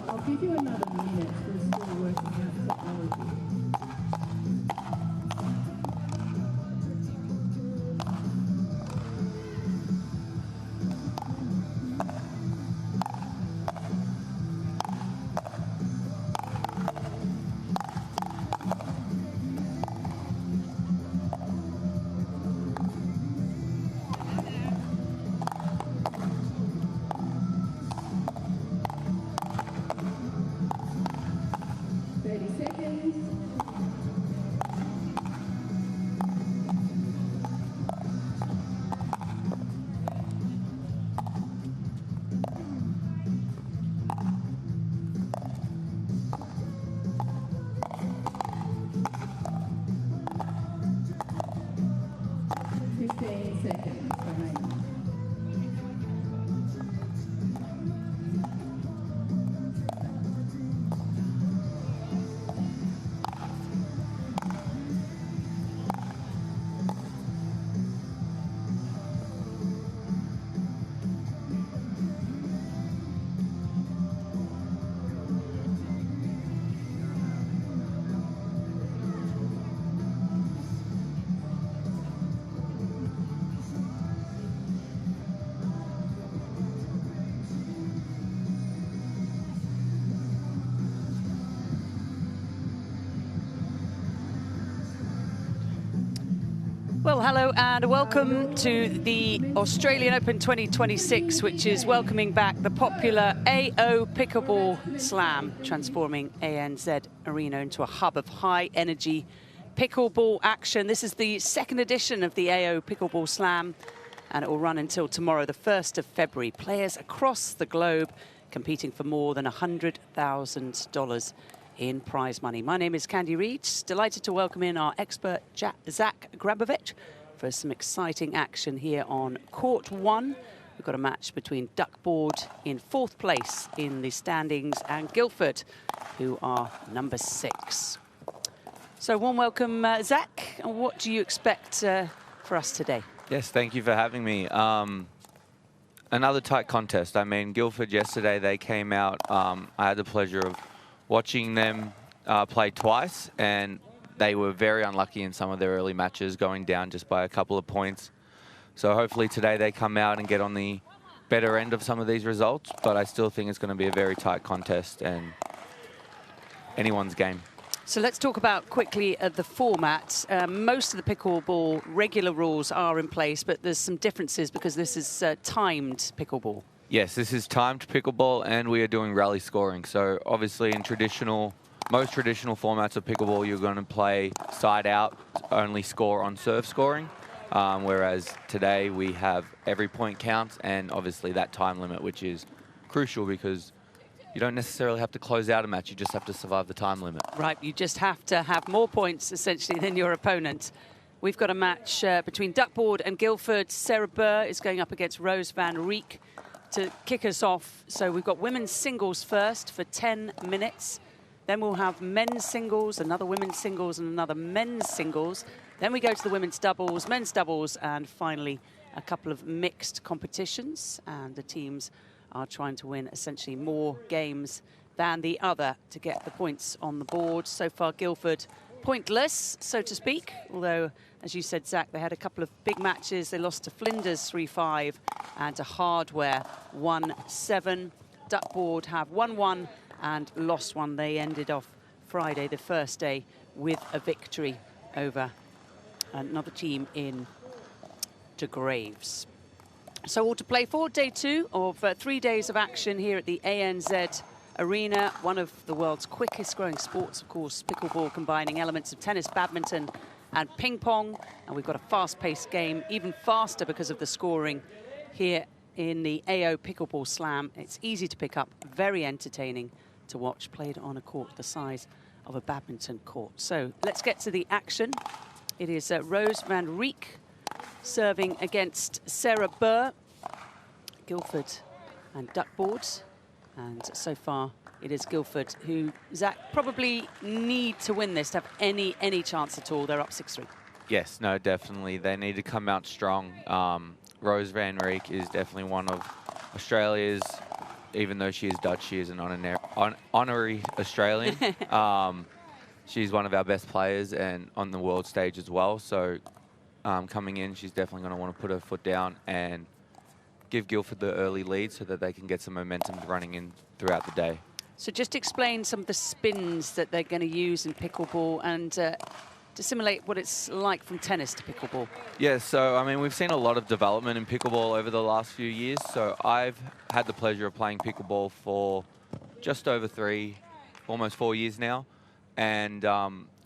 I'll give you another minute. We're still working out technology. Well, hello and welcome to the Australian Open 2026, which is welcoming back the popular AO Pickleball Slam, transforming ANZ Arena into a hub of high-energy pickleball action. This is the second edition of the AO Pickleball Slam, and it will run until tomorrow, the 1st of February. Players across the globe competing for more than $100,000 in prize money. My name is Candy Reid. Delighted to welcome in our expert, Zach Grabovich, for some exciting action here on Court 1. We've got a match between Duckboard in 4th place in the standings and Guildford, who are number 6. So warm welcome, Zach. And what do you expect for us today? Yes, thank you for having me. Another tight contest. I mean, Guildford yesterday, they came out. I had the pleasure of watching them play twice, and they were very unlucky in some of their early matches, going down just by a couple of points. So hopefully today they come out and get on the better end of some of these results, but I still think it's going to be a very tight contest and anyone's game. So let's talk about quickly the format. Most of the pickleball regular rules are in place, but there's some differences because this is timed pickleball. Yes, this is timed pickleball, and we are doing rally scoring. So obviously in most traditional formats of pickleball, you're going to play side out, only score on serve scoring. Whereas today we have every point counts, and obviously that time limit, which is crucial because you don't necessarily have to close out a match, you just have to survive the time limit. Right, you just have to have more points essentially than your opponent. We've got a match between Duckboard and Guildford. Sarah Burr is going up against Rose van Rijk to kick us off. So we've got women's singles first for 10 minutes. Then we'll have men's singles, another women's singles, and another men's singles. Then we go to the women's doubles, men's doubles, and finally a couple of mixed competitions. And the teams are trying to win essentially more games than the other to get the points on the board. So far, Guildford pointless, so to speak, although, as you said, Zach, they had a couple of big matches. They lost to Flinders 3-5 and to Hardware 1-7. Duckboard have won one and lost one. They ended off Friday, the first day, with a victory over another team in De Graves. So all to play for day 2 of 3 days of action here at the ANZ Arena, one of the world's quickest growing sports, of course, pickleball, combining elements of tennis, badminton and ping pong. And we've got a fast-paced game, even faster because of the scoring here in the AO Pickleball Slam. It's easy to pick up, very entertaining to watch, played on a court the size of a badminton court. So let's get to the action. It is Rose van Rijk serving against Sarah Burr, Guildford and Duckboard. And so far, it is Guildford who, Zach, probably need to win this to have any chance at all. They're up 6-3. Yes, no, definitely. They need to come out strong. Rose van Rijk is definitely one of Australia's, even though she is Dutch, she is an honorary Australian. She's one of our best players and on the world stage as well. So coming in, she's definitely going to want to put her foot down and give Guildford the early lead so that they can get some momentum running in throughout the day. So just explain some of the spins that they're going to use in pickleball and to simulate what it's like from tennis to pickleball. Yeah, so I mean, we've seen a lot of development in pickleball over the last few years. So I've had the pleasure of playing pickleball for just over almost 4 years now. And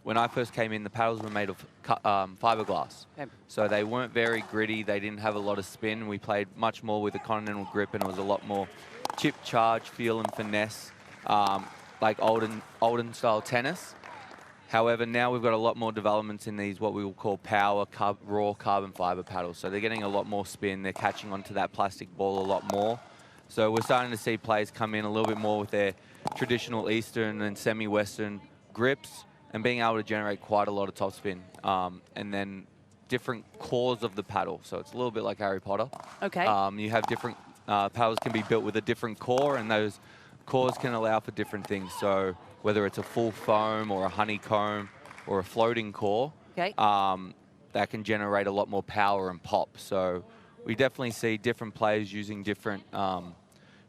when I first came in, the paddles were made of fiberglass. Okay. So they weren't very gritty. They didn't have a lot of spin. We played much more with a continental grip, and it was a lot more chip, charge, feel, and finesse, like olden style tennis. However, now we've got a lot more developments in these, what we will call power, raw carbon fiber paddles. So they're getting a lot more spin. They're catching onto that plastic ball a lot more. So we're starting to see players come in a little bit more with their traditional Eastern and semi-Western grips and being able to generate quite a lot of topspin. And then different cores of the paddle. So it's a little bit like Harry Potter. Okay. You have different paddles can be built with a different core, and those cores can allow for different things. So whether it's a full foam or a honeycomb or a floating core, okay, that can generate a lot more power and pop. So we definitely see different players using different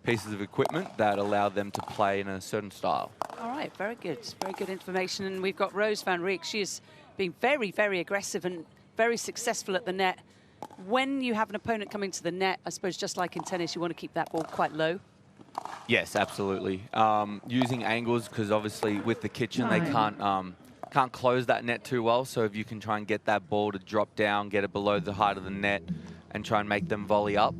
pieces of equipment that allow them to play in a certain style. All right, very good information. And we've got Rose van Rijk. She is being very, very aggressive and very successful at the net. When you have an opponent coming to the net, I suppose just like in tennis, you want to keep that ball quite low. Yes, absolutely. Using angles, because obviously with the kitchen they can't close that net too well. So if you can try and get that ball to drop down, get it below the height of the net, and try and make them volley up,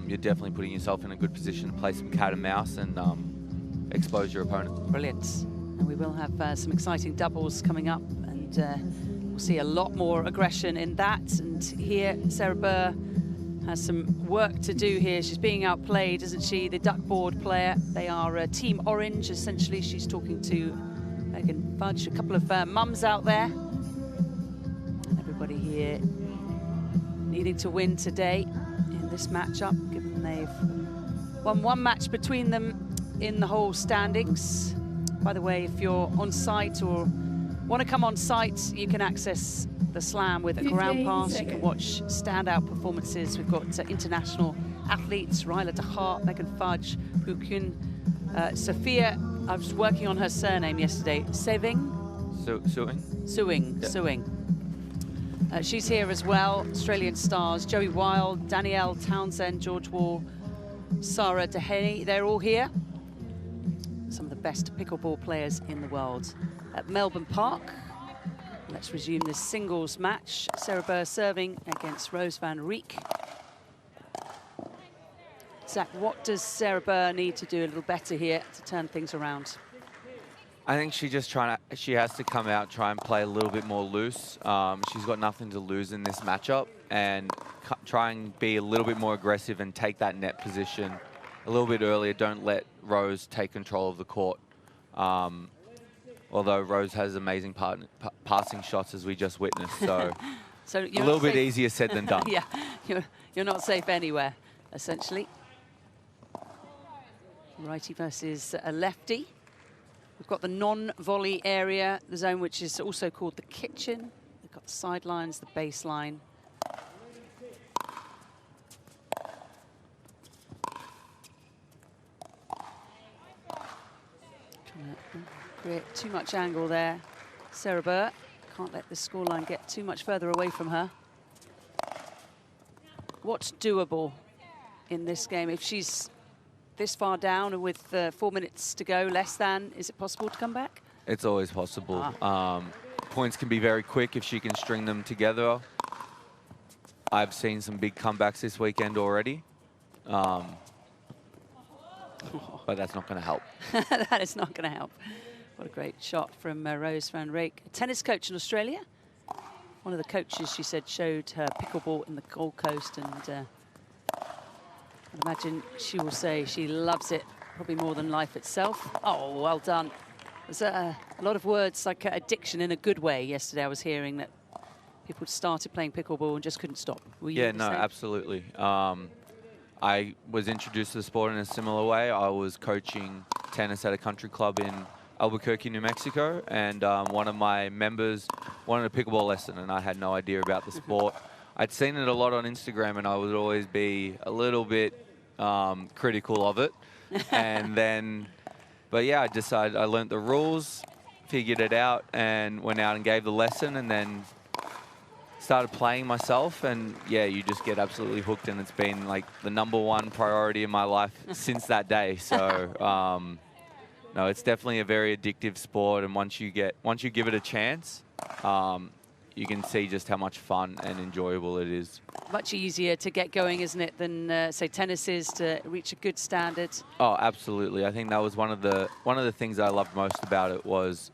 you're definitely putting yourself in a good position to play some cat and mouse and expose your opponent. Brilliant. And we will have some exciting doubles coming up, and we'll see a lot more aggression in that. And here, Sarah Burr has some work to do here. She's being outplayed, isn't she? The duckboard player. They are Team Orange, essentially. She's talking to Megan Fudge, a couple of mums out there. Everybody here needing to win today in this matchup, given they've won one match between them in the whole standings. By the way, if you're on site or want to come on site, you can access the Slam with a ground pass. You can watch standout performances. We've got international athletes, Ryla de Hart, Megan Fudge, Bukun, Sophia. I was working on her surname yesterday. Seving? Suing. Yeah. Suing. She's here as well. Australian stars, Joey Wild, Danielle Townsend, George Wall, Sarah Dehaney. They're all here. Some of the best pickleball players in the world at Melbourne Park. Let's resume this singles match. Sarah Burr serving against Rose van Rijk. Zach, what does Sarah Burr need to do a little better here to turn things around? I think she has to come out, try and play a little bit more loose. She's got nothing to lose in this matchup, and try and be a little bit more aggressive and take that net position a little bit earlier. Don't let Rose take control of the court. Although Rose has amazing passing shots, as we just witnessed, so, so a little bit easier said than done. Yeah, you're not safe anywhere, essentially. Righty versus a lefty. We've got the non-volley area, the zone which is also called the kitchen. They've got the sidelines, the baseline. Trying to create too much angle there. Sarah Burr can't let the scoreline get too much further away from her. What's doable in this game? If she's this far down and with 4 minutes to go, less than, is it possible to come back? It's always possible. Points can be very quick if she can string them together. I've seen some big comebacks this weekend already. But that's not going to help. That is not going to help. What a great shot from Rose van Rijk, a tennis coach in Australia. One of the coaches, she said, showed her pickleball in the Gold Coast, and I'd imagine she will say she loves it probably more than life itself. Oh, well done. There's a lot of words like addiction in a good way yesterday. I was hearing that people started playing pickleball and just couldn't stop. Were you the same? Absolutely. I was introduced to the sport in a similar way. I was coaching tennis at a country club in Albuquerque, New Mexico, and one of my members wanted a pickleball lesson, and I had no idea about the sport. I'd seen it a lot on Instagram, and I would always be a little bit critical of it. And then, but yeah, I learnt the rules, figured it out, and went out and gave the lesson, and then started playing myself. And yeah, you just get absolutely hooked, and it's been like the #1 priority in my life since that day. So no, it's definitely a very addictive sport, and once you give it a chance, you can see just how much fun and enjoyable it is. Much easier to get going, isn't it, than say tennis is to reach a good standard? Oh, absolutely. I think that was one of the things I loved most about it was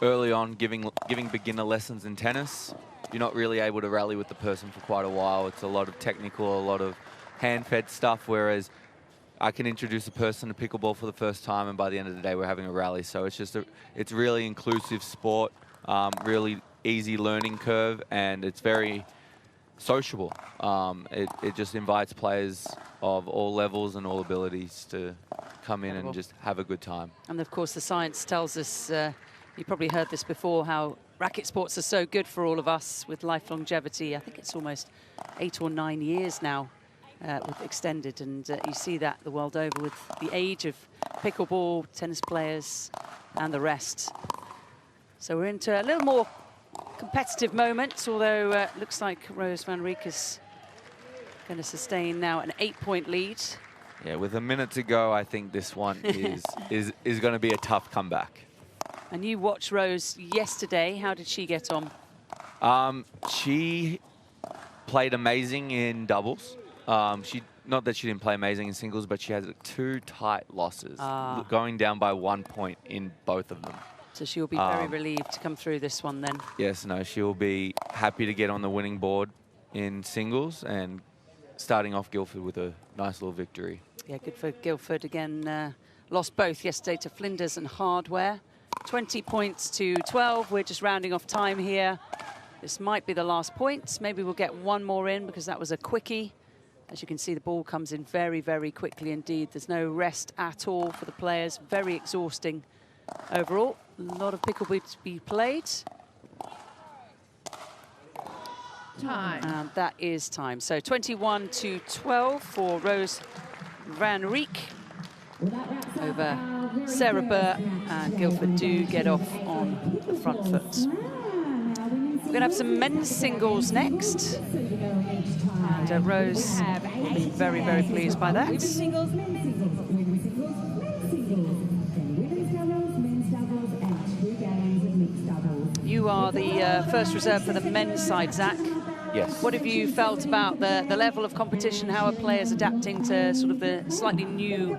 early on giving beginner lessons in tennis. You're not really able to rally with the person for quite a while. It's a lot of technical, a lot of hand-fed stuff, whereas I can introduce a person to pickleball for the first time, and by the end of the day, we're having a rally. So it's really inclusive sport, really easy learning curve, and it's very sociable. It just invites players of all levels and all abilities to come in and just have a good time. And of course, the science tells us, you probably heard this before, how racket sports are so good for all of us with life longevity. I think it's almost 8 or 9 years now. With extended, and you see that the world over with the age of pickleball, tennis players, and the rest. So we're into a little more competitive moment, although it looks like Rose van Rijk is going to sustain now an 8-point lead. Yeah, with a minute to go, I think this one is going to be a tough comeback. And you watched Rose yesterday. How did she get on? She played amazing in doubles. Not that she didn't play amazing in singles, but she has 2 tight losses, going down by 1 point in both of them. So she'll be very relieved to come through this one then. Yes, no, she'll be happy to get on the winning board in singles and starting off Guildford with a nice little victory. Yeah, good for Guildford again. Lost both yesterday to Flinders and Hardware. 20 points to 12. We're just rounding off time here. This might be the last point. Maybe we'll get one more in because that was a quickie. As you can see, the ball comes in very, very quickly indeed. There's no rest at all for the players. Very exhausting overall. A lot of pickleball to be played. Time. And that is time. So 21 to 12 for Rose van Rijk over Sarah Burr. And Guildford do get off on the front foot. We're going to have some men's singles next. And Rose will be very, very pleased by that. You are the first reserve for the men's side, Zach. Yes. What have you felt about the level of competition? How are players adapting to sort of the slightly new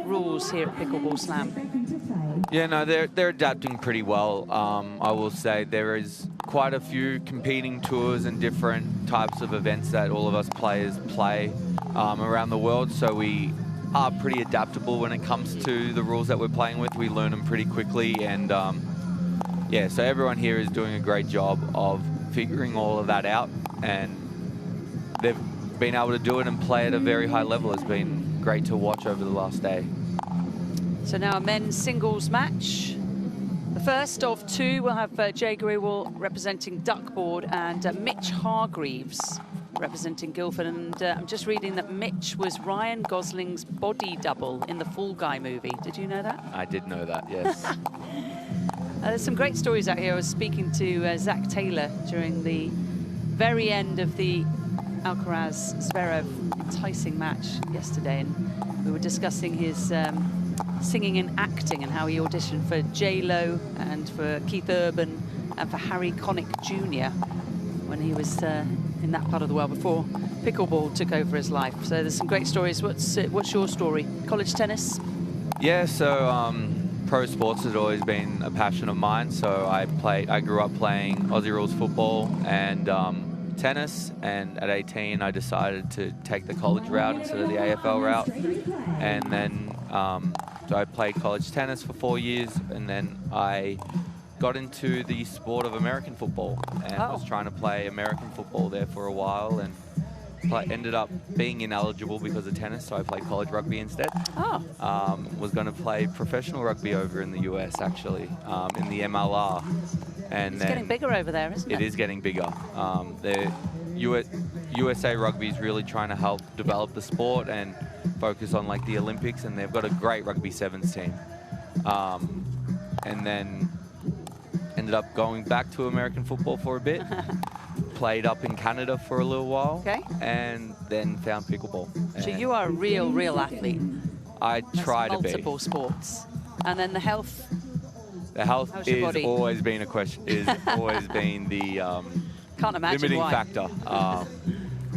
rules here at Pickleball Slam? Yeah, no, they're adapting pretty well. I will say there is quite a few competing tours and different types of events that all of us players play around the world. So we are pretty adaptable when it comes to the rules that we're playing with. We learn them pretty quickly, and yeah, so everyone here is doing a great job of figuring all of that out, and they've been able to do it and play at a very high level. It's been great to watch over the last day. So now a men's singles match. The first of 2, we'll have Jay Grewal representing Duckboard and Mitch Hargreaves representing Guildford. And I'm just reading that Mitch was Ryan Gosling's body double in the Fall Guy movie. Did you know that? I did know that, yes. There's some great stories out here. I was speaking to Zach Taylor during the very end of the Alcaraz-Zverev enticing match yesterday, and we were discussing his singing and acting and how he auditioned for J-Lo and for Keith Urban and for Harry Connick Jr. when he was in that part of the world before pickleball took over his life. So there's some great stories. What's your story? College tennis? Yeah, so pro sports has always been a passion of mine. So I grew up playing Aussie rules football and tennis, and at 18 I decided to take the college route instead of the AFL route, and then so I played college tennis for 4 years, and then I got into the sport of American football and was trying to play American football there for a while, and ended up being ineligible because of tennis, so I played college rugby instead. Oh. Was going to play professional rugby over in the US, actually, in the MLR. And It's getting bigger over there, isn't it? It is getting bigger. The USA Rugby is really trying to help develop the sport and focus on like the Olympics, and they've got a great rugby sevens team. And then ended up going back to American football for a bit. Played up in Canada for a little while. Okay. And then found pickleball. So you are a real athlete. I try to be. Multiple sports. And then the health? The health How's your body? always been a question, is always been the Can't imagine limiting why. factor.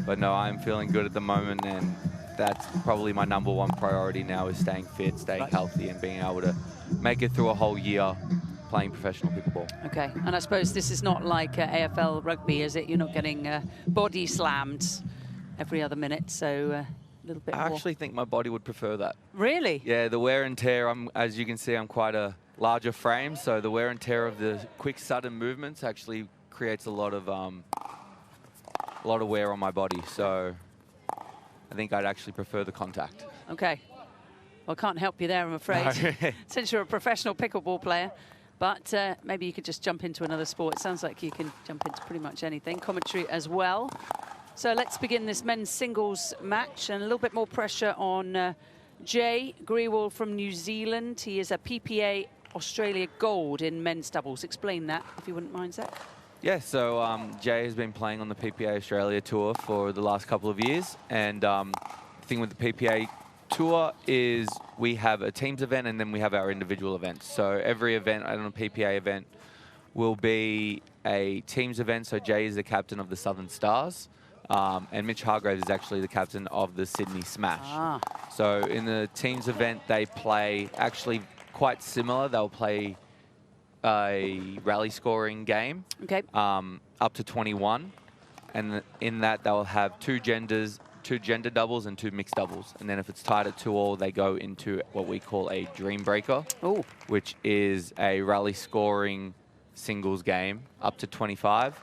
But no, I'm feeling good at the moment, and that's probably my #1 priority now, is staying fit, staying healthy, and being able to make it through a whole year playing professional pickleball. Okay, and I suppose this is not like AFL rugby, is it? You're not getting body slammed every other minute, so a little bit more. I actually think my body would prefer that. Really? Yeah, the wear and tear, as you can see, I'm quite a larger frame, so the wear and tear of the quick, sudden movements actually creates a lot of wear on my body, so I think I'd actually prefer the contact. Okay. Well, I can't help you there, I'm afraid, No. since you're a professional pickleball player. But maybe you could just jump into another sport. It sounds like you can jump into pretty much anything. Commentary as well. So let's begin this men's singles match, and a little bit more pressure on Jay Grewal from New Zealand. He is a PPA Australia Gold in men's doubles. Explain that, if you wouldn't mind, Zach. Yeah, so Jay has been playing on the PPA Australia Tour for the last couple of years, and the thing with the PPA Tour is we have a teams event and then we have our individual events. So every event on a PPA event will be a teams event. So Jay is the captain of the Southern Stars, and Mitch Hargraves is actually the captain of the Sydney Smash. So in the teams event, they play actually quite similar. They'll play a rally scoring game, up to 21, and in that they'll have two gender doubles and 2 mixed doubles. And then if it's tied at 2-all, they go into what we call a dream breaker, which is a rally scoring singles game up to 25,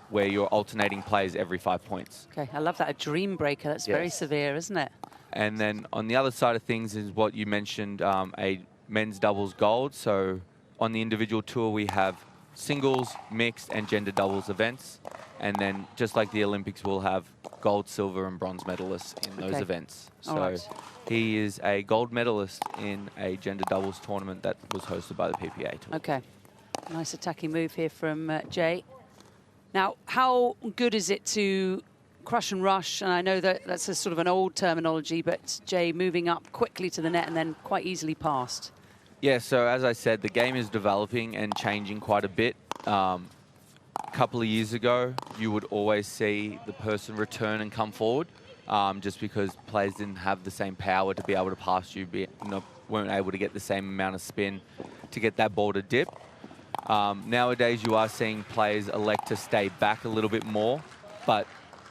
where you're alternating plays every 5 points. Okay, I love that, a dream breaker. That's very severe, isn't it? And then on the other side of things is what you mentioned, a men's doubles gold. So on the individual tour, we have singles, mixed, and gender doubles events. And then just like the Olympics, we'll have gold, silver, and bronze medalists in those events. So he is a gold medalist in a gender doubles tournament that was hosted by the PPA Tour. Okay, nice attacking move here from Jay. Now, how good is it to crush and rush? And I know that that's a sort of an old terminology, but Jay moving up quickly to the net and then quite easily past. Yeah, so as I said, the game is developing and changing quite a bit. A couple of years ago, you would always see the person return and come forward, just because players didn't have the same power to be able to pass you, weren't able to get the same amount of spin to get that ball to dip. Nowadays, you are seeing players elect to stay back a little bit more, but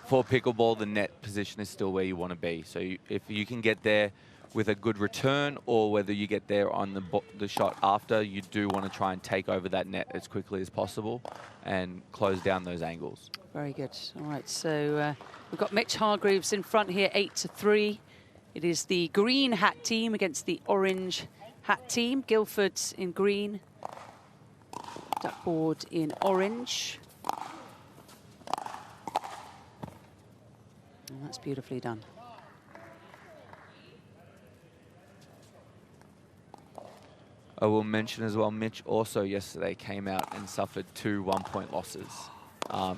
for pickleball, the net position is still where you want to be. So if you can get there with a good return, or whether you get there on the shot after, you do want to try and take over that net as quickly as possible and close down those angles. Very good. All right, so we've got Mitch Hargreaves in front here, 8-3. It is the green hat team against the orange hat team. Guildford's in green, duckboard in orange. And that's beautifully done. I will mention as well, Mitch also yesterday came out and suffered 2 one-point losses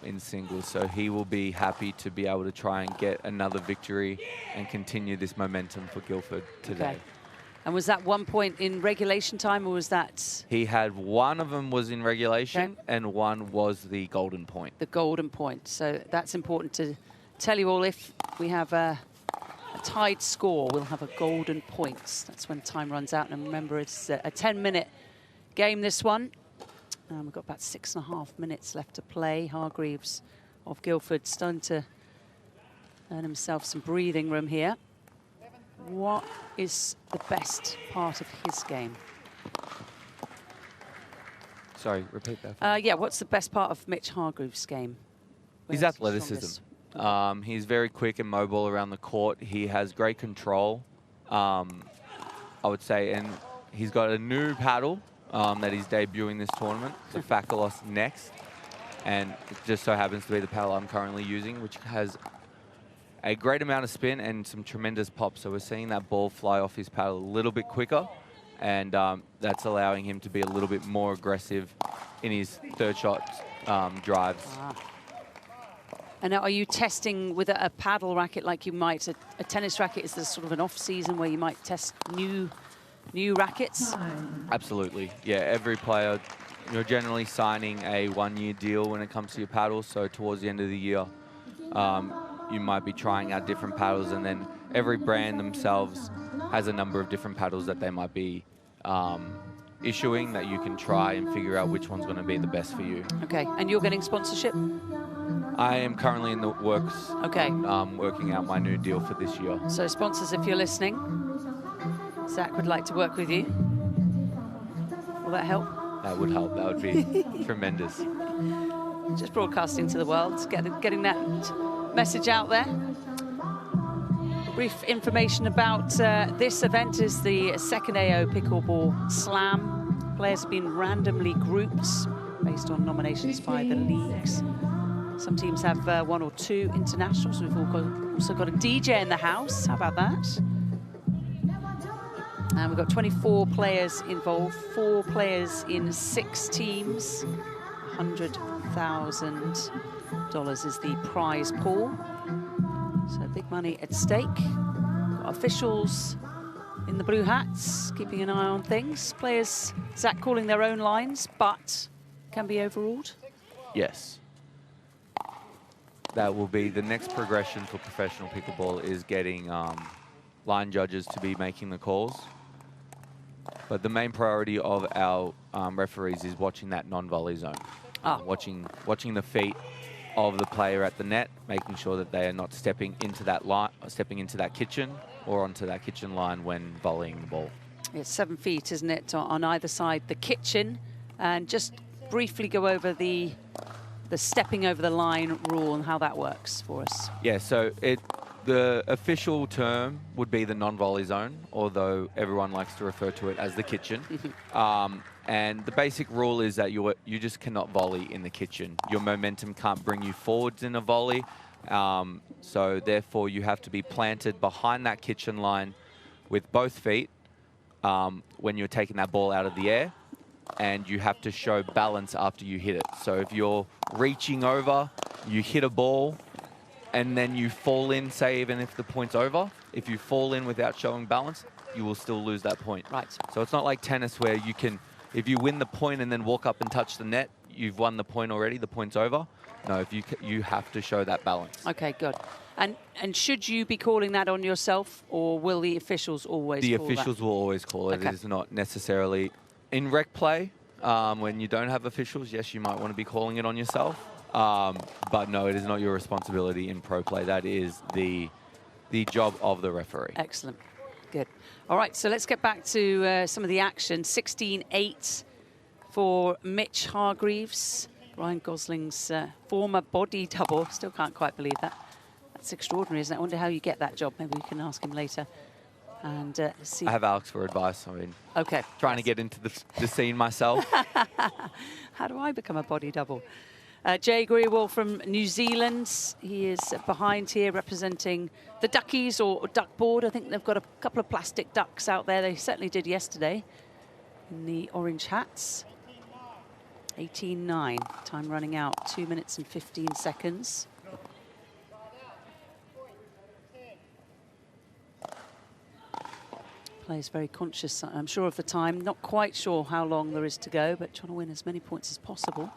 in singles. So he will be happy to be able to try and get another victory and continue this momentum for Guildford today. Okay. And was that 1 point in regulation time, or was that? He had one of them was in regulation and one was the golden point. The golden point. So that's important to tell you all. If we have a tied score, we'll have a golden points. That's when time runs out. And remember, it's a 10-minute game, this one. We've got about 6.5 minutes left to play. Hargreaves of Guildford starting to earn himself some breathing room here. What is the best part of his game? Sorry, repeat that. Yeah, what's the best part of Mitch Hargreaves' game? His Where's athleticism. strongest? He's very quick and mobile around the court. He has great control, I would say, and he's got a new paddle that he's debuting this tournament, the Faculos Next, and it just so happens to be the paddle I'm currently using, which has a great amount of spin and some tremendous pop. So we're seeing that ball fly off his paddle a little bit quicker, and that's allowing him to be a little bit more aggressive in his third shot drives. And now, are you testing with a paddle racket like you might a tennis racket? Is there sort of an off season where you might test new rackets? Absolutely, yeah. Every player, you're generally signing a 1-year deal when it comes to your paddles. So towards the end of the year, you might be trying out different paddles, and then every brand themselves has a number of different paddles that they might be issuing that you can try and figure out which one's going to be the best for you. Okay, and you're getting sponsorship? I am currently in the works, Okay. working out my new deal for this year. So sponsors, if you're listening, Zach would like to work with you. Will that help? That would help. That would be tremendous. Just broadcasting to the world, getting that message out there. Brief information about this event is the second AO Pickleball Slam. Players have been randomly grouped based on nominations by the leagues. Some teams have 1 or 2 internationals. We've also got a DJ in the house. How about that? And we've got 24 players involved, 4 players in 6 teams. $100,000 is the prize pool. So big money at stake. Got officials in the blue hats, keeping an eye on things. Players, Zach, calling their own lines, but can be overruled. Yes. That will be the next progression for professional pickleball, is getting line judges to be making the calls. But the main priority of our referees is watching that non-volley zone. Watching the feet of the player at the net, making sure that they are not stepping into that line, stepping into that kitchen or onto that kitchen line when volleying the ball. It's 7 feet, isn't it, on either side the kitchen. And just briefly go over the stepping over the line rule and how that works for us. Yeah, so the official term would be the non-volley zone, although everyone likes to refer to it as the kitchen. And the basic rule is that you just cannot volley in the kitchen. Your momentum can't bring you forwards in a volley. So therefore, you have to be planted behind that kitchen line with both feet when you're taking that ball out of the air. And you have to show balance after you hit it. So if you're reaching over, you hit a ball, and then you fall in, say even if the point's over, if you fall in without showing balance, you will still lose that point. Right. So it's not like tennis where you can, if you win the point and then walk up and touch the net, you've won the point already, the point's over. No, if you have to show that balance. Okay, good. And should you be calling that on yourself, or will the officials always call that? The officials will always call it. Okay. It is not necessarily in rec play. When you don't have officials, yes, you might want to be calling it on yourself. But no, it is not your responsibility in pro play. That is the job of the referee. Excellent. Good. All right, so let's get back to some of the action. 16-8 for Mitch Hargreaves, Ryan Gosling's former body double. Still can't quite believe that. That's extraordinary, isn't it? I wonder how you get that job. Maybe we can ask him later. And see. I have Alex for advice. I mean, okay. Trying to get into the scene myself. How do I become a body double? Jay Grewal from New Zealand. He is behind here representing the duckies or duck board. I think they've got a couple of plastic ducks out there. They certainly did yesterday in the orange hats. 18-9. Time running out. 2 minutes and 15 seconds. Plays very conscious, I'm sure, of the time. Not quite sure how long there is to go, but trying to win as many points as possible.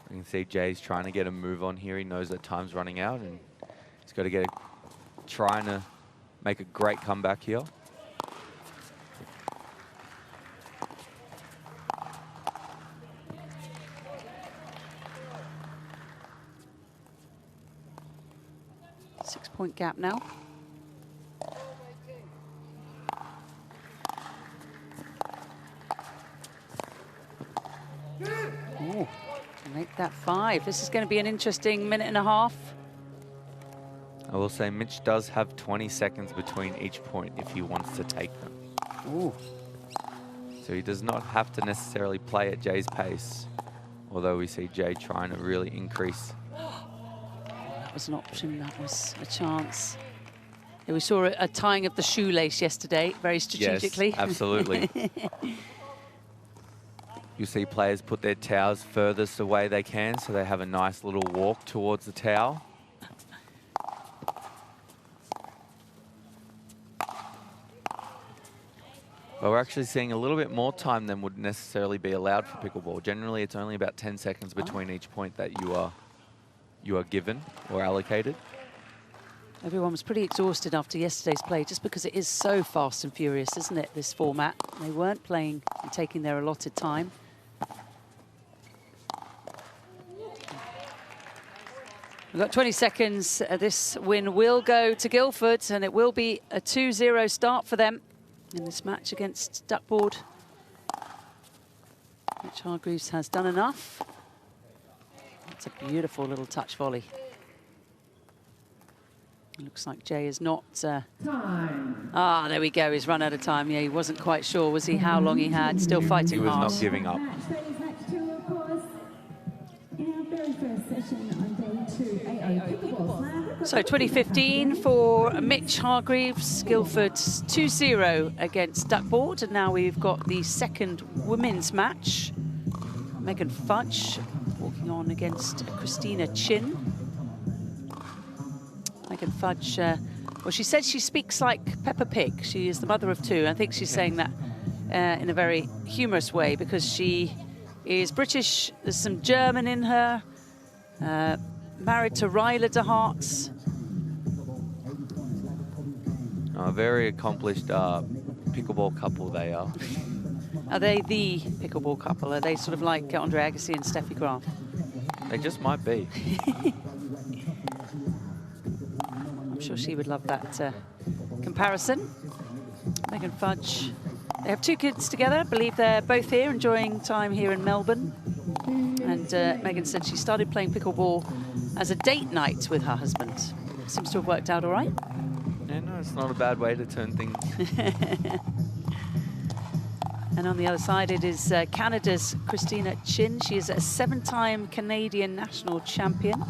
You can see Jay's trying to get a move on here. He knows that time's running out, and he's got to get trying to make a great comeback here. Six-point gap now. make that 5. This is going to be an interesting minute and a half. I will say Mitch does have 20 seconds between each point if he wants to take them. Ooh. So he does not have to necessarily play at Jay's pace, although we see Jay trying to really increase. That was an option, that was a chance. Yeah, we saw a tying of the shoelace yesterday, very strategically. Yes, absolutely. You see players put their towels furthest away they can, so they have a nice little walk towards the towel. But we're actually seeing a little bit more time than would necessarily be allowed for pickleball. Generally, it's only about 10 seconds between each point that you are given or allocated. Everyone was pretty exhausted after yesterday's play, just because it is so fast and furious, isn't it, this format? They weren't playing and taking their allotted time. We've got 20 seconds. This win will go to Guildford, and it will be a 2-0 start for them in this match against Duckboard. Mitch Hargreaves has done enough. That's a beautiful little touch volley. It looks like Jay is not... Ah, there we go, he's run out of time. Yeah, he wasn't quite sure, was he, how long he had. Still fighting hard. He was not giving up. So 2015 for Mitch Hargreaves, Guildford's 2-0 against Duckboard. And now we've got the second women's match. Megan Fudge walking on against Christina Chin. Megan Fudge, well, she said she speaks like Peppa Pig. She is the mother of 2. I think she's saying that in a very humorous way, because she is British, there's some German in her, married to Ryla de Harts. A very accomplished pickleball couple they are. Are they the pickleball couple? Are they sort of like Andre Agassi and Steffi Graf? They just might be. I'm sure she would love that comparison. Megan Fudge. They have 2 kids together. I believe they're both here, enjoying time here in Melbourne. And Megan said she started playing pickleball as a date night with her husband. Seems to have worked out all right. Yeah, no, it's not a bad way to turn things. And on the other side, it is Canada's Christina Chin. She is a 7-time Canadian national champion.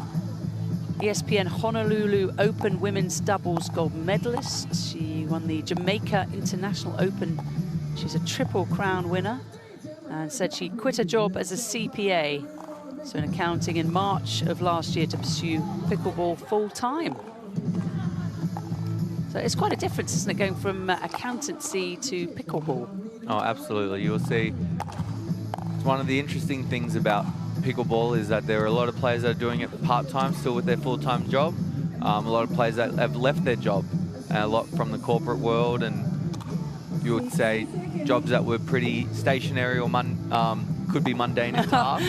ESPN Honolulu Open women's doubles gold medalist. She won the Jamaica International Open. She's a Triple Crown winner, and said she quit her job as a CPA, so in accounting, in March of last year to pursue pickleball full-time. So it's quite a difference, isn't it, going from accountancy to pickleball? Oh, absolutely. You'll see. It's one of the interesting things about pickleball is that there are a lot of players that are doing it part-time, still with their full-time job. A lot of players that have left their job, a lot from the corporate world, and you would say jobs that were pretty stationary or could be mundane in task.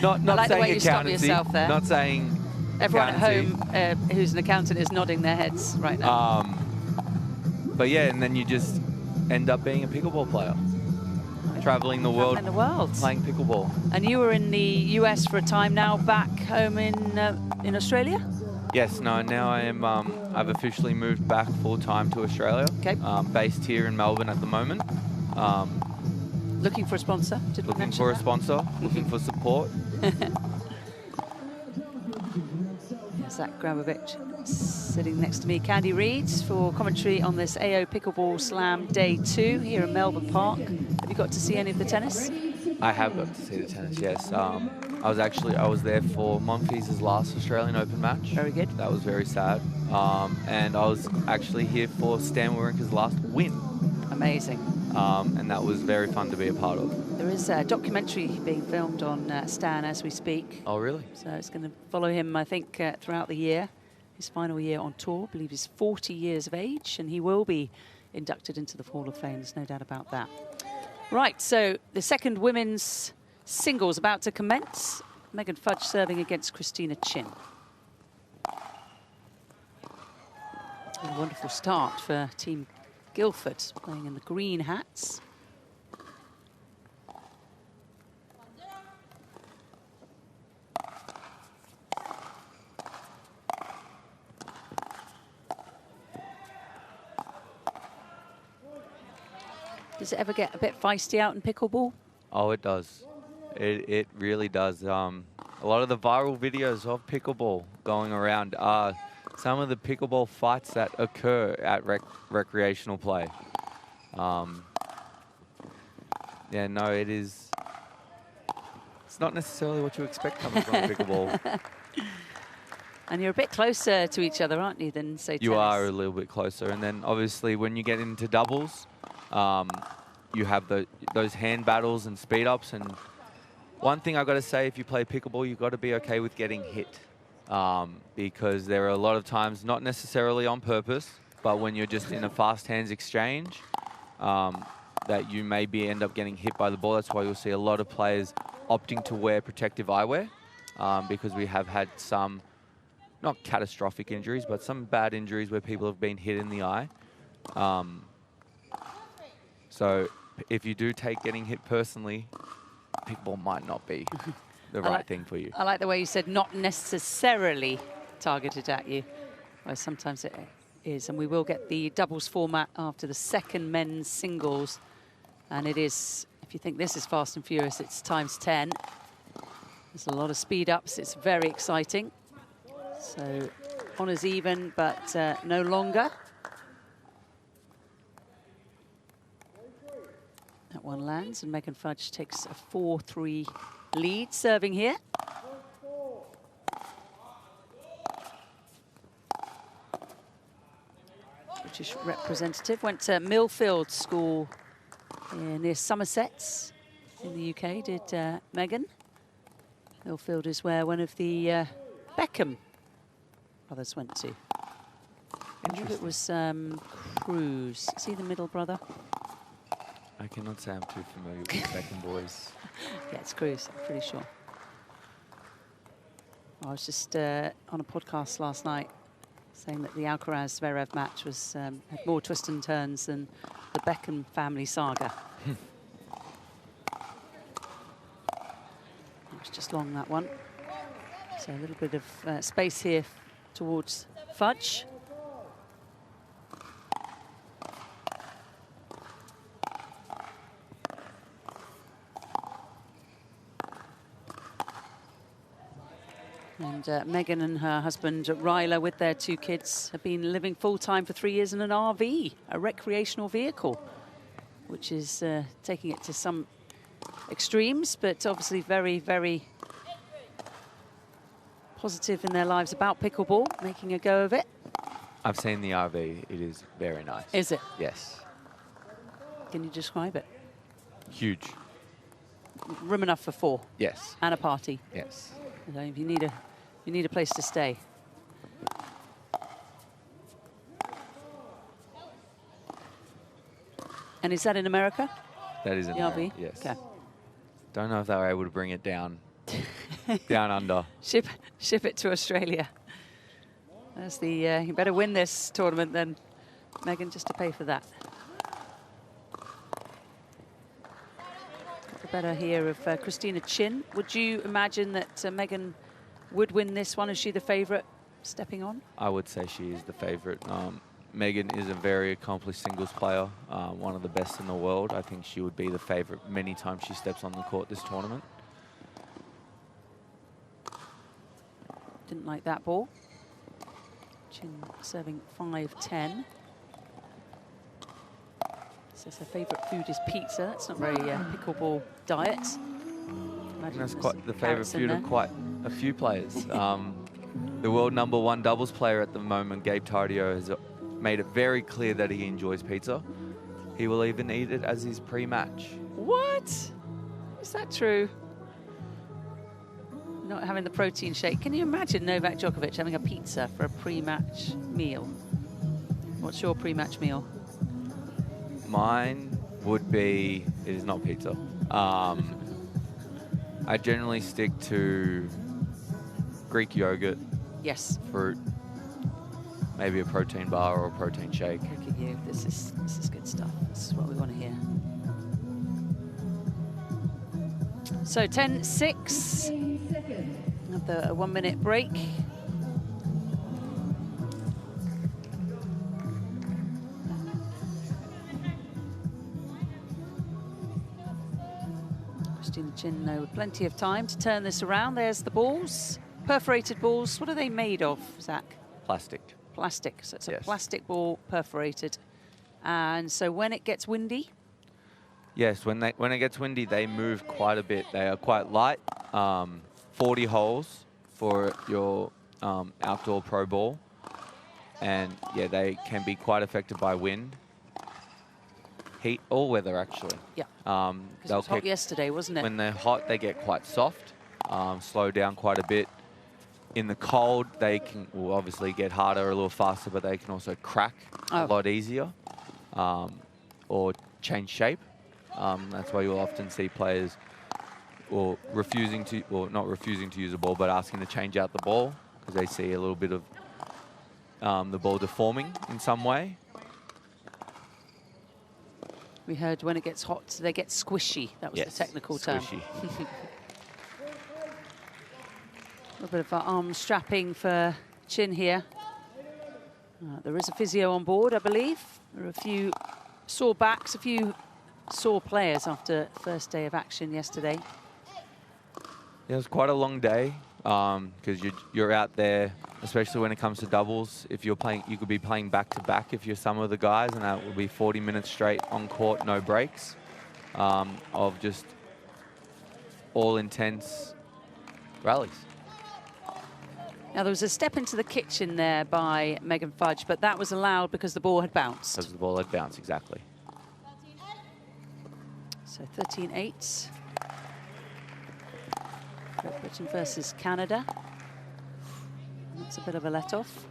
Not like saying the way you stop accountancy. yourself there. Not saying everyone accountancy. at home who's an accountant is nodding their heads right now. But yeah, and then you just end up being a pickleball player, traveling the world, playing pickleball. And you were in the US for a time, now back home in Australia? Yes, no, now I am, I've officially moved back full-time to Australia. Okay. Based here in Melbourne at the moment. Looking for a sponsor? Looking for a sponsor, looking for support. Zach Grabovich sitting next to me. Candy Reed for commentary on this AO Pickleball Slam Day 2 here in Melbourne Park. Have you got to see any of the tennis? I have got to see the tennis, yes. I was there for Monfils' last Australian Open match. Very good. That was very sad. And I was actually here for Stan Wawrinka's last win. Amazing. And that was very fun to be a part of. There is a documentary being filmed on Stan as we speak. Oh, really? So it's going to follow him, I think, throughout the year. His final year on tour. I believe he's 40 years of age, and he will be inducted into the Hall of Fame. There's no doubt about that. Right, so the second women's singles about to commence. Megan Fudge serving against Christina Chin. A wonderful start for Team Guildford, playing in the green hats. Does it ever get a bit feisty out in pickleball? Oh, it does. It really does. A lot of the viral videos of pickleball going around are some of the pickleball fights that occur at recreational play. Yeah, no, it is. It's not necessarily what you expect coming from pickleball. And you're a bit closer to each other, aren't you, than, say, You tennis? are a little bit closer. And then, obviously, when you get into doubles, you have those hand battles and speed-ups. And one thing I've got to say, if you play pickleball, you've got to be okay with getting hit. Because there are a lot of times, not necessarily on purpose, but when you're just in a fast hands exchange, that you maybe end up getting hit by the ball. That's why you'll see a lot of players opting to wear protective eyewear, because we have had some, not catastrophic injuries, but some bad injuries where people have been hit in the eye. So if you do take getting hit personally, pickleball might not be the right thing for you. I like the way you said not necessarily targeted at you. Well, sometimes it is. And we will get the doubles format after the second men's singles. And it is, if you think this is fast and furious, it's ×10. There's a lot of speed ups. It's very exciting. So honours even, but no longer. That one lands, and Megan Fudge takes a 4-3 lead, serving here. British representative, went to Millfield School near Somerset in the UK, did Megan. Millfield is where one of the Beckham brothers went to. I believe it was Cruz. Is he the middle brother? I cannot say I'm too familiar with Beckham boys. Yeah, it's Cruz, I'm pretty sure. I was just on a podcast last night saying that the Alcaraz-Zverev match was had more twists and turns than the Beckham family saga. It was just long, that one. So a little bit of space here towards Fudge. And Megan and her husband, Ryla, with their 2 kids, have been living full-time for 3 years in an RV, a recreational vehicle, which is taking it to some extremes, but obviously very, very positive in their lives about pickleball, making a go of it. I've seen the RV. It is very nice. Is it? Yes. Can you describe it? Huge. Room enough for 4? Yes. And a party? Yes. So if you need a place to stay. And is that in America? That is in the RV? America, yes. Okay. Don't know if they were able to bring it down, down under. Ship it to Australia. That's the, you better win this tournament then, Megan, just to pay for that. Got the better here of Christina Chin. Would you imagine that Megan would win this one? Is she the favourite stepping on? I would say she is the favourite. Megan is a very accomplished singles player, one of the best in the world. I think she would be the favourite many times she steps on the court this tournament. Didn't like that ball. Chin serving 5-10. Says her favourite food is pizza. That's not very pickleball diet. Imagine That's there's quite some the favourite carrots in food there. of quite a few players. The world #1 doubles player at the moment, Gabe Tardio, has made it very clear that he enjoys pizza. He will even eat it as his pre-match. What? Is that true? Not having the protein shake. Can you imagine Novak Djokovic having a pizza for a pre-match meal? What's your pre-match meal? Mine would be, it is not pizza. I generally stick to Greek yogurt, Yes. fruit, maybe a protein bar or a protein shake. Look at you. This is good stuff. This is what we want to hear. So 10-6. Another 1 minute break. Chin, though, with plenty of time to turn this around. There's the balls, perforated balls. What are they made of, Zach? Plastic. Plastic. So it's a Yes. plastic ball perforated. And so when it gets windy, Yes, when it gets windy, they move quite a bit. They are quite light. 40 holes for your outdoor pro ball. And yeah, they can be quite affected by wind, heat, or weather actually. yeah, because it was hot yesterday, wasn't it? When they're hot, they get quite soft, slow down quite a bit. In the cold, they can obviously get harder a little faster, but they can also crack a lot easier or change shape. That's why you'll often see players or not refusing to use a ball, but asking to change out the ball because they see a little bit of the ball deforming in some way. We heard when it gets hot, they get squishy. That was the technical term. Squishy. A little bit of arm strapping for Chin here. There is a physio on board, I believe. There are a few sore backs, a few sore players after first day of action yesterday. Yeah, it was quite a long day because you're out there, especially when it comes to doubles. If you're playing, you could be playing back to back if you're some of the guys, and that will be 40 minutes straight on court, no breaks, of just all intense rallies. Now, there was a step into the kitchen there by Megan Fudge, but that was allowed because the ball had bounced. Because the ball had bounced, exactly. So 13-8. Great Britain versus Canada. That's a bit of a let-off.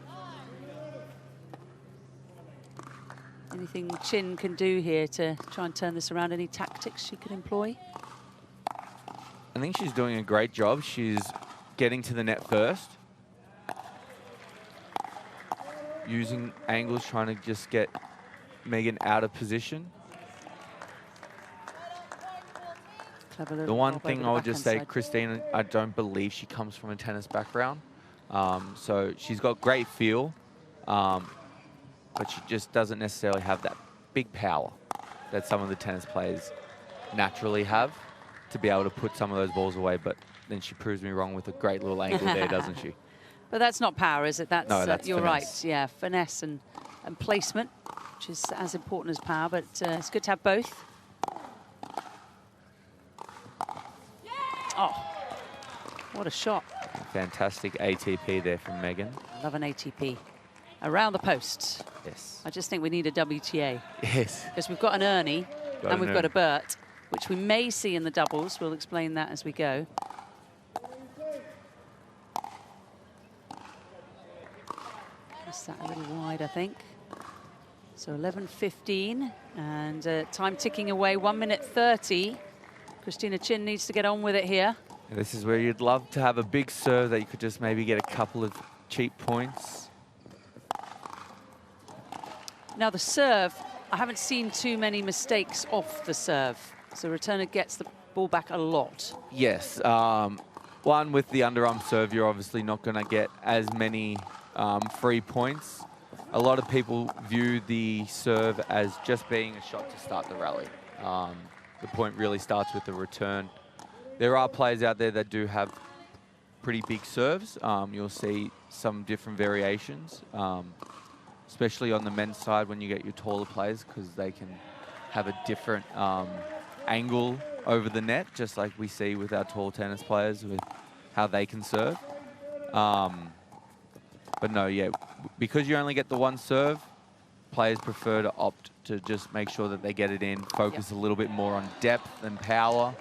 Anything Chin can do here to try and turn this around? Any tactics she could employ? I think she's doing a great job. She's getting to the net first. Using angles, trying to just get Megan out of position. The one thing I would just say, Christina, I don't believe she comes from a tennis background. So she's got great feel, but she just doesn't necessarily have that big power that some of the tennis players naturally have to be able to put some of those balls away. But then she proves me wrong with a great little angle there, doesn't she? But that's not power, is it? That's, no, that's you're finesse. right. Yeah, finesse and placement, which is as important as power, but it's good to have both. Oh, what a shot. Fantastic ATP there from Megan. I love an ATP. Around the post. Yes. I just think we need a WTA. Yes. Because we've got an Ernie and we've got a Bert, which we may see in the doubles. We'll explain that as we go. That's that a little wide, I think. So 11:15 and time ticking away, 1 minute 30. Christina Chin needs to get on with it here. This is where you'd love to have a big serve that you could just maybe get a couple of cheap points. Now the serve, I haven't seen too many mistakes off the serve. So returner gets the ball back a lot. Yes. One, with the underarm serve, you're obviously not going to get as many free points. A lot of people view the serve as just being a shot to start the rally. The point really starts with the return. There are players out there that do have pretty big serves. You'll see some different variations, especially on the men's side when you get your taller players, because they can have a different angle over the net, just like we see with our tall tennis players with how they can serve. But no, yeah, because you only get the one serve, players prefer to opt to just make sure that they get it in, focus a little bit more on depth and power,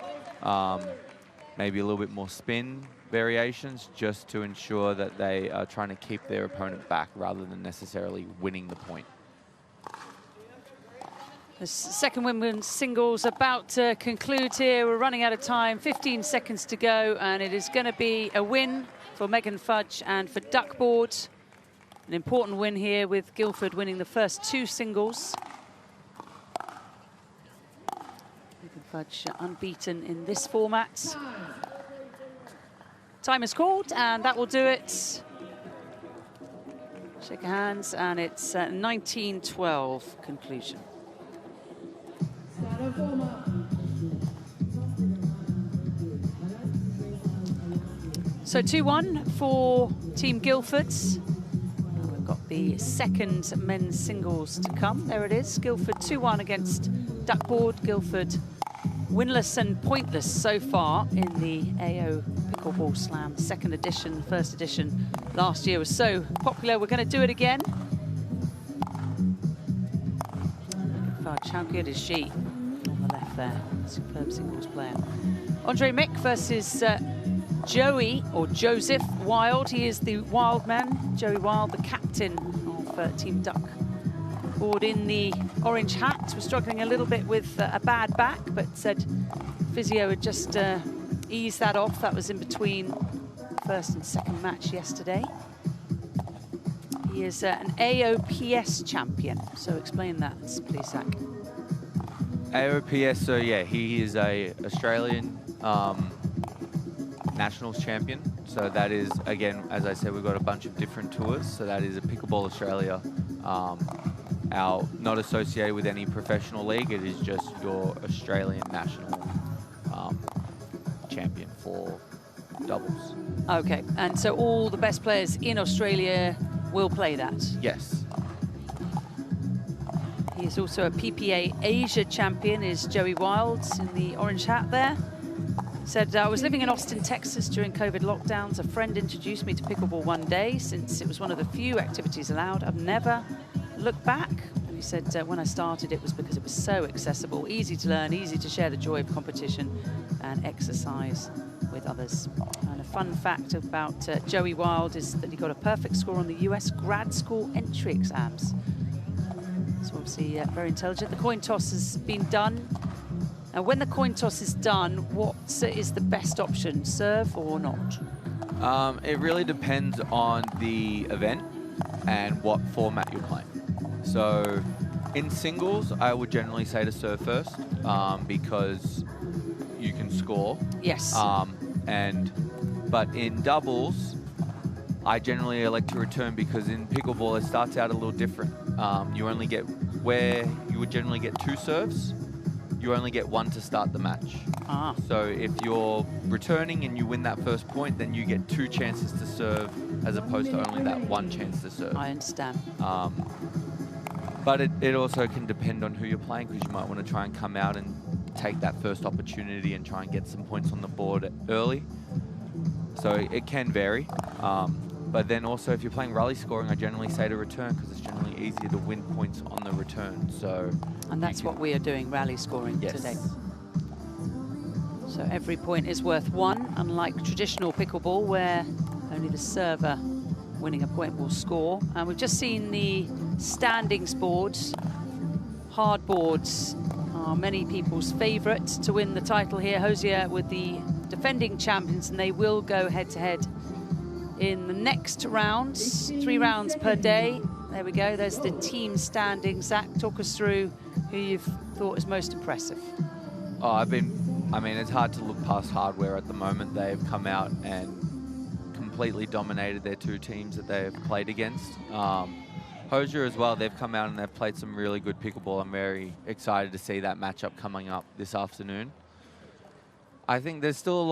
maybe a little bit more spin variations, just to ensure that they are trying to keep their opponent back rather than necessarily winning the point. The second women's singles about to conclude here. We're running out of time, 15 seconds to go, and it is going to be a win for Megan Fudge and for Duckboard. An important win here with Guildford winning the first two singles. Megan Fudge unbeaten in this format. Time is called, and that will do it. Shake hands, and it's 19-12 conclusion. So 2-1 for Team Guildford's. We've got the second men's singles to come. There it is. Guildford 2-1 against Duckboard. Guildford winless and pointless so far in the AO Pickleball Slam second edition. First edition last year was so popular. We're going to do it again. How good is she on the left there? Superb singles player. Andre Mick versus Joey, or Joseph Wild. He is the wild man. Joey Wild, the captain of Team Duckboard in the orange hat. Was struggling a little bit with a bad back, but said physio had just eased that off. That was in between first and second match yesterday. He is an AOPS champion. So explain that, please, Zach. AOPS, so yeah, he is a Australian Nationals champion. So that is, again, as I said, we've got a bunch of different tours. So that is a Pickleball Australia, our not associated with any professional league. It is just your Australian national champion for doubles. Okay, and so all the best players in Australia will play that? Yes. He is also a PPA Asia champion, is Joey Wilds in the orange hat there. Said, I was living in Austin, Texas during COVID lockdowns. A friend introduced me to pickleball one day. Since it was one of the few activities allowed, I've never looked back. And he said, when I started, it was because it was so accessible, easy to learn, easy to share the joy of competition and exercise with others. And a fun fact about Joey Wild is that he got a perfect score on the US grad school entry exams. So obviously very intelligent. The coin toss has been done. Now, when the coin toss is done, what is the best option, serve or not? It really depends on the event and what format you're playing. So in singles, I would generally say to serve first because you can score. Yes. But in doubles, I generally elect to return because in pickleball, it starts out a little different. You only get, where you would generally get 2 serves, you only get 1 to start the match. Ah. So if you're returning and you win that first point, then you get 2 chances to serve as opposed to only that 1 chance to serve. I understand. But it also can depend on who you're playing, because you might want to try and come out and take that first opportunity and try and get some points on the board early. So it can vary. But then also, if you're playing rally scoring, I generally say to return because it's generally easier to win points on the return. So, and that's what we are doing, rally scoring today. So every point is worth 1, unlike traditional pickleball where only the server winning a point will score. And we've just seen the standings boards. Hard boards are many people's favourite to win the title here. Hosier with the defending champions, and they will go head-to-head in the next rounds. 3 rounds per day. There we go, there's the team standing. Zach, talk us through who you've thought is most impressive. Oh, I mean, it's hard to look past Hardware at the moment. They've come out and completely dominated their 2 teams that they have played against. Hosier as well, they've come out and they've played some really good pickleball. I'm very excited to see that matchup coming up this afternoon. I think there's still a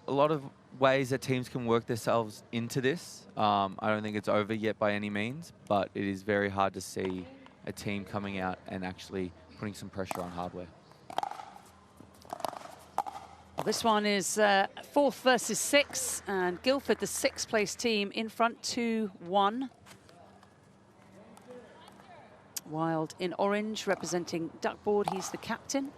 lot of ways that teams can work themselves into this. I don't think it's over yet by any means, but it is very hard to see a team coming out and actually putting some pressure on Hardware. Well, this one is 4th versus 6, and Guildford, the 6th place team, in front 2-1. Wild in orange, representing Duckboard. He's the captain.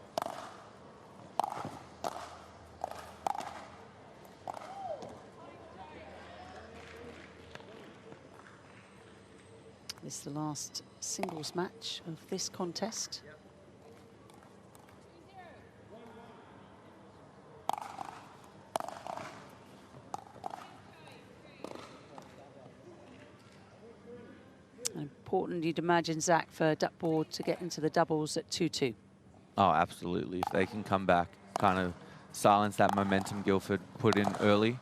This is the last singles match of this contest. Important, you'd imagine, Zach, for Duckboard to get into the doubles at 2-2. Oh, absolutely. If they can come back, kind of silence that momentum Guildford put in early.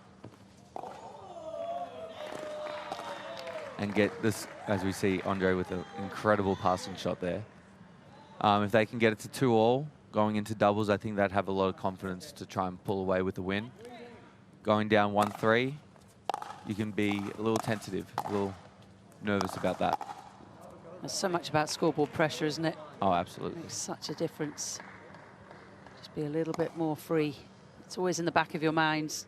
And get this, as we see, Andre with an incredible passing shot there. If they can get it to 2-2 going into doubles, I think they'd have a lot of confidence to try and pull away with the win. Going down 1-3, you can be a little tentative, a little nervous about that. There's so much about scoreboard pressure, isn't it? Oh, absolutely. Makes such a difference. Just be a little bit more free. It's always in the back of your mind,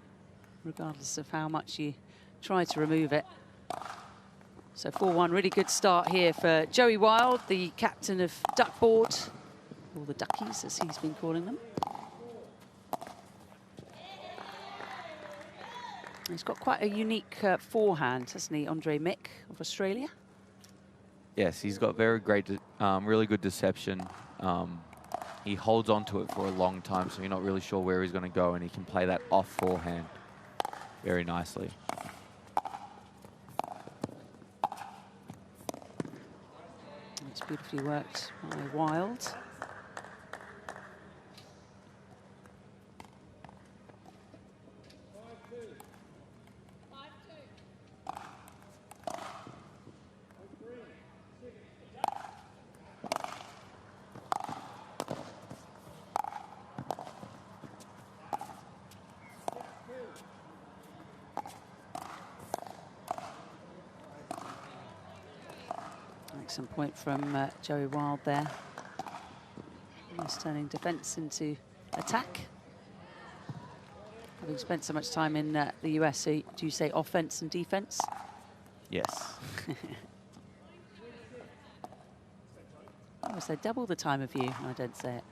regardless of how much you try to remove it. So 4-1, really good start here for Joey Wild, the captain of Duckboard, or the Duckies as he's been calling them. He's got quite a unique forehand, hasn't he, Andre Mick of Australia? Yes, he's got very great, really good deception. He holds on to it for a long time, so you're not really sure where he's going to go, and he can play that off forehand very nicely. It's beautifully worked by Wild. Excellent point from Joey Wild there. He's turning defence into attack. Having spent so much time in the US, so do you say offence and defence? Yes. Oh, so double the time of you. I don't say it.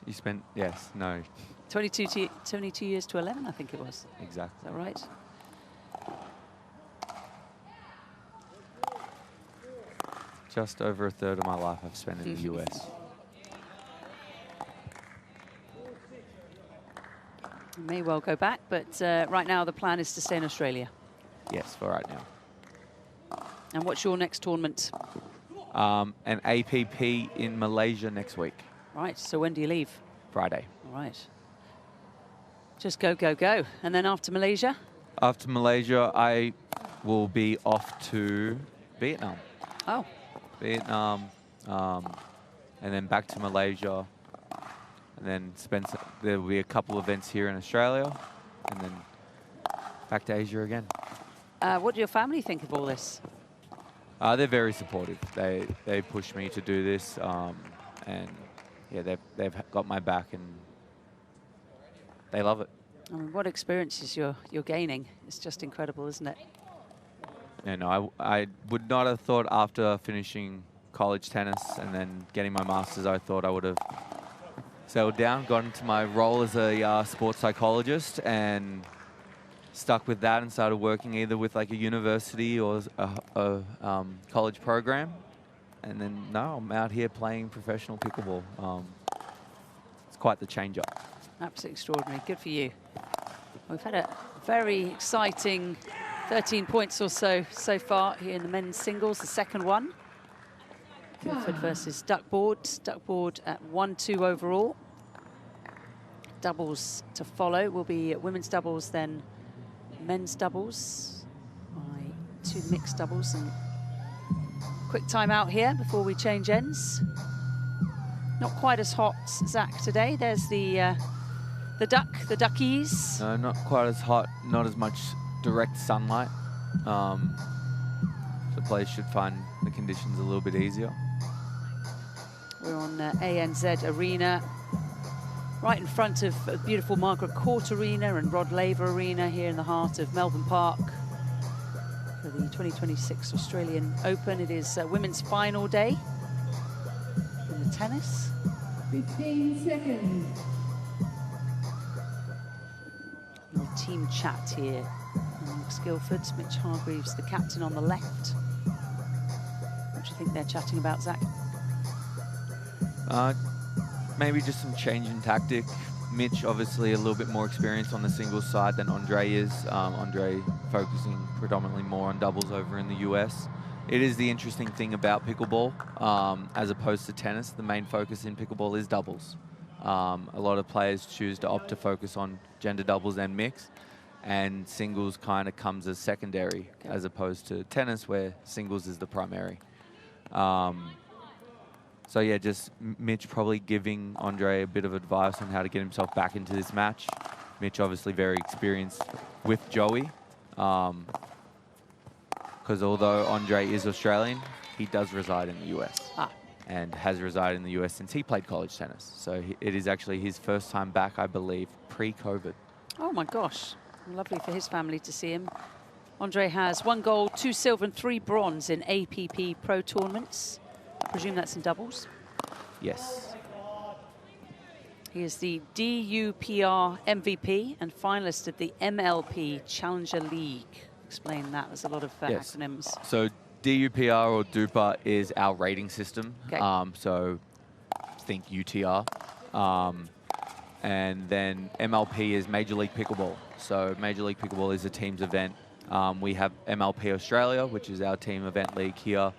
You spent, yes, no, 22 years to 11, I think it was. exactly. Is that right? Just over a third of my life I've spent in the US. You may well go back, but right now the plan is to stay in Australia. Yes, for right now. And what's your next tournament? An APP in Malaysia next week, Right, so when do you leave? Friday. All right. Just go, go, go. And then after Malaysia? After Malaysia, I will be off to Vietnam. Oh, Vietnam, and then back to Malaysia, and then there will be a couple events here in Australia, and then back to Asia again. what do your family think of all this? They're very supportive. They push me to do this, and yeah, they've got my back, and they love it. I mean, what experiences you're gaining? It's just incredible, isn't it? Yeah, no, I would not have thought after finishing college tennis and then getting my master's, I thought I would have settled down, got into my role as a sports psychologist, and stuck with that and started working either with like a university or a college program. And then now I'm out here playing professional pickleball. It's quite the change up. Absolutely extraordinary. Good for you. We've had a very exciting 13 points or so far here in the men's singles, the second one. Guildford versus Duckboard. Duckboard at 1-2 overall. Doubles to follow will be women's doubles, then men's doubles by 2 mixed doubles. And quick time out here before we change ends. Not quite as hot, Zach, today. There's the Duckies. No, not quite as hot, not as much direct sunlight. So players should find the conditions a little bit easier. We're on ANZ Arena, right in front of a beautiful Margaret Court Arena and Rod Laver Arena here in the heart of Melbourne Park for the 2026 Australian Open. It is women's final day in the tennis. 15 seconds. Little team chat here amongst Guildford. Mitch Hargreaves, the captain, on the left. What do you think they're chatting about, Zach? Maybe just some change in tactic. Mitch, obviously, a little bit more experience on the singles side than Andre is. Andre focusing predominantly more on doubles over in the US. It is the interesting thing about pickleball, as opposed to tennis. The main focus in pickleball is doubles. A lot of players choose to opt to focus on gender doubles and mix, and singles kind of comes as secondary, as opposed to tennis where singles is the primary. So yeah, just Mitch probably giving Andre a bit of advice on how to get himself back into this match. Mitch obviously very experienced with Joey, Because although Andre is Australian, he does reside in the US. And has resided in the US since he played college tennis. So it is actually his first time back, I believe, pre-COVID. Oh my gosh, lovely for his family to see him. Andre has 1 gold, 2 silver and 3 bronze in APP Pro tournaments. I presume that's in doubles? Yes. He is the DUPR MVP and finalist of the MLP Challenger League. Explain that, there's a lot of Yes. acronyms. So DUPR or DUPA is our rating system. Okay. So think UTR. And then MLP is Major League Pickleball. So Major League Pickleball is a team's event. We have MLP Australia, which is our team event league here.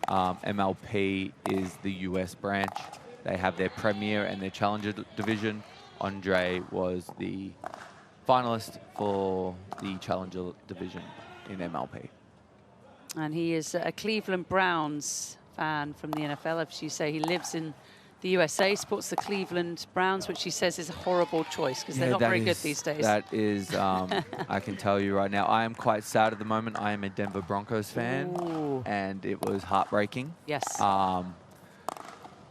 MLP is the US branch. They have their Premier and their Challenger division. Andre was the finalist for the Challenger division in MLP. And he is a Cleveland Browns fan from the NFL. As you say, he lives in the USA, supports the Cleveland Browns, which he says is a horrible choice because they're not very good these days. That is, I can tell you right now, I am quite sad at the moment. I am a Denver Broncos fan. Ooh. And it was heartbreaking. Yes.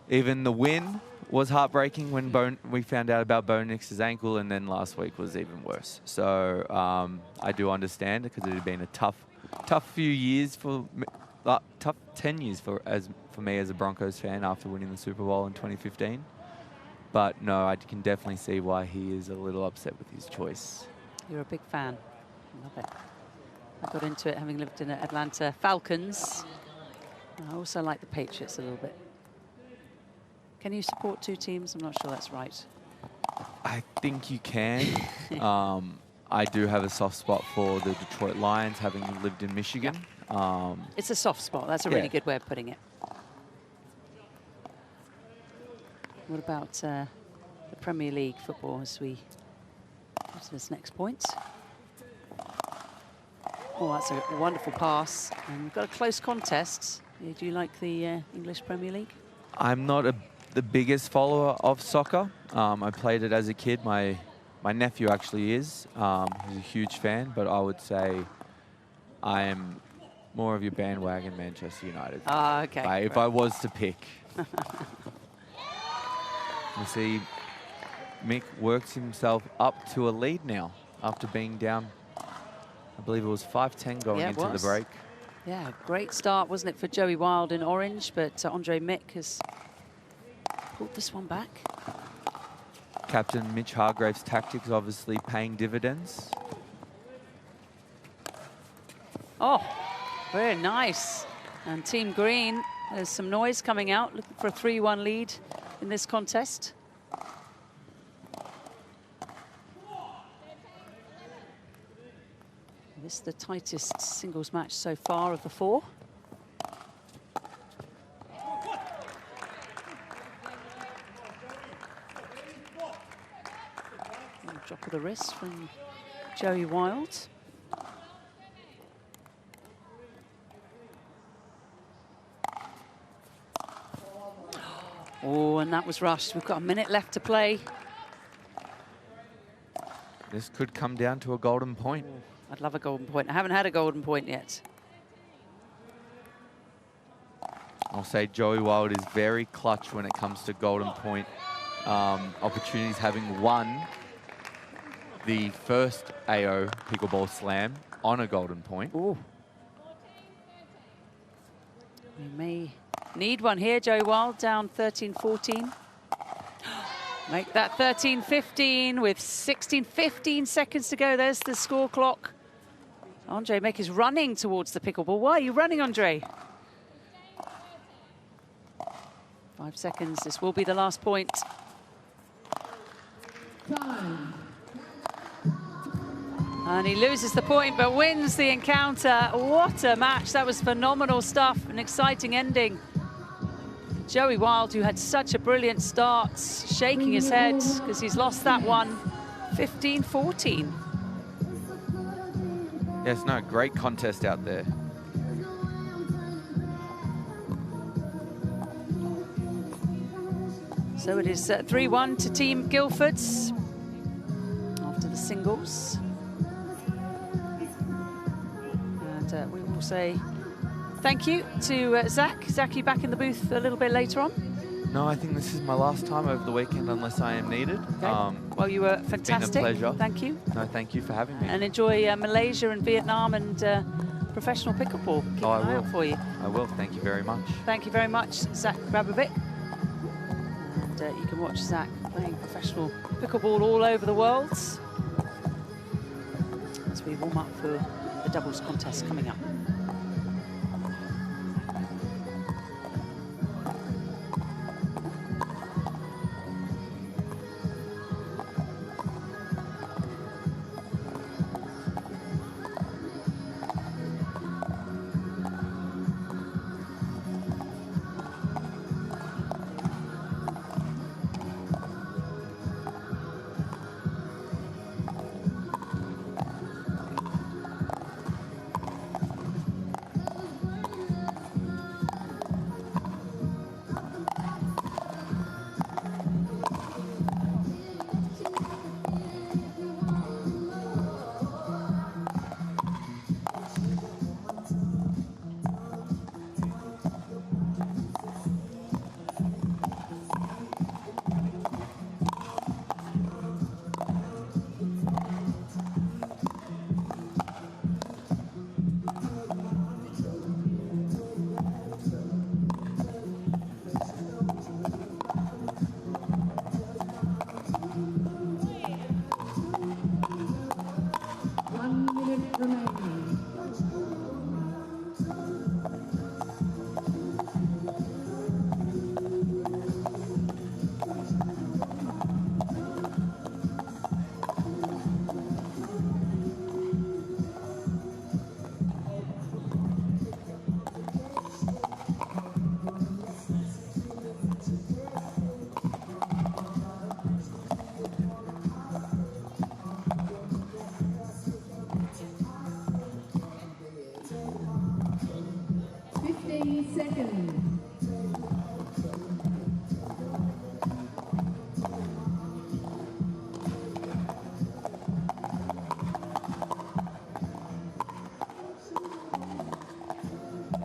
Even the win was heartbreaking when we found out about Bo Nix's ankle, and then last week was even worse. So I do understand because it had been a tough few years for me, tough 10 years for me as a Broncos fan after winning the Super Bowl in 2015. But no, I can definitely see why he is a little upset with his choice. You're a big fan. Love it. I got into it having lived in Atlanta Falcons. I also like the Patriots a little bit. Can you support 2 teams? I'm not sure that's right. I think you can. I do have a soft spot for the Detroit Lions, having lived in Michigan. Yep. It's a soft spot. That's a really good way of putting it. What about the Premier League football as we go to this next point? Oh, that's a wonderful pass. And we've got a close contest. Do you like the English Premier League? I'm not the biggest follower of soccer. I played it as a kid. My nephew actually is. He's a huge fan, but I would say I am more of your bandwagon Manchester United. Ah, okay. If I was to pick. You see, Mick works himself up to a lead now after being down, I believe it was 5-10 going into the break. Yeah, great start, wasn't it, for Joey Wild in orange, but Andre Mick has pulled this one back. Captain Mitch Hargrave's tactics obviously paying dividends. Oh, very nice. And Team Green, there's some noise coming out, looking for a 3-1 lead in this contest. This is the tightest singles match so far of the 4. Drop of the wrist from Joey Wild. Oh, and that was rushed. We've got a minute left to play. This could come down to a golden point. I'd love a golden point. I haven't had a golden point yet. I'll say Joey Wild is very clutch when it comes to golden point opportunities, having won the first AO Pickleball Slam on a golden point. Ooh. We may need one here. Joey Wild down 13-14. Make that 13-15 with 15 seconds to go. There's the score clock. Andre Mick is running towards the pickleball. Why are you running, Andre? 5 seconds. This will be the last point. Time. And he loses the point, but wins the encounter. What a match. That was phenomenal stuff. An exciting ending. Joey Wild, who had such a brilliant start, shaking his head because he's lost that one. 15-14. Yes, no, great contest out there. So it is 3-1 to Team Guildford's after the singles. And we will say thank you to Zach. Zach, you back in the booth a little bit later on? No, I think this is my last time over the weekend unless I am needed. Okay. Well, you were fantastic. It's been a pleasure. Thank you. No, thank you for having me. And enjoy Malaysia and Vietnam and professional pickleball. Keep an eye out for you. I will. Thank you very much. Thank you very much, Zach Grabovic. And you can watch Zach playing professional pickleball all over the world as we warm up for the doubles contest coming up.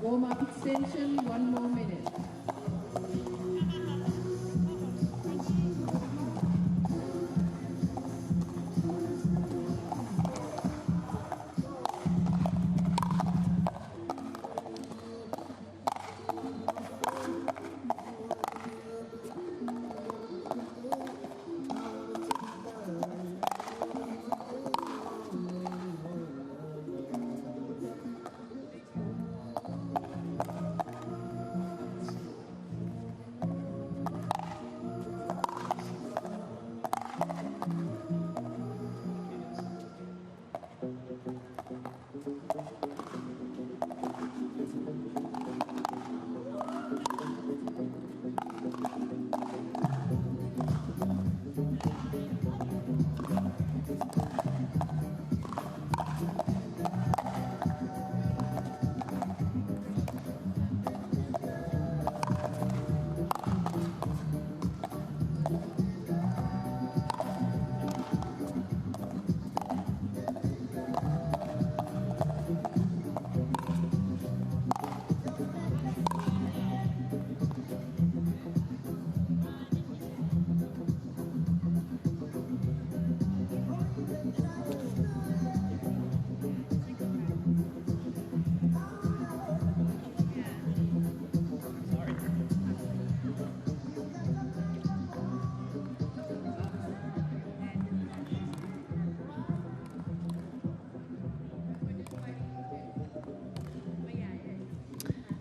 Warm-up extension, 1 more minute.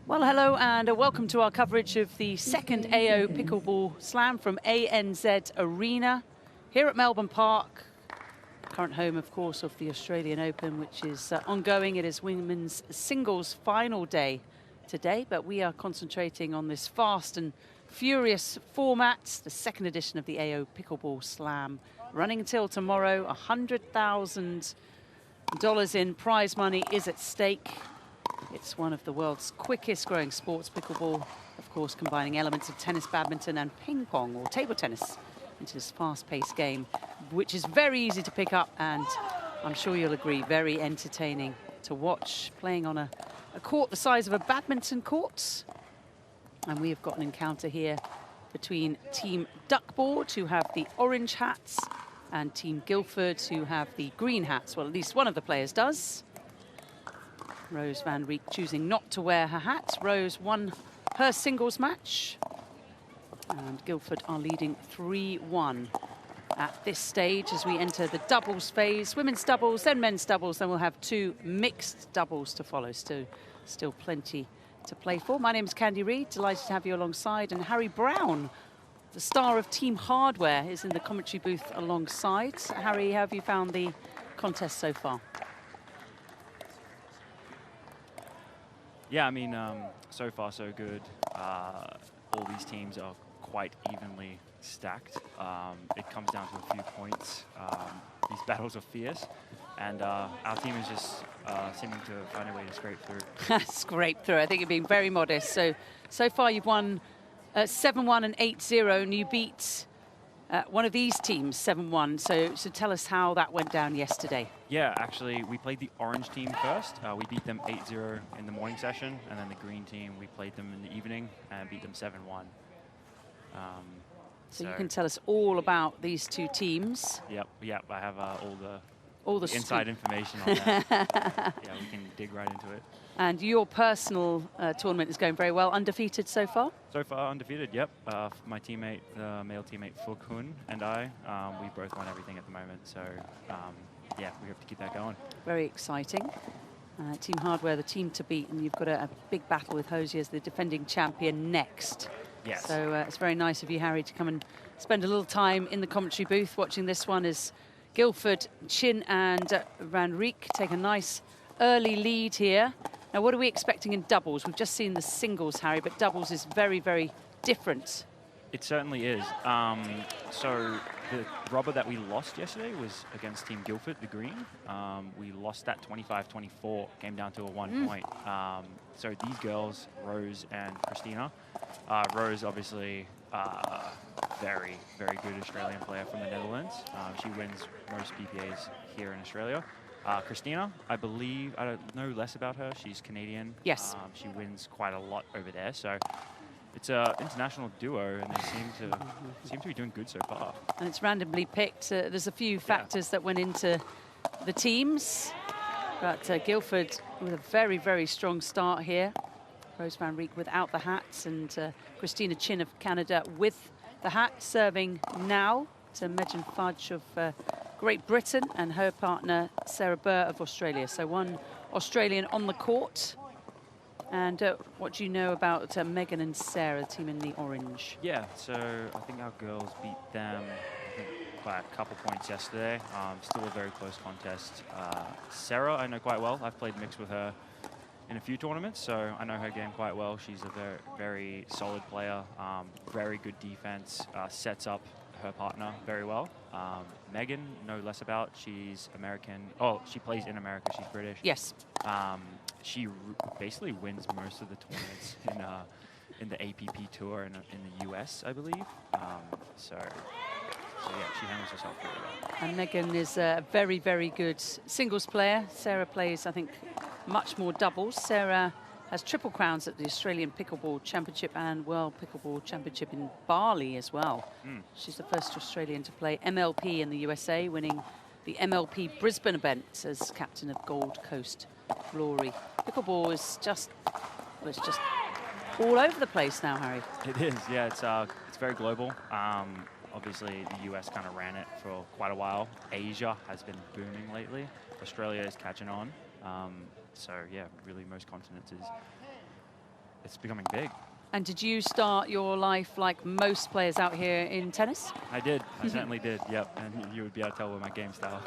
Well, hello and welcome to our coverage of the second AO Pickleball Slam from ANZ Arena here at Melbourne Park. Current home, of course, of the Australian Open, which is ongoing. It is women's singles final day today, but we are concentrating on this fast and furious format, the second edition of the AO Pickleball Slam, running until tomorrow. $100,000 in prize money is at stake. It's one of the world's quickest growing sports, pickleball, of course, combining elements of tennis, badminton and ping pong or table tennis into this fast-paced game, which is very easy to pick up and I'm sure you'll agree, very entertaining to watch, playing on a court the size of a badminton court. And we have got an encounter here between Team Duckboard, who have the orange hats, and Team Guildford, who have the green hats. Well, at least one of the players does. Rose van Rieck choosing not to wear her hat. Rose won her singles match. And Guildford are leading 3-1 at this stage as we enter the doubles phase. Women's doubles, then men's doubles, then we'll have 2 mixed doubles to follow. Still plenty to play for. My name is Candy Reid, delighted to have you alongside. And Harry Brown, the star of Team Hardware, is in the commentary booth alongside. Harry, how have you found the contest so far? Yeah, I mean, so far so good. All these teams are quite evenly stacked. It comes down to a few points. These battles are fierce, and our team is just seeming to find a way to scrape through. Scrape through. I think you're being very modest. So far you've won 7-1 and 8-0, and you beat one of these teams 7-1. So tell us how that went down yesterday. Yeah, actually, we played the orange team first. We beat them 8-0 in the morning session, and then the green team, we played them in the evening and beat them 7-1. So you can tell us all about these 2 teams. Yep, I have all the inside information on that. Yeah, we can dig right into it. And your personal tournament is going very well, undefeated so far? So far, undefeated, yep. My teammate, the male teammate Fukun, and I, we both won everything at the moment. So, yeah, we have to keep that going. Very exciting. Team Hardware, the team to beat, and you've got a big battle with Hosier as the defending champion next. Yes. So it's very nice of you, Harry, to come and spend a little time in the commentary booth watching this one as Guildford, Chin and Van Rieck take a nice early lead here. Now, what are we expecting in doubles? We've just seen the singles, Harry, but doubles is very, very different. It certainly is. So the rubber that we lost yesterday was against Team Guildford, the green. We lost that 25-24, came down to a 1 point. So these girls, Rose and Christina, Rose obviously very, very good Australian player from the Netherlands. She wins most PPAs here in Australia. Christina, I believe, I don't know less about her. She's Canadian. Yes. She wins quite a lot over there. So it's an international duo, and they seem to be doing good so far. And it's randomly picked. There's a few factors that went into the teams, but Guildford with a very, very strong start here. Rose van Rieck without the hats, and Christina Chin of Canada with the hat, serving now to Megan Fudge of Great Britain and her partner Sarah Burr of Australia. So one Australian on the court. And what do you know about Megan and Sarah, the team in the orange? Yeah, so I think our girls beat them by a couple points yesterday. Still a very close contest. Sarah, I know quite well. I've played mixed with her in a few tournaments, so I know her game quite well. She's a very, very solid player, very good defense, sets up her partner very well. Megan, know less about. She's American. Oh, she plays in America. She's British. Yes. She basically wins most of the tournaments in the APP tour in the US, I believe. So yeah, she handles herself very well. And Megan is a very, very good singles player. Sarah plays, I think, much more doubles. Sarah has triple crowns at the Australian Pickleball Championship and World Pickleball Championship in Bali as well. She's the first Australian to play MLP in the USA, winning the MLP Brisbane event as captain of Gold Coast Glory. Pickleball is just, well, it's just all over the place now, Harry. It is, yeah. It's very global. Obviously, the US kind of ran it for quite a while. Asia has been booming lately. Australia is catching on. So yeah, really most continents it's becoming big. And did you start your life like most players out here in tennis? I did. I certainly did. Yep. And you would be able to tell with my game style.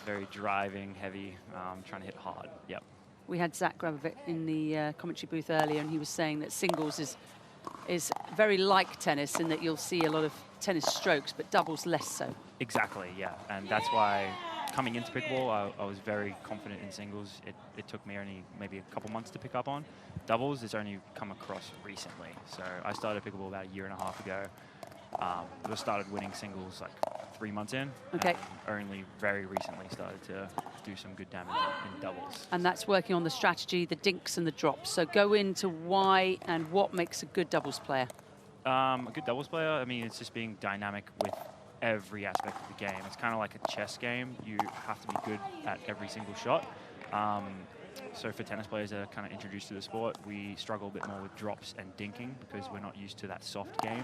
Very driving, heavy, trying to hit hard. Yep. We had Zach Grabovich in the commentary booth earlier, and he was saying that singles is very like tennis in that you'll see a lot of tennis strokes, but doubles less so. Exactly. Yeah. And that's why coming into pickleball, I was very confident in singles. It took me only maybe a couple months to pick up on. Doubles, it's only come across recently. So I started pickleball about a year and a half ago. I started winning singles like 3 months in. Okay. Only very recently started to do some good damage in doubles. And that's working on the strategy, the dinks and the drops. So go into why and what makes a good doubles player. A good doubles player, I mean, it's just being dynamic with every aspect of the game. It's kind of like a chess game. You have to be good at every single shot. So for tennis players that are kind of introduced to the sport, we struggle a bit more with drops and dinking because we're not used to that soft game.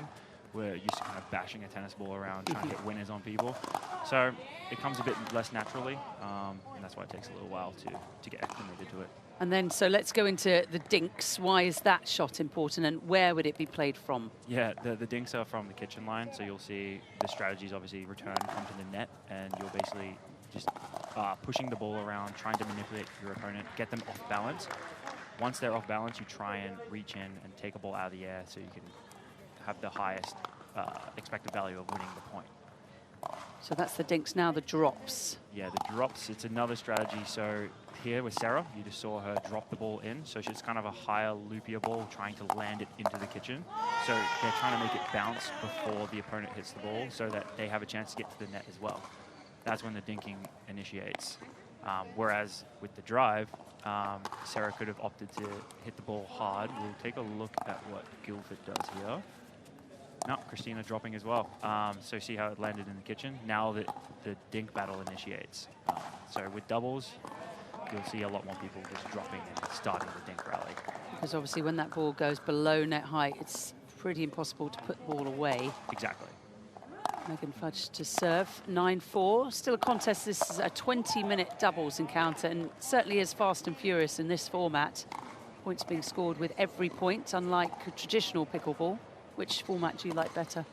We're used to kind of bashing a tennis ball around, trying to get winners on people. So it comes a bit less naturally, and that's why it takes a little while to get acclimated to it. And then, so let's go into the dinks. Why is that shot important, and where would it be played from? Yeah, the dinks are from the kitchen line, so you'll see the strategies obviously return, come to the net, and you're basically just pushing the ball around, trying to manipulate your opponent, get them off balance. Once they're off balance, you try and reach in and take a ball out of the air so you can have the highest expected value of winning the point. So that's the dinks. Now the drops. Yeah, the drops, it's another strategy. So here with Sarah, you just saw her drop the ball in. So she's kind of a higher, loopier ball, trying to land it into the kitchen. So they're trying to make it bounce before the opponent hits the ball so that they have a chance to get to the net as well. That's when the dinking initiates. Whereas with the drive, Sarah could have opted to hit the ball hard. We'll take a look at what Guildford does here. No, Christina dropping as well. So see how it landed in the kitchen? Now the dink battle initiates. So with doubles, you'll see a lot more people just dropping and starting the dink rally. Because obviously when that ball goes below net height, it's pretty impossible to put the ball away. Exactly. Megan Fudge to serve, 9-4. Still a contest. This is a 20-minute doubles encounter, and certainly is fast and furious in this format. Points being scored with every point, unlike a traditional pickleball. Which format do you like better?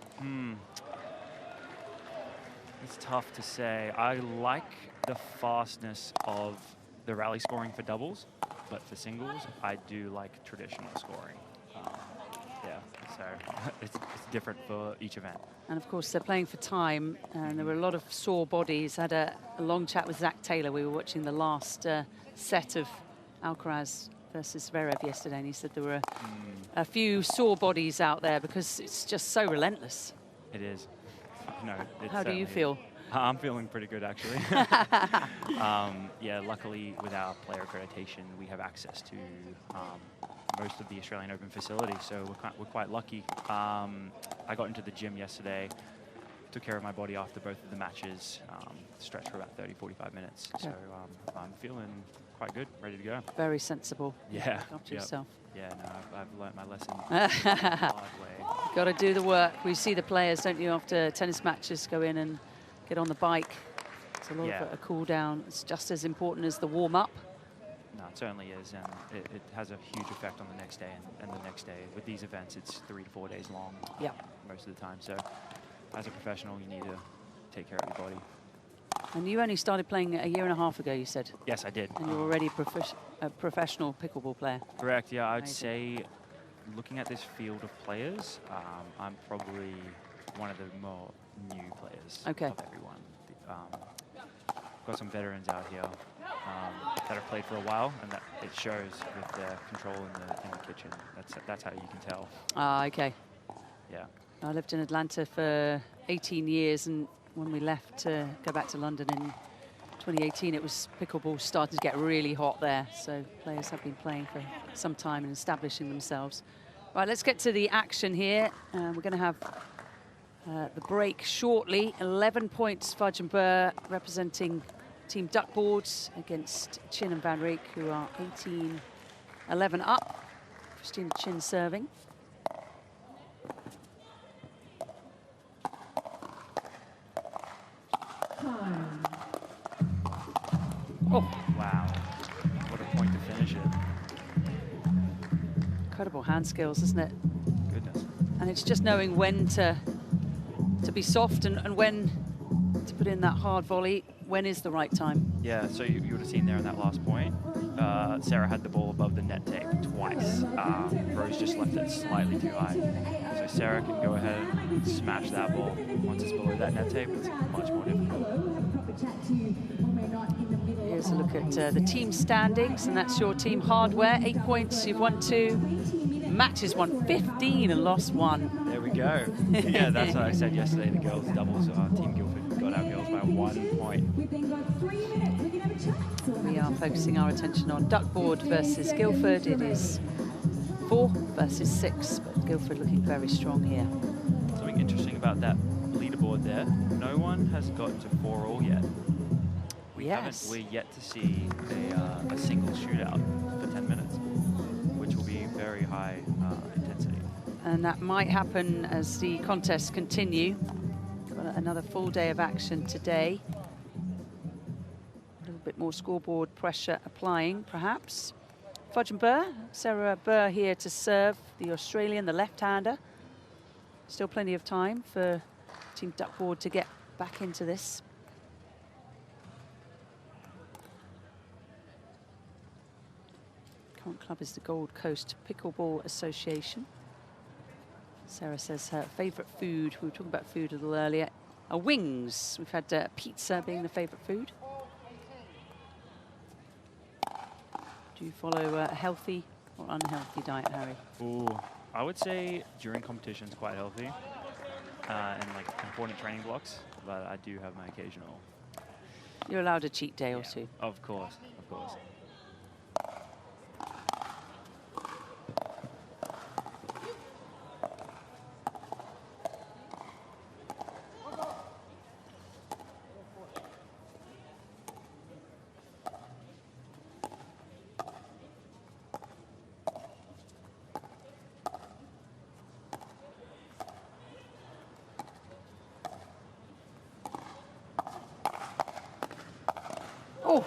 It's tough to say. I like the fastness of the rally scoring for doubles, but for singles, I do like traditional scoring. Yeah, so it's different for each event. And of course, they're playing for time, and there were a lot of sore bodies. I had a long chat with Zach Taylor. We were watching the last set of Alcaraz versus Zverev yesterday, and he said there were a few sore bodies out there because it's just so relentless. It is. No, How do you feel? I'm feeling pretty good, actually. Yeah, luckily with our player accreditation, we have access to most of the Australian Open facilities, so we're quite lucky. I got into the gym yesterday, took care of my body after both of the matches, stretched for about 30-45 minutes. So I'm feeling quite good, ready to go. Very sensible. Yeah. After yourself. Yeah, no, I've learnt my lesson the hard way. Got to do the work. We see the players, don't you, after tennis matches, go in and get on the bike. It's a lot of a cool down. It's just as important as the warm up. No, it certainly is, and it has a huge effect on the next day and the next day. With these events, it's 3 to 4 days long most of the time. So as a professional, you need to take care of your body. And you only started playing a year and a half ago, you said? Yes, I did. And you're already a professional pickleball player? Correct, yeah. I'd say, looking at this field of players, I'm probably one of the more new players of everyone. Got some veterans out here that have played for a while, and that it shows with the control in the kitchen. That's how you can tell. Ah, okay. Yeah. I lived in Atlanta for 18 years, and when we left to go back to London in 2018, it was pickleball starting to get really hot there. So players have been playing for some time and establishing themselves. Right, let's get to the action here. We're going to have the break shortly. 11 points, Fudge and Burr representing Team Duckboards against Chin and Van Rijk, who are 18-11 up. Christina Chin serving. Oh, wow. What a point to finish it. Incredible hand skills, isn't it? Goodness. And it's just knowing when to be soft and when to put in that hard volley. When is the right time? Yeah, so you would have seen there in that last point, Sarah had the ball above the net tape twice. Rose just left it slightly too high. So Sarah can go ahead and smash that ball. Once it's below that net tape, it's much more difficult. Here's a look at the team standings, and that's your team Hardware. 8 points, you've won 2. Matches won 15 and lost 1. There we go. Yeah, that's what I said yesterday. The girls doubles are Team Guildford by 1 point. We are focusing our attention on Duckboard versus Guildford. It is 4 versus 6, but Guildford looking very strong here. Something interesting about that leaderboard there, no one has got to 4-all yet. We're yet to see a single shootout for 10 minutes, which will be very high intensity. And that might happen as the contests continue. Got another full day of action today. A little bit more scoreboard pressure applying, perhaps. Fudge and Burr, Sarah Burr here to serve, the Australian, the left-hander. Still plenty of time for Team Duckboard to get back into this. Current club is the Gold Coast Pickleball Association. Sarah says her favourite food, we were talking about food a little earlier, are wings. We've had pizza being the favourite food. Do you follow a healthy or unhealthy diet, Harry? Ooh, I would say during competitions quite healthy and like important training blocks, but I do have my occasional. You're allowed a cheat day or two. Of course, of course. Oh.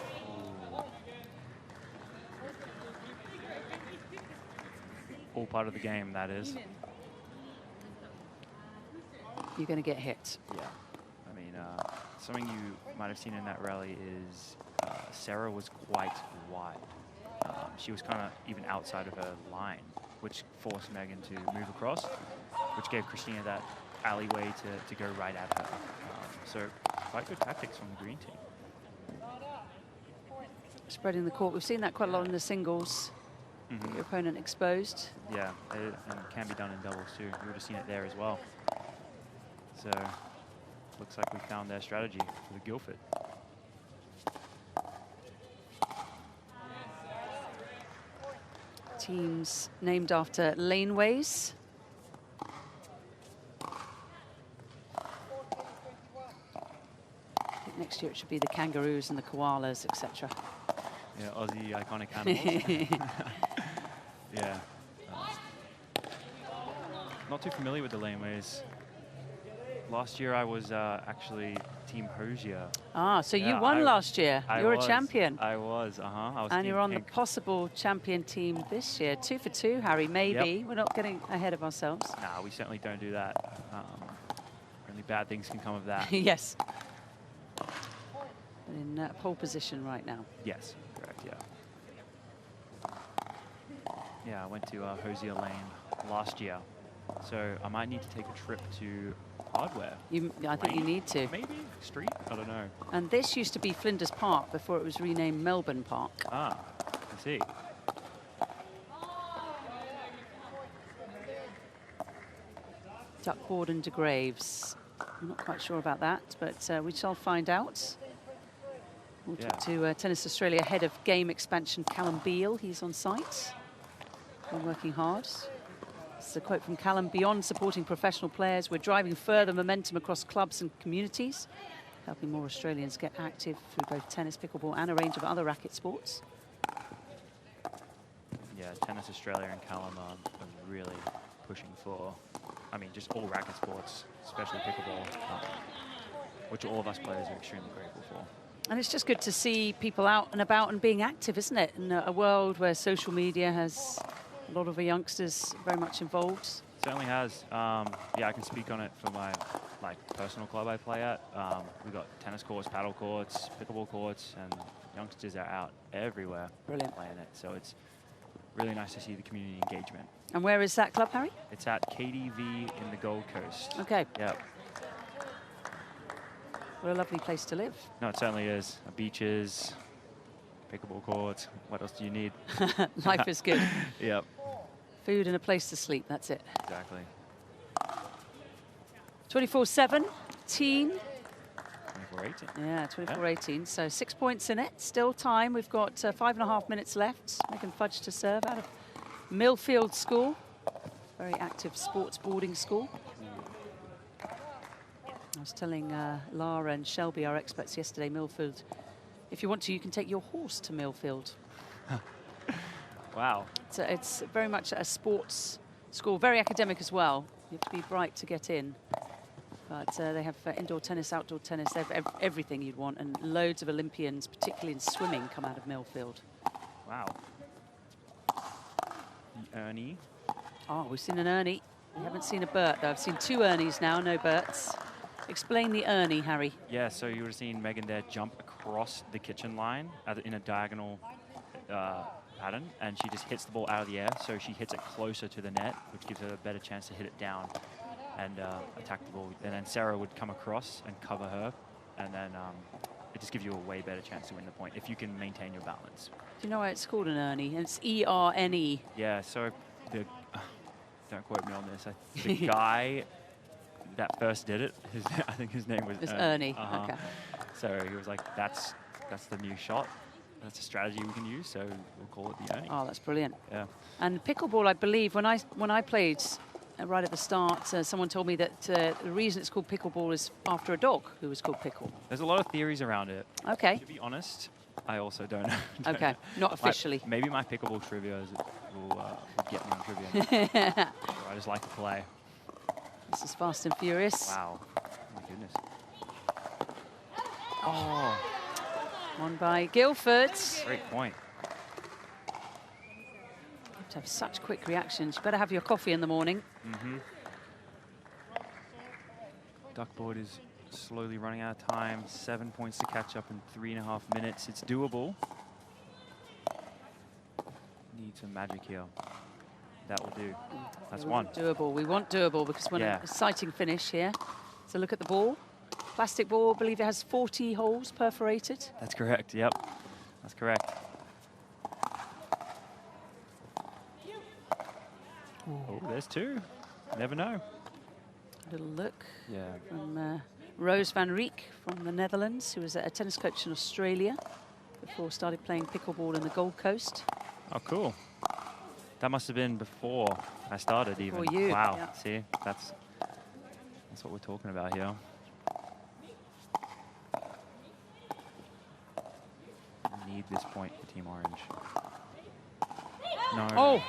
All part of the game, that is. You're going to get hit. Yeah. I mean, something you might have seen in that rally is Sarah was quite wide. She was kind of even outside of her line, which forced Megan to move across, which gave Christina that alleyway to go right at her. So quite good tactics from the green team. Spreading the court. We've seen that quite a lot in the singles. Your opponent exposed. Yeah, and can be done in doubles too. We would have seen it there as well. So looks like we found their strategy for the Guildford. Teams named after laneways. I think next year it should be the kangaroos and the koalas, etc. Yeah, Aussie iconic animals. Yeah. Not too familiar with the laneways. Last year I was actually Team Hosier. Ah, so you won last year. You're a champion. I was, I was and you're on pink. the possible champion team this year. 2 for 2, Harry, maybe. Yep. We're not getting ahead of ourselves. Nah, we certainly don't do that. Only bad things can come of that. Yes. But in pole position right now. Yes, correct, yeah. Yeah, I went to Hosier Lane last year. So I might need to take a trip to Hardware. I think you need to. Maybe Street? I don't know. And this used to be Flinders Park before it was renamed Melbourne Park. Ah, I see. Duckboard and De Graves. I'm not quite sure about that, but we shall find out. We'll talk to Tennis Australia head of game expansion, Callum Beale. He's on site. Been working hard. This is a quote from Callum. Beyond supporting professional players, we're driving further momentum across clubs and communities, helping more Australians get active through both tennis, pickleball and a range of other racket sports. Yeah, Tennis Australia and Callum are really pushing for, I mean, just all racket sports, especially pickleball, which all of us players are extremely grateful for. And it's just good to see people out and about and being active, isn't it? In a world where social media has a lot of the youngsters very much involved. Certainly has. Yeah, I can speak on it for my personal club I play at. We've got tennis courts, paddle courts, pickleball courts, and youngsters are out everywhere playing it. So it's really nice to see the community engagement. And where is that club, Harry? It's at KDV in the Gold Coast. Okay. Yeah. What a lovely place to live. No, it certainly is. Beaches, pickleball courts. What else do you need? Life is good. Yep. Food and a place to sleep, that's it. Exactly. 24/7, teen. 24-18. Yeah, 24-18. So 6 points in it. Still time. We've got 5.5 minutes left. Megan Fudge to serve out of Millfield School. Very active sports boarding school. I was telling Lara and Shelby, our experts yesterday, Millfield, if you want to, you can take your horse to Millfield. Wow. So it's very much a sports school, very academic as well. You have to be bright to get in. But they have indoor tennis, outdoor tennis, they have everything you'd want, and loads of Olympians, particularly in swimming, come out of Millfield. Wow. The Ernie. Oh, we've seen an Ernie. We haven't seen a Bert, though. I've seen 2 Ernies now, no Berts. Explain the Ernie, Harry. Yeah, so you would have seen Megan there jump across the kitchen line in a diagonal pattern, and she just hits the ball out of the air, so she hits it closer to the net, which gives her a better chance to hit it down and attack the ball. And then Sarah would come across and cover her, and then it just gives you a way better chance to win the point if you can maintain your balance. Do you know why it's called an Ernie? It's E-R-N-E. Yeah, so the don't quote me on this. The guy that first did it, I think his name was Ernie. Okay. So he was like, that's the new shot. That's a strategy we can use, so we'll call it the Ernie. Oh, that's brilliant. Yeah. And pickleball, I believe, when I played right at the start, someone told me that the reason it's called pickleball is after a dog who was called Pickle. There's a lot of theories around it. Okay. To be honest, I also don't know. Okay, not officially. Maybe my pickleball trivia will get me on trivia. I just like to play. This is Fast and Furious. Wow. Oh my goodness. Oh. Won by Guildford. Great point. You have to have such quick reactions. You better have your coffee in the morning. Mm-hmm. Duckboard is slowly running out of time. 7 points to catch up in 3.5 minutes. It's doable. Need some magic here. That will do. That's one. Doable. We want doable because we want an exciting finish here. So look at the ball. Plastic ball, I believe it has 40 holes perforated. That's correct, yep. That's correct. Oh, there's 2. Never know. Little look Yeah. from Rose van Rieck from the Netherlands, who was a tennis coach in Australia before started playing pickleball in the Gold Coast. Oh, cool. That must have been before I started even. Before you, wow, yeah. See, that's what we're talking about here. Need this point for Team Orange. No. Oh!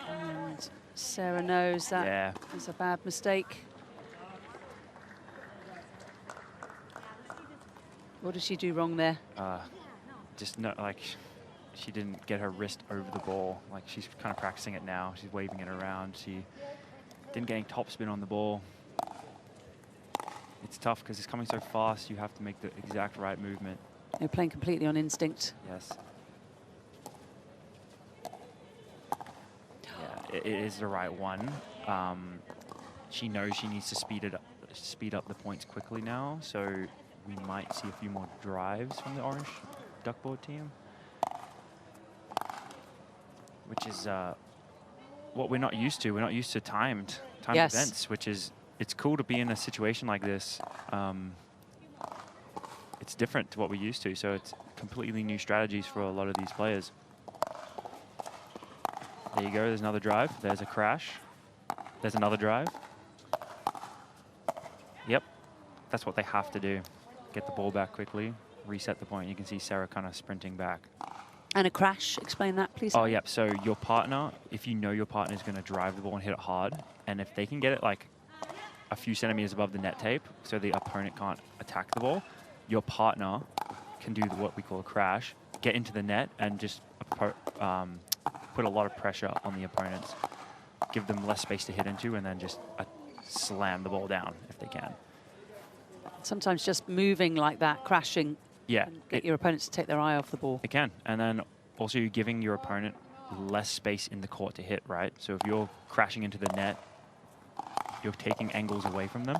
And Sarah knows that is a bad mistake. What did she do wrong there? Just no, like, she didn't get her wrist over the ball. Like, she's kind of practicing it now. She's waving it around. She didn't get any topspin on the ball. It's tough because it's coming so fast. You have to make the exact right movement. You're playing completely on instinct. Yes. Yeah, it is the right one. She knows she needs to speed up the points quickly now, so we might see a few more drives from the Orange Duckboard team, which is what we're not used to. We're not used to timed events, which is, it's cool to be in a situation like this. It's different to what we're used to, so it's completely new strategies for a lot of these players. There you go, there's another drive. There's a crash. There's another drive. Yep, that's what they have to do. Get the ball back quickly, reset the point. You can see Sarah kind of sprinting back. And a crash, explain that, please. Oh, yep, so your partner, if you know your partner is going to drive the ball and hit it hard, and if they can get it like a few centimeters above the net tape so the opponent can't attack the ball, your partner can do what we call a crash, get into the net and just put a lot of pressure on the opponents, give them less space to hit into, and then just slam the ball down if they can. Sometimes just moving like that, crashing, can get your opponents to take their eye off the ball. It can. And then also you're giving your opponent less space in the court to hit, right? So if you're crashing into the net, you're taking angles away from them.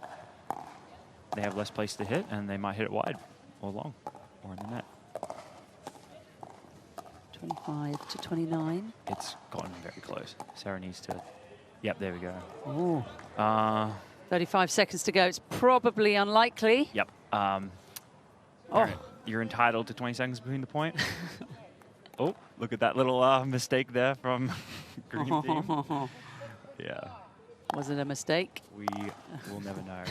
They have less place to hit, and they might hit it wide or long or in the net. 25 to 29. It's gotten very close. Sarah needs to... Yep, there we go. Oh. 35 seconds to go. It's probably unlikely. Yep. Oh. You're entitled to 20 seconds between the point. Oh, look at that little mistake there from green team. Yeah. Was it a mistake? We will never know.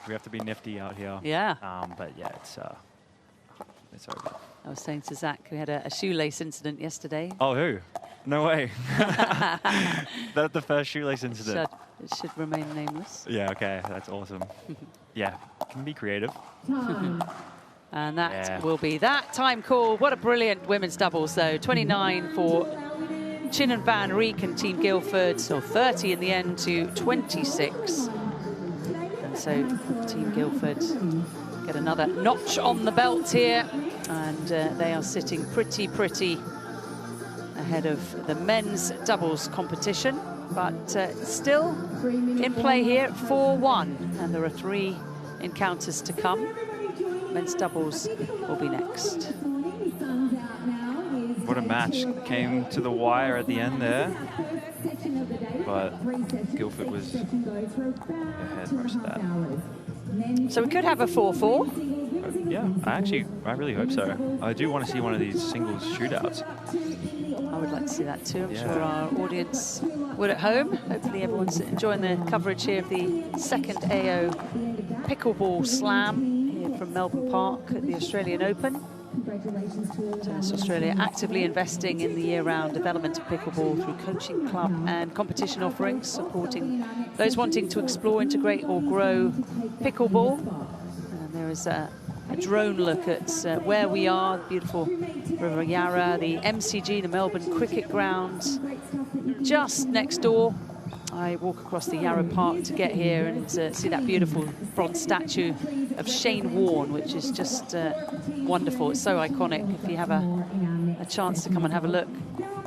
We have to be nifty out here. Yeah. But yeah, it's over. I was saying to Zach, we had a shoelace incident yesterday. Oh, who? No way. That's the first shoelace incident. It should remain nameless. Yeah, okay, that's awesome. Yeah, can be creative. And that will be that time call. What a brilliant women's doubles, though. 29 for Chin and Van Rieck and Team Guildford, so 30 in the end to 26. And so Team Guildford get another notch on the belt here. And they are sitting pretty ahead of the men's doubles competition. But still in play here, 4-1. And there are 3 encounters to come. Men's doubles will be next. What a match. Came to the wire at the end there. But Guildford was ahead most of that. So we could have a 4-4. Yeah, I really hope so. I do want to see one of these singles shootouts. I would like to see that too. I'm sure our audience would at home. Hopefully everyone's enjoying the coverage here of the second AO Pickleball Slam here from Melbourne Park at the Australian Open. Tennis Australia actively investing in the year-round development of pickleball through coaching, club and competition offerings, supporting those wanting to explore, integrate or grow pickleball. And there is a drone look at where we are, the beautiful River Yarra, the MCG, the Melbourne Cricket Ground, just next door. I walk across the Yarra Park to get here and see that beautiful bronze statue of Shane Warne, which is just wonderful. It's so iconic. If you have a chance to come and have a look,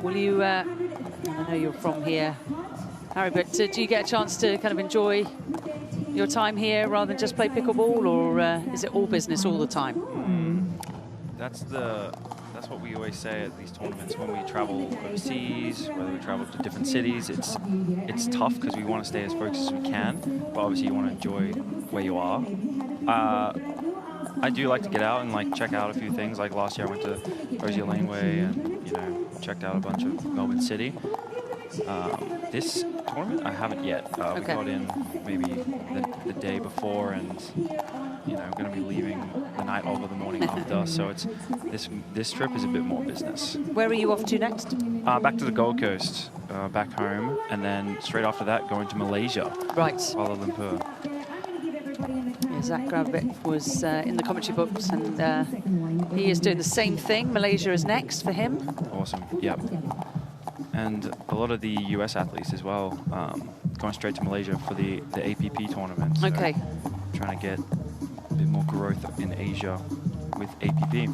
will you? I know you're from here, Harry, but do you get a chance to kind of enjoy your time here rather than just play pickleball, or is it all business all the time? That's what we always say at these tournaments when we travel overseas, whether we travel to different cities. It's tough because we want to stay as focused as we can, but obviously you want to enjoy where you are. I do like to get out and like check out a few things. Like last year I went to Osier Laneway and checked out a bunch of Melbourne City. This tournament I haven't yet. We got in maybe the day before, and I'm going to be leaving the night of or the morning after. So it's this trip is a bit more business. Where are you off to next? Back to the Gold Coast, back home, and then straight after that going to Malaysia. Right. Kuala Lumpur. Yeah, Zach Gravett was in the commentary books, and he is doing the same thing. Malaysia is next for him. Awesome. Yep. And a lot of the US athletes as well, going straight to Malaysia for the APP tournament. So okay. Trying to get a bit more growth in Asia with APP.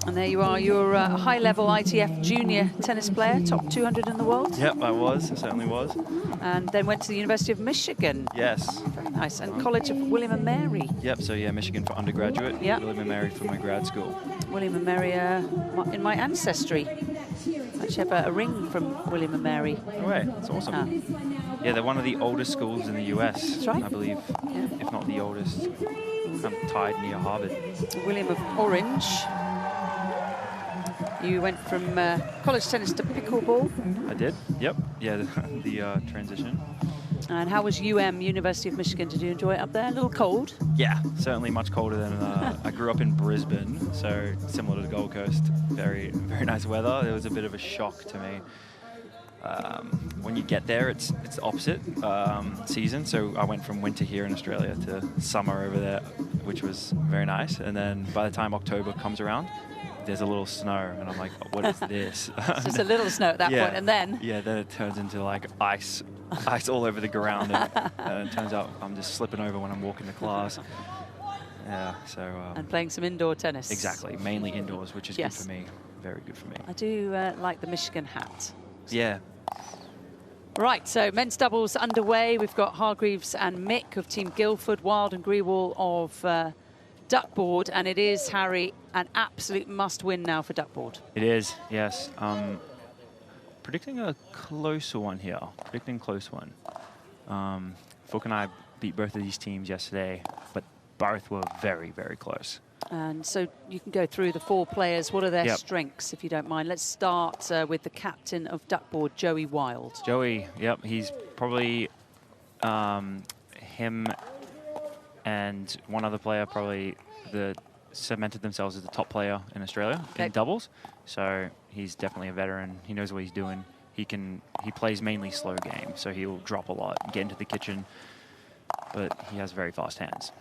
And there you are, you're a high-level ITF junior tennis player, top 200 in the world. Yep, I certainly was. And then went to the University of Michigan. Yes. Very nice. And College of William and Mary. Yep, so yeah, Michigan for undergraduate, yep. William and Mary for my grad school. William and Mary in my ancestry. I actually have a ring from William and Mary. No way, that's awesome. Yeah, they're one of the oldest schools in the US, that's right. I believe, if not the oldest, kind of tied near Harvard. William of Orange. You went from college tennis to pickleball. I did, yep. Yeah, the transition. And how was University of Michigan? Did you enjoy it up there? A little cold? Yeah, certainly much colder than I grew up in Brisbane, so similar to the Gold Coast. Very, very nice weather. It was a bit of a shock to me. When you get there, it's the opposite season. So I went from winter here in Australia to summer over there, which was very nice. And then by the time October comes around, there's a little snow, and I'm like, what is this? It's just a little snow at that point, and then? Yeah, then it turns into like ice all over the ground, and it turns out I'm just slipping over when I'm walking to class. Yeah, so... and playing some indoor tennis. Exactly, mainly indoors, which is good for me, very good for me. I do like the Michigan hat. Yeah. Right, so men's doubles underway. We've got Hargreaves and Mick of Team Guildford, Wild and Grewal of duckboard, and it is, Harry, an absolute must-win now for duckboard. It is, yes. Predicting a closer one here. Predicting close one. Fook and I beat both of these teams yesterday, but both were very, very close. And so you can go through the 4 players. What are their strengths, if you don't mind? Let's start with the captain of duckboard, Joey Wild. Joey, yep, he's probably him and one other player probably cemented themselves as the top player in Australia in doubles. So he's definitely a veteran. He knows what he's doing. He plays mainly slow game, so he'll drop a lot, get into the kitchen, but he has very fast hands.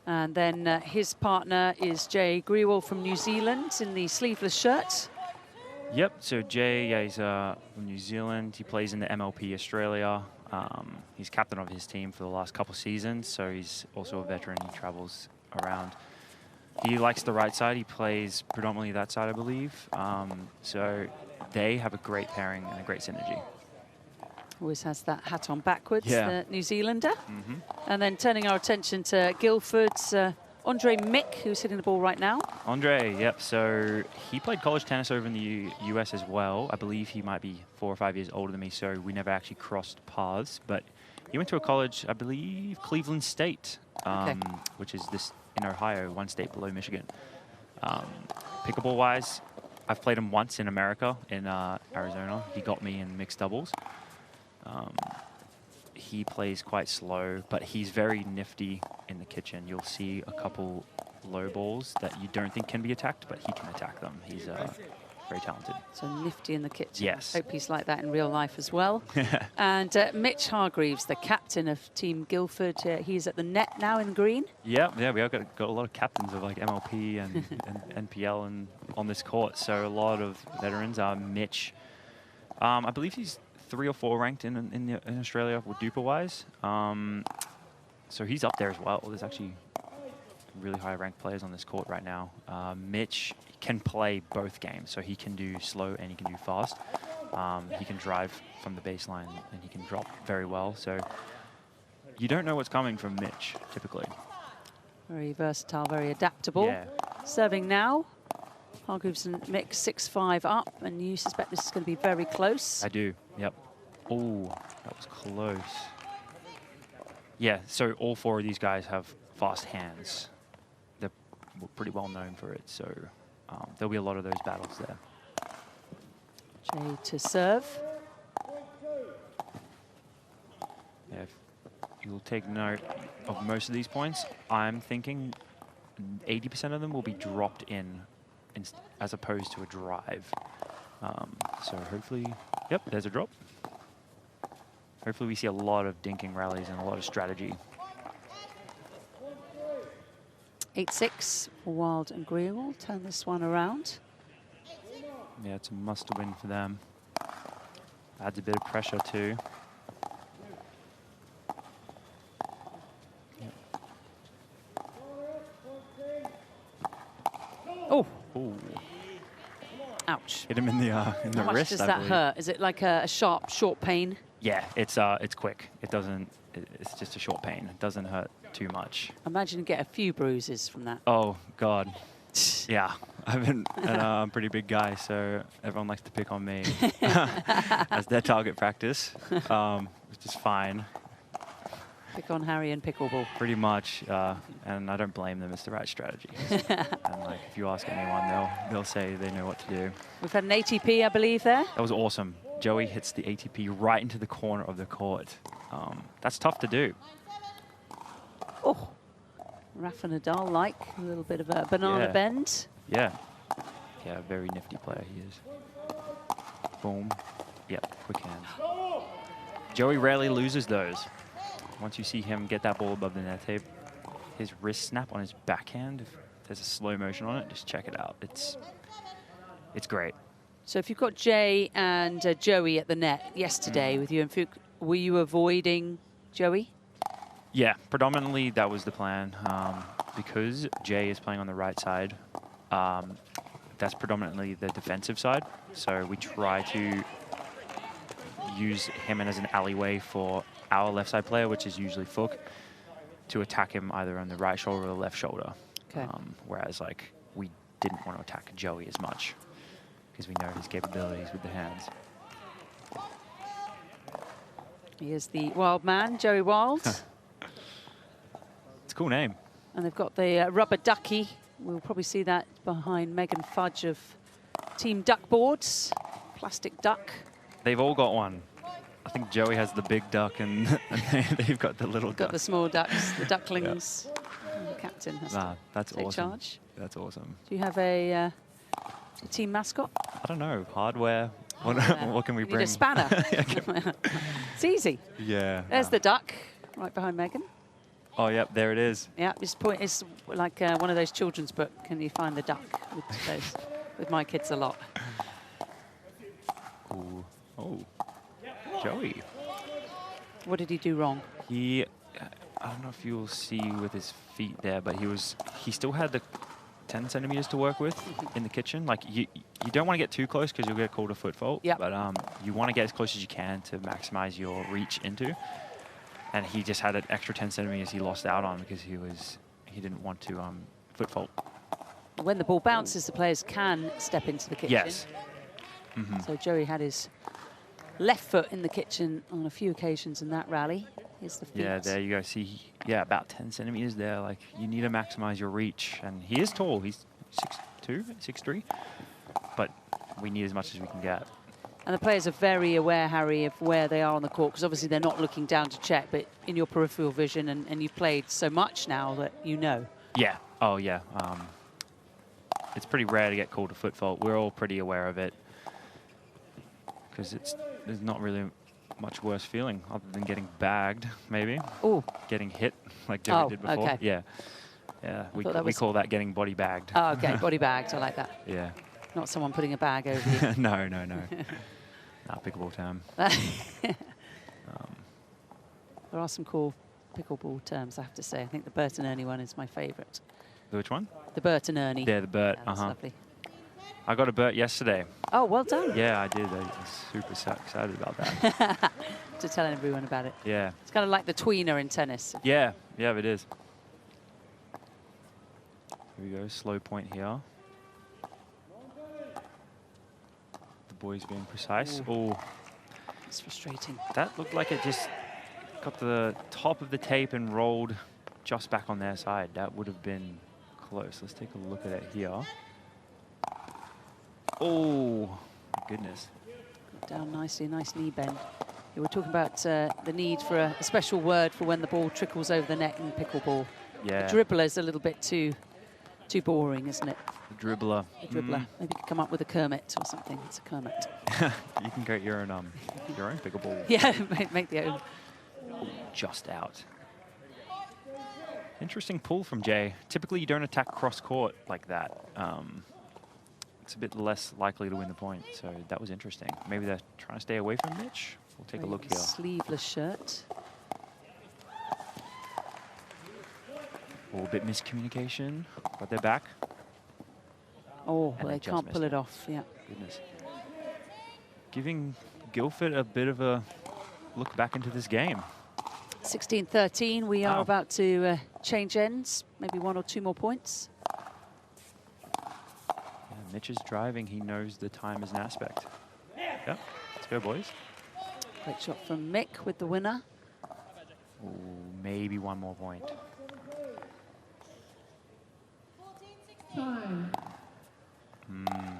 And then his partner is Jay Grewal from New Zealand in the sleeveless shirt. Yep, so Jay, he's from New Zealand. He plays in the MLP Australia. He's captain of his team for the last couple seasons, so he's also a veteran. He travels around. He likes the right side. He plays predominantly that side, I believe. So they have a great pairing and a great synergy. Always has that hat on backwards, the New Zealander. Mm-hmm. And then turning our attention to Guildford's Andre Mick, who's hitting the ball right now. Andre, yep. So he played college tennis over in the US as well. I believe he might be 4 or 5 years older than me, so we never actually crossed paths. But he went to a college, I believe, Cleveland State, which is this in Ohio, 1 state below Michigan. Pickleball-wise, I've played him once in America, in Arizona. He got me in mixed doubles. He plays quite slow, but he's very nifty in the kitchen. You'll see a couple low balls that you don't think can be attacked, but he can attack them. He's very talented. So nifty in the kitchen. Yes. Hope he's like that in real life as well. And Mitch Hargreaves, the captain of Team Guildford, he's at the net now in green. Yeah, we have got a lot of captains of like MLP and NPL and on this court. So a lot of veterans. Mitch, I believe he's 3 or 4 ranked in Australia with Duper-wise. So he's up there as well. There's actually really high-ranked players on this court right now. Mitch can play both games, so he can do slow and he can do fast. He can drive from the baseline and he can drop very well. So you don't know what's coming from Mitch, typically. Very versatile, very adaptable. Yeah. Serving now. Hargreaves and Mick 6-5 up, and you suspect this is going to be very close. I do, yep. Oh, that was close. Yeah, so all 4 of these guys have fast hands. They're pretty well known for it, so there'll be a lot of those battles there. Jay to serve. Yeah, if you'll take note of most of these points, I'm thinking 80% of them will be dropped in as opposed to a drive. So hopefully, yep, there's a drop. Hopefully we see a lot of dinking rallies and a lot of strategy. 8-6 for Wild and Grewal. Turn this one around. Yeah, it's a must-win for them. Adds a bit of pressure too. Oh. Ooh. Ouch. Hit him in the How much wrist. does that hurt? Is it like a sharp, short pain? Yeah, it's quick. It doesn't. It's just a short pain. It doesn't hurt too much. Imagine you get a few bruises from that. Oh God. Yeah, I'm a pretty big guy, so everyone likes to pick on me as their target practice, which is fine. Pick on Harry and Pickleball. Pretty much, and I don't blame them. It's the right strategy. And like, if you ask anyone, they'll say they know what to do. We've had an ATP, I believe, there. That was awesome. Joey hits the ATP right into the corner of the court. That's tough to do. Oh, Rafa Nadal like a little bit of a banana bend. Yeah, very nifty player he is. Boom. Yep, quick hands. Joey rarely loses those. Once you see him get that ball above the net tape, his wrist snap on his backhand, if there's a slow motion on it, just check it out. It's great. So if you've got Jay and Joey at the net yesterday with you and Fook, were you avoiding Joey? Yeah, predominantly that was the plan. Because Jay is playing on the right side, that's predominantly the defensive side. So we try to use him as an alleyway for our left side player, which is usually Fook, to attack him either on the right shoulder or the left shoulder. Okay. Whereas like we didn't want to attack Joey as much because we know his capabilities with the hands. He is the wild man, Joey Wild. It's a cool name. And they've got the rubber ducky. We'll probably see that behind Megan Fudge of Team Duckboards. Plastic duck. They've all got one. I think Joey has the big duck and they've got the little duck. Got the small ducks, the ducklings. And the captain has to that's take awesome. charge. That's awesome. Do you have a team mascot? I don't know. Hardware. What can we bring? Need a spanner. It's easy. Yeah. There's the duck right behind Megan. Oh, yep, there it is. Yeah, this point is like one of those children's book. Can you find the duck? With my kids a lot. Ooh. Oh, Joey. What did he do wrong? I don't know if you'll see with his feet there, but he still had the 10 centimeters to work with in the kitchen. Like you don't want to get too close because you'll get called a foot fault. Yep. But you want to get as close as you can to maximize your reach into. And he just had an extra 10 centimeters he lost out on because he didn't want to foot fault. When the ball bounces, the players can step into the kitchen. Yes. So Joey had his left foot in the kitchen on a few occasions in that rally. Here's the feet. Yeah, there you go. See, yeah, about 10 centimeters there. Like, you need to maximize your reach. And he is tall. He's 6'2", 6'3". But we need as much as we can get. And the players are very aware, Harry, of where they are on the court, because obviously they're not looking down to check, but in your peripheral vision, and you've played so much now that you know. Yeah. Oh, yeah. It's pretty rare to get called a foot fault. We're all pretty aware of it because there's not really much worse feeling other than getting bagged, maybe. Oh. Getting hit like Joey did before. Okay. Yeah. Yeah. We call that getting body bagged. Oh, okay. Body bagged. I like that. Yeah. Not someone putting a bag over you. No. Pickleball term. There are some cool pickleball terms, I have to say. I think the Bert and Ernie one is my favourite. Which one? The Bert and Ernie. Yeah, the Bert. Yeah, that's lovely. I got a Bert yesterday. Oh, well done. Yeah, I did. I was super excited about that. To tell everyone about it. Yeah. It's kind of like the tweener in tennis. Yeah, it is. Here we go, slow point here. The boys being precise. Oh, it's frustrating. That looked like it just got the top of the tape and rolled just back on their side. That would have been close. Let's take a look at it here. Oh, my goodness. Down nicely, a nice knee bend. You were talking about the need for a special word for when the ball trickles over the net in pickleball. Yeah. The dribbler is a little bit too boring, isn't it? The dribbler. The dribbler. Maybe you could come up with a Kermit or something. It's a Kermit. You can create your own pickleball. Yeah, make the own. Just out. Interesting pull from Jay. Typically, you don't attack cross court like that. It's a bit less likely to win the point, so that was interesting. Maybe they're trying to stay away from Mitch. We'll take a look here. Sleeveless shirt. A bit miscommunication, but they're back. Oh, well, they can't pull it off. Yeah. Goodness. Giving Guildford a bit of a look back into this game. 16-13. We are about to change ends. Maybe 1 or 2 more points. Yeah, Mitch is driving. He knows the time is an aspect. Yeah, let's go, boys. Great shot from Mick with the winner. Ooh, maybe 1 more point.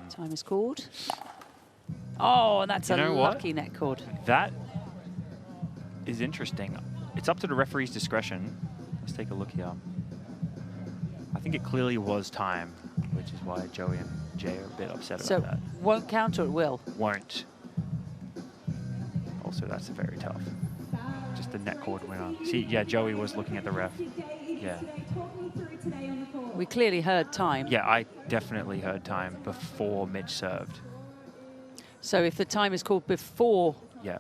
Time is called. Oh, and that's a lucky net cord. That is interesting. It's up to the referee's discretion. Let's take a look here. I think it clearly was time, which is why Joey and Jay are a bit upset about that. So won't count or it will? Won't. Also, that's very tough. Just the net cord winner. See, yeah, Joey was looking at the ref. Yeah. We clearly heard time. Yeah, I definitely heard time before Mitch served. So if the time is called before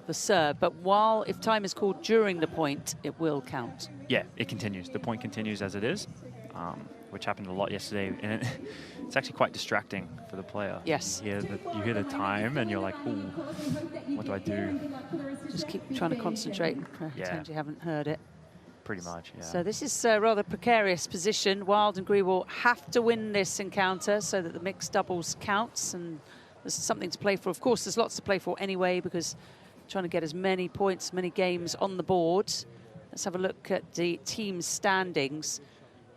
the serve, but if time is called during the point, it will count. Yeah, it continues. The point continues as it is, which happened a lot yesterday. And it's actually quite distracting for the player. Yes. You hear the time and you're like, ooh, what do I do? Just keep trying to concentrate and pretend you haven't heard it. Pretty much, yeah. So this is a rather precarious position. Wild and Gree will have to win this encounter so that the mixed doubles counts, and there's something to play for. Of course, there's lots to play for anyway because trying to get as many points, many games on the board. Let's have a look at the team standings.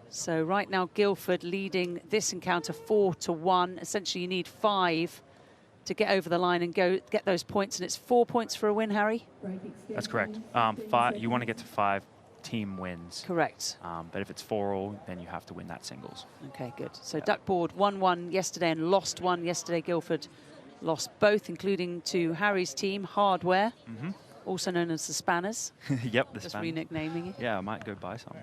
So right now, Guildford leading this encounter 4-1. Essentially, you need 5 to get over the line and get those points, and it's 4 points for a win, Harry? That's correct. You want to get to 5 team wins. Correct. But if it's 4-all, then you have to win that singles. Okay, good. So Duckboard won 1 yesterday and lost 1 yesterday. Guildford lost both, including to Harry's team, Hardware, also known as the Spanners. Yep, the Just Spanners. renaming it. Yeah, I might go buy some.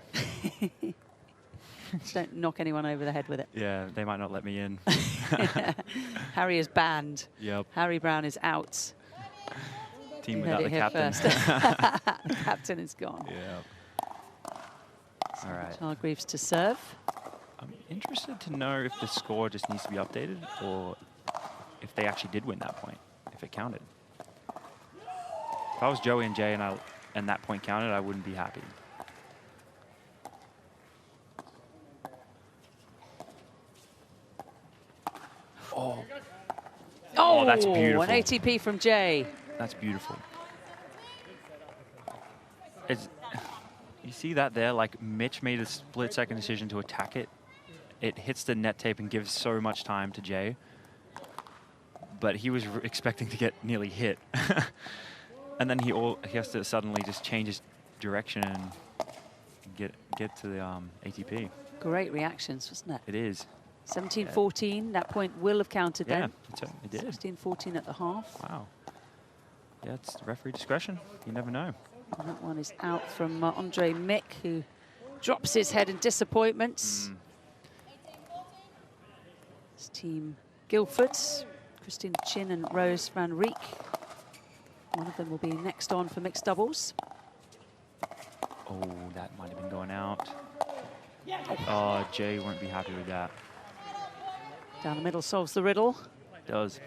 Just don't knock anyone over the head with it. Yeah, they might not let me in. Harry is banned. Yep. Harry Brown is out. Team You without heard the it here captain. first. The captain is gone. Yeah. All right. Hargreaves to serve. I'm interested to know if the score just needs to be updated or if they actually did win that point, if it counted. If I was Joey and Jay and that point counted, I wouldn't be happy. Oh, that's beautiful. An ATP from Jay. That's beautiful. You see that there? Like, Mitch made a split-second decision to attack it. It hits the net tape and gives so much time to Jay. But he was expecting to get nearly hit. And then he has to suddenly just change his direction and get to the ATP. Great reactions, wasn't it? It is. 17-14, that point will have counted then. Yeah, it did. 16-14 at the half. Wow. Yeah, it's referee discretion. You never know. And that one is out from Andre Mick, who drops his head in disappointment. It's team Guildford, Christina Chin and Rose van Rieck. One of them will be next on for mixed doubles. Oh, that might have been going out. Oh, Jay won't be happy with that. Down the middle solves the riddle. Does.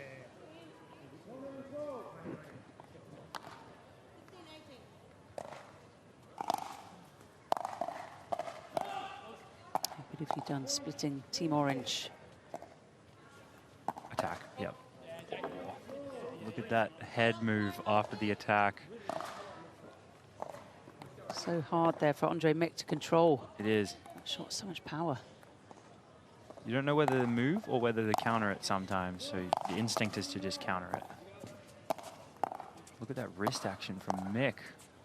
What have you done splitting Team Orange? Attack, yep. Look at that head move after the attack. So hard there for Andre Mick to control. It is. That shot, so much power. You don't know whether to move or whether to counter it sometimes, so the instinct is to just counter it. Look at that wrist action from Mick.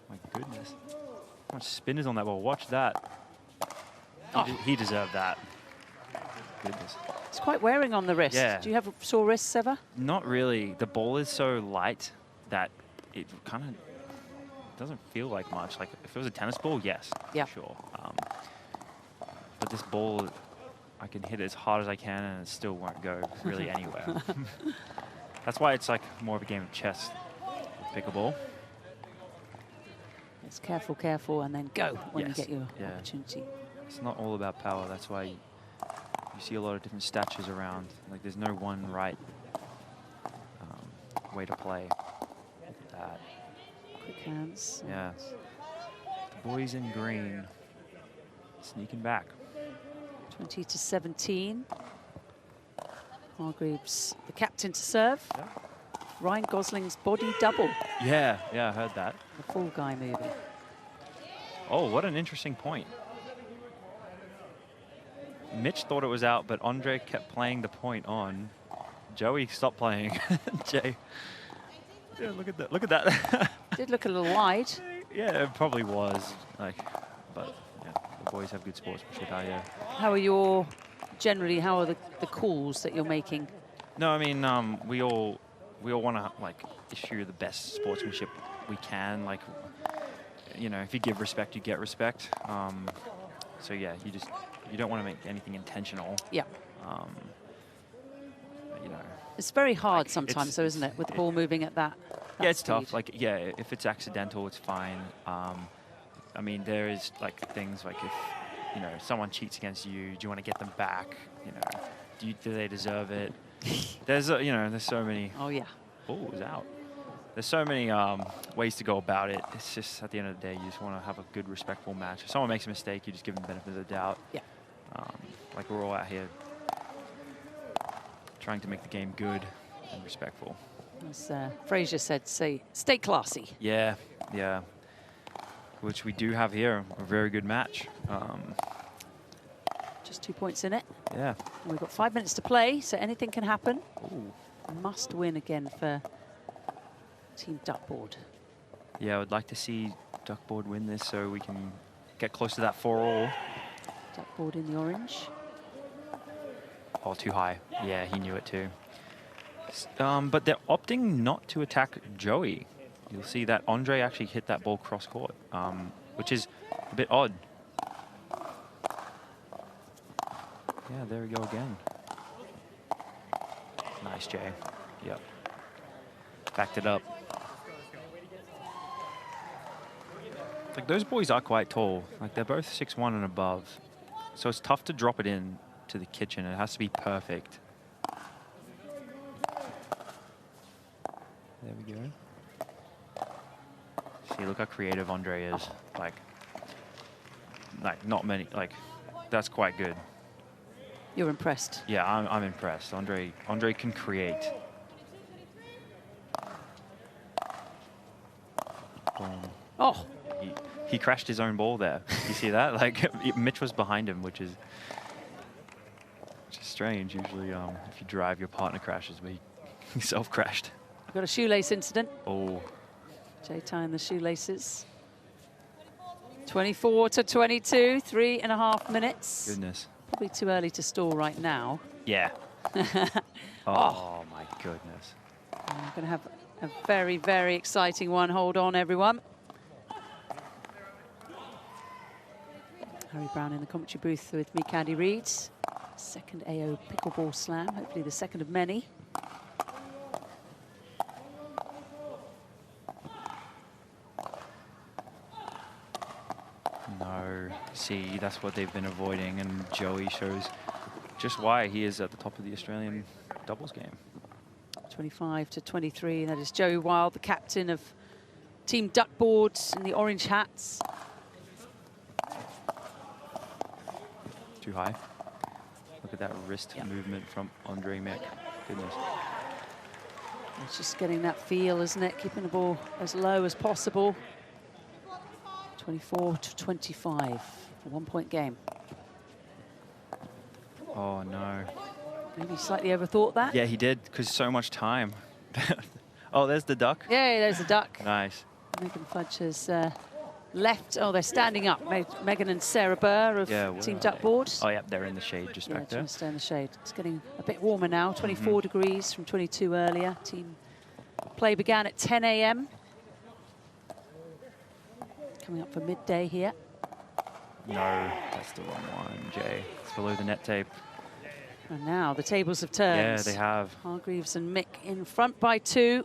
My goodness. How much spin is on that ball? Watch that. He deserved that. Goodness. It's quite wearing on the wrist. Yeah. Do you have sore wrists ever? Not really. The ball is so light that it kind of doesn't feel like much. Like if it was a tennis ball, yes, yeah, sure. But this ball, I can hit it as hard as I can and it still won't go really anywhere. That's why it's like more of a game of chess with pickleball. It's careful, careful, and then go when you Yes. get your Yeah. opportunity. It's not all about power. That's why you see a lot of different statures around. Like there's no one right way to play. Look at that. Quick hands. Yeah. The boys in green sneaking back. 20-17. Hargreaves, the captain to serve. Yeah. Ryan Gosling's body double. Yeah, I heard that. The full guy movie. Oh, what an interesting point. Mitch thought it was out, but Andre kept playing the point on. Joey stopped playing. Jay. Yeah, look at that. Look at that. Did look a little wide. Yeah, it probably was. Like, but yeah, the boys have good sportsmanship out here. How are generally, how are the calls that you're making? No, I mean, we all want to like issue the best sportsmanship we can. Like, you know, if you give respect, you get respect. So yeah, you don't want to make anything intentional. Yeah. You know. It's very hard like, sometimes, though, isn't it, with the ball moving at that yeah, it's speed. tough. Like, yeah, if it's accidental, it's fine. I mean, there is like things like if, you know, someone cheats against you, do you want to get them back? You know, do they deserve it? There's, you know, there's so many. Oh, yeah. Oh, it was out. There's so many ways to go about it. It's just, at the end of the day, you just want to have a good, respectful match. If someone makes a mistake, you just give them the benefit of the doubt. Yeah. Like, we're all out here trying to make the game good and respectful. As Fraser said, stay classy. Yeah, yeah. Which we do have here, a very good match. Just 2 points in it. Yeah. And we've got 5 minutes to play, so anything can happen. Ooh. Must win again for Team Duckboard. Yeah, I would like to see Duckboard win this so we can get close to that 4-all. Duckboard in the orange. Oh, too high. Yeah, he knew it too. But they're opting not to attack Joey. You'll see that Andre actually hit that ball cross court, which is a bit odd. Yeah, there we go again. Nice, Jay. Yep. Backed it up. Like, those boys are quite tall. Like, they're both 6'1" and above. So it's tough to drop it in to the kitchen. It has to be perfect. There we go. See, look how creative Andre is. Like not many, like, that's quite good. You're impressed. Yeah, I'm impressed. Andre can create. Boom. Oh. He crashed his own ball there. You see that? Like, Mitch was behind him, which is strange. Usually, if you drive, your partner crashes, but he self-crashed. We've got a shoelace incident. Oh. Jay tying the shoelaces. 24 to 22, 3.5 minutes. Goodness. Probably too early to stall right now. Yeah. Oh, my goodness. We're going to have a very, very exciting one. Hold on, everyone. Harry Brown in the commentary booth with me, Candy Reid. Second AO Pickleball Slam, hopefully the second of many. No, see, that's what they've been avoiding, and Joey shows just why he is at the top of the Australian doubles game. 25 to 23, that is Joey Wild, the captain of Team Duckboard in the orange hats. Too high. Look at that wrist movement from Andre Mick. Goodness. It's just getting that feel, isn't it? Keeping the ball as low as possible. 24 to 25, a 1 point game. Oh, no. Maybe slightly overthought that. Yeah, he did, because so much time. Oh, there's the duck. Yeah, there's the duck. Nice. Megan Fudge has left. Oh, they're standing up. Megan and Sarah Burr of Team Duckboard. Oh, yeah, they're in the shade just back there. Trying to stay in the shade. It's getting a bit warmer now, 24 degrees from 22 earlier. Team play began at 10 a.m. Coming up for midday here. No, that's the wrong one, Jay. It's below the net tape. And now the tables have turned. Yeah, they have. Hargreaves and Mick in front by 2.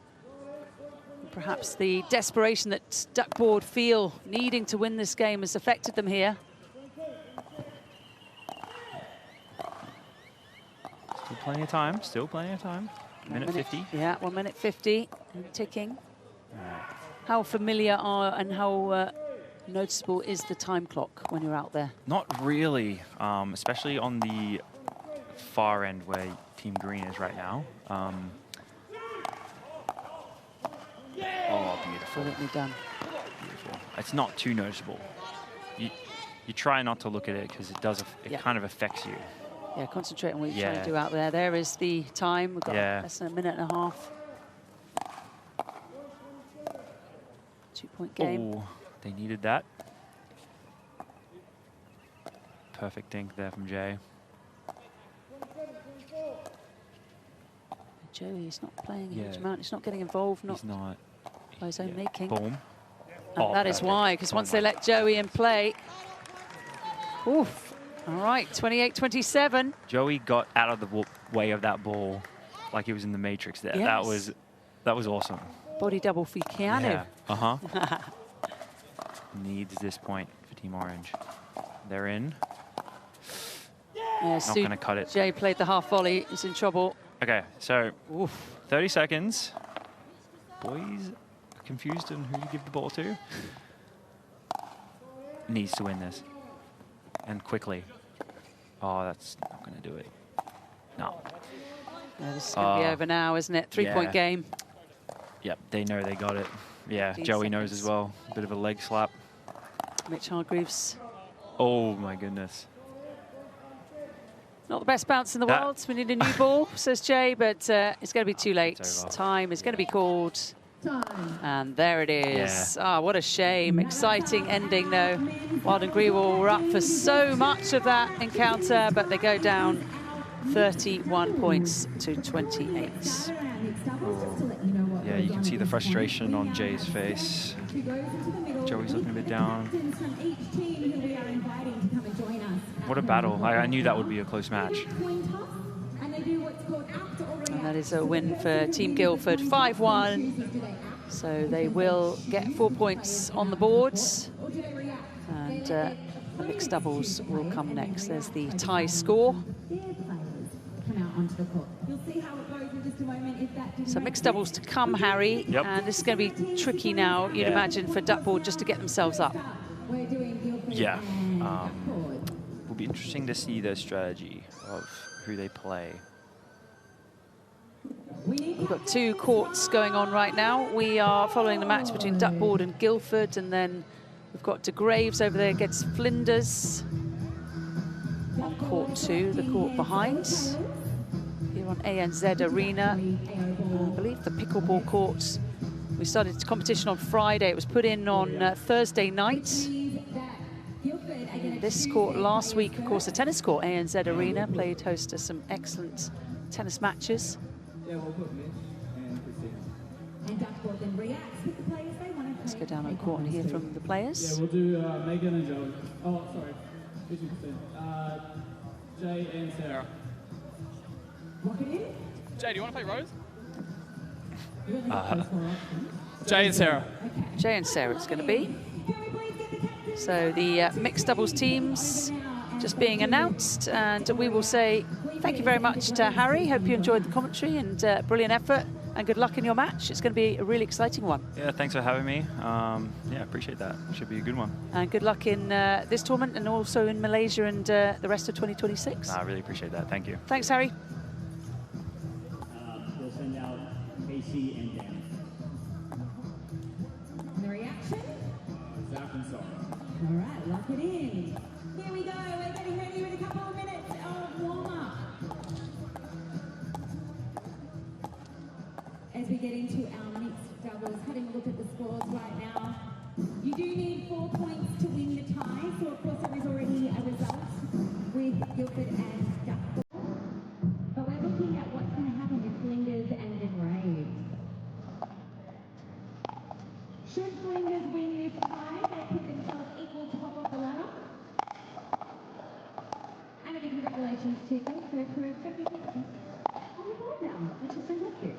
Perhaps the desperation that Duckboard feel needing to win this game has affected them here. Still plenty of time, still plenty of time. Minute 50. Yeah, 1 minute 50 and ticking. How familiar are and how noticeable is the time clock when you're out there? Not really, especially on the far end where Team Green is right now. Oh, beautiful. Brilliantly done. Beautiful. It's not too noticeable. You try not to look at it because it kind of affects you. Yeah, concentrate on what you're trying to do out there. There is the time. We've got less than a minute and a half. 2 point game. Oh, they needed that. Perfect dink there from Jay. Joey is not playing a huge amount. He's not getting involved. He's not. By his own making. Boom. And that is why, because once they let Joey in play. Oof. All right, 28-27. Joey got out of the way of that ball like he was in the Matrix there. Yes. That was awesome. Body double for Keanu. Yeah. Needs this point for Team Orange. They're in. Yeah, not going to cut it. Jay played the half volley. He's in trouble. Okay, so 30 seconds. Boys are confused on who to give the ball to. Needs to win this. And quickly. Oh, that's not going to do it. No. Yeah, this is going to be over now, isn't it? 3 point game. Yep, they know they got it. Yeah, 15 Joey knows seconds. as well. A bit of a leg slap. Mitch Hargreaves. Oh my goodness. Not the best bounce in the That- world. We need a new ball, says Jay, but it's going to be too late. It's over. Time is going to be called. Time. And there it is. Ah, what a shame. Exciting ending, though. Wild and Greenwall were up for so much of that encounter, but they go down 31 points to 28. Yeah, you can see the frustration on Jay's face. Joey's looking a bit down. What a battle. I knew that would be a close match. And that is a win for Team Guildford, 5-1. So they will get 4 points on the boards. And the mixed doubles will come next. There's the tie score. So mixed doubles to come, Harry. Yep. And this is going to be tricky now, you'd imagine, for Duckboard just to get themselves up. Yeah. Will be interesting to see their strategy of who they play. We've got 2 courts going on right now. We are following the match between Duckboard and Guildford, and then we've got De Graves over there against Flinders on court 2, the court behind. Here on ANZ Arena, I believe the pickleball courts. We started competition on Friday. It was put in on Thursday night. And this court last week, of course, the tennis court, ANZ Arena, played host to some excellent tennis matches. Let's go down on court and hear from the players. Yeah, we'll do Megan and Joey. Oh, sorry. Jay and Sarah. Jay, do you want to play Rose? Jay and Sarah. Jay and Sarah it's going to be. So the mixed doubles teams just being announced, and we will say thank you very much to Harry. Hope you enjoyed the commentary and brilliant effort, and good luck in your match. It's going to be a really exciting one. Yeah, thanks for having me. Yeah, appreciate that. Should be a good one. And good luck in this tournament and also in Malaysia and the rest of 2026. I really appreciate that. Thank you. Thanks, Harry. We'll send out Casey and Dan. The reaction? Zach and Sarah. All right, lock it in. Here we go. We're getting ready with a couple of minutes of warm-up. As we get into our mixed doubles, having a look at the scores right now, you do need 4 points to win the tie. So, of course, there is already a result with Guildford and Duckboard. But we're looking at what's going to happen with Flinders and De Graves. Should Flinders win this tie, they put themselves equal top of the ladder. And a big congratulations to Guildford for everything on the board now, which is fantastic.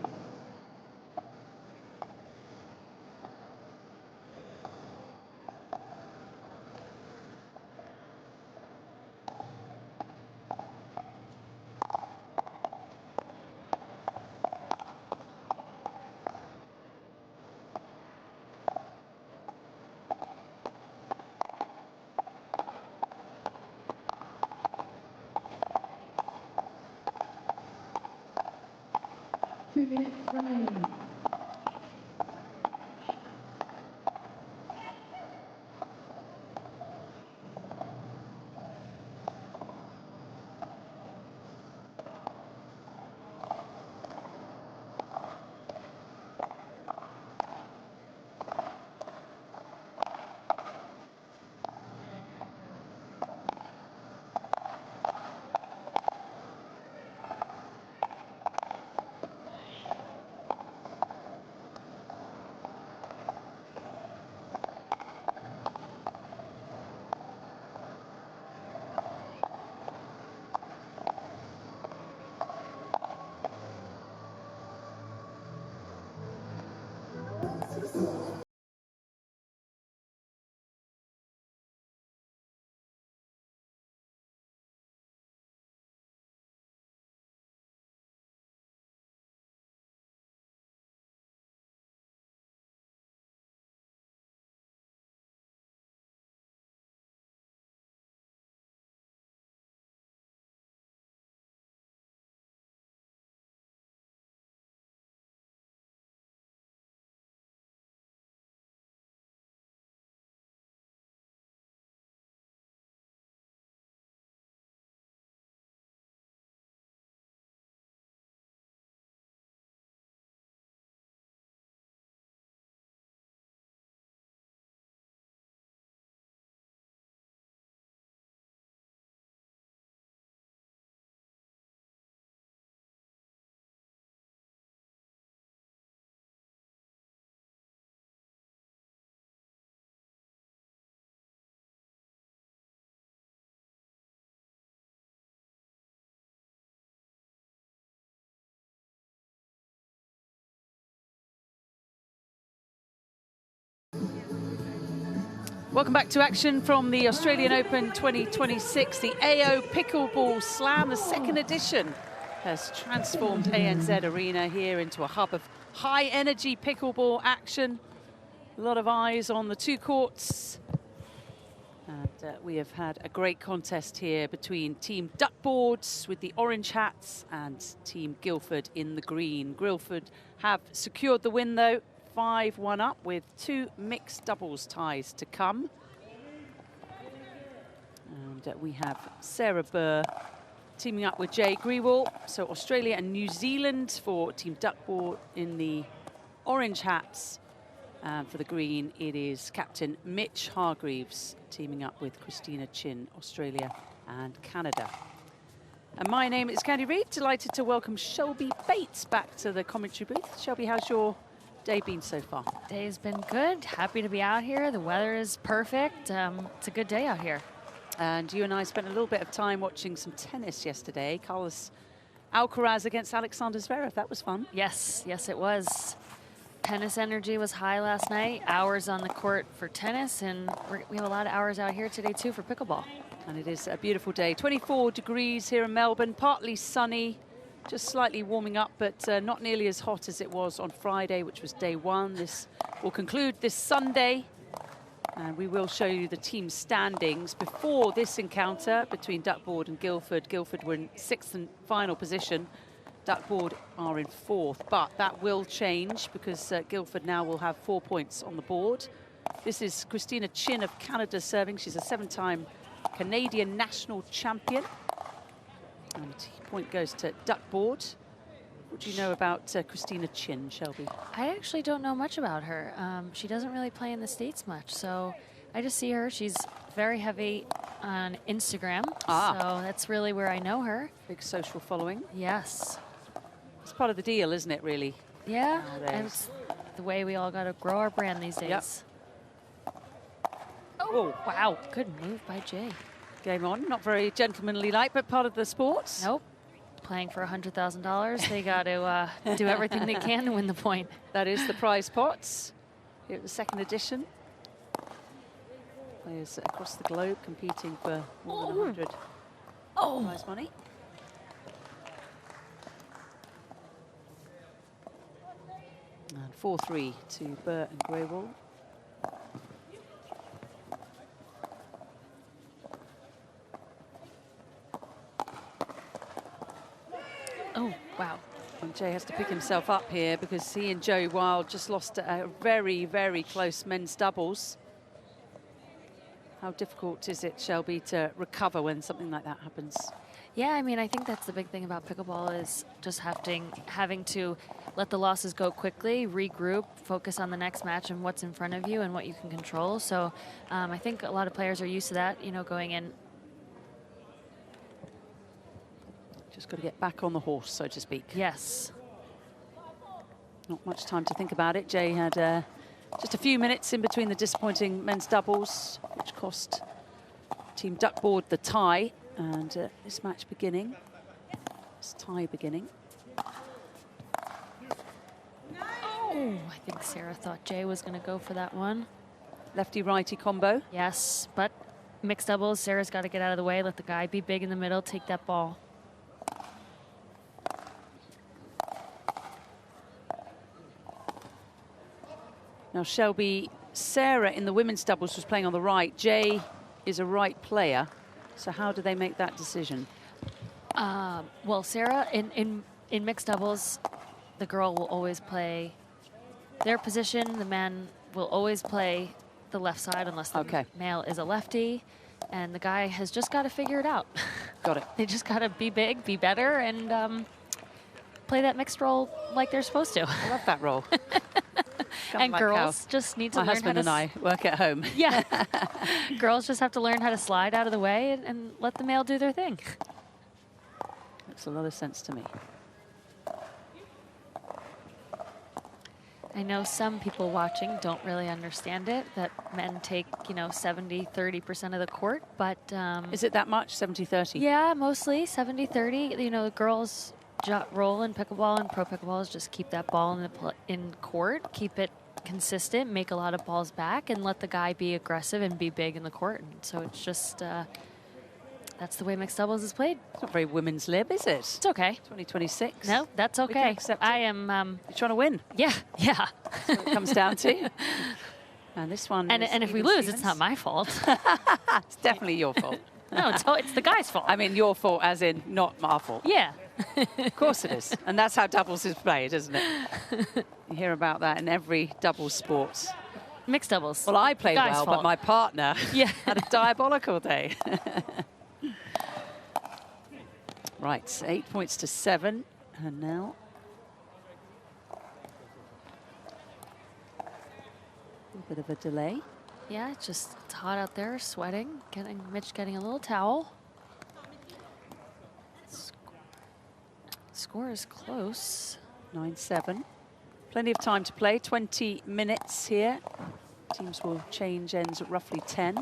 Welcome back to action from the Australian Open 2026. The AO Pickleball Slam, the second edition, has transformed ANZ Arena here into a hub of high-energy pickleball action. A lot of eyes on the two courts. And we have had a great contest here between Team Duckboards with the orange hats and Team Guildford in the green. Guildford have secured the win, though. 5-1 up with two mixed doubles ties to come. And we have Sarah Burr teaming up with Jay Grewal. So Australia and New Zealand for Team Duckboard in the orange hats. And for the green, it is Captain Mitch Hargreaves teaming up with Christina Chin, Australia and Canada. And my name is Candy Reid. Delighted to welcome Shelby Bates back to the commentary booth. Shelby, how's your day been so far? Day's been good. Happy to be out here. The weather is perfect. It's a good day out here. And you and I spent a little bit of time watching some tennis yesterday. Carlos Alcaraz against Alexander Zverev. That was fun. Yes, it was. Tennis energy was high last night. Hours on the court for tennis, and we have a lot of hours out here today too for pickleball. And it is a beautiful day. 24 degrees here in Melbourne, partly sunny. Just slightly warming up, but not nearly as hot as it was on Friday, which was day one. This will conclude this Sunday. And we will show you the team standings before this encounter between Duckboard and Guildford. Guildford were in 6th and final position. Duckboard are in 4th, but that will change because Guildford now will have 4 points on the board. This is Christina Chin of Canada serving. She's a 7-time Canadian national champion. And point goes to Duckboard. What do you know about Christina Chin, Shelby? I actually don't know much about her. She doesn't really play in the States much, so I just see her. She's very heavy on Instagram, so that's really where I know her. Big social following. Yes. It's part of the deal, isn't it, really? Yeah, Nowadays. and it's the way we all got to grow our brand these days. Yep. Oh, wow. Good move by Jay. Game on. Not very gentlemanly-like, but part of the sport. Nope. Playing for $100,000, they got to do everything they can to win the point. That is the prize pots. Here at the second edition. Players across the globe competing for more than 100 prize money. And 4-3 to Burr and Greywall. Oh, wow. And Jay has to pick himself up here because he and Joey Wild just lost a very, very close men's doubles. How difficult is it, Shelby, to recover when something like that happens? Yeah, I mean, I think that's the big thing about pickleball is just having to let the losses go quickly, regroup, focus on the next match and what's in front of you and what you can control. So I think a lot of players are used to that, you know, going in. Just got to get back on the horse, so to speak. Yes. Not much time to think about it. Jay had just a few minutes in between the disappointing men's doubles, which cost Team Duckboard the tie. And this match beginning, this tie beginning. Oh, I think Sarah thought Jay was going to go for that one. Lefty-righty combo. Yes, but mixed doubles, Sarah's got to get out of the way, let the guy be big in the middle, take that ball. Now, Shelby, Sarah in the women's doubles was playing on the right. Jay is a right player. So how do they make that decision? Well, Sarah, in mixed doubles, the girl will always play their position. The man will always play the left side unless the male is a lefty. And the guy has just got to figure it out. Got it. They just got to be big, be better, and play that mixed role like they're supposed to. I love that role. And like girls just need to learn how to... My husband and I work at home. Yeah. Girls just have to learn how to slide out of the way and let the male do their thing. Makes a lot of sense to me. I know some people watching don't really understand it, that men take, you know, 70, 30% of the court, but... is it that much, 70-30? Yeah, mostly 70-30. You know, the girls' role in pickleball and pro pickleball is just keep that ball in court, keep it consistent, make a lot of balls back, and let the guy be aggressive and be big in the court. And so it's just, that's the way mixed doubles is played. It's not very women's lib, is it? It's okay. 2026. No, that's We can okay. accept it. I am, You're trying to win. yeah. That's what it comes down to. And this one And is if we even lose, it's Stevens. not my fault. It's definitely your fault. No, it's the guy's fault. I mean, your fault as in not our fault. Yeah. Of course it is. And that's how doubles is played, isn't it? You hear about that in every doubles sport. Mixed doubles. Well, I played Guy's well, fault. but my partner Yeah. had a diabolical day. Right, 8 points to 7. And now a bit of a delay. Yeah, it's hot out there, sweating. Mitch getting a little towel. Score is close. 9-7. Plenty of time to play, 20 minutes here. Teams will change ends at roughly 10.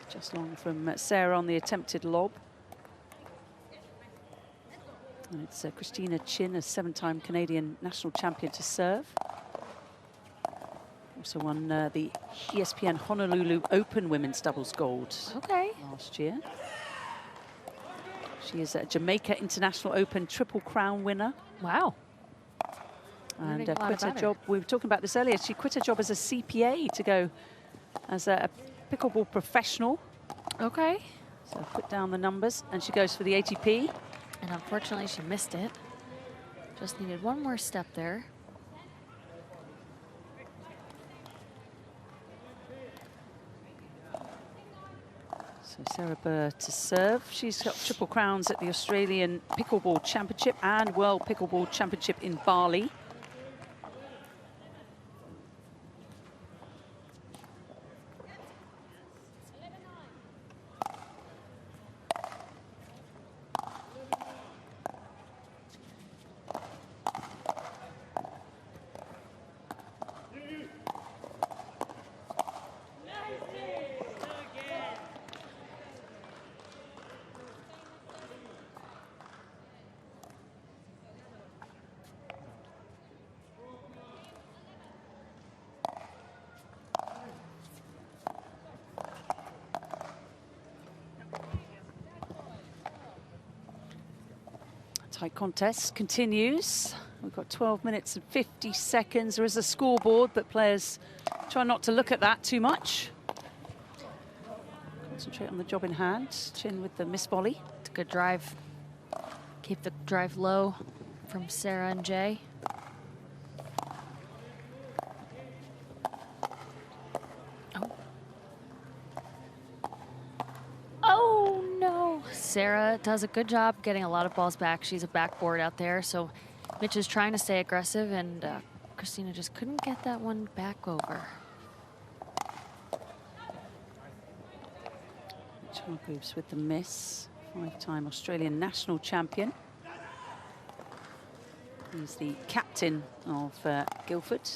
Just long from Sarah on the attempted lob. And it's Christina Chin, a 7-time Canadian national champion, to serve. Also won the ESPN Honolulu Open Women's Doubles Gold Okay. last year. She is a Jamaica International Open Triple Crown winner. Wow. And Learning a lot quit her about her. job. We were talking about this earlier. She quit her job as a CPA to go as a pickleball professional. Okay. So put down the numbers, and she goes for the ATP. And unfortunately, she missed it. Just needed one more step there. So Sarah Burr to serve. She's got triple crowns at the Australian Pickleball Championship and World Pickleball Championship in Bali. Tight contest continues. We've got 12 minutes and 50 seconds. There is a scoreboard, but players try not to look at that too much. Concentrate on the job in hand. Chin with the miss volley. It's a good drive. Keep the drive low from Sarah and Jay. Oh, no. Sarah does a good job getting a lot of balls back. She's a backboard out there, so Mitch is trying to stay aggressive, and Christina just couldn't get that one back over. Hargreaves with the miss. 5-time Australian national champion. He's the captain of Guildford.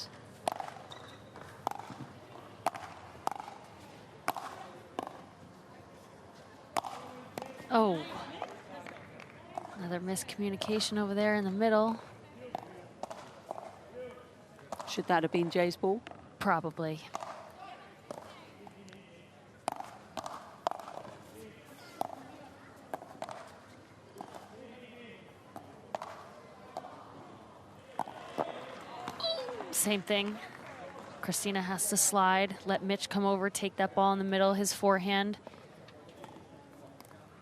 Oh. Another miscommunication over there in the middle. Should that have been Jay's ball? Probably. Same thing. Christina has to slide, let Mitch come over, take that ball in the middle, his forehand.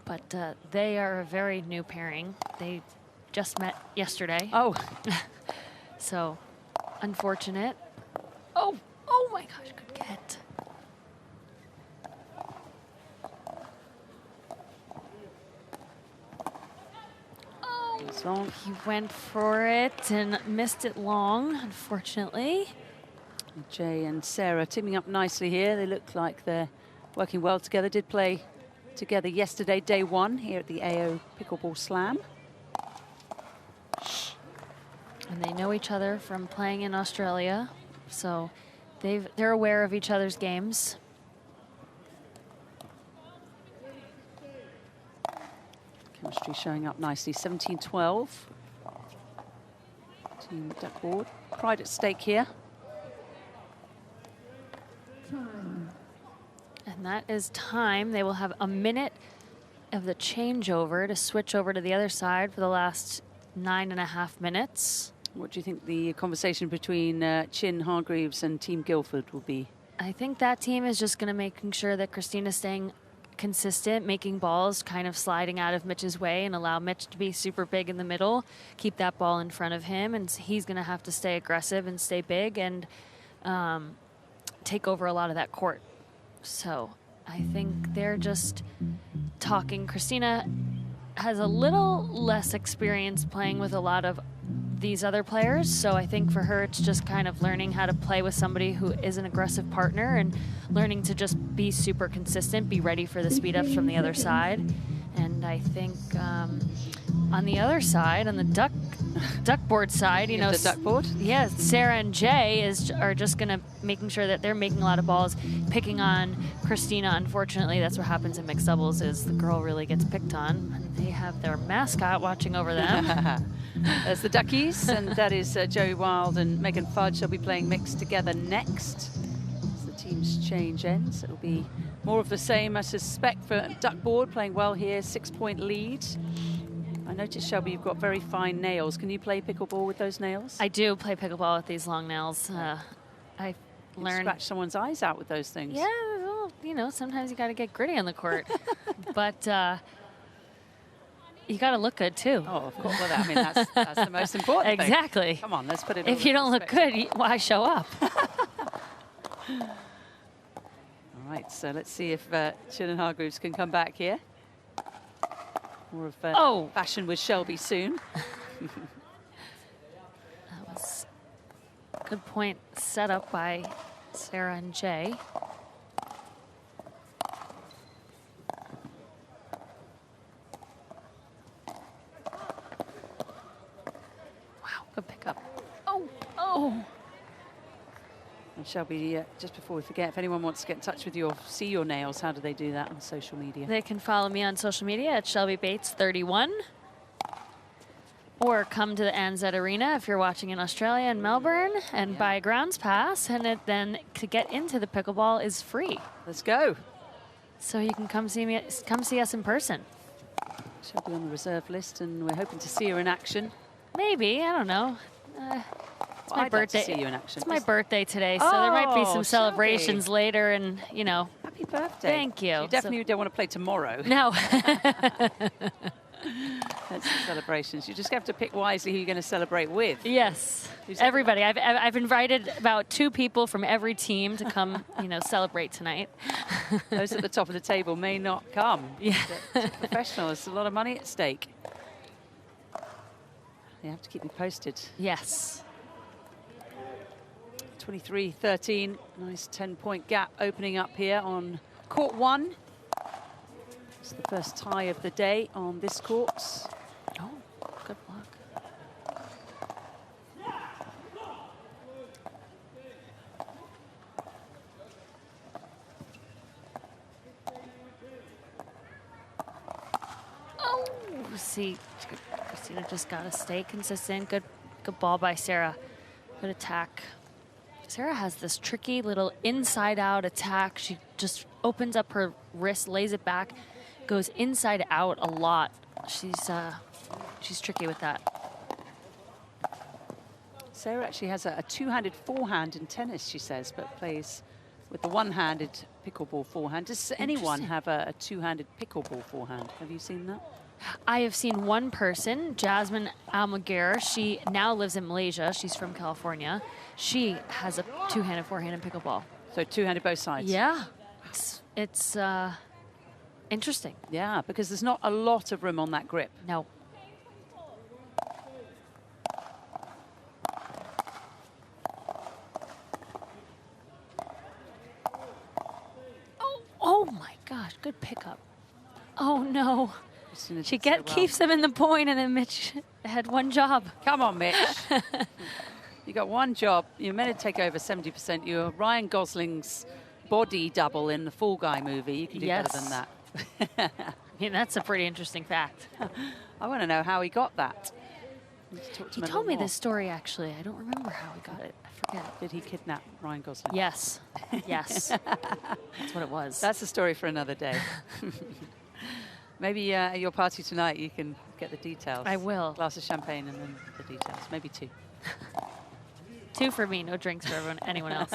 But they are a very new pairing. They just met yesterday. Oh. So, unfortunate. Oh, oh my gosh, good get. Oh, Long. he went for it and missed it long, unfortunately. Jay and Sarah teaming up nicely here. They look like they're working well together. Did play together yesterday, day one, here at the AO Pickleball Slam. And they know each other from playing in Australia, so they're aware of each other's games. Chemistry showing up nicely, 17-12. Team duckboard. Pride at stake here. Time. And that is time. They will have a minute of the changeover to switch over to the other side for the last 9.5 minutes. What do you think the conversation between Chin, Hargreaves and Team Guildford will be? I think that team is just going to making sure that Christina's staying consistent, making balls kind of sliding out of Mitch's way and allow Mitch to be super big in the middle, keep that ball in front of him, and he's going to have to stay aggressive and stay big and take over a lot of that court. So I think they're just talking. Christina has a little less experience playing with a lot of these other players, so I think for her it's just kind of learning how to play with somebody who is an aggressive partner and learning to just be super consistent, be ready for the speed ups from the other side. And I think on the other side, on the duckboard side, you know, the duckboard? Yeah, Sarah and Jay are just gonna making sure that they're making a lot of balls, picking on Christina. Unfortunately, that's what happens in mixed doubles is the girl really gets picked on. And they have their mascot watching over them. There's the Duckies, and that is Joey Wild and Megan Fudge. They'll be playing mixed together next as the teams change ends. It'll be more of the same, I suspect, for duckboard, playing well here, 6-point lead. I noticed, Shelby, you've got very fine nails. Can you play pickleball with those nails? I do play pickleball with these long nails. I learned. Scratch someone's eyes out with those things. Yeah, well, you know, sometimes you got to get gritty on the court, but you got to look good too. Oh, of course. Well, I mean, that's the most important thing. Exactly. Come on, let's put it. If you don't look good, why show up? All right, so let's see if Chin and Hargreaves can come back here. More of fashion with Shelby soon. That was a good point set up by Sarah and Jay. Wow, good pickup. Oh. And Shelby, just before we forget, if anyone wants to get in touch with you or see your nails, how do they do that on social media? They can follow me on social media at Shelby Bates 31. Or come to the ANZ Arena if you're watching in Australia and Melbourne and buy a grounds pass. And then to get into the pickleball is free. Let's go. So you can come see us in person. Shelby on the reserve list, and we're hoping to see her in action. Maybe, I don't know. It's my birthday. Like to see you in action. It's my birthday today, so there might be some celebrations Shelby. later, and you know. Happy birthday! Thank you. You definitely don't want to play tomorrow. No. That's the celebrations. You just have to pick wisely who you're going to celebrate with. Yes, everybody. I've invited about 2 people from every team to come, you know, celebrate tonight. Those at the top of the table may not come. Yeah. Professional. There's a lot of money at stake. You have to keep me posted. Yes. 23-13, nice 10-point gap opening up here on court 1. It's the first tie of the day on this court. Oh, good luck. Oh, see, Christina just got to stay consistent. Good ball by Sarah. Good attack. Sarah has this tricky little inside-out attack. She just opens up her wrist, lays it back, goes inside out a lot. She's tricky with that. Sarah actually has a two-handed forehand in tennis, she says, but plays with the one-handed pickleball forehand. Does anyone have a two-handed pickleball forehand? Have you seen that? I have seen one person, Jasmine Almaguer. She now lives in Malaysia. She's from California. She has a two-handed forehand in pickleball. So two-handed both sides? Yeah. It's interesting. Yeah, because there's not a lot of room on that grip. No. Oh my gosh, good pickup. Oh no. She keeps them in the point, and then Mitch had one job. Come on, Mitch. You got one job. You're meant to take over 70%. You're Ryan Gosling's body double in the Fall Guy movie. You can do better than that. I mean, that's a pretty interesting fact. I want to know how he got that. Talk to He him a told little me more. this story, actually. I don't remember how he got it. I forget. Did he kidnap Ryan Gosling? Yes. Yes. That's what it was. That's a story for another day. Maybe at your party tonight you can get the details. I will. Glass of champagne and then the details. Maybe 2. 2 for me, no drinks for anyone else.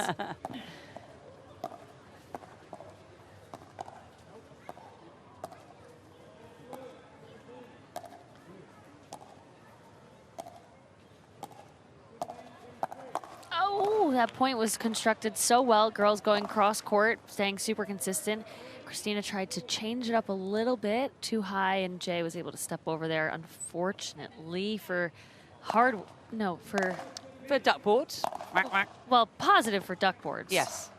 Oh, that point was constructed so well. Girls going cross court, staying super consistent. Christina tried to change it up a little bit too high, and Jay was able to step over there. Unfortunately for for duckboard. well, positive for duckboards. Yes.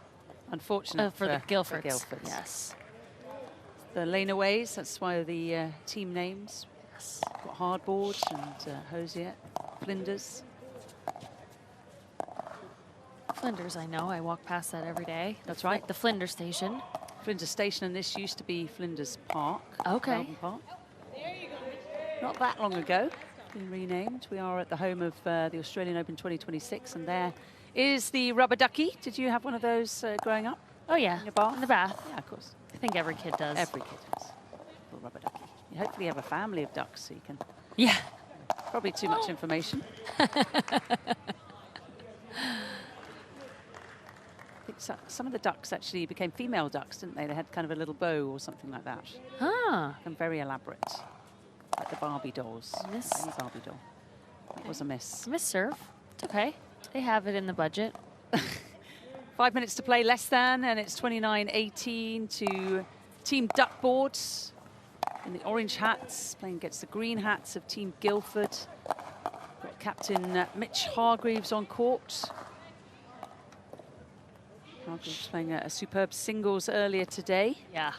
Unfortunate for the Guilfords. for Guilfords. Yes. The laneaways, that's why the team names. Yes. Got hardboard and hosier, Flinders. Flinders, I know. I walk past that every day. That's right. The Flinders station. Flinders Station, and this used to be Flinders Park. Okay. Melbourne Park. Not that long ago, been renamed. We are at the home of the Australian Open 2026, and there is the rubber ducky. Did you have one of those growing up? Oh, yeah. In your bath? In the bath. Yeah, of course. I think every kid does. Every kid has a little rubber ducky. You hopefully have a family of ducks, so you can. Yeah. Probably too much information. Some of the ducks actually became female ducks, didn't they? They had kind of a little bow or something like that. Ah. And very elaborate. Like the Barbie dolls. Miss. Any Barbie doll. That was a miss. Miss serve. It's okay. They have it in the budget. 5 minutes to play, less than, and it's 29-18 to Team Duckboards in the orange hats, playing against the green hats of Team Guildford. Got Captain Mitch Hargreaves on court. Hargreaves playing a superb singles earlier today. Yeah.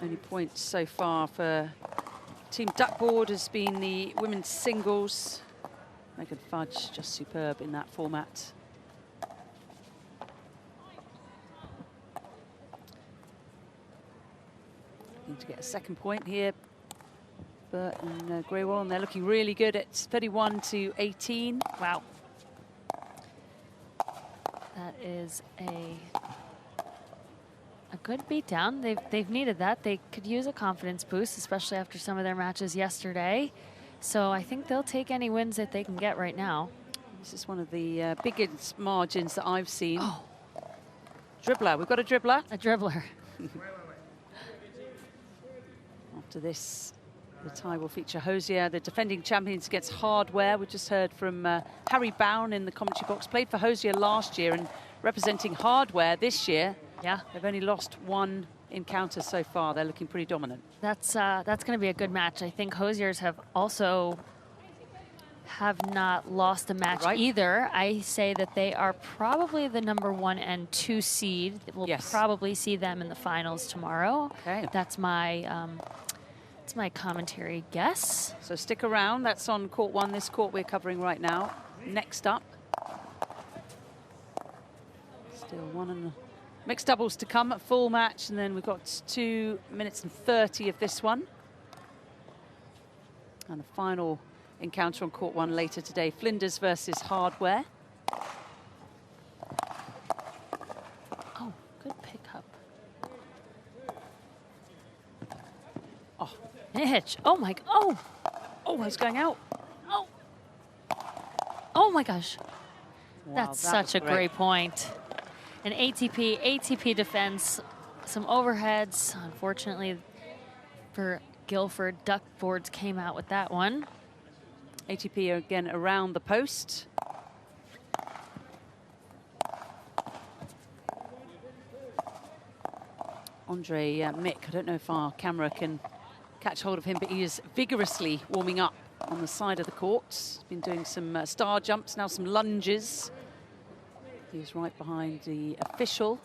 Only points so far for Team Duckboard has been the women's singles. Megan Fudge just superb in that format. Need to get a second point here. Burt and Greywall, and they're looking really good at 31-18. Wow. That is a good beatdown. They've needed that. They could use a confidence boost, especially after some of their matches yesterday. So I think they'll take any wins that they can get right now. This is one of the biggest margins that I've seen. Oh. Dribbler, we've got a dribbler. A dribbler. After this, the tie will feature Hosier, the defending champions against Hardware. We just heard from Harry Bown in the commentary box. Played for Hosier last year and representing Hardware this year. Yeah. They've only lost 1 encounter so far. They're looking pretty dominant. That's going to be a good match. I think Hosiers have not lost a match either. I say that they are probably the number 1 and 2 seed. We'll probably see them in the finals tomorrow. Okay. That's my commentary guess. So stick around. That's on court 1, this court we're covering right now. Next up. Still 1 and mixed doubles to come, at full match, and then we've got 2 minutes and 30 of this one. And a final encounter on court 1 later today, Flinders versus Hardware. Oh, good pickup. Oh, Mitch. Oh my. Oh. Oh, it's going out. Oh. Oh my gosh. Wow, That's that such was a great point. An ATP defense, some overheads. Unfortunately for Guildford, Duckboards came out with that one. ATP are again around the post. Andre Mick, I don't know if our camera can catch hold of him, but he is vigorously warming up on the side of the court. He's been doing some star jumps, now some lunges. He's right behind the official.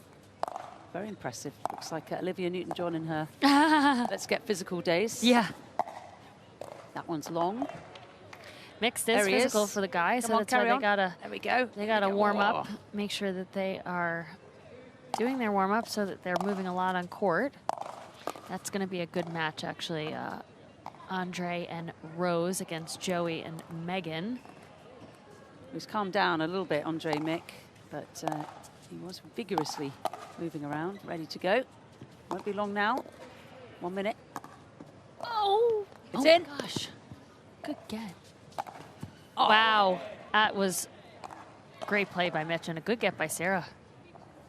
Very impressive. Looks like Olivia Newton-John in her Let's Get Physical days. Yeah. That one's long. Mixed is physical for the guys, so that's why they gotta. There we go. They gotta warm up, make sure that they are doing their warm up, so that they're moving a lot on court. That's going to be a good match, actually. Andre and Rose against Joey and Megan. He's calmed down a little bit, Andre Mick, but he was vigorously moving around, ready to go. Won't be long now. 1 minute. Oh! It's in. Gosh. Good get. Oh. Wow. That was great play by Mitch and a good get by Sarah.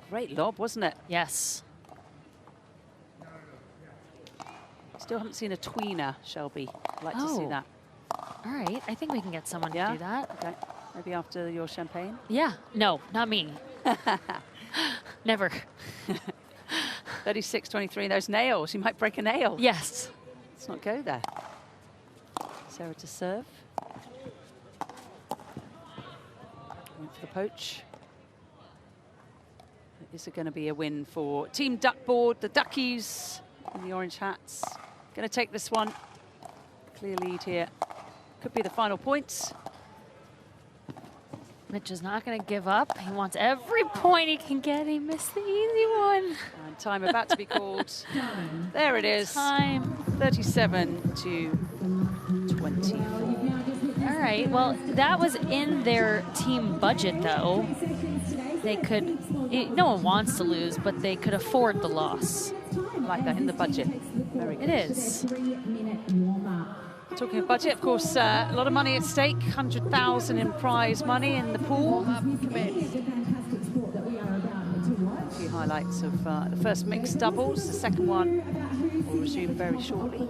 Great lob, wasn't it? Yes. Still haven't seen a tweener, Shelby. I'd like to see Oh. that. All right. I think we can get someone Yeah? to do that. Okay. Maybe after your champagne. Yeah. No, not me. Never. 36-23. Those nails. You might break a nail. Yes. Let's not go there. Sarah to serve. Went for the poach. Is it going to be a win for Team Duckboard? The Duckies in the orange hats. Going to take this one. Clear lead here. Could be the final points. Mitch is not going to give up. He wants every point he can get. He missed the easy one. And time about to be called. There it is. Time. 37-24. All right. Well, that was in their team budget, though. They could. No one wants to lose, but they could afford the loss. Like that in the budget. Very good. It is. Talking of budget, of course, a lot of money at stake. 100,000 in prize money in the pool. A few highlights of the first mixed doubles. The second one will resume very shortly.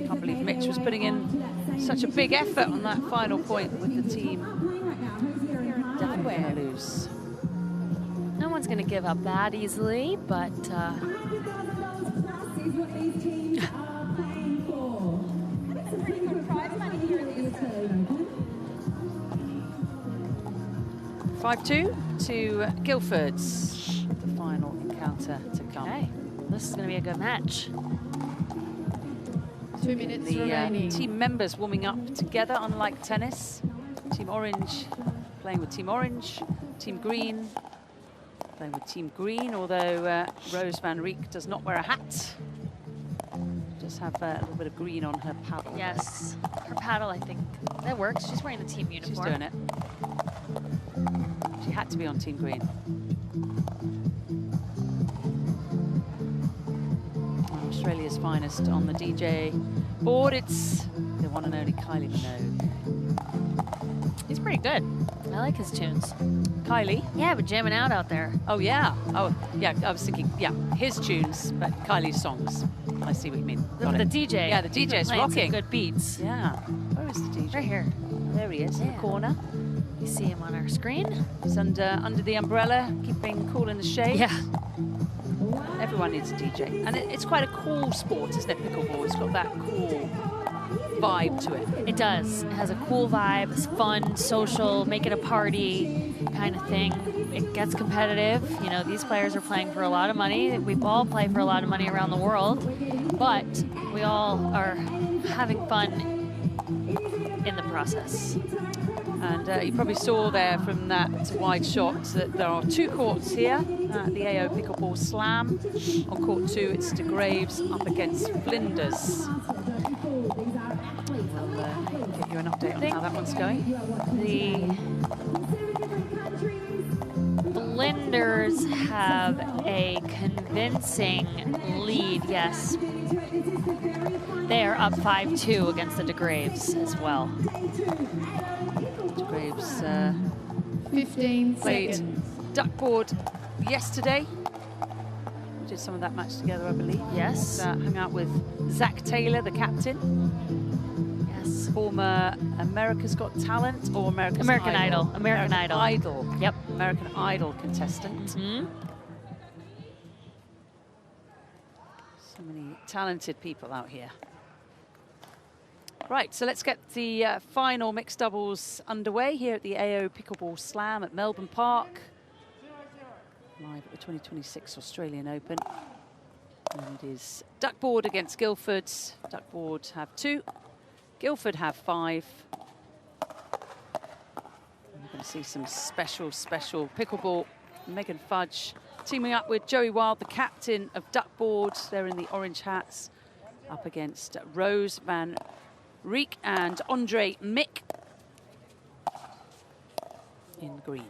Can't believe Mitch was putting in such a big effort on that final point with the team. Definitely going to lose. No one's going to give up that easily, but 5-2 to Guildford's. The final encounter to come. okay. This is going to be a good match. 2 minutes The remaining. team members warming up together, unlike tennis. Team Orange playing with Team Orange. Team Green playing with Team Green, although Rose van Rieck does not wear a hat. Just have a little bit of green on her paddle. Yes. Her paddle, I think, that works. She's wearing the team uniform. She's doing it. She had to be on Team Green. Australia's finest on the DJ board. It's the one and only Kylie Minogue. He's pretty good. I like his tunes. Kylie? Yeah, but jamming out there. Oh, yeah. Oh, yeah, I was thinking, yeah, his tunes, but Kylie's songs. I see what you mean. Got The it. DJ. Yeah, the DJ's playing some rocking. good beats. Yeah. Where is the DJ? Right here. There he is, in Yeah. the corner. You see him on our screen. He's under the umbrella, keeping cool in the shade. Yeah. Everyone needs a DJ. And it's quite a cool sport, isn't it, pickleball? It's got that cool vibe to it. It does. It has a cool vibe. It's fun, social, make it a party kind of thing. It gets competitive. You know, these players are playing for a lot of money. We all play for a lot of money around the world. But we all are having fun in the process. And you probably saw there from that wide shot that there are two courts here at the AO Pickleball Slam. On court 2, it's De Graves up against Flinders. We'll get you an update on how that one's going. The Flinders have a convincing lead, yes. They are up 5-2 against the De Graves as well. De Graves 15 played seconds. duckboard yesterday. We did some of that match together, I believe. Yes. Hung out with Zach Taylor, the captain. Yes. Former America's Got Talent or American Idol. American Idol. Idol. Yep. American Idol contestant. Hmm? So many talented people out here. Right, so let's get the final mixed doubles underway here at the AO Pickleball Slam at Melbourne Park. Live at the 2026 Australian Open. And it is duckboard against Guildford. Duckboard have 2. Guildford have 5. We're going to see some special pickleball. Megan Fudge teaming up with Joey Wild, the captain of Duckboard. They're in the orange hats, up against Rose van Rijk and Andre Mick in green.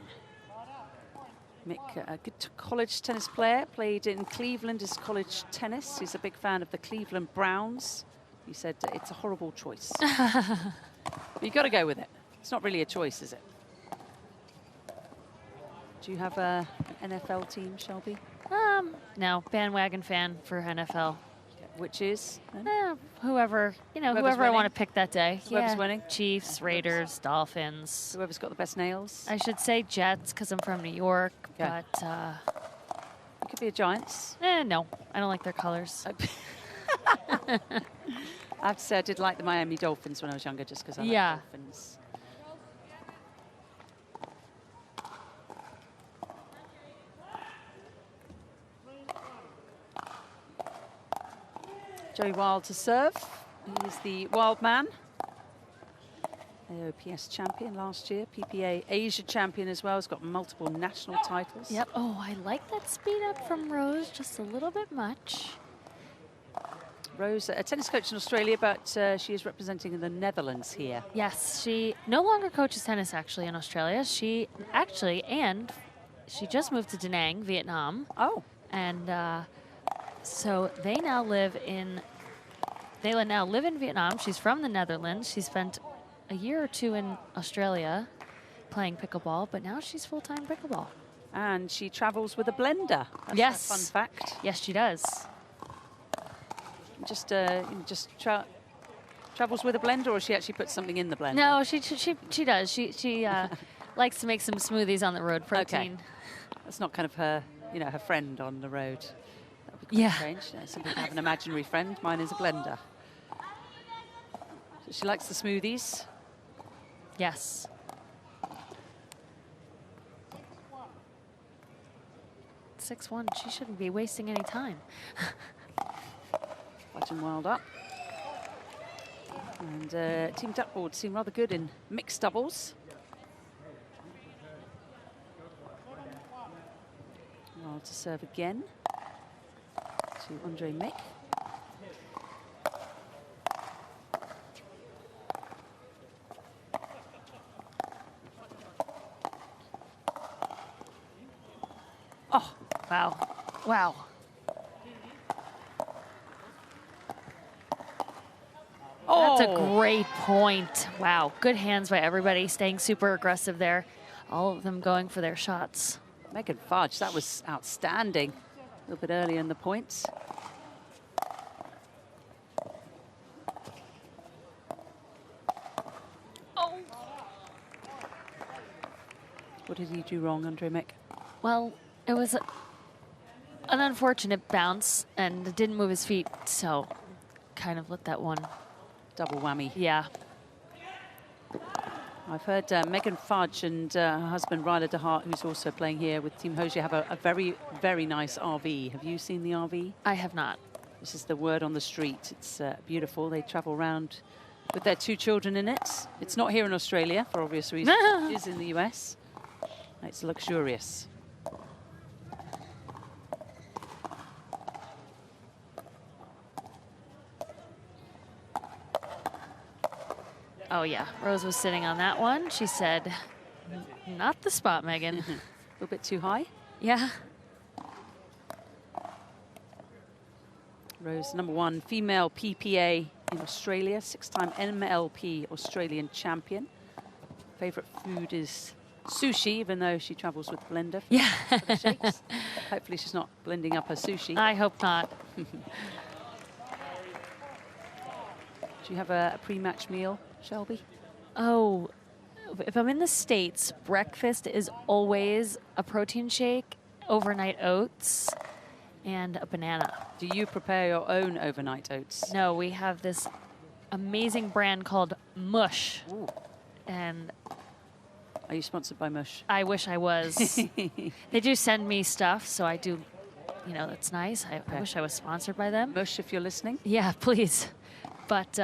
Mick, a good college tennis player, played in Cleveland as college tennis. He's a big fan of the Cleveland Browns. He said it's a horrible choice. But you've got to go with it. It's not really a choice, is it? Do you have an NFL team, Shelby? No, bandwagon fan for NFL. Which is? Whoever, Whoever's whoever I winning? want to pick that day. Whoever's winning? Chiefs, Raiders, Dolphins. Whoever's got the best nails? I should say Jets because I'm from New York, Okay. but It could be a Giants. no, I don't like their colors. I have to say I did like the Miami Dolphins when I was younger, just because I like Yeah. Dolphins. Joey Wild to serve. He's the Wild Man. AOPS champion last year, PPA Asia champion as well. He's got multiple national titles. Yep. Oh, I like that speed up from Rose just a little bit much. Rose, a tennis coach in Australia, but she is representing the Netherlands here. Yes, she no longer coaches tennis actually in Australia. She just moved to Da Nang, Vietnam. Oh. And so they now live in Vietnam. She's from the Netherlands. She spent a year or two in Australia playing pickleball, but now she's full-time pickleball. And she travels with a blender. That's Yes. a fun fact. Yes, she does. Just travels with a blender, or she actually puts something in the blender? No, she does. She likes to make some smoothies on the road, protein. Okay. That's not kind of her, her friend on the road. That would be quite strange. Some people have an imaginary friend. Mine is a blender. So she likes the smoothies. Yes. Six 6'1", she shouldn't be wasting any time. Watching Wild up. And Team Duckboard seem rather good in mixed doubles. Wild to serve again to Andre Mick. Oh, Wow. Wow. That's a great point. Wow. Good hands by everybody, staying super aggressive there. All of them going for their shots. Megan Fudge, that was outstanding. A little bit earlier in the points. Oh. What did he do wrong, Andre Mick? Well, it was an unfortunate bounce and didn't move his feet, so kind of let that one. Double whammy. Yeah. I've heard Megan Fudge and her husband Ryder DeHart, who's also playing here with Team Hosier, have a very, very nice RV. Have you seen the RV? I have not. This is the word on the street. It's beautiful. They travel around with their 2 children in it. It's not here in Australia, for obvious reasons. It is in the US. It's luxurious. Oh, yeah. Rose was sitting on that one. She said, not the spot, Megan. A little bit too high. Yeah. Rose, #1 female PPA in Australia, 6-time MLP Australian champion. Favorite food is sushi, even though she travels with a blender for, Yeah. for the shakes. Hopefully she's not blending up her sushi. I hope not. Do you have a pre-match meal, Shelby? Oh, if I'm in the States, breakfast is always a protein shake, overnight oats, and a banana. Do you prepare your own overnight oats? No, we have this amazing brand called Mush. Ooh. And Are you sponsored by Mush? I wish I was. They do send me stuff, so I do, that's nice. I wish I was sponsored by them. Mush, if you're listening. Yeah, please. But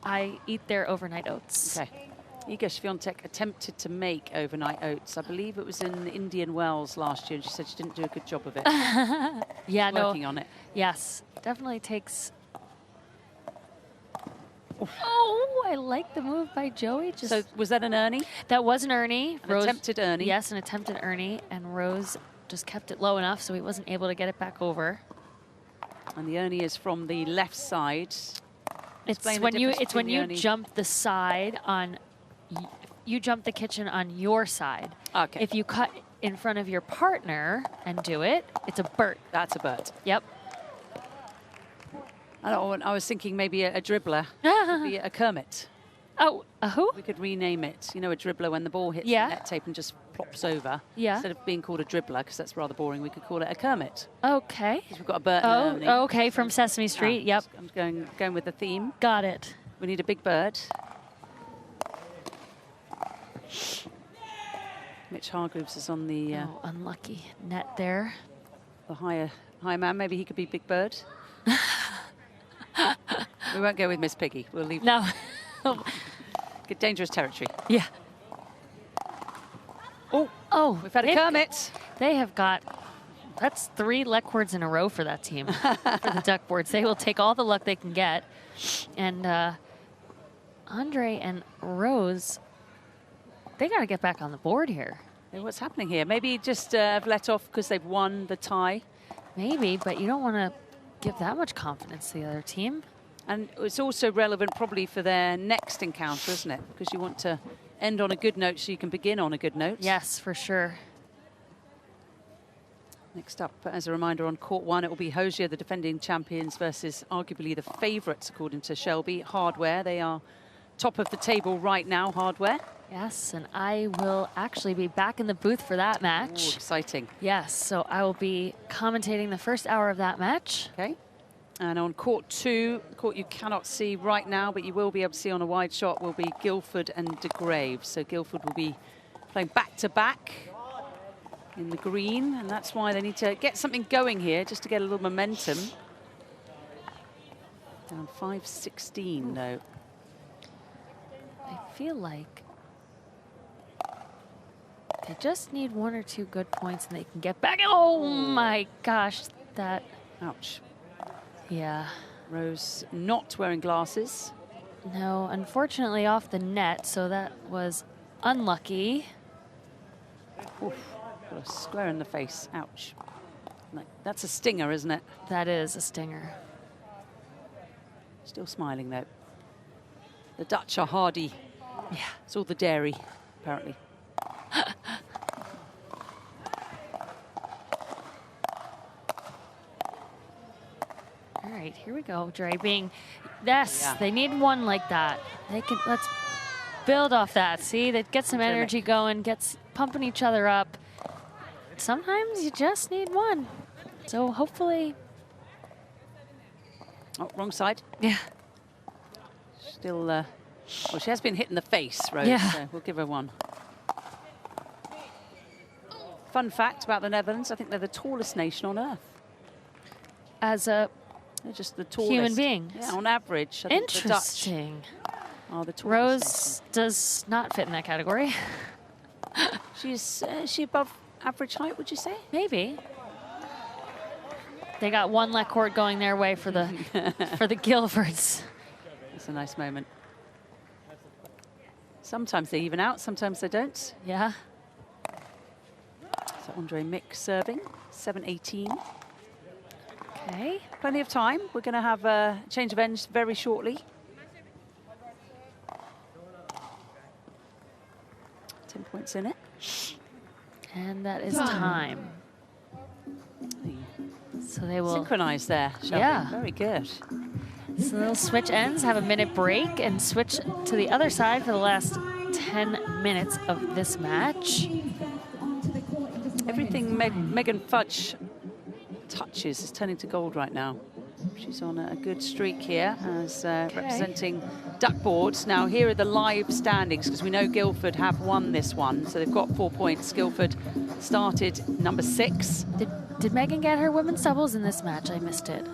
I eat their overnight oats. Okay. Iga Swiatek attempted to make overnight oats. I believe it was in Indian Wells last year, and she said she didn't do a good job of it. Yeah, Working on it. Yes, definitely takes. Oh, I like the move by Joey. So was that an Ernie? That was an Ernie. An attempted Ernie. Yes, an attempted Ernie, and Rose just kept it low enough so he wasn't able to get it back over. And the Ernie is from the left side. It's when you jump the side on. You jump the kitchen on your side. Okay. If you cut in front of your partner and do it, it's a Bert. That's a Bert. Yep. I was thinking maybe a dribbler. Could be a Kermit. Oh, a who? We could rename it. You know, a dribbler when the ball hits Yeah. the net tape and just plops over. Yeah. Instead of being called a dribbler, because that's rather boring, we could call it a Kermit. Okay. Because we've got a Bert and an Ernie. Oh, okay, from Sesame Street. Yep. I'm going with the theme. Got it. We need a big bird. Mitch Hargreaves is on the Oh, unlucky net there. the higher man. Maybe he could be Big Bird. We won't go with Miss Piggy. We'll leave. No. Get dangerous territory. Yeah. Oh, We've had a Kermit. They have got. That's 3 luck words in a row for that team, for the duck boards. They will take all the luck they can get. And Andre and Rose, they got to get back on the board here. What's happening here? Maybe just have let off because they've won the tie. Maybe, but you don't want to give that much confidence to the other team. And it's also relevant probably for their next encounter, isn't it? Because you want to end on a good note so you can begin on a good note. Yes, for sure. Next up, as a reminder, on court 1, it will be Hosier, the defending champions, versus arguably the favourites, according to Shelby, Hardware. They are top of the table right now, Hardware. Yes, and I will actually be back in the booth for that match. Ooh, exciting. Yes, so I will be commentating the first hour of that match. Okay. And on court 2, the court you cannot see right now, but you will be able to see on a wide shot, will be Guildford and De Graves. So Guildford will be playing back-to-back in the green, and that's why they need to get something going here, just to get a little momentum. Down 5-16, though. I feel like they just need 1 or 2 good points and they can get back. Oh my gosh, that. Ouch. Yeah. Rose not wearing glasses. No, unfortunately off the net, so that was unlucky. Oof, got a square in the face. Ouch. That's a stinger, isn't it? That is a stinger. Still smiling, though. The Dutch are hardy. Yeah. It's all the dairy, apparently. All right, here we go. Draping. Yes, Yeah. they need 1 like that. They can. Let's build off that. See, that gets some energy going, gets pumping each other up. Sometimes you just need 1. So hopefully. Oh, wrong side. Yeah. Still, well, she has been hit in the face, Rose, Yeah. so we'll give her 1. Fun fact about the Netherlands, I think they're the tallest nation on earth. As a They're just the tallest. human being. Yeah, on average. I think the Dutch Interesting. are the tallest. Rose does not fit in that category. Is she above average height, would you say? Maybe. They got 1 leg court going their way for the for the Guilfords. It's a nice moment. Sometimes they even out, sometimes they don't. Yeah. So Andre Mick serving, 7-18. Okay. Plenty of time. We're going to have a change of ends very shortly. 10 points in it. And that is time. So they will. Synchronized there, Shelby. Yeah. Very good. So they'll switch ends, have a minute break, and switch to the other side for the last 10 minutes of this match. Everything Megan Fudge touches is turning to gold right now. She's on a good streak here as representing duckboards. Now here are the live standings, because we know Guildford have won this one, so they've got 4 points. Guildford started number 6. Did Megan get her women's doubles in this match? I missed it.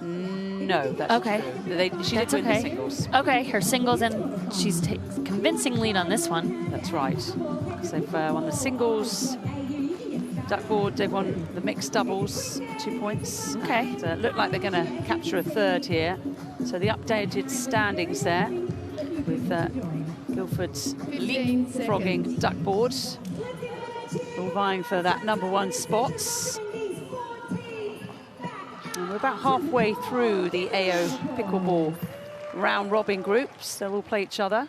No, that's Okay. true. She did win the singles. Okay, her singles, and she's convincing lead on this one. That's right. So they've won the singles. Duckboard, they've won the mixed doubles, 2 points. Okay. And, look like they're going to capture a third here. So the updated standings there with Guildford's 15 leapfrogging duckboard, all vying for that #1 spots. And we're about halfway through the AO Pickleball round robin groups. They'll all play each other.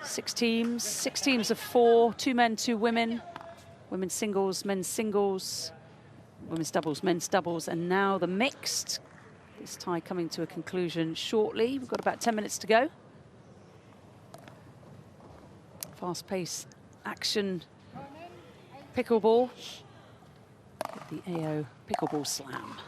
6 teams of 4, 2 men, 2 women. Women's singles, men's singles, women's doubles, men's doubles, and now the mixed. This tie coming to a conclusion shortly. We've got about 10 minutes to go. Fast-paced action pickleball. The AO Pickleball Slam.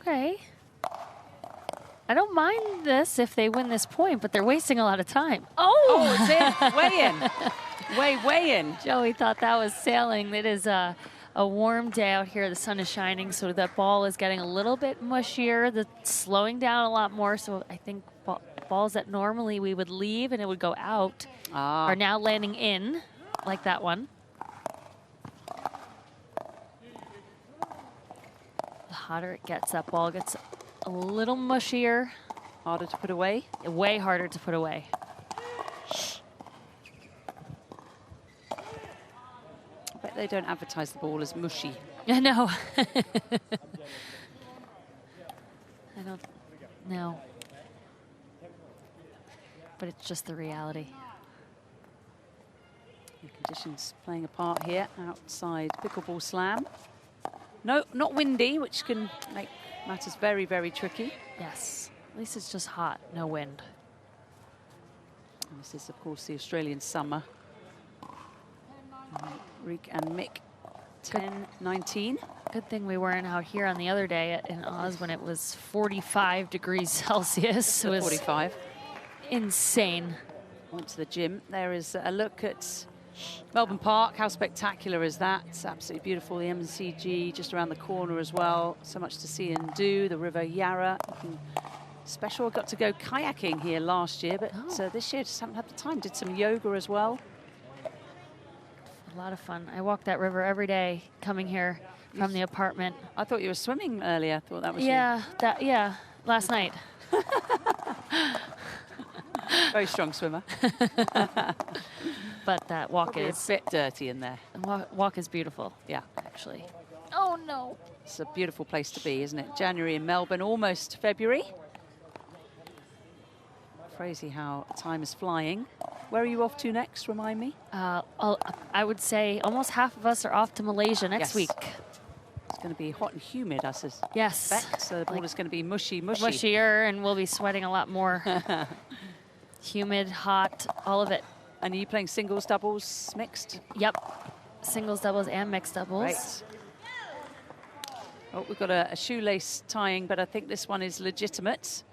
Okay. I don't mind this if they win this point, but they're wasting a lot of time. Oh, it's in. Way in. Way in. Joey thought that was sailing. It is a warm day out here. The sun is shining, so that ball is getting a little bit mushier. The slowing down a lot more, so I think balls that normally we would leave and it would go out are now landing in, like that one. The hotter it gets, that ball gets a little mushier. Harder to put away? Way harder to put away. I bet they don't advertise the ball as mushy. I know. I don't know. But it's just the reality. The conditions playing a part here outside Pickleball Slam. No, not windy, which can make matters very, very tricky. Yes. At least it's just hot, no wind. And this is, of course, the Australian summer. Rick and Mick, 10-19. Good thing we weren't out here on the other day in Oz when it was 45 degrees Celsius. It was 45. Insane. Onto the gym. There is a look at Melbourne Park. How spectacular is that? It's absolutely beautiful. The MCG just around the corner as well. So much to see and do. The River Yarra. Special. I got to go kayaking here last year, but this year just haven't had the time. Did some yoga as well. A lot of fun. I walk that river every day coming here from the apartment. I thought you were swimming earlier. I thought that was you. Last night. Very strong swimmer. But that walk Probably is a bit dirty in there. Walk is beautiful. Yeah, actually. Oh no. It's a beautiful place to be, isn't it? January in Melbourne, almost February. Crazy how time is flying. Where are you off to next? Remind me. I would say almost half of us are off to Malaysia next week. It's going to be hot and humid, I suspect. Yes. So the ball is going to be mushy. Mushier, and we'll be sweating a lot more. Humid, hot, all of it. And are you playing singles, doubles, mixed? Yep. Singles, doubles, and mixed doubles. Great. Oh, we've got a shoelace tying, but I think this one is legitimate.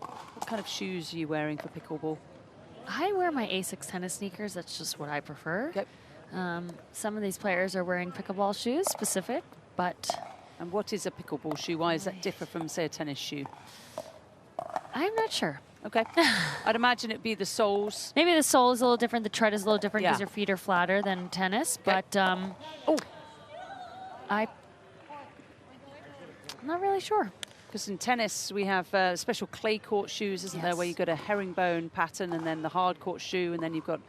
What kind of shoes are you wearing for pickleball? I wear my Asics tennis sneakers. That's just what I prefer. Yep. Some of these players are wearing pickleball shoes specific, but... And what is a pickleball shoe? Why does that differ from, say, a tennis shoe? I'm not sure. Okay. I'd imagine it'd be the soles. Maybe the sole is a little different. The tread is a little different because Yeah. your feet are flatter than tennis. Okay. But I'm not really sure. Because in tennis, we have special clay court shoes, isn't there, where you've got a herringbone pattern and then the hard court shoe, and then you've got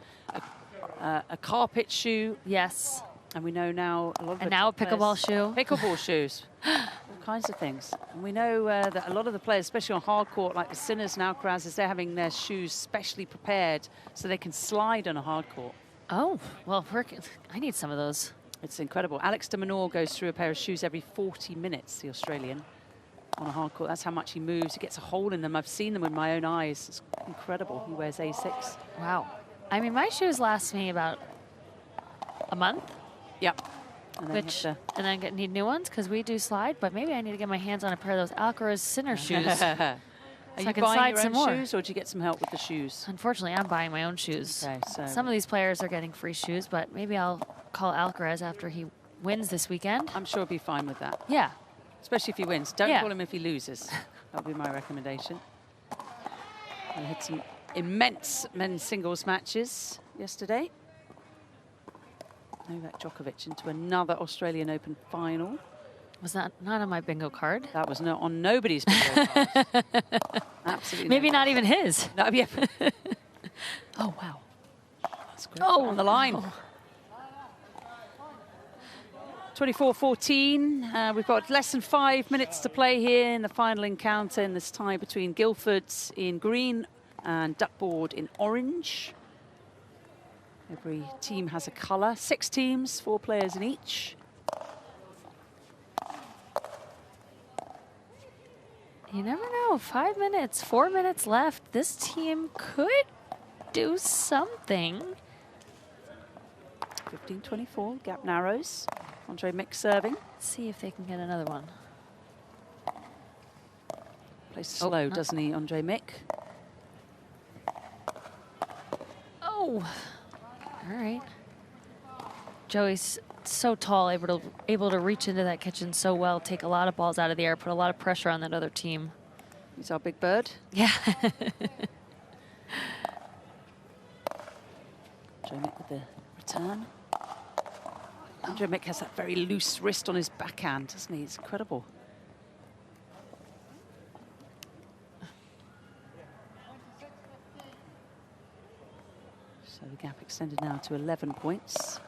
a carpet shoe. Yes. And we know now a lot of And now a pickleball shoe. Pickleball shoes. All kinds of things. And we know that a lot of the players, especially on hard court, like the Sinners now, Kraz, they're having their shoes specially prepared so they can slide on a hard court. Oh, well, I need some of those. It's incredible. Alex de Minaur goes through a pair of shoes every 40 minutes, the Australian, on a hard court. That's how much he moves. He gets a hole in them. I've seen them with my own eyes. It's incredible. He wears A6. Wow. I mean, my shoes last me about a month. Yep. And then Which, have and then need new ones because we do slide, but maybe I need to get my hands on a pair of those Alcaraz Sinner shoes. Are So you I can buying slide your some own more. shoes, or do you get some help with the shoes? Unfortunately, I'm buying my own shoes. Okay, so Some of these players are getting free shoes, but maybe I'll call Alcaraz after he wins this weekend. I'm sure he'll be fine with that, Yeah. especially if he wins. Don't Yeah. call him if he loses. That'll be my recommendation. I had some immense men's singles matches yesterday. Novak Djokovic into another Australian Open final. Was that not on my bingo card? That was not on nobody's bingo card. Absolutely. Maybe nobody. not even his. No, yeah. Oh, wow. That's good. Oh, On the line. 24-14. We've got less than 5 minutes to play here in the final encounter in this tie between Guildford's in green and Duckboard in orange. Every team has a colour. 6 teams, 4 players in each. You never know. 5 minutes, 4 minutes left. This team could do something. 15-24, gap narrows. Andre Mick serving. Let's see if they can get another one. Plays slow, doesn't he, Andre Mick? Oh, all right. Joey's so tall, able to reach into that kitchen so well, take a lot of balls out of the air, put a lot of pressure on that other team. He's our big bird. Yeah. Andre Mick with the return. Andre Mick has that very loose wrist on his backhand, doesn't he? It's incredible. So the gap extended now to 11 points.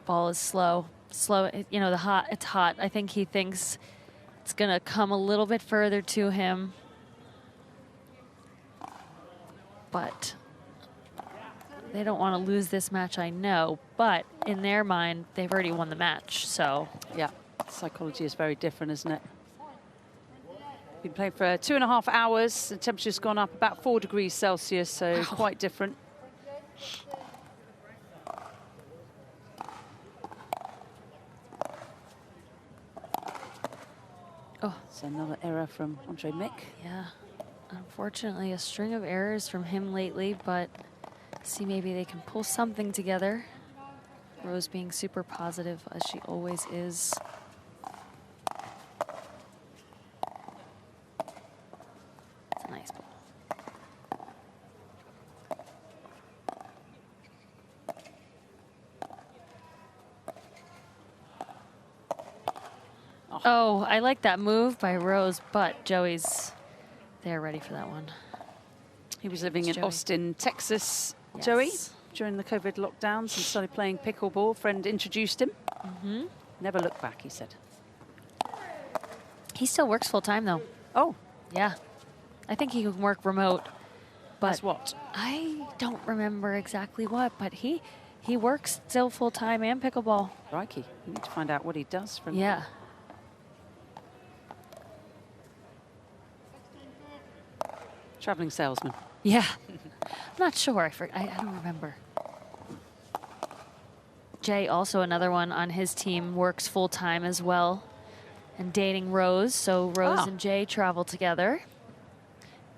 Ball is slow. Slow, you know, it's hot. I think he thinks it's gonna come a little bit further to him. But they don't want to lose this match, I know. But in their mind, they've already won the match, so. Yeah, psychology is very different, isn't it? Been playing for 2.5 hours. The temperature's gone up about 4 degrees Celsius, so quite different. Oh, it's another error from Andre Mick. Yeah, unfortunately, a string of errors from him lately, but see, maybe they can pull something together. Rose being super positive, as she always is. It's a nice ball. Oh, I like that move by Rose, but Joey's there ready for that one. He was living in Joey. Austin, Texas, Yes. Joey, during the COVID lockdowns and started playing pickleball. Friend introduced him. Never looked back, he said. He still works full time though. Oh, Yeah. I think he can work remote. But that's what? I don't remember exactly what, but he works still full time and pickleball. Crikey. We need to find out what he does from Yeah. traveling salesman. Yeah. I'm not sure. I don't remember. Jay, also another one on his team, works full time as well. And dating Rose. So Rose Ah. and Jay travel together.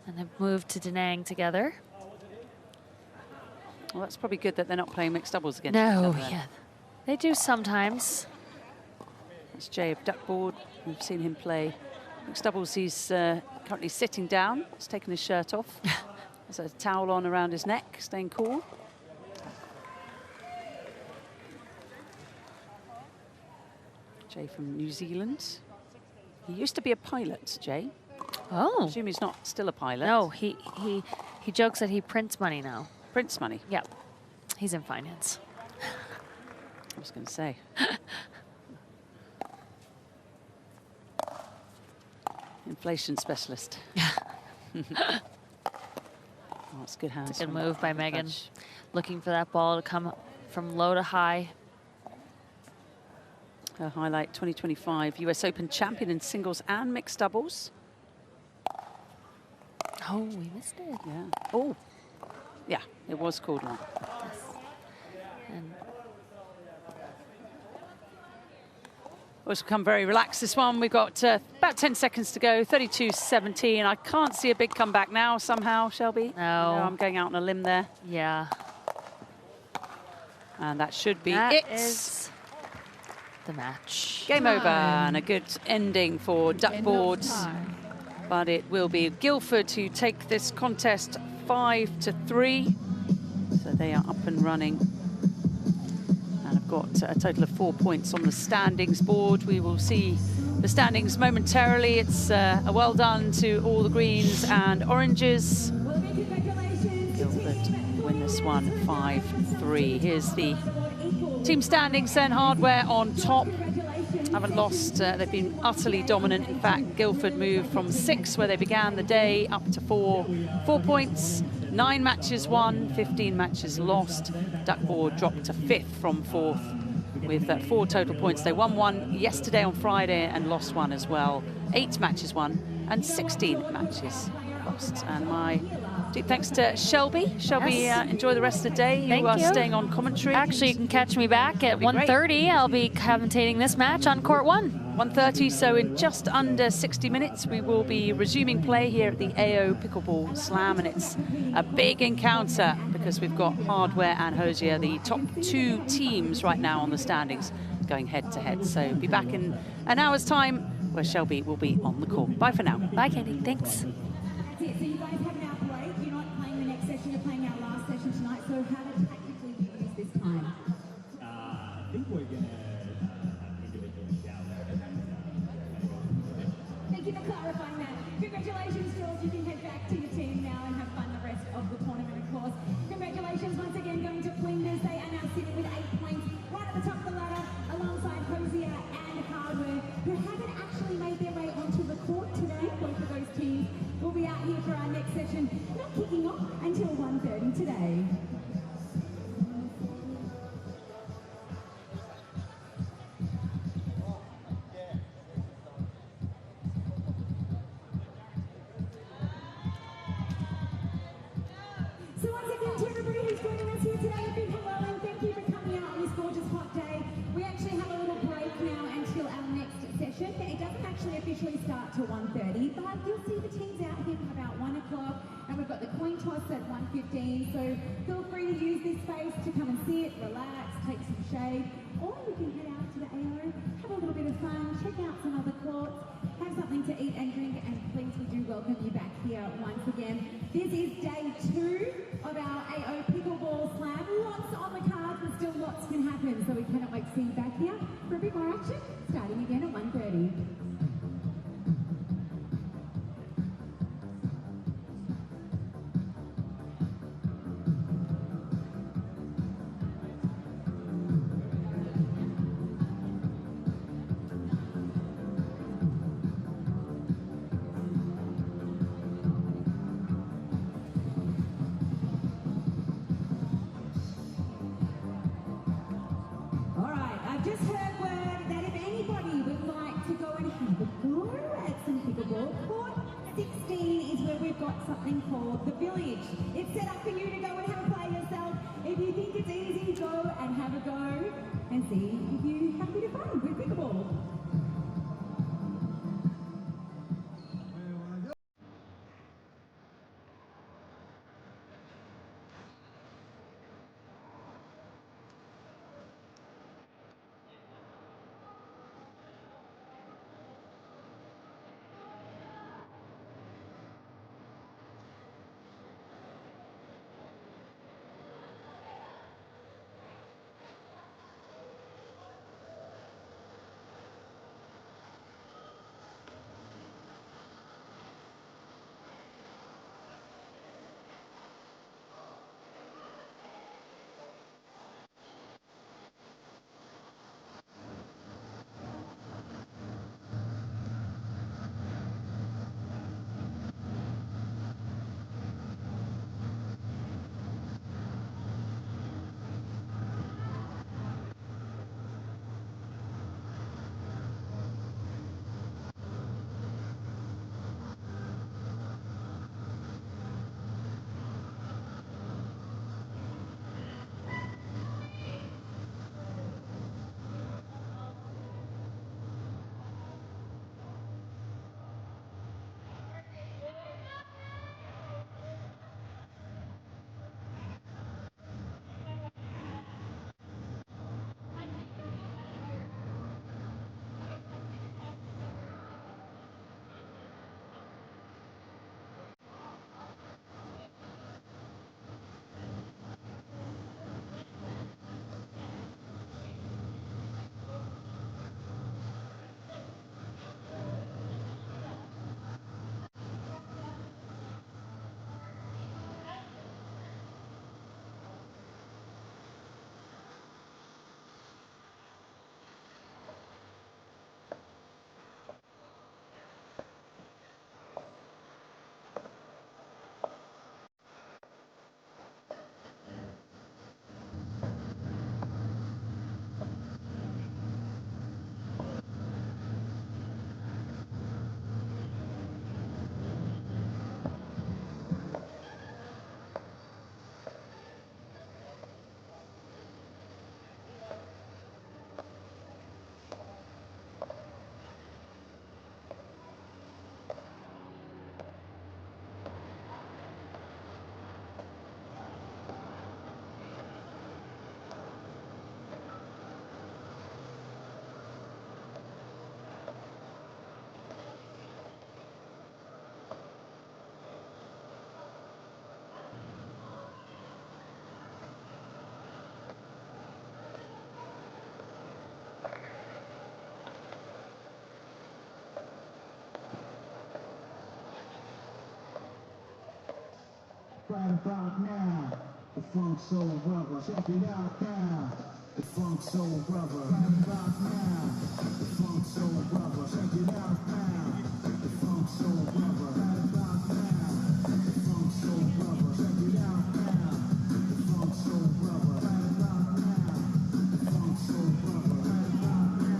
And have moved to Da Nang together. Well, that's probably good that they're not playing mixed doubles against No, each other then. yeah. They do sometimes. That's Jay of Duckboard. We've seen him play mixed doubles. He's currently sitting down. He's taken his shirt off. There's a towel on around his neck, staying cool. Jay from New Zealand. He used to be a pilot, Jay. I Oh. assume he's not still a pilot. No, he jokes that he prints money now. Prince money, Yeah. He's in finance. I was going to say. Inflation specialist. Oh, it's good hands. It's a good from move by the Megan. coach. Looking for that ball to come from low to high. Her highlight, 2025 US Open champion in singles and mixed doubles. Oh, we missed it. Yeah. Oh, yeah, it was called long. Yes. And It's become very relaxed, this one. We've got about 10 seconds to go, 32-17. I can't see a big comeback now somehow, Shelby. No. I'm going out on a limb there. yeah, And that should be that it. is the match. Game over, and a good ending for Duckboard. Time. But it will be Guildford who take this contest 5-3. So they are up and running. And I've got a total of 4 points on the standings board. We will see the standings momentarily. It's a well done to all the greens and oranges. Guildford win this one 5-3. Here's the team standings then. Hardware on top. Haven't lost. They've been utterly dominant. In fact, Guildford moved from 6, where they began the day, up to 4 points. 9 matches won, 15 matches lost. Duckboard dropped to 5th from 4th with 4 total points. They won 1 yesterday on Friday and lost 1 as well. 8 matches won and 16 matches lost. And my deep thanks to Shelby. Shelby, Yes. Enjoy the rest of the day. Thank you are you. staying on commentary. Actually, you can catch me back at That'd be great. 1:30. I'll be commentating this match on court 1. 1:30, so in just under 60 minutes we will be resuming play here at the AO Pickleball Slam, and it's a big encounter because we've got Hardware and Hosier, the top 2 teams right now on the standings, going head to head. So be back in an hour's time where Shelby will be on the court. Bye for now. Bye, Katie. Thanks. That's it. So you guys have an hour break. You're not playing the next session. You're playing our last session tonight. So how to tactically use this time? I think we're going to individual shout out. Thank you for clarifying that. Congratulations, George. You can head back to your team now and have fun the rest of the tournament, of course. Congratulations once again going to Flinders. They are now sitting with 8 points right at the top of the ladder alongside Hosier and Hardware, who haven't actually made their way onto the court today. Both of those teams will be out here for our next session, not kicking off until 1:30 today. So once again, to everybody who's joining us here today, a big hello and thank you for coming out on this gorgeous hot day. We actually have a little break now until our next session. It doesn't actually officially start till 1:30, but you'll see the teams out here from about 1 o'clock, and we've got the coin toss at 1:15. So feel free to use this space to come and sit, relax, take some shade, or you can head out to the AO, have a little bit of fun, check out some other courts, have something to eat and drink, and please, we do welcome you back here once again. This is day 2 of our AO Pickleball Slam. Lots on the cards, but still lots can happen, so we cannot wait to see you back here for a bit more action, starting again at 1:30. All right, I've just heard word that if anybody would like to go and have a go at some pickleball, court 16 is where we've got something called the Village. It's set up for you to go and have a play yourself. If you think it's easy, go and have a go and see if you have a bit of fun with pickleball. right about now. The funk soul brother, check it out now. The funk soul brother, right about now. The funk soul brother, check it out now. The funk soul brother, right about now. The funk soul brother, check it out now. The funk soul brother, right about now. The funk soul brother, right about now.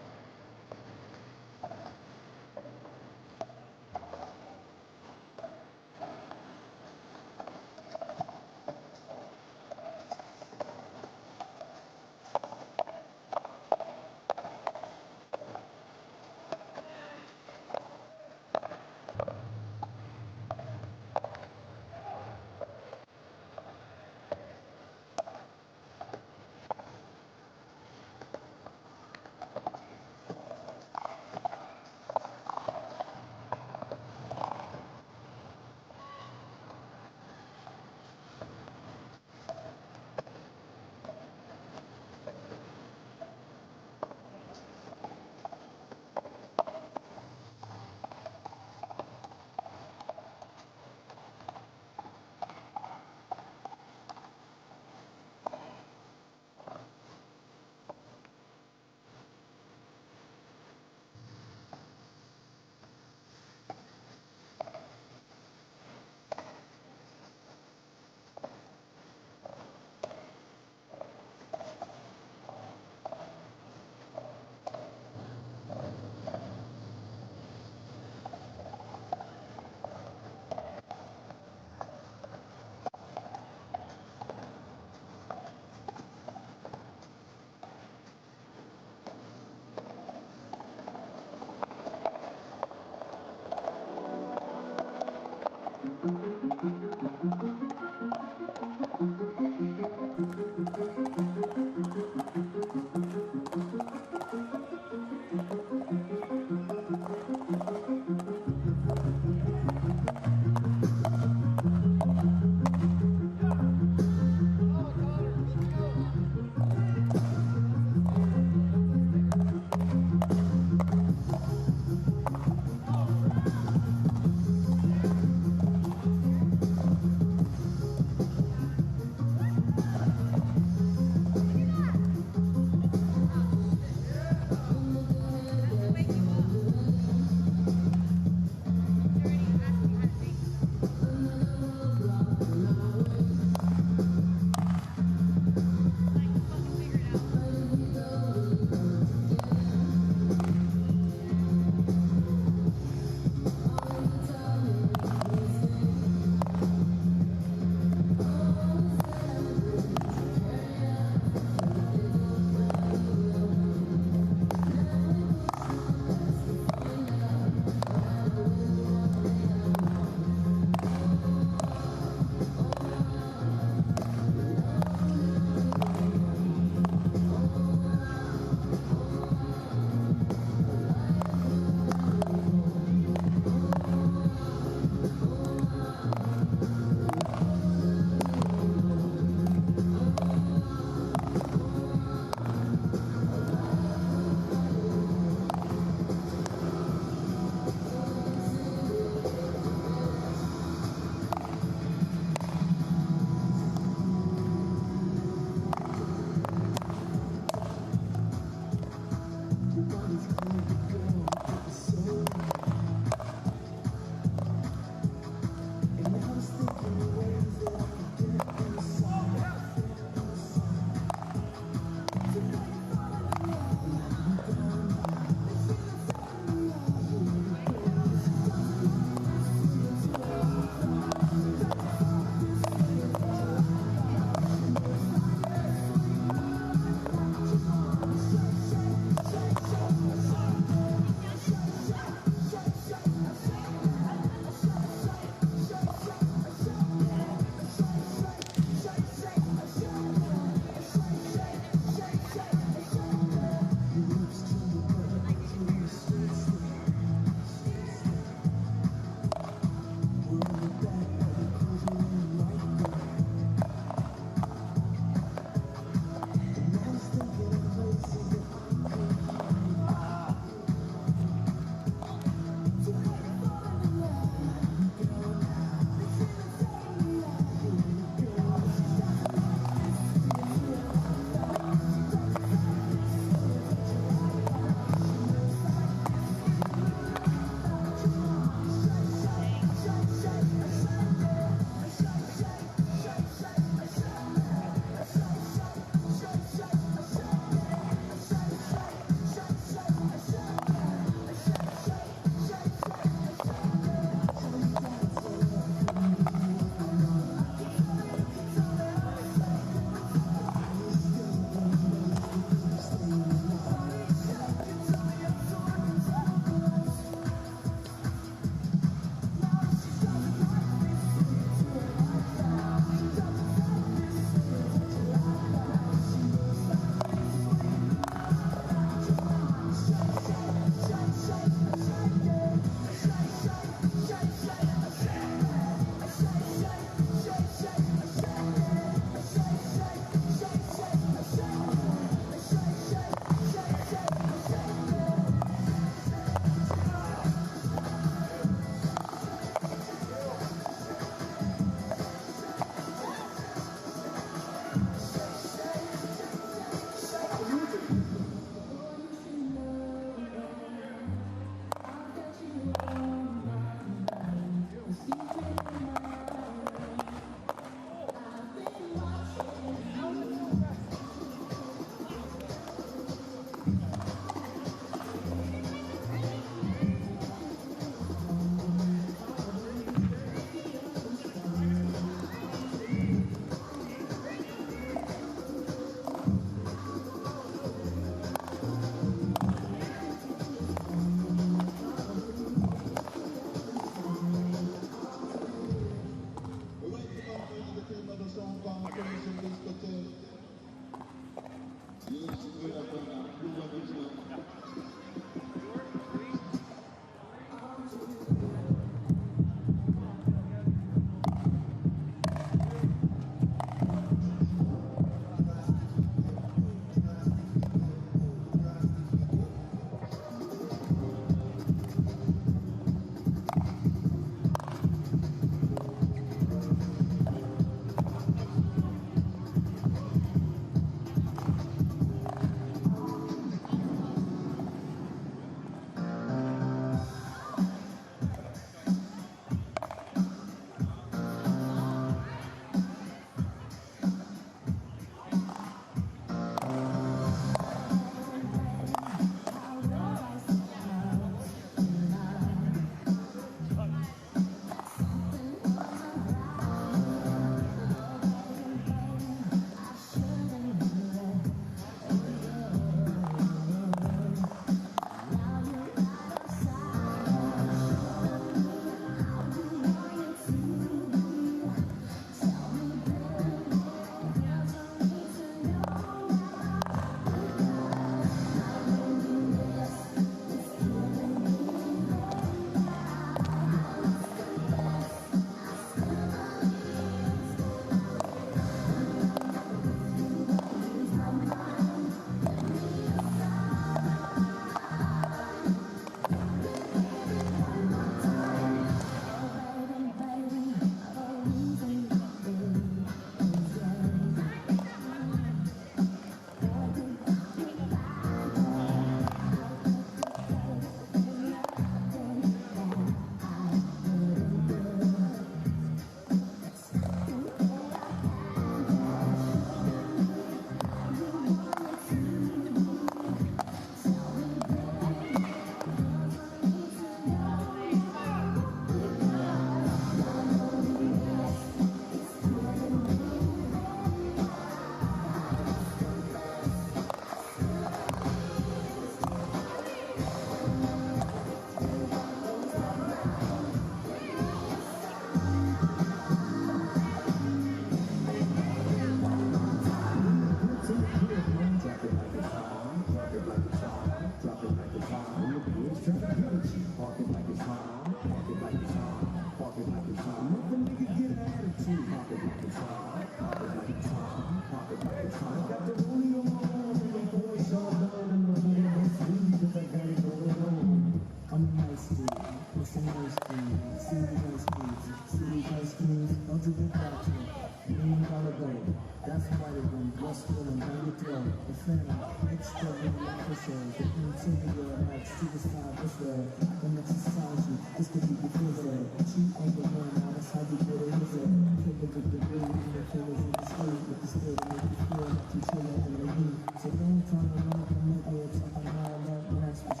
That's why they win. What's feeling how you throw the fan. Extra like the show. The interior like superstar this way. The exercise you. This could be the prison. Cheat on the one. Now that's how you get it. Is it? Kill the degree. The fingers in the street. With the skill to make you feel like you chilling in the heat. So don't try to run up and make it something high like the next one.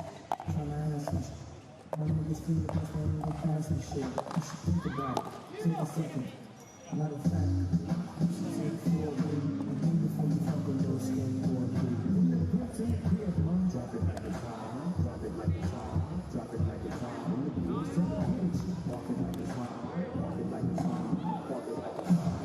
Trying to answer. My niggas feel the best one in the past and shit. You should think about it. Take a second. Matter of fact, you should take 4 and think before you fuck a little skateboard. Drop it like it's hot. Drop it like it's hot. Drop it like it's hot. Walk it like it's hot. Walk it like it's hot. Walk it like it's hot.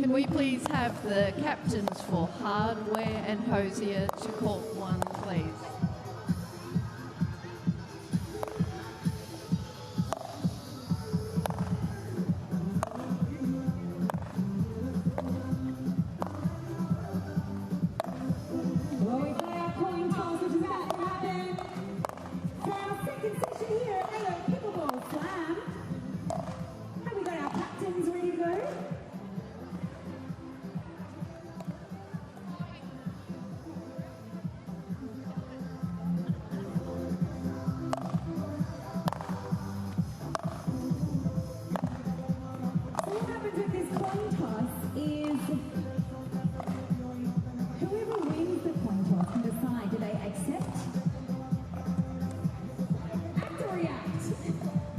Can we please have the captains for hardware and hosier to court 1, please? Well, we've got our coin toss, which is about to happen for our second session here at the Pickleball Slam. Have we got our captains ready to go? So what happens with this coin toss is whoever wins the coin toss can decide, do they accept, act or react?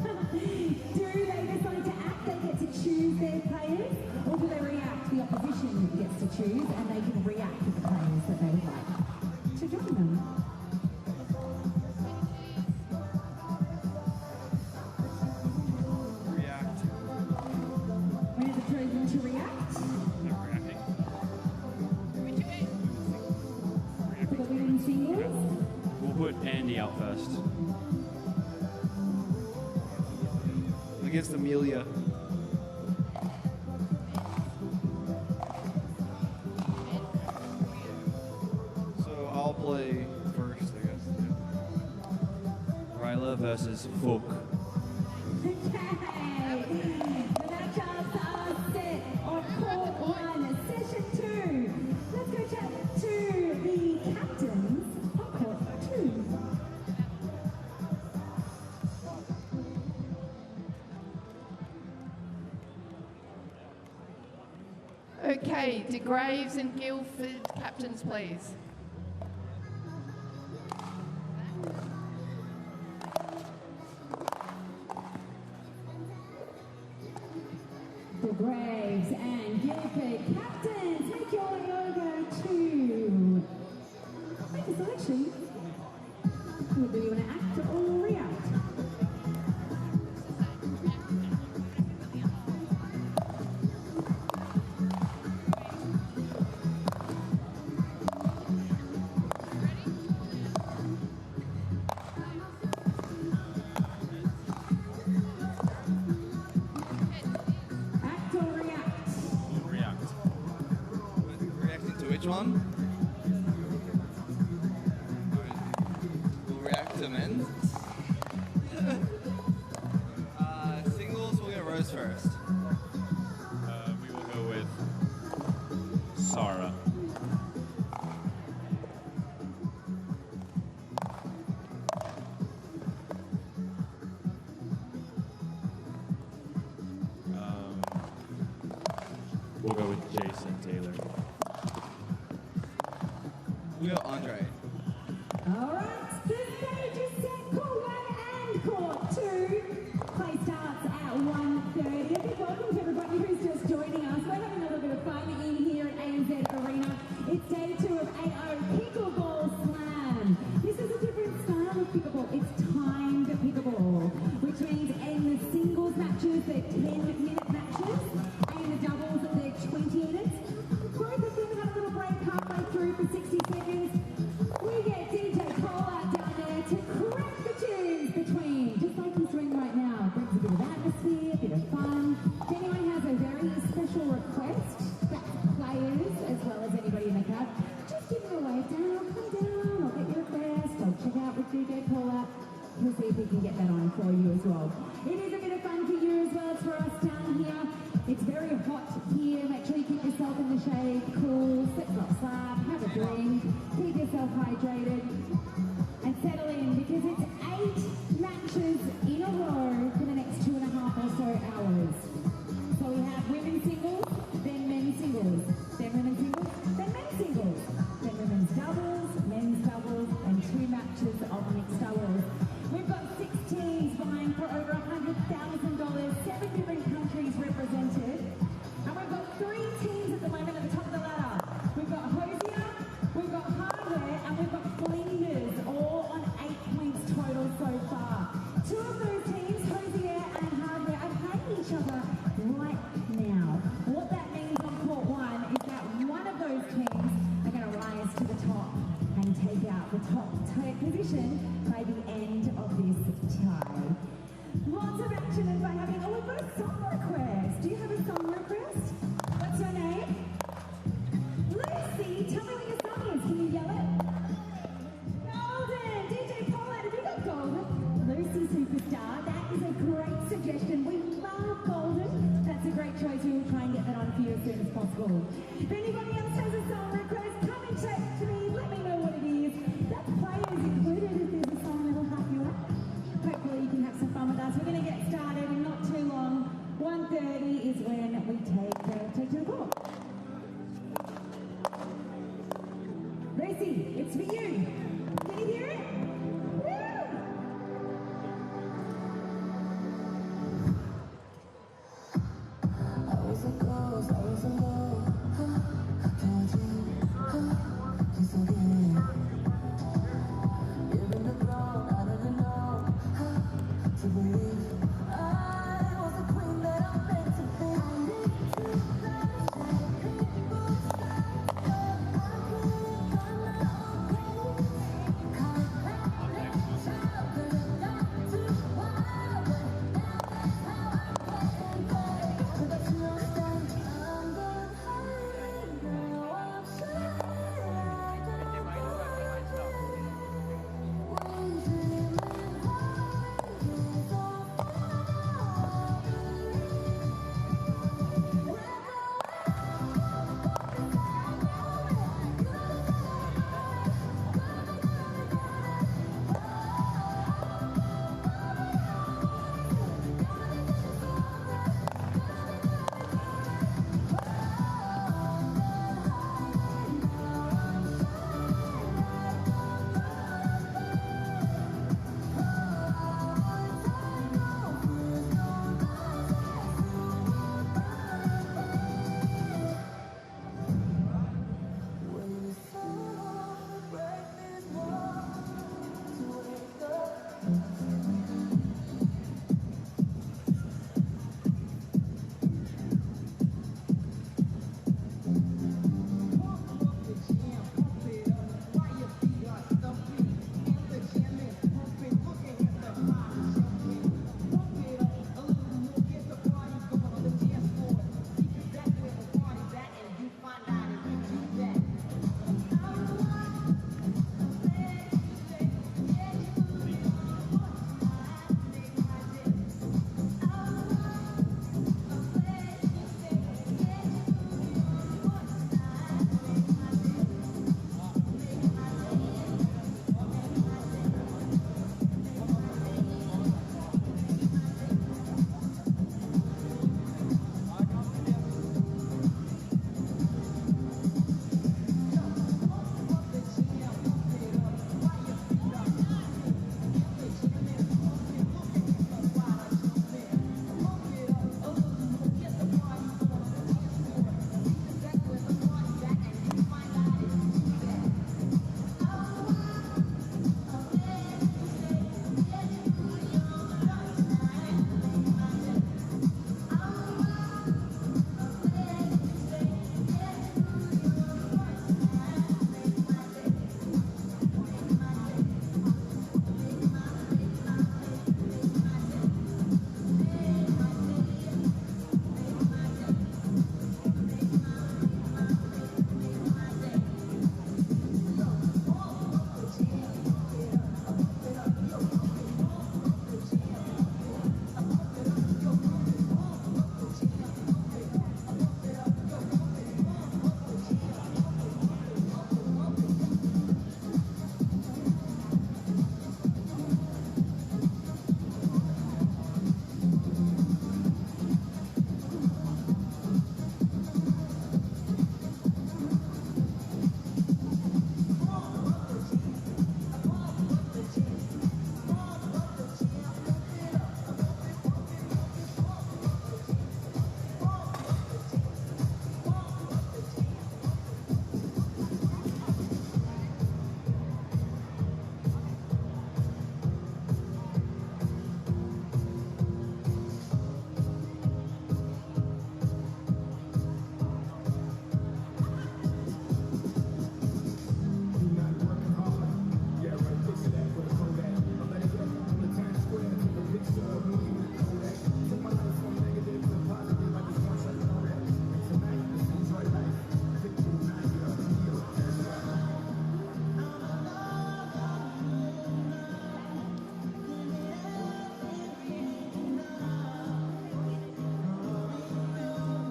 Do they decide to act, they get to choose their players, or do they react, the opposition gets to choose and they can react with the players that they would like to join them? React. Winners have chosen to react Not reacting. for the women's singles. We'll put Andy out first. Against Amelia. So I'll play first, I guess. Ryla versus Fook. Okay, the matchups are set on court 1, session 2. Let's go chat to the captains on court 2. Okay, De Graves and Guildford captains, please. The Braves and Guildford captains, make your way over to make a selection. Whether you want to act or react. Act or react. React. Reacting to which one? We'll react to men. Singles, we'll get Rose first. We will go with Sarah. We'll go with Jason Taylor. We'll go Andre. All right, the stage is set, court 1 and court 2. Play starts at 1:30. A big welcome to everybody who's just joining us. We're having a little bit of fun in here at ANZ Arena. It's day 2 of AO Pickleball Slam. This is a different style of pickleball. It's timed pickleball, which means in the singles matches, they're 10-minute matches, and in the doubles, they're 20 minutes. Both of them have a little break halfway through for 60 seconds. We get DJ Cole out down there to crack the tunes between, just like he's doing right now. Brings a bit of atmosphere, a bit of fun. If anyone has a very special request, that's players as well as anybody in the crowd, just give me a wave down, come down, I'll get your request, I'll check out with DJ Cole out. We'll see if we can get that on for you as well. It is a bit of fun for you as well as for us down here. It's very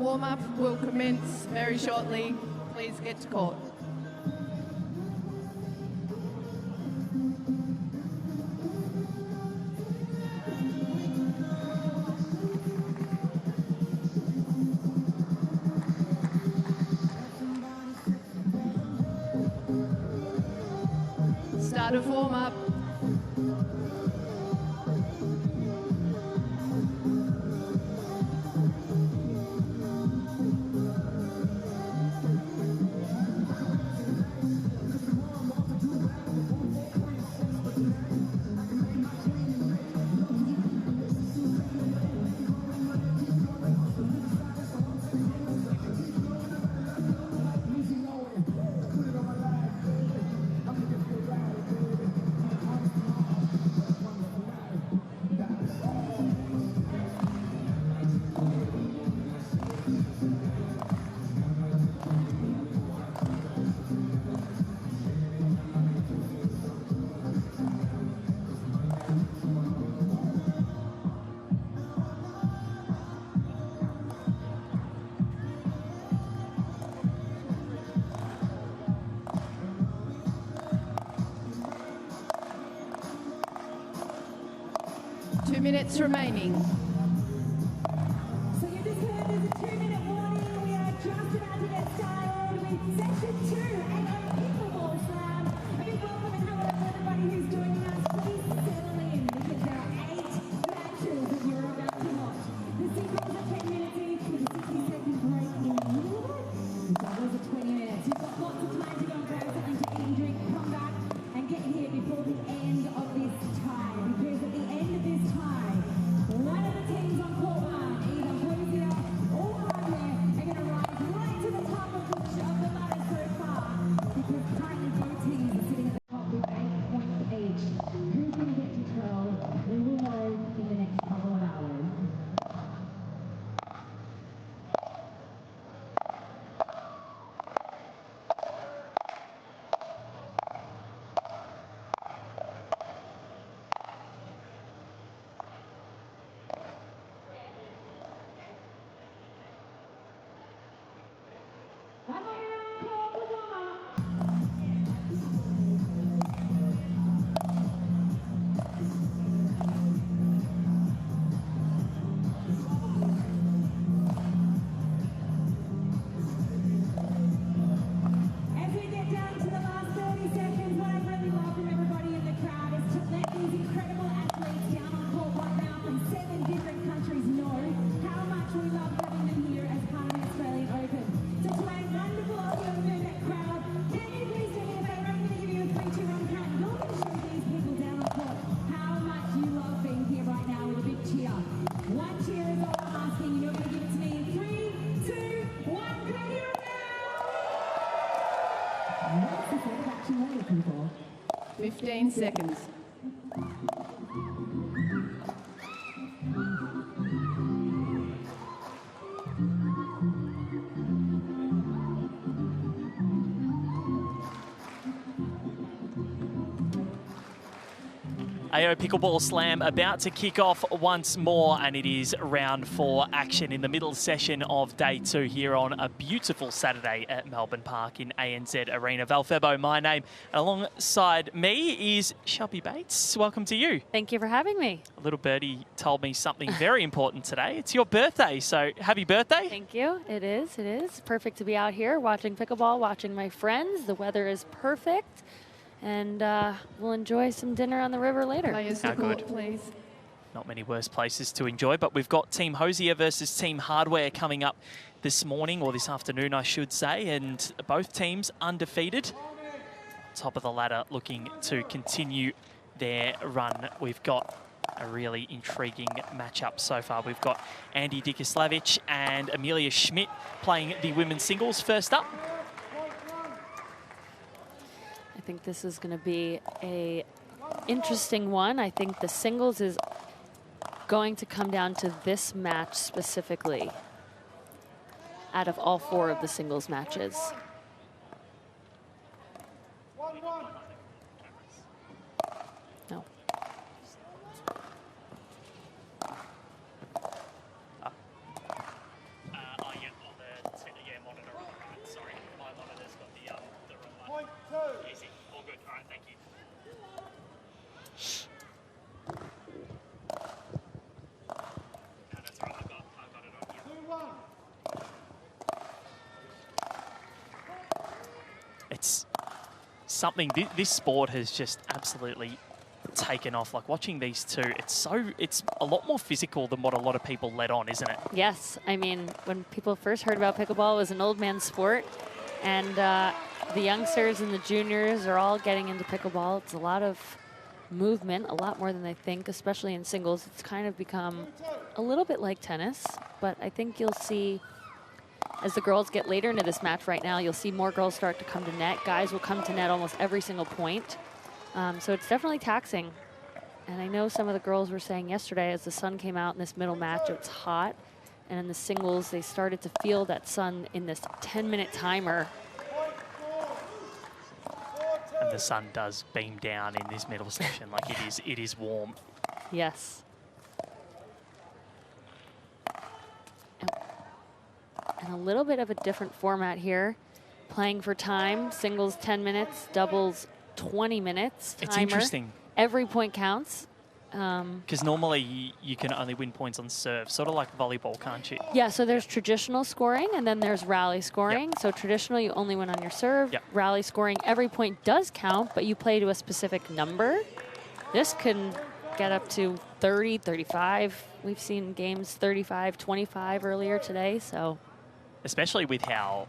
warm-up will commence very shortly. Please get to court. Start of warm-up. Minutes remaining. So you just heard there's a 2-minute warning. We are just about to get started with session 2 and a pickleball slam. A big welcome and hello to everybody who's joining us. Please settle in because there are 8 matches that you're about to watch. The singles are 10 minutes each with a 60-second break in the middle of it. The doubles are 20 minutes. You've got lots of time to go and grab something to eat and drink, come back and get here before the end of this tie. Because at the end of this tie, one of the teams on court one, either Hosier or Margaret, are going to rise right to the top of the ladder so far. Because currently both teams are sitting at the top with 8 points each. Who's going to get to 12? We will know in the next couple of hours. As we get down to the last 30 seconds, what I'd really love from everybody in the crowd is to let these incredible athletes down on court right now from 7 different countries know how much we love having them here as part of the Australian Open. So to my wonderful audience in that crowd, can you please do me a favour? I'm going to give you a 3, 2, 1 count. You're going to show these people down on court how much you love being here right now with a big cheer. 1 cheer is all I'm asking, and you're going to give it to me in 3, 2, 1. Can I hear it now? What's the sort of action we're looking for? 15 seconds. AO Pickleball Slam about to kick off once more, and it is round 4 action in the middle session of day 2 here on a beautiful Saturday at Melbourne Park in ANZ Arena. Val Febo, my name. Alongside me is Shelby Bates. Welcome to you. Thank you for having me. A little birdie told me something very important today. It's your birthday, so happy birthday. Thank you. It is. It is. Perfect to be out here watching pickleball, watching my friends. The weather is perfect. And we'll enjoy some dinner on the river later. Players to court, please. Not many worse places to enjoy, but we've got Team Hosier versus Team Hardware coming up this morning, or this afternoon, I should say, and both teams undefeated. Top of the ladder looking to continue their run. We've got a really intriguing matchup so far. We've got Andy Dikislavich and Amelia Schmidt playing the women's singles. First up. I think this is going to be a interesting one. I think the singles is going to come down to this match specifically out of all 4 of the singles matches. No. something. This sport has just absolutely taken off. Like watching these two, it's a lot more physical than what a lot of people let on, isn't it? Yes, I mean, when people first heard about pickleball, it was an old man's sport, and the youngsters and the juniors are all getting into pickleball. It's a lot of movement, a lot more than they think, especially in singles. It's kind of become a little bit like tennis, but I think you'll see, as the girls get later into this match right now, you'll see more girls start to come to net. Guys will come to net almost every single point. So it's definitely taxing. And I know some of the girls were saying yesterday as the sun came out in this middle match, it's hot. And in the singles, they started to feel that sun in this 10-minute timer. And the sun does beam down in this middle section. Like it is warm. Yes. And a little bit of a different format here. Playing for time, singles 10 minutes, doubles 20 minutes. Timer. It's interesting. Every point counts. Because normally you can only win points on serve, sort of like volleyball, can't you? Yeah, so there's traditional scoring and then there's rally scoring. Yep. So traditional, you only win on your serve. Yep. Rally scoring, every point does count, but you play to a specific number. This can get up to 30, 35. We've seen games 35, 25 earlier today, so. Especially with how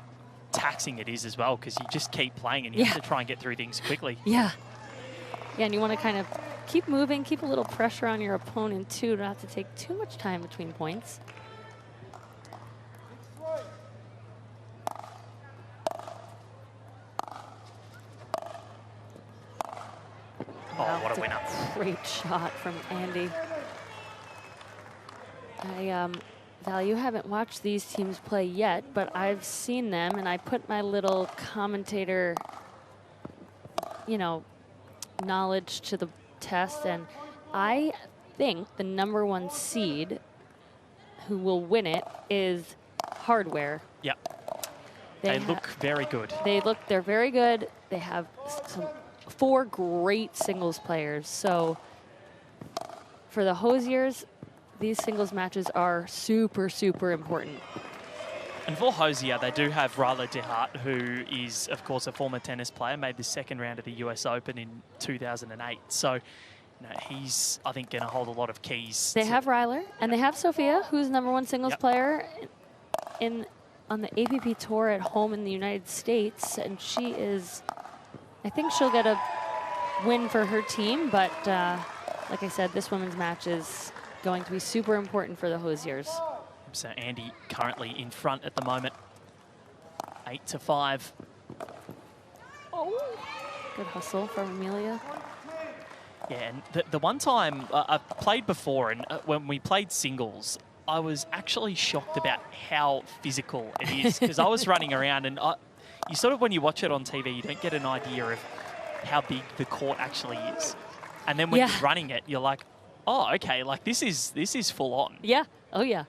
taxing it is as well, because you just keep playing and you have to try and get through things quickly. Yeah. Yeah, and you want to kind of keep moving, keep a little pressure on your opponent too, not to take too much time between points. Oh, what a winner. Great shot from Andy. Val, you haven't watched these teams play yet, but I've seen them, and I put my little commentator, you know, knowledge to the test, and I think the #1 seed who will win it is Hardware. Yep. They look very good. They're very good. They have 4 great singles players. So for the Hosiers, these singles matches are super, super important. And for Hosier, they do have Rod Laver Arena, who is, of course, a former tennis player, made the second round of the US Open in 2008. So, you know, he's, I think, going to hold a lot of keys. They have Ryler, and they have Sophia, who's #1 singles player on the APP Tour at home in the United States. And she is, I think she'll get a win for her team. But like I said, this women's match is going to be super important for the Hosiers. So Andy currently in front at the moment, 8-5. Oh, good hustle from Amelia. Yeah, and the one time I've played before, and when we played singles, I was actually shocked about how physical it is, because I was running around, and you sort of, when you watch it on TV, you don't get an idea of how big the court actually is. And then when you're running it, you're like, oh, okay, like this is full on. Yeah. Oh, yeah.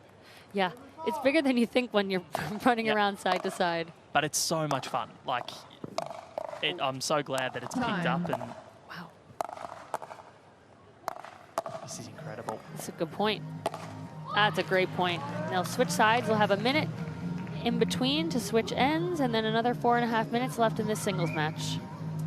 Yeah. It's bigger than you think when you're running around side to side. But it's so much fun. Like, I'm so glad that it's picked up. And wow, this is incredible. That's a good point. That's a great point. They'll switch sides. We'll have a minute in between to switch ends, and then another 4.5 minutes left in this singles match.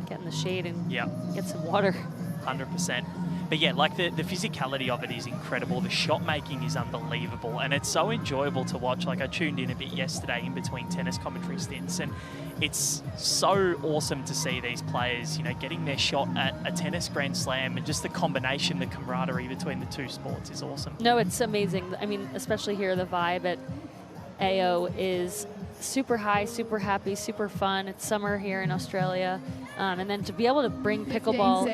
Get in the shade and get some water. 100%. But yeah, like the physicality of it is incredible. The shot making is unbelievable, and it's so enjoyable to watch. Like, I tuned in a bit yesterday in between tennis commentary stints, and it's so awesome to see these players, you know, getting their shot at a tennis Grand Slam, and just the combination, the camaraderie between the two sports is awesome. No, it's amazing. I mean, especially here, the vibe at AO is super high, super happy, super fun. It's summer here in Australia. And then to be able to bring pickleball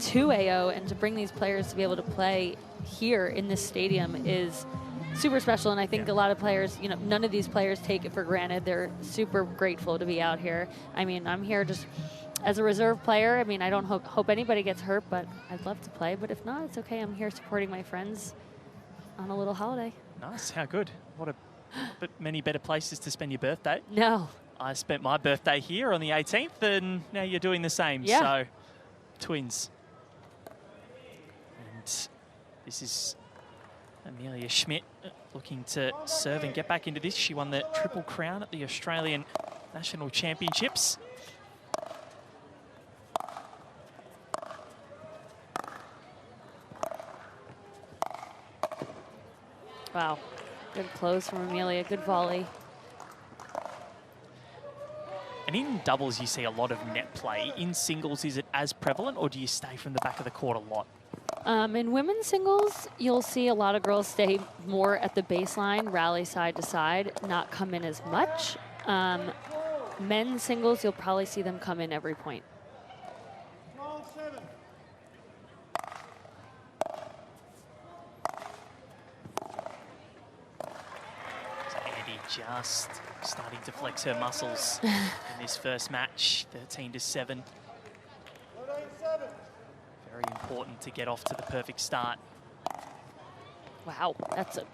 to AO and to bring these players to be able to play here in this stadium is super special. And I think a lot of players, you know, none of these players take it for granted. They're super grateful to be out here. I mean, I'm here just as a reserve player. I mean, I don't hope anybody gets hurt, but I'd love to play. But if not, it's okay. I'm here supporting my friends on a little holiday. Nice. How good. What but many better places to spend your birthday. No. I spent my birthday here on the 18th, and now you're doing the same. Yeah. So, twins. And this is Amelia Schmidt looking to serve and get back into this. She won the Triple Crown at the Australian National Championships. Wow. Good close from Amelia. Good volley. And in doubles, you see a lot of net play. In singles, is it as prevalent, or do you stay from the back of the court a lot? In women's singles, you'll see a lot of girls stay more at the baseline, rally side to side, not come in as much. Men's singles, you'll probably see them come in every point. So Andy just starting to flex her muscles in this first match, 13-7. Very important to get off to the perfect start. Wow, that's a...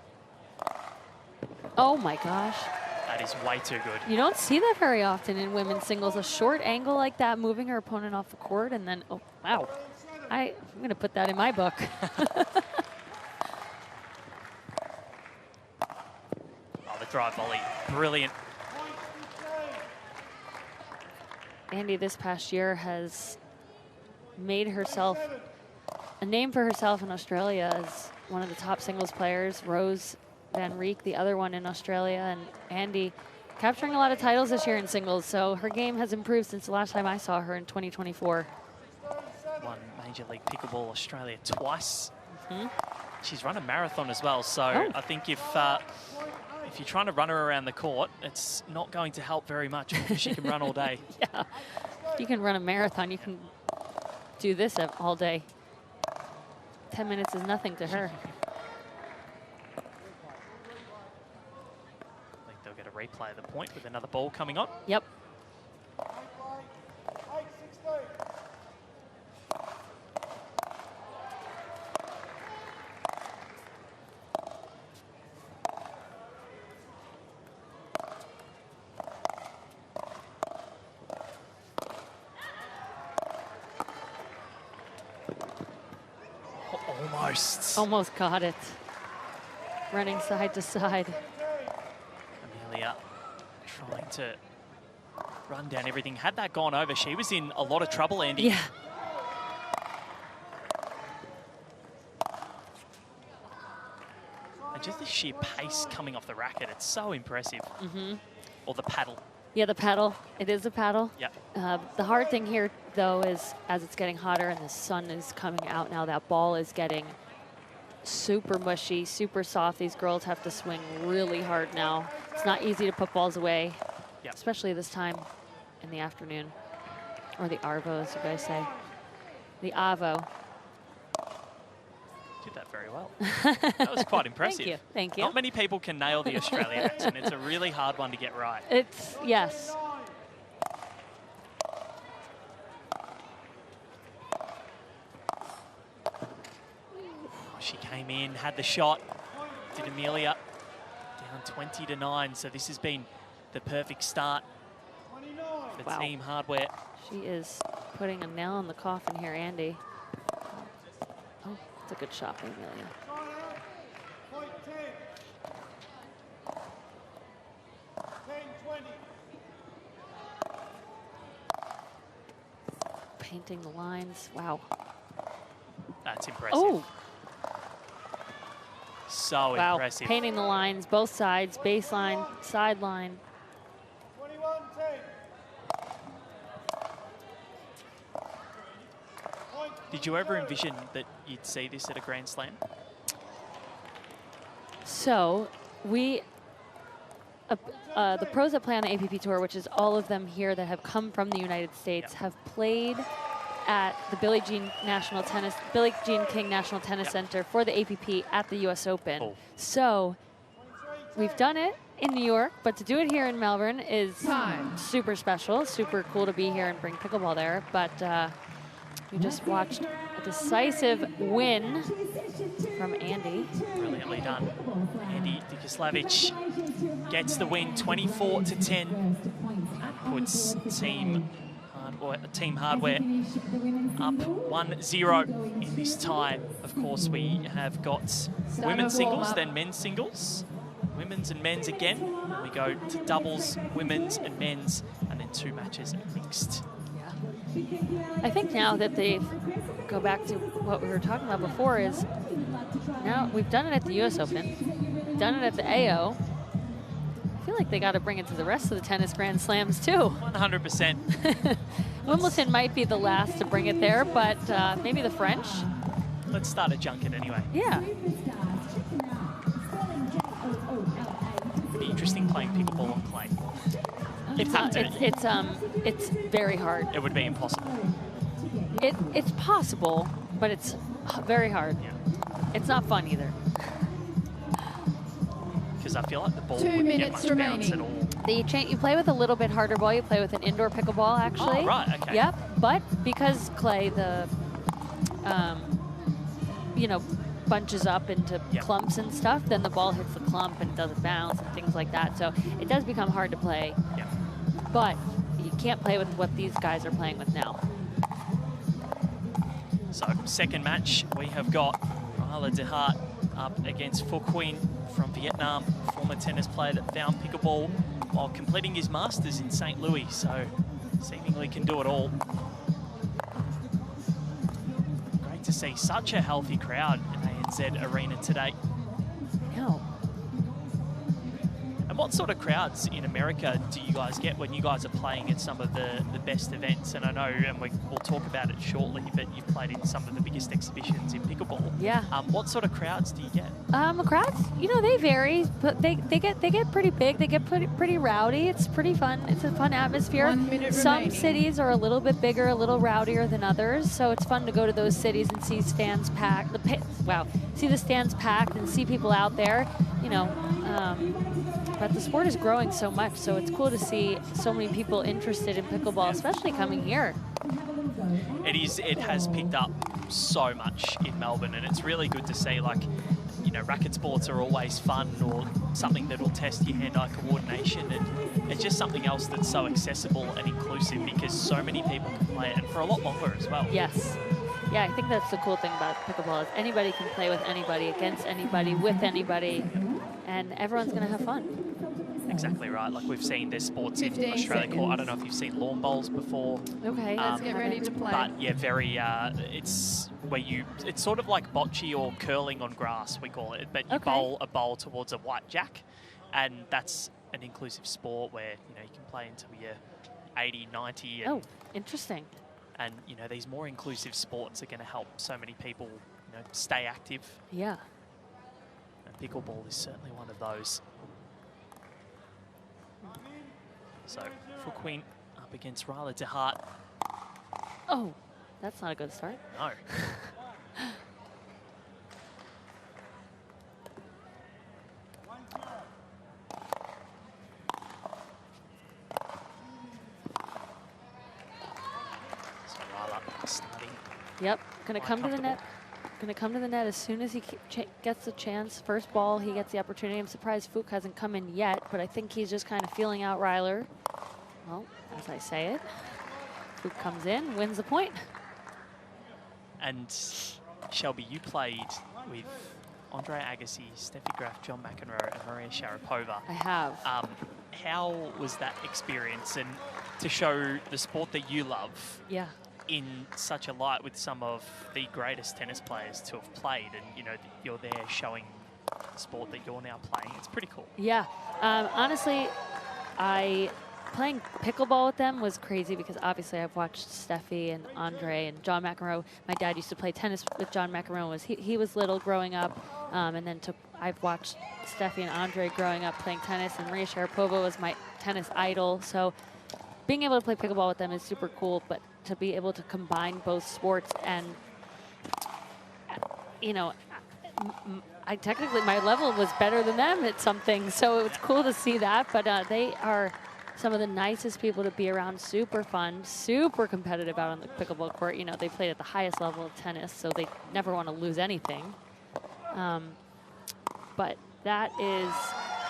Oh my gosh. That is way too good. You don't see that very often in women's singles. A short angle like that, moving her opponent off the court, and then, oh, wow. I'm going to put that in my book. Oh, the drive volley, brilliant. Andy this past year has made herself a name for herself in Australia as one of the top singles players. Rose Van Rieck, the other one in Australia, and Andy capturing a lot of titles this year in singles. So her game has improved since the last time I saw her in 2024. Won Major League Pickleball Australia twice. She's run a marathon as well. So I think if you're trying to run her around the court, it's not going to help very much because she can run all day. Yeah, if you can run a marathon, you can do this all day. 10 minutes is nothing to her. I think they'll get a replay of the point with another ball coming on. Yep. Almost got it. Running side to side. Amelia trying to run down everything. Had that gone over, she was in a lot of trouble, Andy. Yeah. And just the sheer pace coming off the racket, it's so impressive. Or the paddle. Yeah, the paddle. It is a paddle. Yeah. The hard thing here, though, is as it's getting hotter and the sun is coming out now, that ball is getting super mushy, super soft. These girls have to swing really hard now. It's not easy to put balls away, especially this time in the afternoon. Or the Arvo, as you guys say. The Avo. Did that very well. That was quite impressive. Thank you. Thank you. Not many people can nail the Australian accent. It's a really hard one to get right. It's, yes. She came in, had the shot. Did Amelia. Down 20-9. So this has been the perfect start for Team Hardware. She is putting a nail in the coffin here, Andy. Oh, it's a good shot by Amelia. Painting the lines. Wow. That's impressive. Oh. So wow. Impressive. Painting the lines, both sides, baseline, sideline. Did you ever envision that you'd see this at a Grand Slam? So we, the pros that play on the APP Tour, which is all of them here that have come from the United States, have played at the Billie Jean King National Tennis Center for the APP at the US Open. Oh. So we've done it in New York, but to do it here in Melbourne is super special, super cool to be here and bring pickleball there. But we just watched a decisive win from Andy. Brilliantly done. Andy Dikoslavich gets the win, 24-10, and puts Team Hardware up 1-0 in this tie. Of course, we have got women's singles, then men's singles, women's and men's again. We go to doubles, women's and men's, and then 2 matches mixed. I think now that they go back to what we were talking about before is now we've done it at the US Open. they've done it at the AO. I feel like they got to bring it to the rest of the tennis Grand Slams too. 100%. Wimbledon might be the last to bring it there, but maybe the French. Let's start a junket anyway. Yeah. It'd be interesting playing pickleball on clay. It's very hard. It would be impossible. It's possible, but it's very hard. Yeah. It's not fun either. Because I feel like the ball 2 wouldn't get minutes much bounce at remaining. all. You play with a little bit harder ball. You play with an indoor pickleball, actually. Oh, right, okay. Yep, but because clay, bunches up into clumps and stuff, then the ball hits the clump and it doesn't bounce and things like that. So it does become hard to play. Yeah. But you can't play with what these guys are playing with now. So, second match, we have got Rod Laver Arena up against Phu Quinn from Vietnam, former tennis player that found pickleball while completing his masters in St. Louis. So, seemingly can do it all. Great to see such a healthy crowd in ANZ Arena today. No. And what sort of crowds in America do you guys get when you guys are playing at some of the best events? And I know, and we'll talk about it shortly, but you've played in some of the biggest exhibitions in pickleball. Yeah. What sort of crowds do you get? Crowds, they vary, but they get pretty big. They get pretty rowdy. It's pretty fun. It's a fun atmosphere. 1 minute Some remaining. cities are a little bit bigger, a little rowdier than others. So it's fun to go to those cities and see stands packed. See the stands packed and see people out there. But the sport is growing so much, so it's cool to see so many people interested in pickleball, especially coming here. It has picked up so much in Melbourne, and it's really good to see. Racket sports are always fun, or something that will test your hand-eye coordination, and it's just something else that's so accessible and inclusive because so many people can play it, and for a lot longer as well. Yes. Yeah, I think that's the cool thing about pickleball is anybody can play with anybody, against anybody, with anybody, and everyone's going to have fun. Exactly right. Like we've seen, there's sports in 15 Australia called, I seconds. don't know if you've seen lawn bowls before. Okay. Let's get ready to play. But yeah, it's where it's sort of like bocce or curling on grass, we call it, but you bowl a bowl towards a white jack, and that's an inclusive sport where, you can play until you're 80, 90. And, interesting. And, these more inclusive sports are going to help so many people, stay active. Yeah. And pickleball is certainly one of those. So, Phu Quinn up against Rod Laver Arena. Oh, that's not a good start. No. So Rod starting. Yep, gonna come to the net. Gonna come to the net as soon as he gets the chance. First ball, he gets the opportunity. I'm surprised Phu hasn't come in yet, but I think he's just kind of feeling out Ryler. Well, as I say it, Phu comes in, wins the point. And Shelby, you played with Andre Agassi, Steffi Graf, John McEnroe, and Maria Sharapova. I have. How was that experience, and to show the sport that you love? Yeah. In such a light with some of the greatest tennis players to have played, and you're there showing the sport that you're now playing. It's pretty cool. Yeah, honestly, playing pickleball with them was crazy because obviously I've watched Steffi and Andre and John McEnroe. My dad used to play tennis with John McEnroe. He was little growing up, and then I've watched Steffi and Andre growing up playing tennis, and Maria Sharapova was my tennis idol. So being able to play pickleball with them is super cool, but to be able to combine both sports and, my level was better than them at something, so it was cool to see that. But they are some of the nicest people to be around, super fun, super competitive out on the pickleball court. They played at the highest level of tennis, so they never want to lose anything. But that is,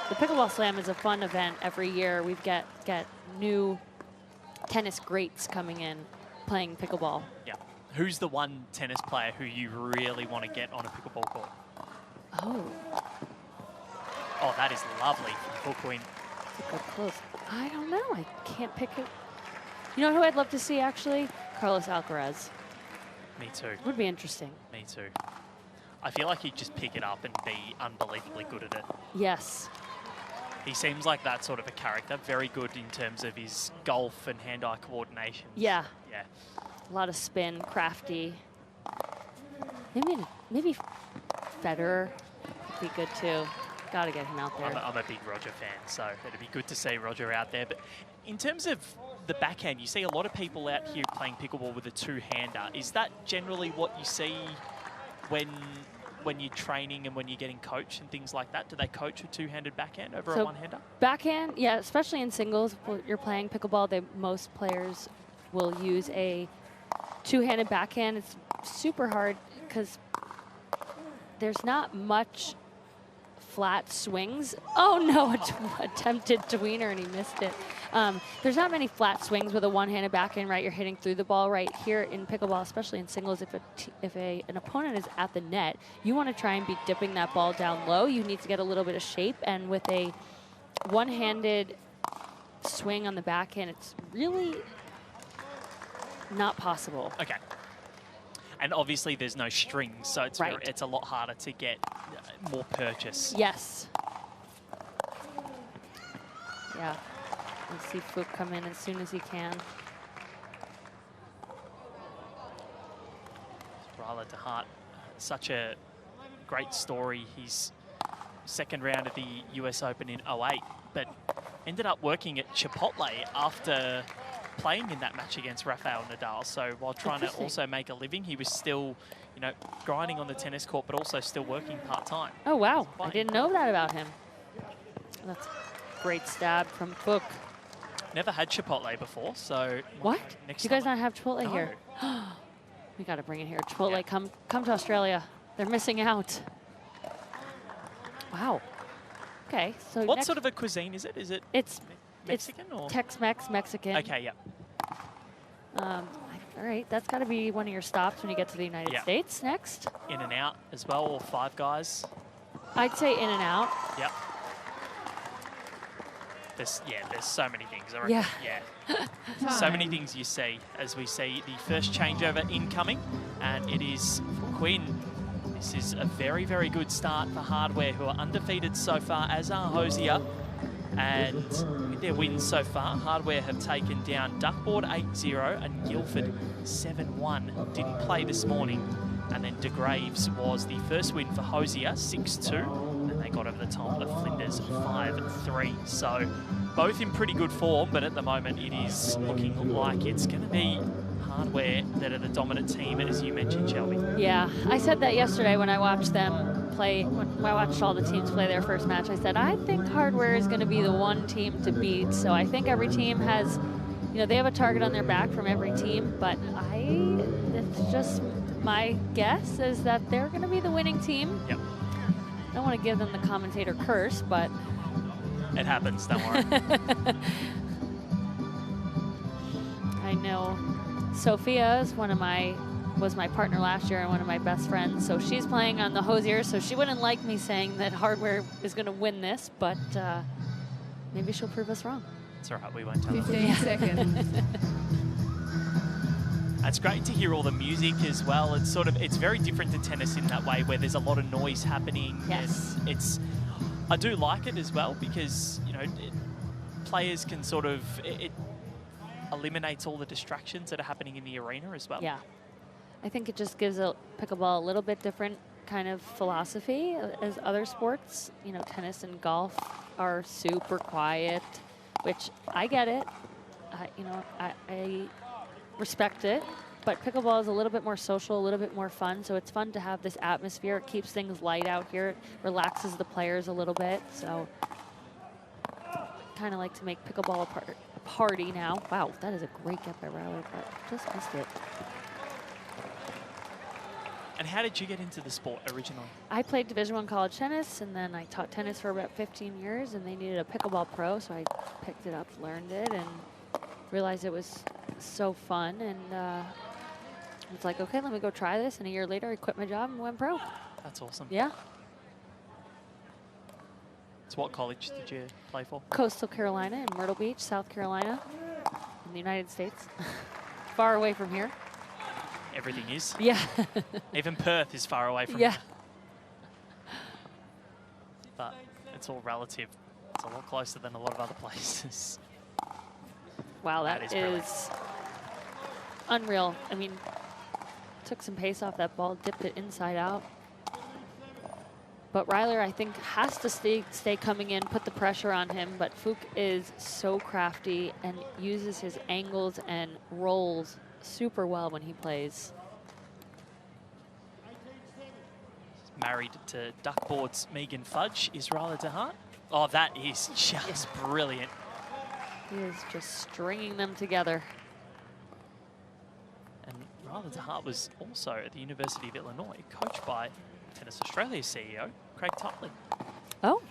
the Pickleball Slam is a fun event every year. We get new tennis greats coming in playing pickleball. Yeah. Who's the one tennis player who you really want to get on a pickleball court? Oh, that is lovely from Phu Quinn. That's a good close. I don't know. I can't pick it. You know who I'd love to see, actually? Carlos Alcaraz. Me too. Would be interesting. Me too. I feel like he'd just pick it up and be unbelievably good at it. Yes. He seems like that sort of a character, very good in terms of his golf and hand-eye coordination. Yeah. Yeah. A lot of spin, crafty. Maybe Federer would be good too. Got to get him out there. I'm a big Roger fan, so it'd be good to see Roger out there. But in terms of the backhand, you see a lot of people out here playing pickleball with a two-hander. Is that generally what you see when you're training and when you're getting coached and things like that? Do they coach a two-handed backhand over a one-hander? Backhand, yeah, especially in singles, when you're playing pickleball, most players will use a two-handed backhand. It's super hard because there's not much flat swings. Oh no, attempted tweener and he missed it. There's not many flat swings with a one-handed backhand, right? You're hitting through the ball. Right here in pickleball, especially in singles, if an opponent is at the net, you want to try and be dipping that ball down low. You need to get a little bit of shape, and with a one-handed swing on the backhand, it's really not possible. Okay. And obviously there's no strings, so it's, right. It's a lot harder to get more purchase. Yes. Yeah. We'll see Fook come in as soon as he can. Ryla DeHart, such a great story. He's second round of the US Open in 08, but ended up working at Chipotle after playing in that match against Rafael Nadal. So while trying to also make a living, he was still, you know, grinding on the tennis court, but also still working part-time. Oh, wow. I didn't know that about him. That's a great stab from Fook. Never had Chipotle before, so... What? Next Do you guys time. not have Chipotle No. here? We got to bring it here. Chipotle, come to Australia. They're missing out. Wow. Okay, so what sort of a cuisine is it? Is it Mexican or Tex-Mex, Mexican. Okay, yeah. All right, that's got to be one of your stops when you get to the United States next. In and out as well, or Five Guys. I'd say In and Out. Yep. There's so many things. I reckon. Yeah. So many things you see as we see the first changeover incoming, and it is for Quinn. This is a very, very good start for Hardware, who are undefeated so far, as are Hosier. And with their wins so far, Hardware have taken down Duckboard 8-0 and Guildford 7-1. Didn't play this morning. And then De Graves was the first win for Hosier, 6-2. And they got over the top of Flinders 5-3. So both in pretty good form, but at the moment it is looking like it's going to be Hardware that are the dominant team, as you mentioned, Shelby. Yeah, I said that yesterday when I watched them play, when I watched all the teams play their first match. I said, I think Hardware is going to be the one team to beat. So I think every team has, you know, they have a target on their back from every team, but it's just my guess is that they're going to be the winning team. Yep. I don't want to give them the commentator curse, but... It happens, don't worry. I know Sophia is was my partner last year and one of my best friends, so she's playing on the Hosier, so she wouldn't like me saying that Hardware is going to win this, but maybe she'll prove us wrong. It's all right, we won't tell her. 15 seconds. It's great to hear all the music as well. It's very different to tennis in that way, where there's a lot of noise happening. Yes. I do like it as well, because, you know, players can it eliminates all the distractions that are happening in the arena as well. Yeah. I think it just gives pickleball a little bit different kind of philosophy as other sports. You know, tennis and golf are super quiet, which I get it. I respect it, but pickleball is a little bit more social, a little bit more fun, so it's fun to have this atmosphere. It keeps things light out here. It relaxes the players a little bit, so kind of like to make pickleball a party now. Wow, that is a great get by Riley, but just missed it. And how did you get into the sport originally? I played Division I college tennis, and then I taught tennis for about 15 years, and they needed a pickleball pro, so I picked it up, learned it, and realized it was so fun, and it's like, okay, let me go try this, and a year later I quit my job and went pro. That's awesome. Yeah. So what college did you play for? Coastal Carolina in Myrtle Beach, South Carolina, in the United States. Far away from here. Everything is. Yeah. Even Perth is far away from here. it's all relative. It's a lot closer than a lot of other places. Wow, that is brilliant. is unreal. I mean, took some pace off that ball, dipped it inside out. But Ryler, I think, has to stay coming in, put the pressure on him. But Fook is so crafty and uses his angles and rolls super well when he plays. Married to duckboard's Megan Fudge is Ryler DeHart. Oh, that is just brilliant. He is just stringing them together. And Ryler DeHart was also at the University of Illinois, coached by Tennis Australia CEO, Craig Totley. Oh,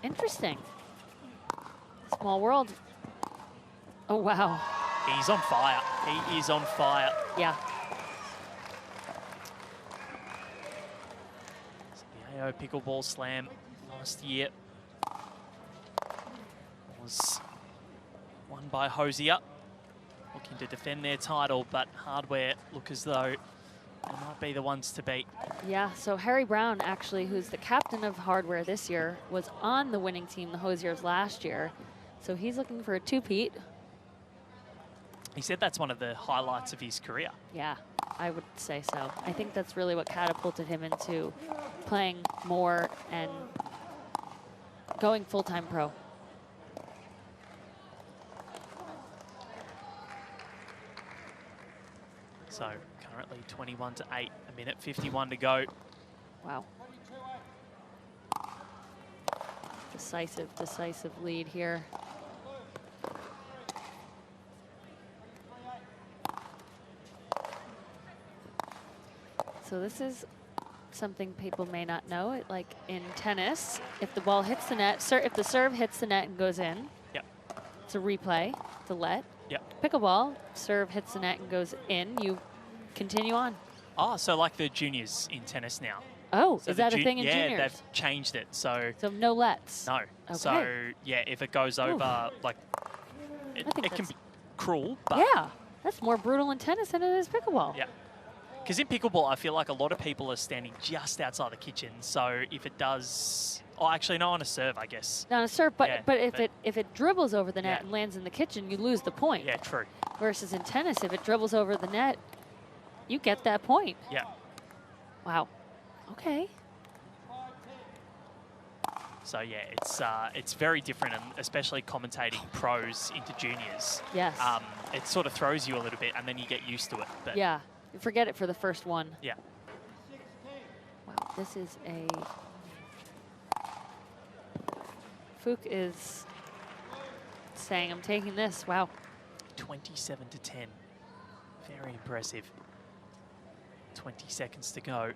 interesting. Small world. Oh, wow. He's on fire. He is on fire. Yeah. The AO Pickleball Slam last year was won by Hosier, looking to defend their title, but Hardware look as though they might be the ones to beat. Yeah, so Harry Brown, actually, who's the captain of Hardware this year, was on the winning team, the Hosiers, last year. So he's looking for a two-peat. He said that's one of the highlights of his career. Yeah, I would say so. I think that's really what catapulted him into playing more and going full-time pro. So currently 21-8, a minute 51 to go. Wow. Decisive lead here. So this is something people may not know. Like in tennis, if the ball hits the net, if the serve hits the net and goes in, yep, it's a replay, it's a let. Yep. Pickleball, serve hits the net and goes in, you continue on. Oh, so like the juniors in tennis now. Oh, So is the that a thing in yeah, juniors? they've changed it. So no lets? no. Okay. So yeah, if it goes over, like it think can that's- be cruel, but Yeah, that's more brutal in tennis than it is pickleball. yeah. Because in pickleball, I feel like a lot of people are standing just outside the kitchen. So if it does, oh, actually, no, on a serve, I guess. Not a serve, but Yeah, if it dribbles over the net Yeah. and lands in the kitchen, you lose the point. Yeah, true. Versus in tennis, if it dribbles over the net, you get that point. Yeah. Wow. Okay. So yeah, it's very different, and especially commentating pros into juniors. Yes. It sort of throws you a little bit, and then you get used to it. But Yeah. You forget it for the first one. yeah. Wow. This is a... Fook is saying, I'm taking this. Wow. 27-10. Very impressive. 20 seconds to go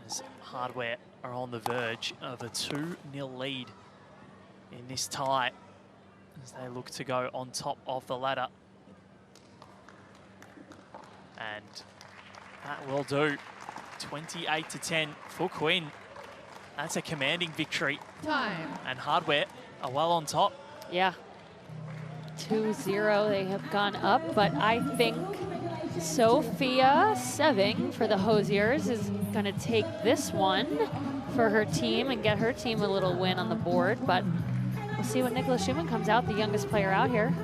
as Hardware are on the verge of a 2-0 lead in this tie as they look to go on top of the ladder. And that will do. 28-10 for Quinn. That's a commanding victory. Time. And Hardware are well on top. Yeah. 2-0, they have gone up, but I think Sophia Seving for the Hosiers is going to take this one for her team and get her team a little win on the board, but we'll see when Nicholas Schumann comes out, the youngest player out here.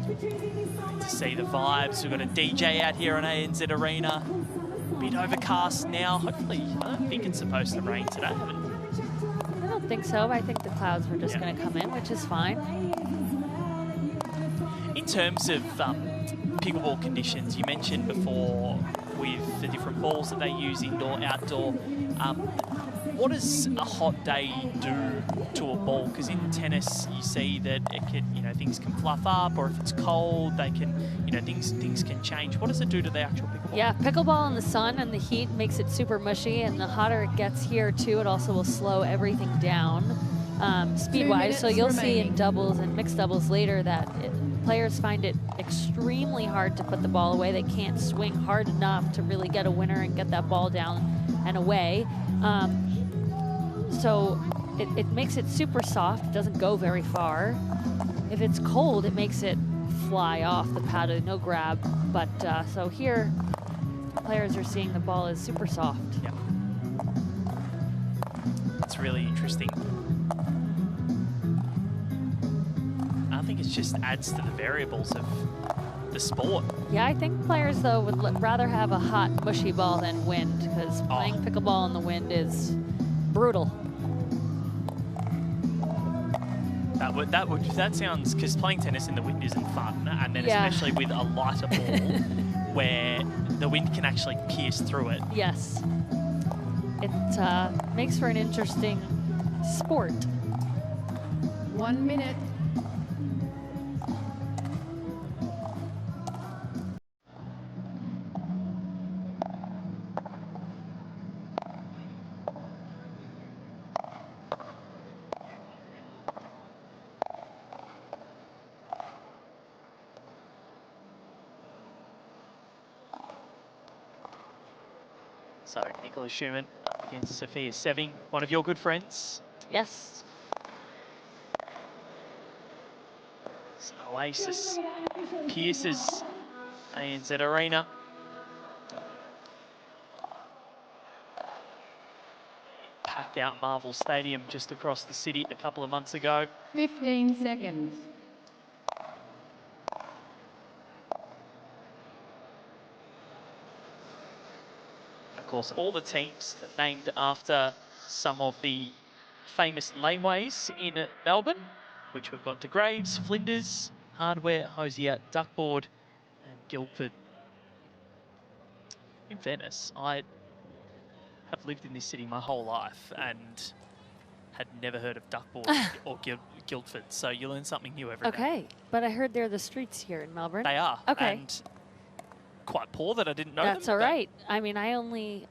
To see the vibes, we've got a DJ out here on ANZ Arena. Bit overcast now. Hopefully, I don't think it's supposed to rain today. I don't think so, but I think the clouds were just going to come in, which is fine. In terms of pickleball conditions, you mentioned before with the different balls that they use, indoor, outdoor. What does a hot day do to a ball? Because in tennis, you see that it can, things can fluff up, or if it's cold, they can, things can change. What does it do to the actual pickleball? Yeah, pickleball in the sun and the heat makes it super mushy, and the hotter it gets here too, it also will slow everything down speed-wise. So you'll see in doubles and mixed doubles later that players find it extremely hard to put the ball away. They can't swing hard enough to really get a winner and get that ball down and away. So it makes it super soft. It doesn't go very far. If it's cold, it makes it fly off the paddle, no grab. But so here, players are seeing the ball is super soft. Yeah. It's really interesting. I think it just adds to the variables of the sport. Yeah, I think players, though, would rather have a hot, mushy ball than wind, because playing pickleball in the wind is brutal. That sounds, because playing tennis in the wind isn't fun, and then especially with a lighter ball where the wind can actually pierce through it. Yes. It makes for an interesting sport. 1 minute. So Nicola Schumann against Sophia Seving, one of your good friends. Yes. So Oasis pierces ANZ Arena. Packed out Marvel Stadium just across the city a couple of months ago. 15 seconds. Of course, all the teams are named after some of the famous laneways in Melbourne, which we've got De Graves, Flinders, Hardware, Hosier, Duckboard, and Guildford. In fairness, I have lived in this city my whole life and had never heard of Duckboard or Guildford, so you learn something new every day. Okay, but I heard they're the streets here in Melbourne. They are. Okay. And quite poor that I didn't know That's them. all right. I mean, I only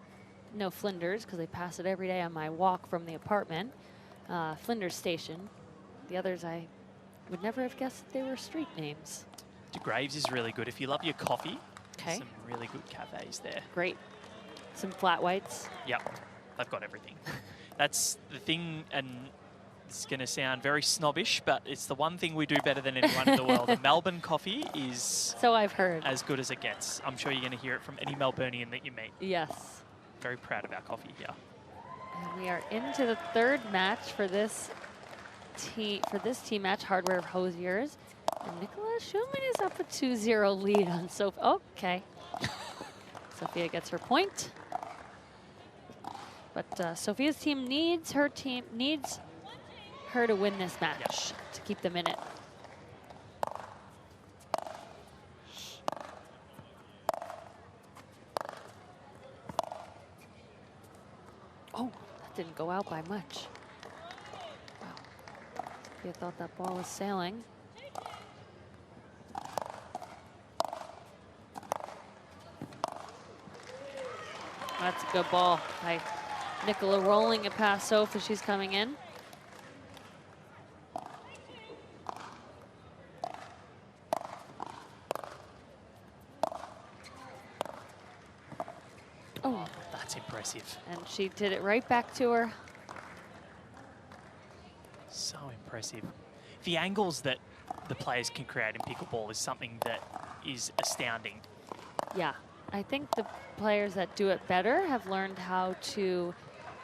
know Flinders because I pass it every day on my walk from the apartment. Flinders Station. The others, I would never have guessed that they were street names. De Graves is really good. If you love your coffee, Okay. some really good cafes there. Great. Some flat whites. Yep, they've got everything. That's the thing, and it's going to sound very snobbish, but it's the one thing we do better than anyone in the world. The Melbourne coffee is So I've heard. as good as it gets. I'm sure you're going to hear it from any Melburnian that you meet. Yes. Very proud of our coffee here. And we are into the third match for this team match, Hardware Hosiers. And Nicola Schumann is up a 2-0 lead on Sophia. Okay. Sophia gets her point. But Sophia's team needs her to win this match to keep them in it. Oh, that didn't go out by much. Wow. Sophia thought that ball was sailing. That's a good ball by Nicola, rolling it past Soph as she's coming in. Oh, that's impressive. And she did it right back to her. So impressive. The angles that the players can create in pickleball is something that is astounding. Yeah, I think the players that do it better have learned how to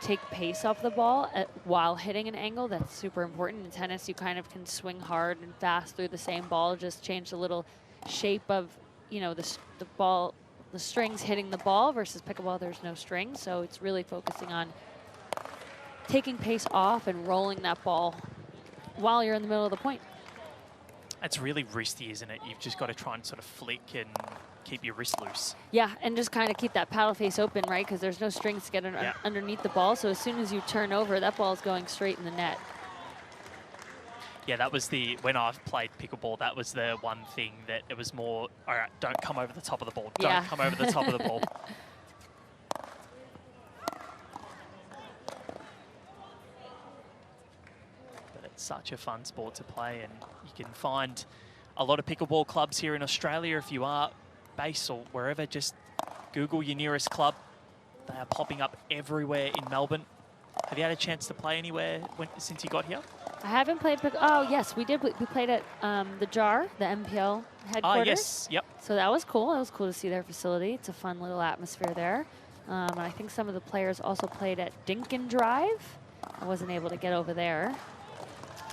take pace off the ball while hitting an angle. That's super important. In tennis, you kind of can swing hard and fast through the same ball, just change the little shape of, you know, the ball, the strings hitting the ball, versus pickleball, there's no strings. So it's really focusing on taking pace off and rolling that ball while you're in the middle of the point. It's really wristy, isn't it? You've just got to try and sort of flick and keep your wrist loose. Yeah, and just kind of keep that paddle face open, right? Because there's no strings to get underneath the ball. So as soon as you turn over, that ball's going straight in the net. Yeah, that was when I've played pickleball, that was the one thing that it was more, all right, don't come over the top of the ball. Don't come over the top of the ball. But it's such a fun sport to play, and you can find a lot of pickleball clubs here in Australia. If you are based or wherever, just Google your nearest club. They are popping up everywhere in Melbourne. Have you had a chance to play anywhere since you got here? I haven't played. Oh yes, we did. We played at the Jar, the MPL headquarters. Oh yes, yep. So that was cool. It was cool to see their facility. It's a fun little atmosphere there. And I think some of the players also played at Dink and Drive. I wasn't able to get over there.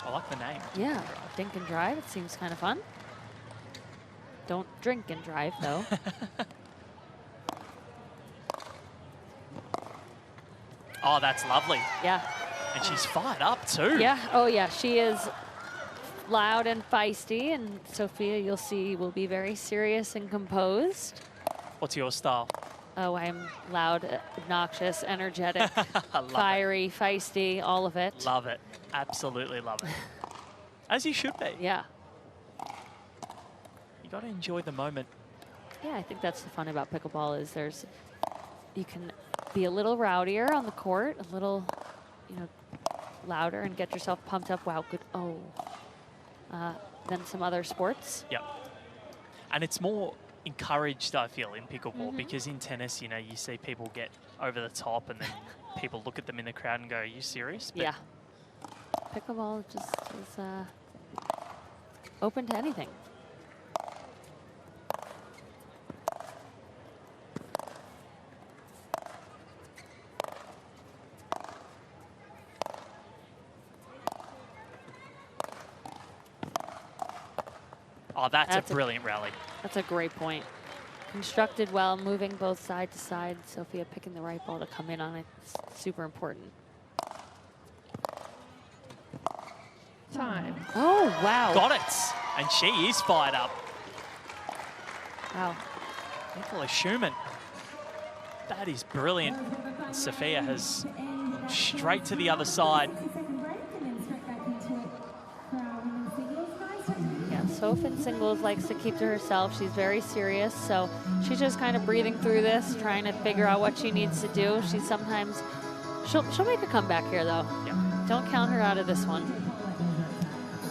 I like the name. Yeah, Dink and Drive. It seems kind of fun. Don't drink and drive, though. Oh, that's lovely. Yeah. And she's fired up too. Yeah. Oh, yeah. She is loud and feisty. And Sophia, you'll see, will be very serious and composed. What's your style? Oh, I'm loud, obnoxious, energetic, Love fiery, feisty, all of it. Love it. Absolutely love it. As you should be. Yeah. You got to enjoy the moment. Yeah, I think that's the fun about pickleball is you can be a little rowdier on the court, a little, louder and get yourself pumped up. Wow, good. Oh, than some other sports. Yep. And it's more encouraged, I feel, in pickleball because in tennis, you see people get over the top and then people look at them in the crowd and go, "Are you serious?" But yeah. Pickleball just is open to anything. Oh, that's a brilliant rally. That's a great point. Constructed well, moving both side to side. Sophia picking the right ball to come in on it. It's super important. Time. Oh, wow. Got it. And she is fired up. Wow. Nicola Schumann. That is brilliant. And Sophia has straight to the other side. Soph in singles likes to keep to herself. She's very serious, so she's just kind of breathing through this, trying to figure out what she needs to do. She'll make a comeback here, though. Yeah. Don't count her out of this one.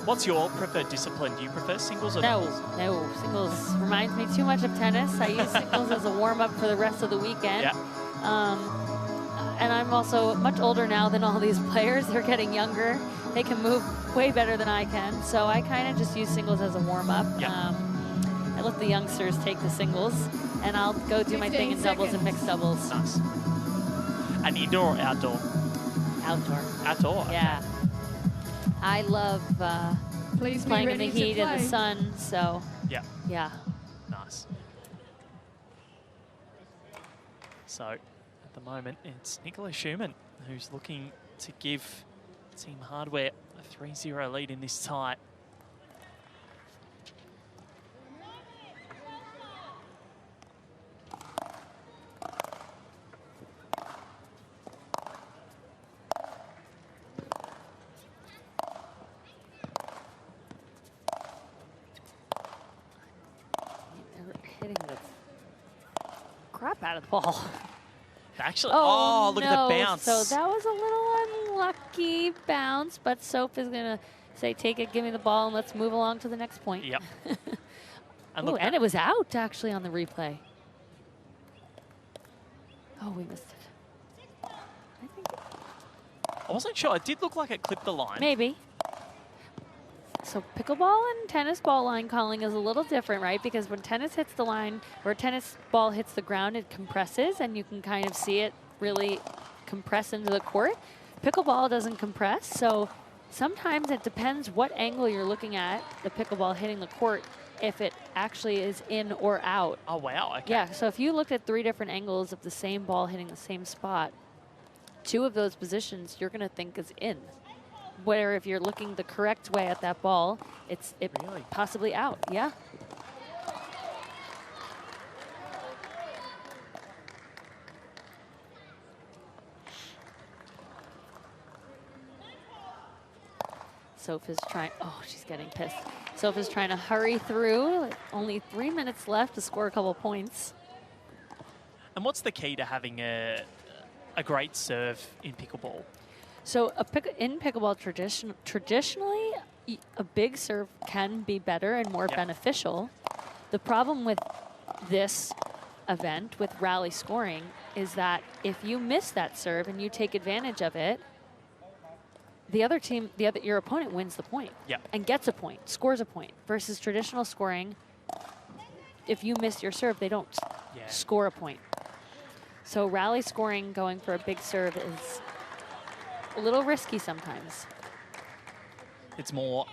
What's your preferred discipline? Do you prefer singles or No, doubles? no. Singles reminds me too much of tennis. I use singles as a warm-up for the rest of the weekend. Yeah. And I'm also much older now than all these players. They're getting younger. They can move way better than I can. So I kind of just use singles as a warm-up. Yeah. I let the youngsters take the singles, and I'll go do my thing in doubles and mixed doubles. Nice. And indoor or outdoor? Outdoor. Outdoor. Yeah. I love Please be playing in the ready to heat and the play. sun, so Yeah. yeah. Nice. So, at the moment, it's Nicola Schumann who's looking to give Team Hardware a 3-0 lead in this tie. They're hitting the crap out of the ball. Actually, oh, look at the bounce. So that was a little unlucky bounce, but Soph is going to say, take it, give me the ball, and let's move along to the next point. Yep. And, and it was out, actually, on the replay. Oh, we missed it. I think I wasn't sure. It did look like it clipped the line. maybe. So pickleball and tennis ball line calling is a little different, right? Because when tennis hits the line, or tennis ball hits the ground, it compresses, and you can kind of see it really compress into the court. Pickleball doesn't compress, so sometimes it depends what angle you're looking at, the pickleball hitting the court, if it actually is in or out. Oh, wow. Okay. Yeah, so if you looked at 3 different angles of the same ball hitting the same spot, 2 of those positions you're going to think is in. Where if you're looking the correct way at that ball, it's Really? possibly out. Yeah. Soph is trying. Oh, she's getting pissed. Soph is trying to hurry through. Only 3 minutes left to score a couple points. And what's the key to having a great serve in pickleball? So in pickleball, traditionally, a big serve can be better and more beneficial. The problem with this event, with rally scoring, is that if you miss that serve and you take advantage of it, your opponent wins the point. Yep. And gets a point, scores a point. Versus traditional scoring, if you miss your serve, they don't score a point. So rally scoring, going for a big serve, is a little risky sometimes. It's more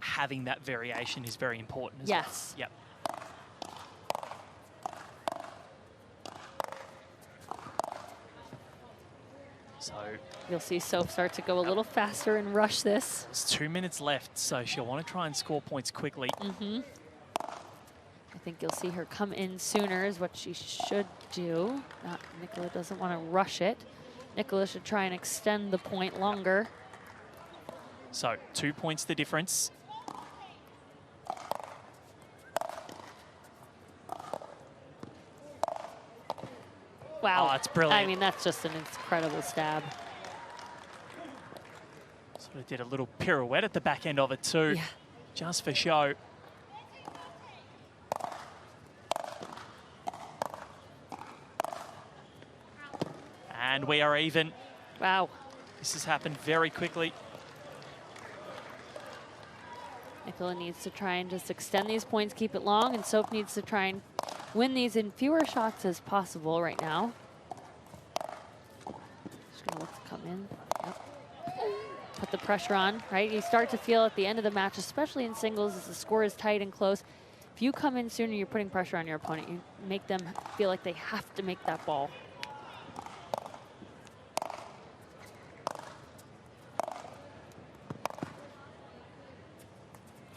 having that variation is very important as yes. well. Yep. So you'll see Soph start to go a little faster and rush this. There's 2 minutes left, so she'll want to try and score points quickly. I think you'll see her come in sooner is what she should do. Nicola doesn't want to rush it. Nicola should try and extend the point longer. So 2 points the difference. Wow. Oh, that's brilliant. I mean, that's just an incredible stab. Sort of did a little pirouette at the back end of it too, just for show. And we are even. Wow. This has happened very quickly. Nicola needs to try and just extend these points, keep it long, and Soph needs to try and win these in fewer shots as possible right now. Just gonna look to come in. Yep. Put the pressure on, right? You start to feel at the end of the match, especially in singles, as the score is tight and close. If you come in sooner, you're putting pressure on your opponent. You make them feel like they have to make that ball.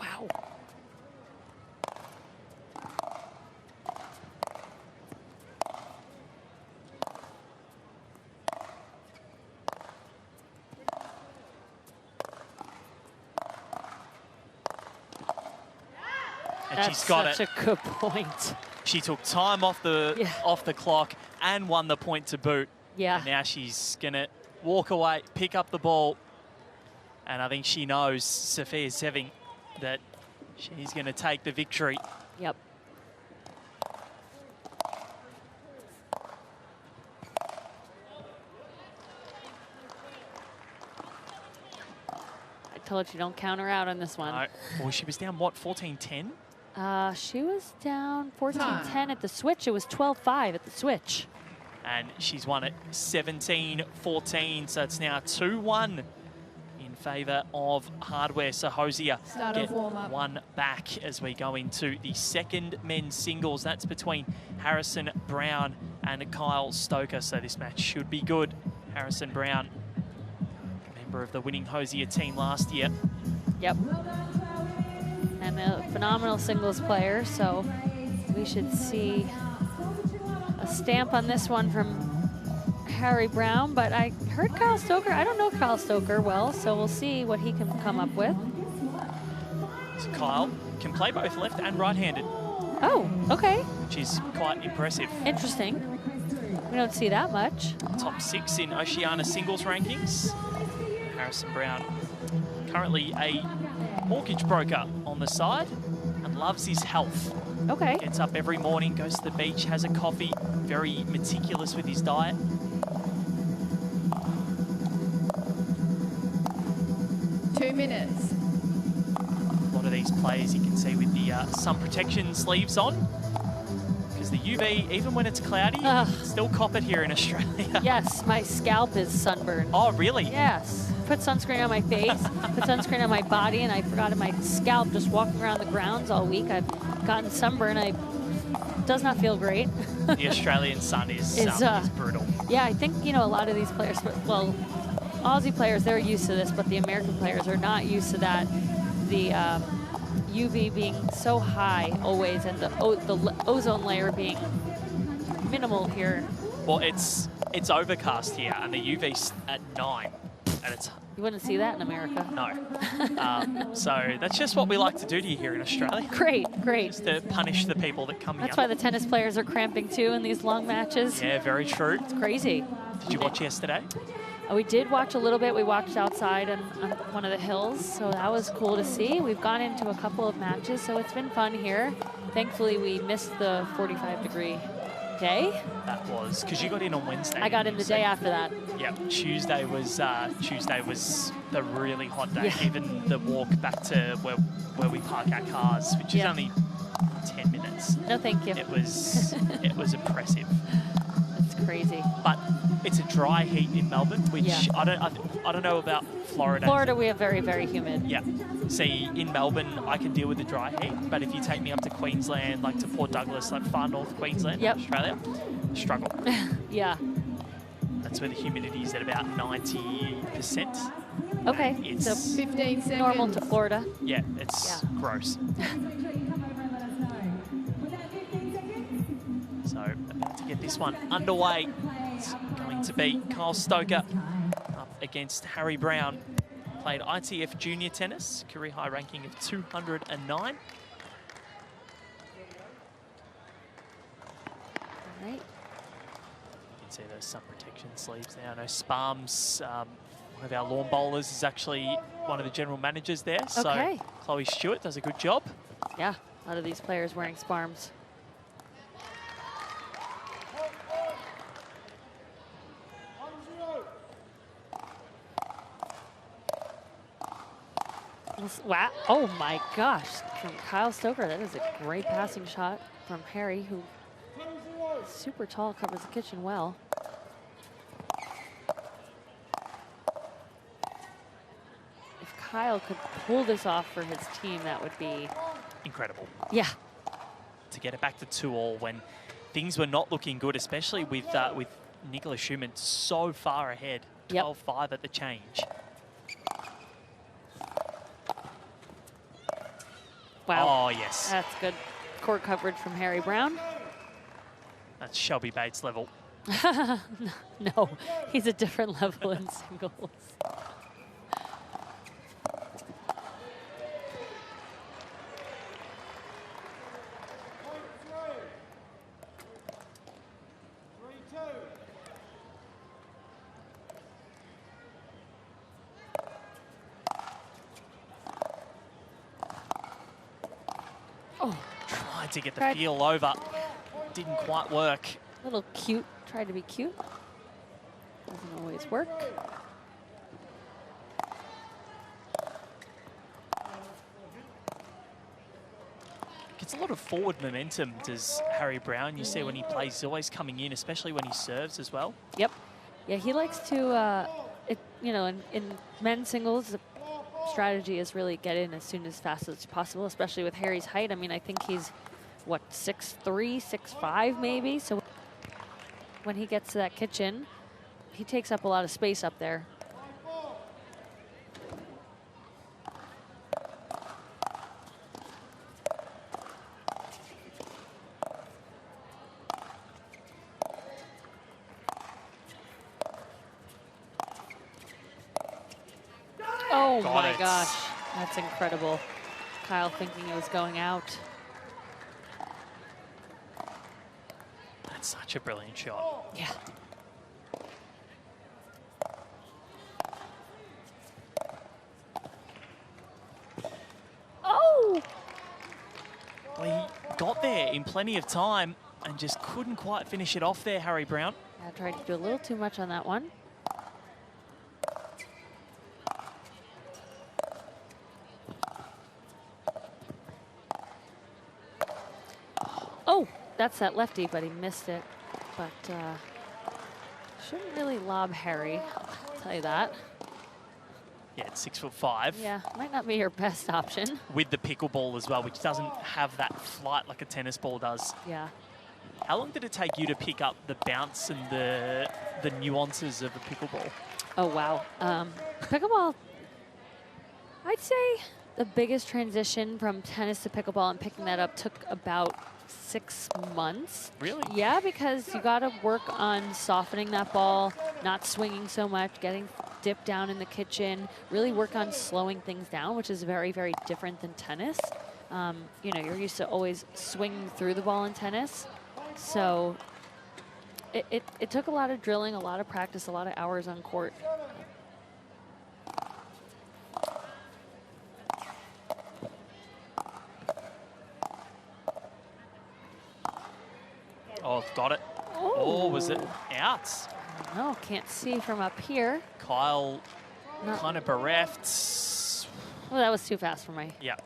Wow. And That's she's got it. such a good point. She took time off the clock and won the point to boot. Yeah. And now she's gonna walk away, pick up the ball, and I think she knows, Sophia Seving, that she's gonna take the victory. Yep. I told you, don't count her out on this one. No. Well, she was down, what, 14-10? She was down 14-10 at the switch. It was 12-5 at the switch. And she's won it 17-14, so it's now 2-1 in favour of Hardware. So Hosier get one back as we go into the second men's singles. That's between Harrison Brown and Kyle Stoker. So this match should be good. Harrison Brown, a member of the winning Hosier team last year. Yep. And a phenomenal singles player, so we should see a stamp on this one from Harry Brown, but I heard Kyle Stoker. I don't know Kyle Stoker well, so we'll see what he can come up with. So Kyle can play both left and right-handed. Oh, okay. Which is quite impressive. Interesting. We don't see that much. Top 6 in Oceania singles rankings. Harrison Brown, currently a mortgage broker on the side, and loves his health. Okay. Gets up every morning, goes to the beach, has a coffee, very meticulous with his diet. Two minutes. A lot of these players you can see with the sun protection sleeves on, because the UV, even when it's cloudy, still cop it here in Australia. Yes, my scalp is sunburned. Oh, really? Yes. Put sunscreen on my face, put sunscreen on my body, and I forgot my scalp just walking around the grounds all week. I've gotten sunburn. It does not feel great. The Australian sun is brutal. Yeah, I think, you know, a lot of these players, well, Aussie players, they're used to this, but the American players are not used to that. The UV being so high always, and the ozone layer being minimal here. Well, it's overcast here, and the UV's at 9. And it's, you wouldn't see that in America. No. So that's just what we like to do to you here in Australia. Great, great. Just to punish the people that come here. That's why the tennis players are cramping too in these long matches. Yeah, very true. It's crazy. Did you watch yesterday? We did watch a little bit. We watched outside on one of the hills, so that was cool to see. We've gone into a couple of matches, so it's been fun here. Thankfully, we missed the 45-degree day? That was because you got in on Wednesday. I got in the day after that. Yeah, Tuesday was the really hot day. Yeah. Even the walk back to where we park our cars, which is only 10 minutes. No, thank you. It was oppressive. It's crazy. But it's a dry heat in Melbourne, which I don't know about Florida. Florida, we have very, very humid. Yeah. See, in Melbourne, I can deal with the dry heat, but if you take me up to Queensland, like to Port Douglas, like far north Queensland, Australia, struggle. Yeah. That's where the humidity is at about 90%. Okay, It's so 15 seconds. normal to Florida. Yeah, it's gross. So about to get this one underway. It's going to be Kyle Stoker up against Harry Brown. Played ITF junior tennis, career high ranking of 209. All right. You can see those sun protection sleeves there. I know Sparms, one of our lawn bowlers, is actually one of the general managers there. Okay. So Chloe Stewart does a good job. Yeah, a lot of these players wearing Sparms. Wow. Oh my gosh. From Kyle Stoker. That is a great passing shot from Harry, who is super tall, covers the kitchen well. If Kyle could pull this off for his team, that would be incredible. Yeah. To get it back to 2-all when things were not looking good, especially with Nicola Schumann so far ahead, 12-5 at the change. Wow. Oh, yes. That's good court coverage from Harry Brown. That's Shelby Bates level. No, he's a different level in singles. Tried to get the feel over. Didn't quite work. A little cute. Tried to be cute. Doesn't always work. Gets a lot of forward momentum, does Harry Brown. You see when he plays, he's always coming in, especially when he serves as well. Yep. Yeah, he likes to, you know, in men's singles, the strategy is really get in as soon as fast as possible, especially with Harry's height. I mean, I think he's, what, 6'3", 6'5", maybe? So when he gets to that kitchen, he takes up a lot of space up there. Oh my gosh, that's incredible. Kyle thinking it was going out. That's such a brilliant shot. Yeah. Oh! Well, he got there in plenty of time and just couldn't quite finish it off there, Harry Brown. I tried to do a little too much on that one. Oh, that's that lefty, but he missed it. But shouldn't really lob Harry, I'll tell you that. Yeah, it's 6'5". Yeah, might not be your best option. With the pickleball as well, which doesn't have that flight like a tennis ball does. Yeah. How long did it take you to pick up the bounce and the nuances of a pickleball? Oh, wow. Pickleball, I'd say the biggest transition from tennis to pickleball and picking that up took about 6 months. Really? Yeah, because you got to work on softening that ball, not swinging so much, getting dipped down in the kitchen, really work on slowing things down, which is very, very different than tennis. You know, you're used to always swinging through the ball in tennis. So it took a lot of drilling, a lot of practice, a lot of hours on court. Oh, Oh, got it. Oh, was it out? No, can't see from up here. Kyle No. kind of bereft. Well, that was too fast for my... Yeah.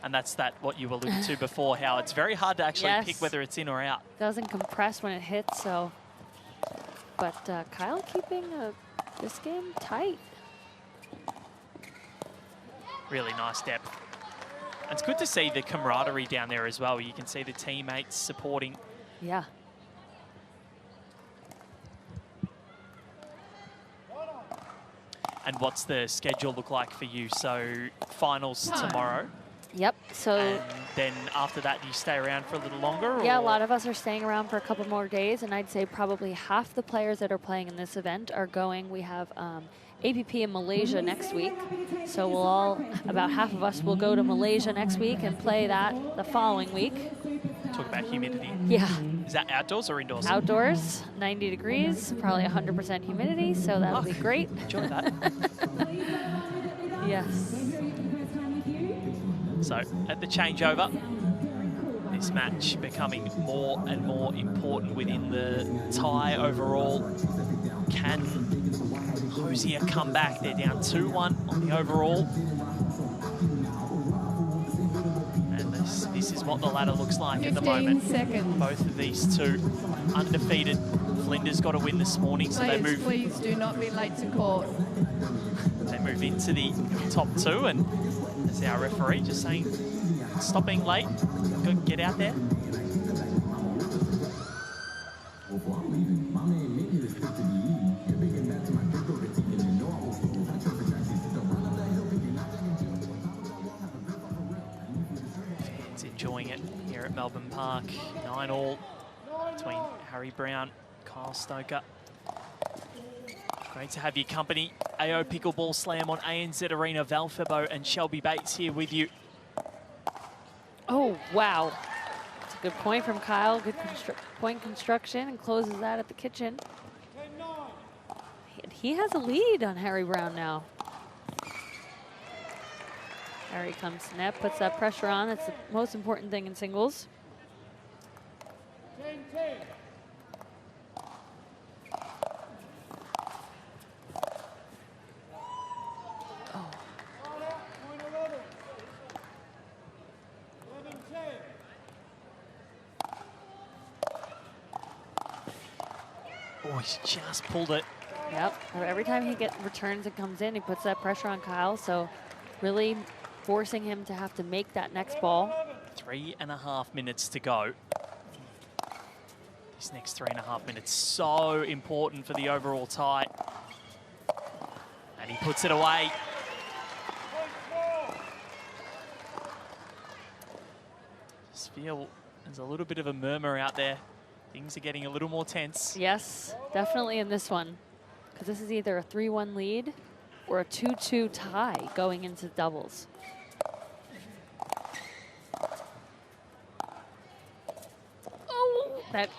And that's what you alluded to before, how it's very hard to actually Yes. pick whether it's in or out. Doesn't compress when it hits, so... But Kyle keeping this game tight. Really nice depth. And it's good to see the camaraderie down there as well. You can see the teammates supporting. Yeah. And what's the schedule look like for you? So finals tomorrow. Yep, so... And then after that, you stay around for a little longer? Yeah, a or- lot of us are staying around for a couple more days, and I'd say probably half the players that are playing in this event are going. We have APP in Malaysia next week, so we'll all, about half of us will go to Malaysia next week and play that the following week. Talk about humidity. Yeah. Is that outdoors or indoors? Outdoors, 90 degrees, probably 100% humidity, so that'll be great. Enjoy that. Yes. So at the changeover, this match becoming more and more important within the tie overall. Can Hosier come back? They're down 2-1 on the overall. And this is what the ladder looks like at the 15 moment. seconds. Both of these two undefeated. Flinders got a win this morning, so they Players, move. please do not be late to court. They move into the top two, and as our referee just saying, stop being late, go get out there. Fans enjoying it here at Melbourne Park. 9-all between Harry Brown, Kyle Stoker. Great to have your company. AO Pickleball Slam on ANZ Arena. Val Febo and Shelby Bates here with you. Oh, wow. That's a good point from Kyle. Good point construction, and closes that at the kitchen. He has a lead on Harry Brown now. Harry comes to net, puts that pressure on. That's the most important thing in singles. Oh, he's just pulled it. Yep. Every time he returns and comes in, he puts that pressure on Kyle. So really forcing him to have to make that next ball. 3.5 minutes to go. These next 3.5 minutes so important for the overall tie. And he puts it away. Just feel there's a little bit of a murmur out there. Things are getting a little more tense. Yes, definitely in this one. Because this is either a 3-1 lead or a 2-2 tie going into doubles. Oh, that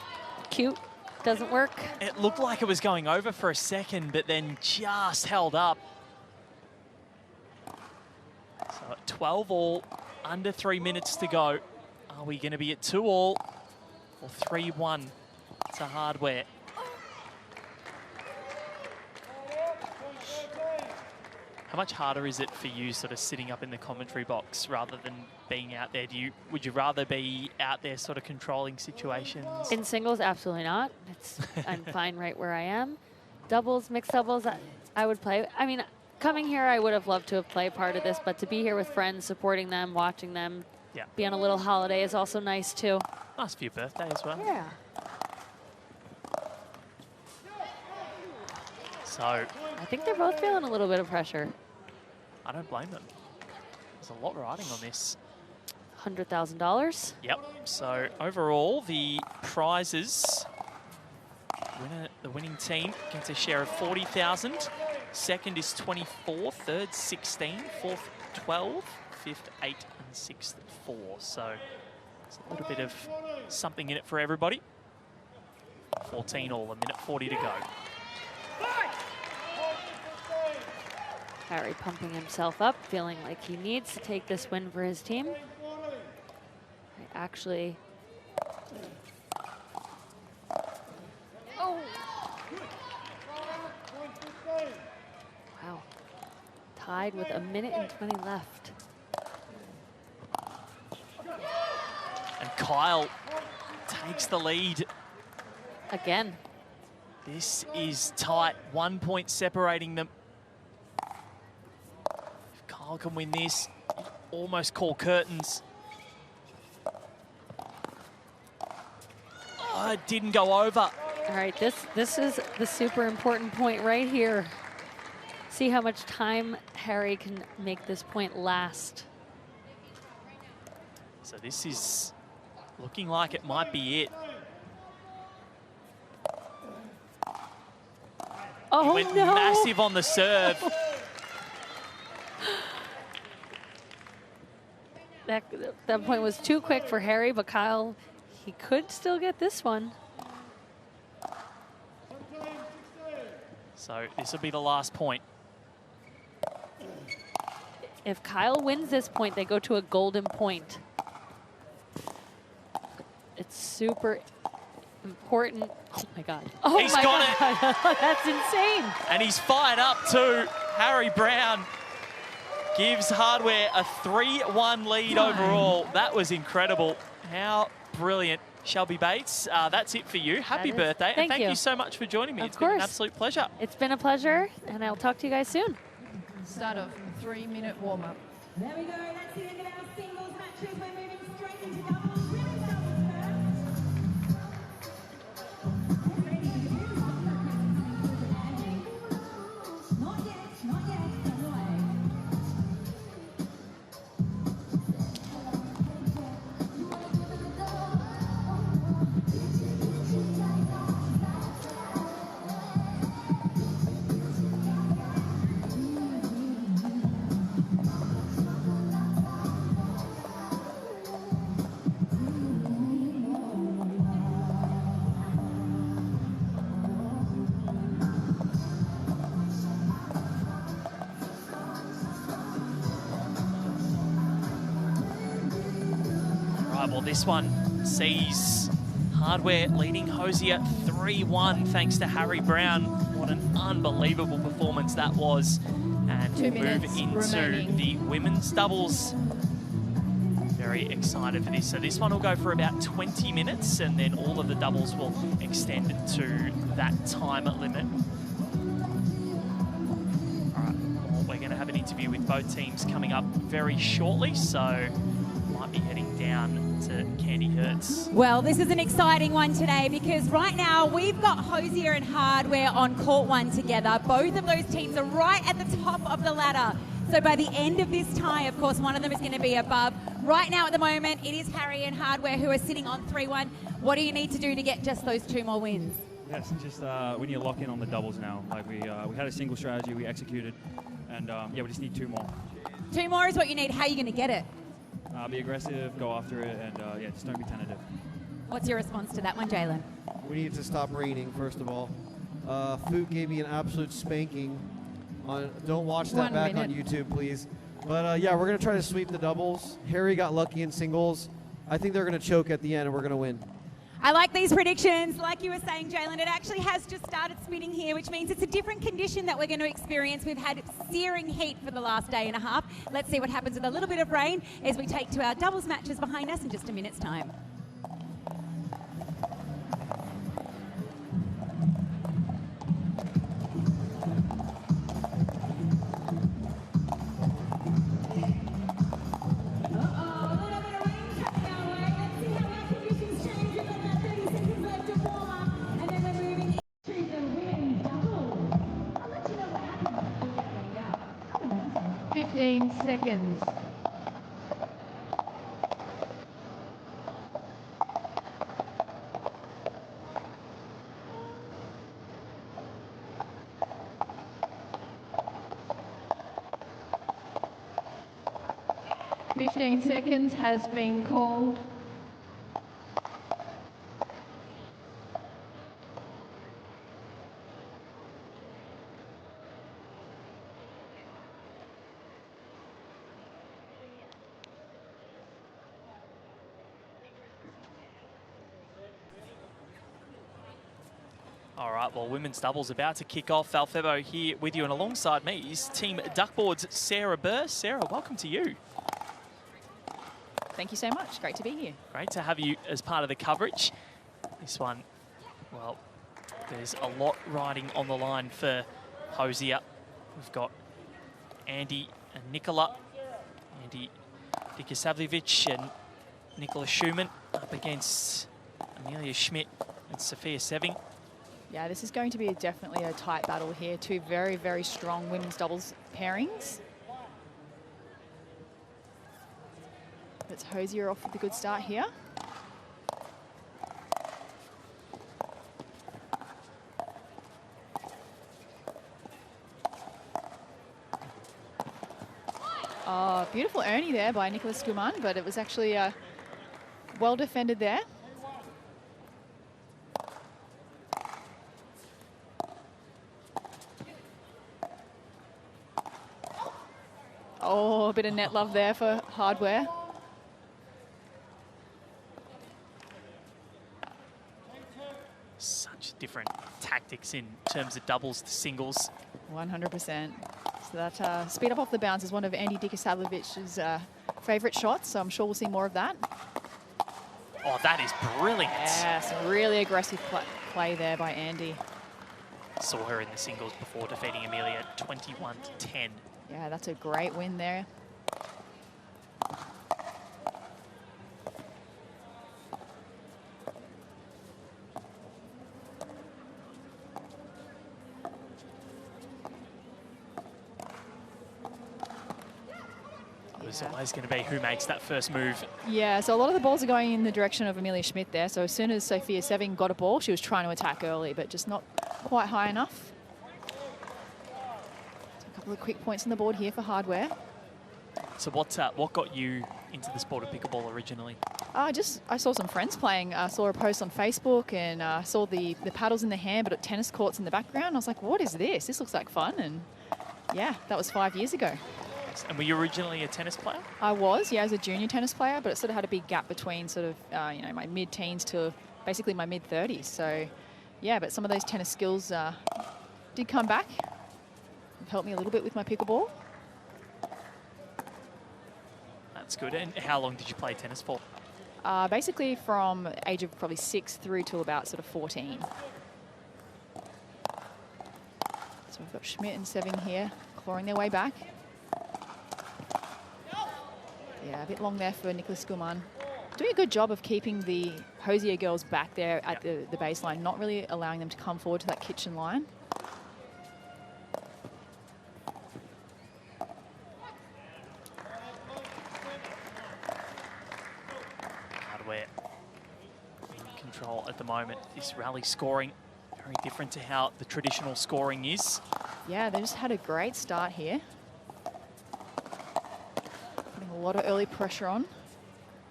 cute doesn't work. It looked like it was going over for a second, but then just held up. So at 12-all, under 3 minutes to go. Are we going to be at 2-all or 3-1 to Hardware? How much harder is it for you sort of sitting up in the commentary box rather than being out there? Would you rather be out there sort of controlling situations? In singles, absolutely not. I'm fine right where I am. Doubles, mixed doubles, I would play. I mean, coming here, I would have loved to have played part of this, but to be here with friends, supporting them, watching them, be on a little holiday is also nice too. Nice for your birthday as well. Yeah. So I think they're both feeling a little bit of pressure. I don't blame them. There's a lot riding on this. $100,000. Yep. So overall, the prizes. The winning team gets a share of 40,000. Second is 24. Third, 16. Fourth, 12. Fifth, 8, and sixth, 4. So there's a little bit of something in it for everybody. 14 all, a minute 40 to go. Harry pumping himself up, feeling like he needs to take this win for his team. Actually tied with 1:20 left. And Kyle takes the lead. Again. This is tight, 1 point separating them. If Kyle can win this, almost call curtains. Oh, it didn't go over. All right, this is the super important point right here. See how much time Harry can make this point last. So this is looking like it might be it. Oh, He went no. massive on the serve. That point was too quick for Harry, but Kyle, he could still get this one. So this will be the last point. If Kyle wins this point, they go to a golden point. It's super important. Oh my God. Oh He's my got God. That's insane. And he's fired up too. Harry Brown gives Hardware a 3-1 lead overall. That was incredible. How brilliant. Shelby Bates, that's it for you. Happy birthday. And thank you so much for joining me. It's been an absolute pleasure. It's been a pleasure, and I'll talk to you guys soon. Start of 3-minute warm-up. There we go. That's the end of our singles matches. We're moving straight into doubles. Women's doubles first. Not yet, not yet. Underway. Well, this one sees Hardware leading Hosier 3-1 thanks to Harry Brown. What an unbelievable performance that was. And 2 we'll move minutes into remaining. the women's doubles. Very excited for this. So this one will go for about 20 minutes and then all of the doubles will extend to that time limit. All right, well, we're going to have an interview with both teams coming up very shortly. So might be heading down to Candy Hertz. Well, this is an exciting one today because right now we've got Hosier and Hardware on court one together. Both of those teams are right at the top of the ladder. So by the end of this tie, of course, one of them is going to be above. Right now at the moment, it is Harry and Hardware who are sitting on 3-1. What do you need to do to get just those 2 more wins? Yes, just we need to lock in on the doubles now. Like we had a single strategy, we executed, and yeah, we just need 2 more. 2 more is what you need. How are you going to get it? Be aggressive, go after it, and yeah, just don't be tentative. What's your response to that one, Jalen? We need to stop raining, first of all. Fook gave me an absolute spanking. Don't watch that 1 back minute. on YouTube, please. But yeah, we're going to try to sweep the doubles. Harry got lucky in singles. I think they're going to choke at the end, and we're going to win. I like these predictions. Like you were saying, Jalen, it actually has just started spinning here, which means it's a different condition that we're going to experience. We've had searing heat for the last day and a half. Let's see what happens with a little bit of rain as we take to our doubles matches behind us in just a minute's time. Seconds. Fifteen seconds has been called. All right, well, women's doubles about to kick off. Alfebo here with you, and alongside me is Team Duckboard's Sarah Burr. Sarah, welcome to you. Thank you so much. Great to be here. Great to have you as part of the coverage. This one, well, there's a lot riding on the line for Hosier. We've got Andy and Nicola. Andy Dikasavljevic and Nicola Schumann up against Amelia Schmidt and Sophia Seving. Yeah, this is going to be definitely a tight battle here. Two very, very strong women's doubles pairings. It's Hosier off with a good start here. Oh, beautiful Ernie there by Nicholas Guman, but it was actually well defended there. Oh, a bit of net love there for Hardware. Such different tactics in terms of doubles to singles. 100%. So that speed up off the bounce is one of Andy Dikasavljevic's favourite shots, so I'm sure we'll see more of that. Oh, that is brilliant. Yeah, some really aggressive play there by Andy. Saw her in the singles before defeating Amelia 21-10. Yeah, that's a great win there. It's always going to be who makes that first move. Yeah, so a lot of the balls are going in the direction of Amelia Schmidt there. So as soon as Sophia Seving got a ball, she was trying to attack early, but just not quite high enough. So a couple of quick points on the board here for Hardware. So what got you into the sport of pickleball originally? I saw some friends playing. I saw a post on Facebook and saw the paddles in the hand, but tennis courts in the background. I was like, what is this? This looks like fun. And yeah, that was 5 years ago. And were you originally a tennis player? I was, yeah, as a junior tennis player, but it sort of had a big gap between sort of, you know, my mid-teens to basically my mid-30s. So, yeah, but some of those tennis skills did come back. It helped me a little bit with my pickleball. That's good. And how long did you play tennis for? Basically from age of probably 6 through to about sort of 14. So we've got Schmidt and Seving here, clawing their way back. Yeah, a bit long there for Nicholas Guman. Doing a good job of keeping the Hosier girls back there at the baseline, not really allowing them to come forward to that kitchen line. Hardware in control at the moment. This rally scoring, very different to how the traditional scoring is. Yeah, they just had a great start here. A lot of early pressure on.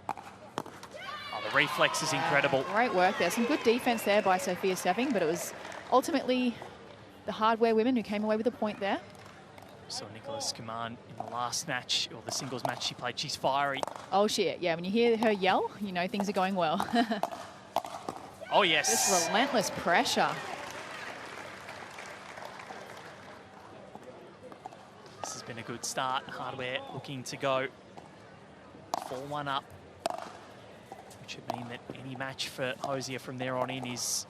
Oh, the reflex is incredible. Great work there. Some good defense there by Sophia Seving, but it was ultimately the Hardware women who came away with a point there. So Nicholas Guman in the last match, or the singles match she played, she's fiery. Oh, shit. Yeah, when you hear her yell, you know things are going well. Oh, yes. Just relentless pressure. This has been a good start. Hardware looking to go 4-1 up, which would mean that any match for Hosier from there on in is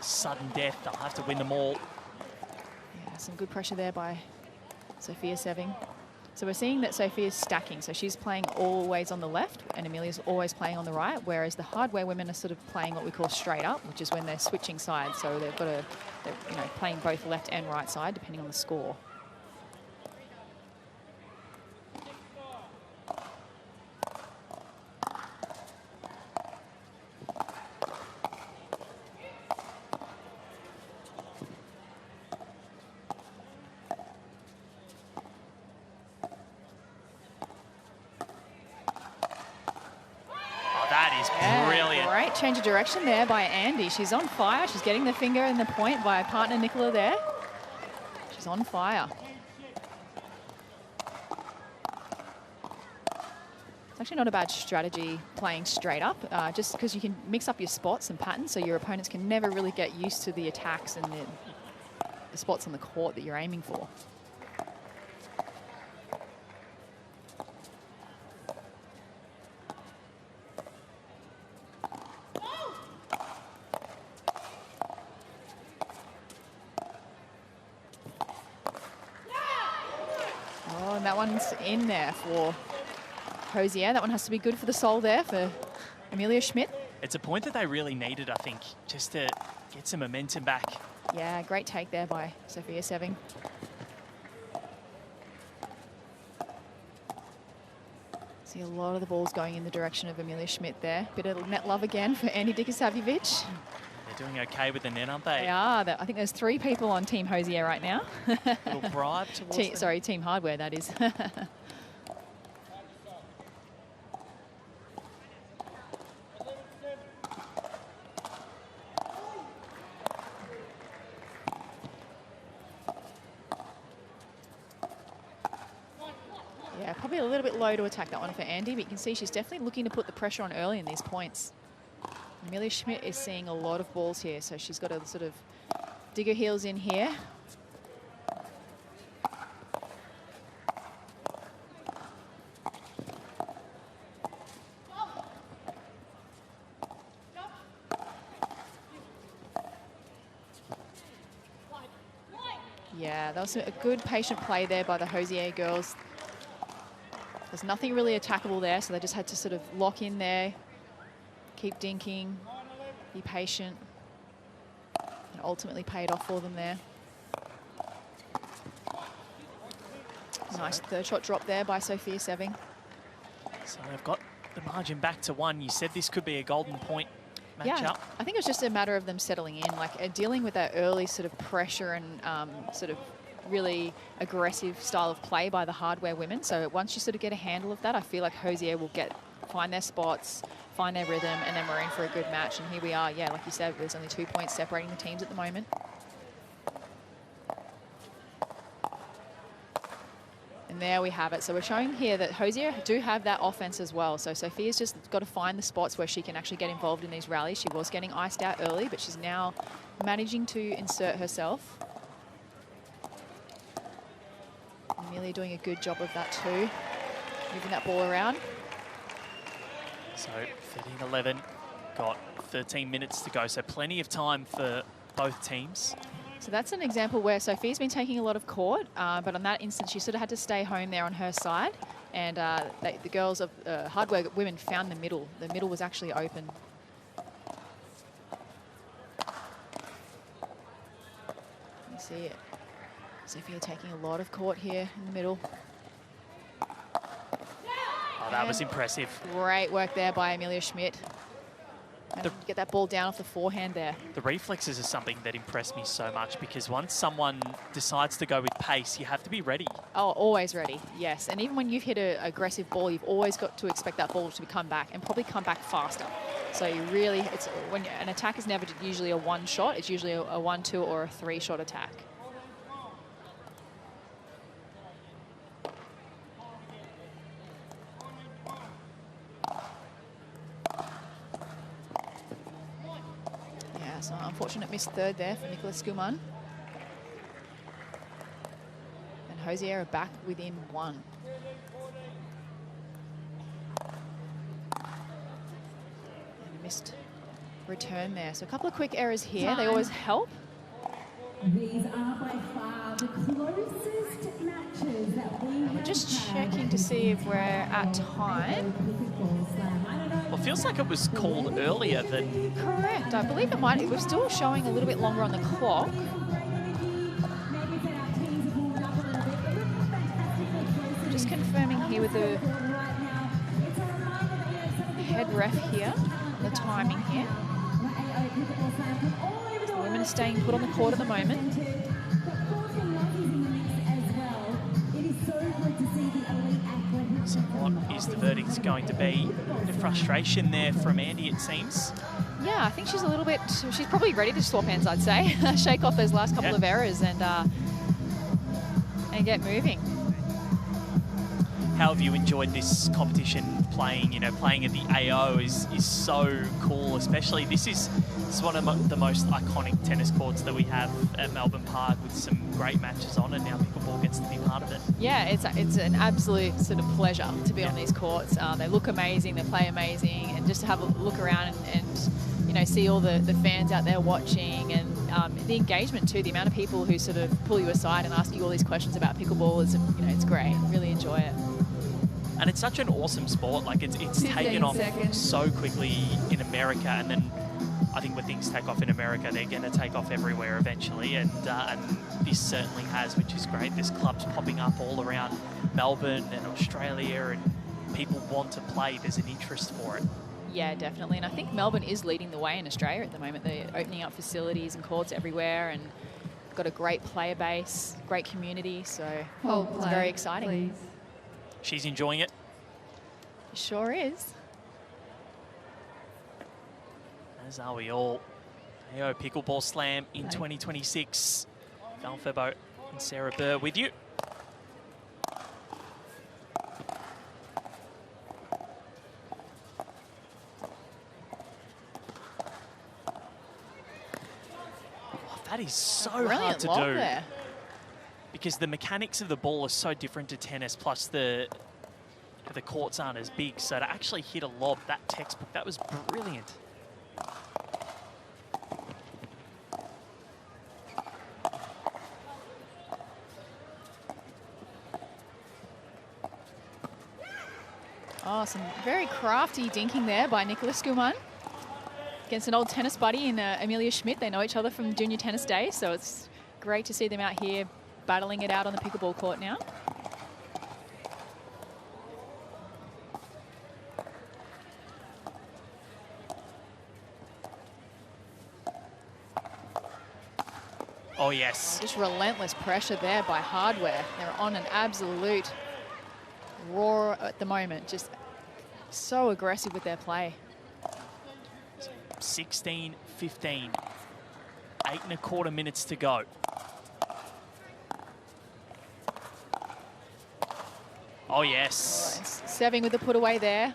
sudden death. They'll have to win them all. Yeah, some good pressure there by Sophia Seving. So we're seeing that Sophia's stacking. So she's playing always on the left and Amelia's always playing on the right, whereas the Hardware women are sort of playing what we call straight up, which is when they're switching sides. So they've got they're, you know, playing both left and right side depending on the score. Great change of direction there by Andy. She's on fire. She's getting the finger in the point by partner Nicola there. She's on fire. It's actually not a bad strategy playing straight up, just because you can mix up your spots and patterns so your opponents can never really get used to the attacks and the spots on the court that you're aiming for. Oh, and that one's in there for Hosier. That one has to be good for the soul there for Amelia Schmidt. It's a point that they really needed, I think, just to get some momentum back. Yeah, great take there by Sophia Seving. See a lot of the balls going in the direction of Amelia Schmidt there. Bit of net love again for Andy Dikasavjevic. They're doing okay with the net, aren't they? They are. I think there's 3 people on Team Hosier right now. Little bribe towards them. Sorry, Team Hardware, that is. Yeah, probably a little bit low to attack that one for Andy, but you can see she's definitely looking to put the pressure on early in these points. Amelia Schmidt is seeing a lot of balls here, so she's got to sort of dig her heels in here. Yeah, that was a good patient play there by the Hosier girls. There's nothing really attackable there, so they just had to sort of lock in there, keep dinking, be patient. And ultimately paid off for them there. Nice third shot drop there by Sophia Seving. So they've got the margin back to 1. You said this could be a golden point matchup. Yeah, I think it was just a matter of them settling in, like dealing with that early sort of pressure and sort of really aggressive style of play by the Hardware women. So once you sort of get a handle of that, I feel like Hosier will find their spots, find their rhythm, and then we're in for a good match. And here we are, yeah, like you said, there's only 2 points separating the teams at the moment. And there we have it. So we're showing here that Hosier do have that offense as well. So Sophia's just got to find the spots where she can actually get involved in these rallies. She was getting iced out early, but she's now managing to insert herself. Amelia doing a good job of that too, moving that ball around. So 13-11, got 13 minutes to go, so plenty of time for both teams. So that's an example where Sophia's been taking a lot of court, but on that instance, she sort of had to stay home there on her side. And the girls of Hardware women found the middle. The middle was actually open. You see it. Sophia taking a lot of court here in the middle. Oh, that was impressive. Great work there by Amelia Schmidt. Get that ball down off the forehand there. The reflexes are something that impressed me so much, because once someone decides to go with pace, you have to be ready. Oh, always ready, yes. And even when you've hit an aggressive ball, you've always got to expect that ball to come back, and probably come back faster. So you really, when an attack is never usually a 1 shot, it's usually a 1, 2, or a 3 shot attack. So unfortunate missed third there for Nicholas Guman. And Hosier are back within 1. And a missed return there. So a couple of quick errors here. They always help. These are by far the closest matches that we have. We're just checking to see if we're at time. Well, it feels like it was called earlier than... Correct. I believe it might. We're still showing a little bit longer on the clock. Just confirming here with the head ref here, the timing here. The women are staying put on the court at the moment. So what is the verdict going to be? The frustration there from Andy, it seems. Yeah, I think she's a little bit, she's probably ready to swap hands, I'd say. Shake off those last couple of errors and get moving. How have you enjoyed this competition playing, playing at the AO is so cool. Especially this is one of the most iconic tennis courts that we have at Melbourne Park, with some great matches on, and now pickleball gets to be part of it. Yeah, it's an absolute sort of pleasure to be on these courts. They look amazing, they play amazing, and just to have a look around and see all the fans out there watching, and the engagement too, the amount of people who sort of pull you aside and ask you all these questions about pickleball is, it's great. Really enjoy it. And it's such an awesome sport. Like it's taken off so quickly in America, and then I think when things take off in America, they're going to take off everywhere eventually, and this certainly has, which is great. There's clubs popping up all around Melbourne and Australia, and people want to play. There's an interest for it. Yeah, definitely. And I think Melbourne is leading the way in Australia at the moment. They're opening up facilities and courts everywhere, and got a great player base, great community. So it's very exciting. Please. She's enjoying it. Sure is. As are we all. AO Pickleball Slam in 2026. Val Febo and Sarah Burr with you. That is so hard to do there. Because the mechanics of the ball are so different to tennis, plus the courts aren't as big. So to actually hit a lob, that textbook, that was brilliant. Oh, some very crafty dinking there by Nicholas Guman against an old tennis buddy in Amelia Schmidt. They know each other from junior tennis days, so it's great to see them out here battling it out on the pickleball court now. Oh, yes. Just relentless pressure there by Hardware. They're on an absolute roar at the moment. Just so aggressive with their play. 16-15. 8.25 minutes to go. Oh, yes. Seving with the put away there.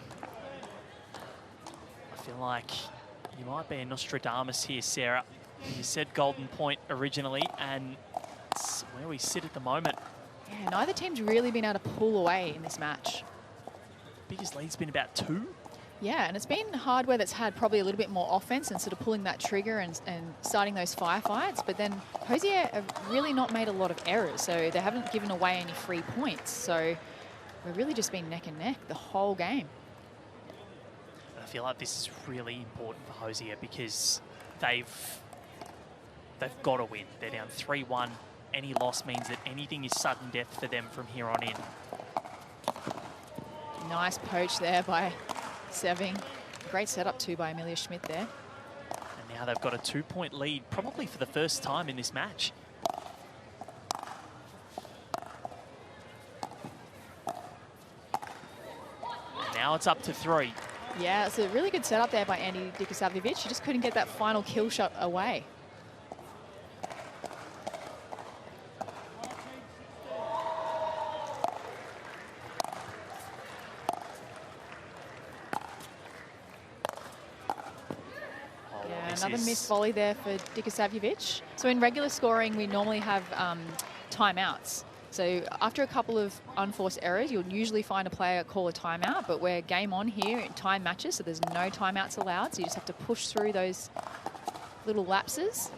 I feel like you might be a Nostradamus here, Sarah. You said golden point originally, and it's where we sit at the moment. Yeah, neither team's really been able to pull away in this match. Biggest lead's been about 2. Yeah, and it's been Hardware that's had probably a little bit more offense and sort of pulling that trigger and starting those firefights. But then Hosier have really not made a lot of errors, so they haven't given away any free points. So we've really just been neck and neck the whole game. I feel like this is really important for Hosier because they've got to win. They're down 3-1. Any loss means that anything is sudden death for them from here on in. Nice poach there by Seving. Great setup too by Amelia Schmidt there. And now they've got a 2-point lead, probably for the first time in this match. And now it's up to 3. Yeah, it's a really good setup there by Andy Dikasavjevic. She just couldn't get that final kill shot away. Another missed volley there for Dikasavjevic. So in regular scoring, we normally have timeouts. So after a couple of unforced errors, you'll usually find a player call a timeout, but we're game on here in time matches, so there's no timeouts allowed. So you just have to push through those little lapses.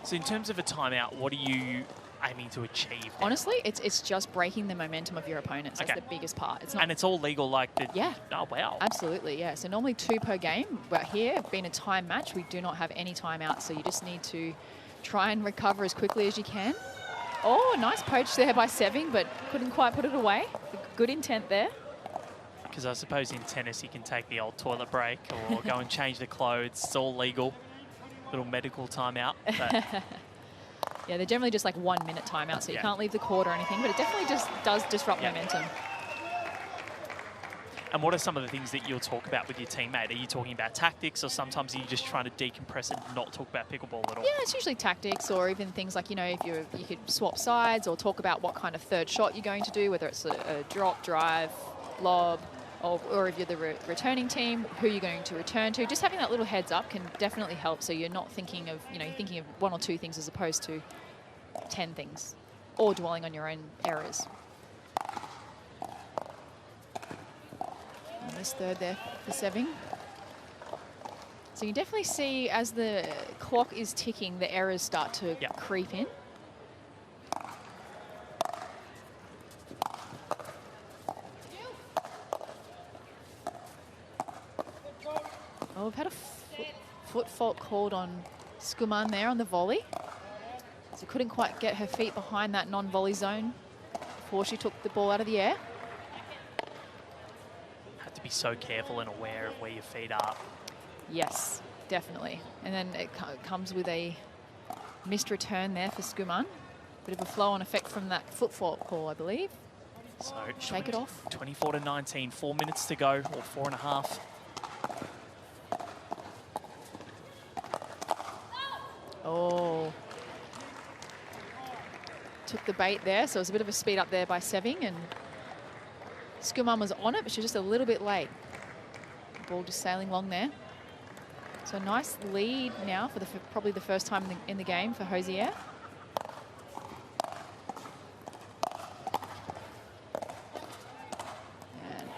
So in terms of a timeout, what are you aiming to achieve there? Honestly, it's just breaking the momentum of your opponents. That's the biggest part. It's not, and it's all legal, like the... Yeah. Oh, wow. Absolutely, yeah. So normally 2 per game, but here, being a time match, we do not have any timeouts, so you just need to try and recover as quickly as you can. Oh, nice poach there by Seving, but couldn't quite put it away. Good intent there. Because I suppose in tennis, you can take the old toilet break or go and change the clothes. It's all legal. Little medical timeout. But yeah, they're generally just like 1 minute timeout, so you can't leave the court or anything, but it definitely just does disrupt momentum. And what are some of the things that you'll talk about with your teammate? Are you talking about tactics, or sometimes are you just trying to decompress and not talk about pickleball at all? Yeah, it's usually tactics, or even things like, if you could swap sides or talk about what kind of third shot you're going to do, whether it's a drop, drive, lob, or if you're the returning team, who you're going to return to. Just having that little heads up can definitely help. So you're not thinking of, you're thinking of 1 or 2 things as opposed to 10 things, or dwelling on your own errors. And this third there for Seving. So you definitely see as the clock is ticking, the errors start to creep in. Oh, we've had a foot fault called on Skuman there on the volley. So couldn't quite get her feet behind that non-volley zone before she took the ball out of the air. Have to be so careful and aware of where your feet are. Yes, definitely. And then it comes with a missed return there for Skuman. Bit of a flow-on effect from that foot fault call, I believe. So shake it off. 24 to 19, 4 minutes to go, or 4.5. Oh. Took the bait there, so it was a bit of a speed up there by Seving, and Skuman was on it, but she was just a little bit late. The ball just sailing along there. So nice lead now for probably the first time in the game for Hosier. And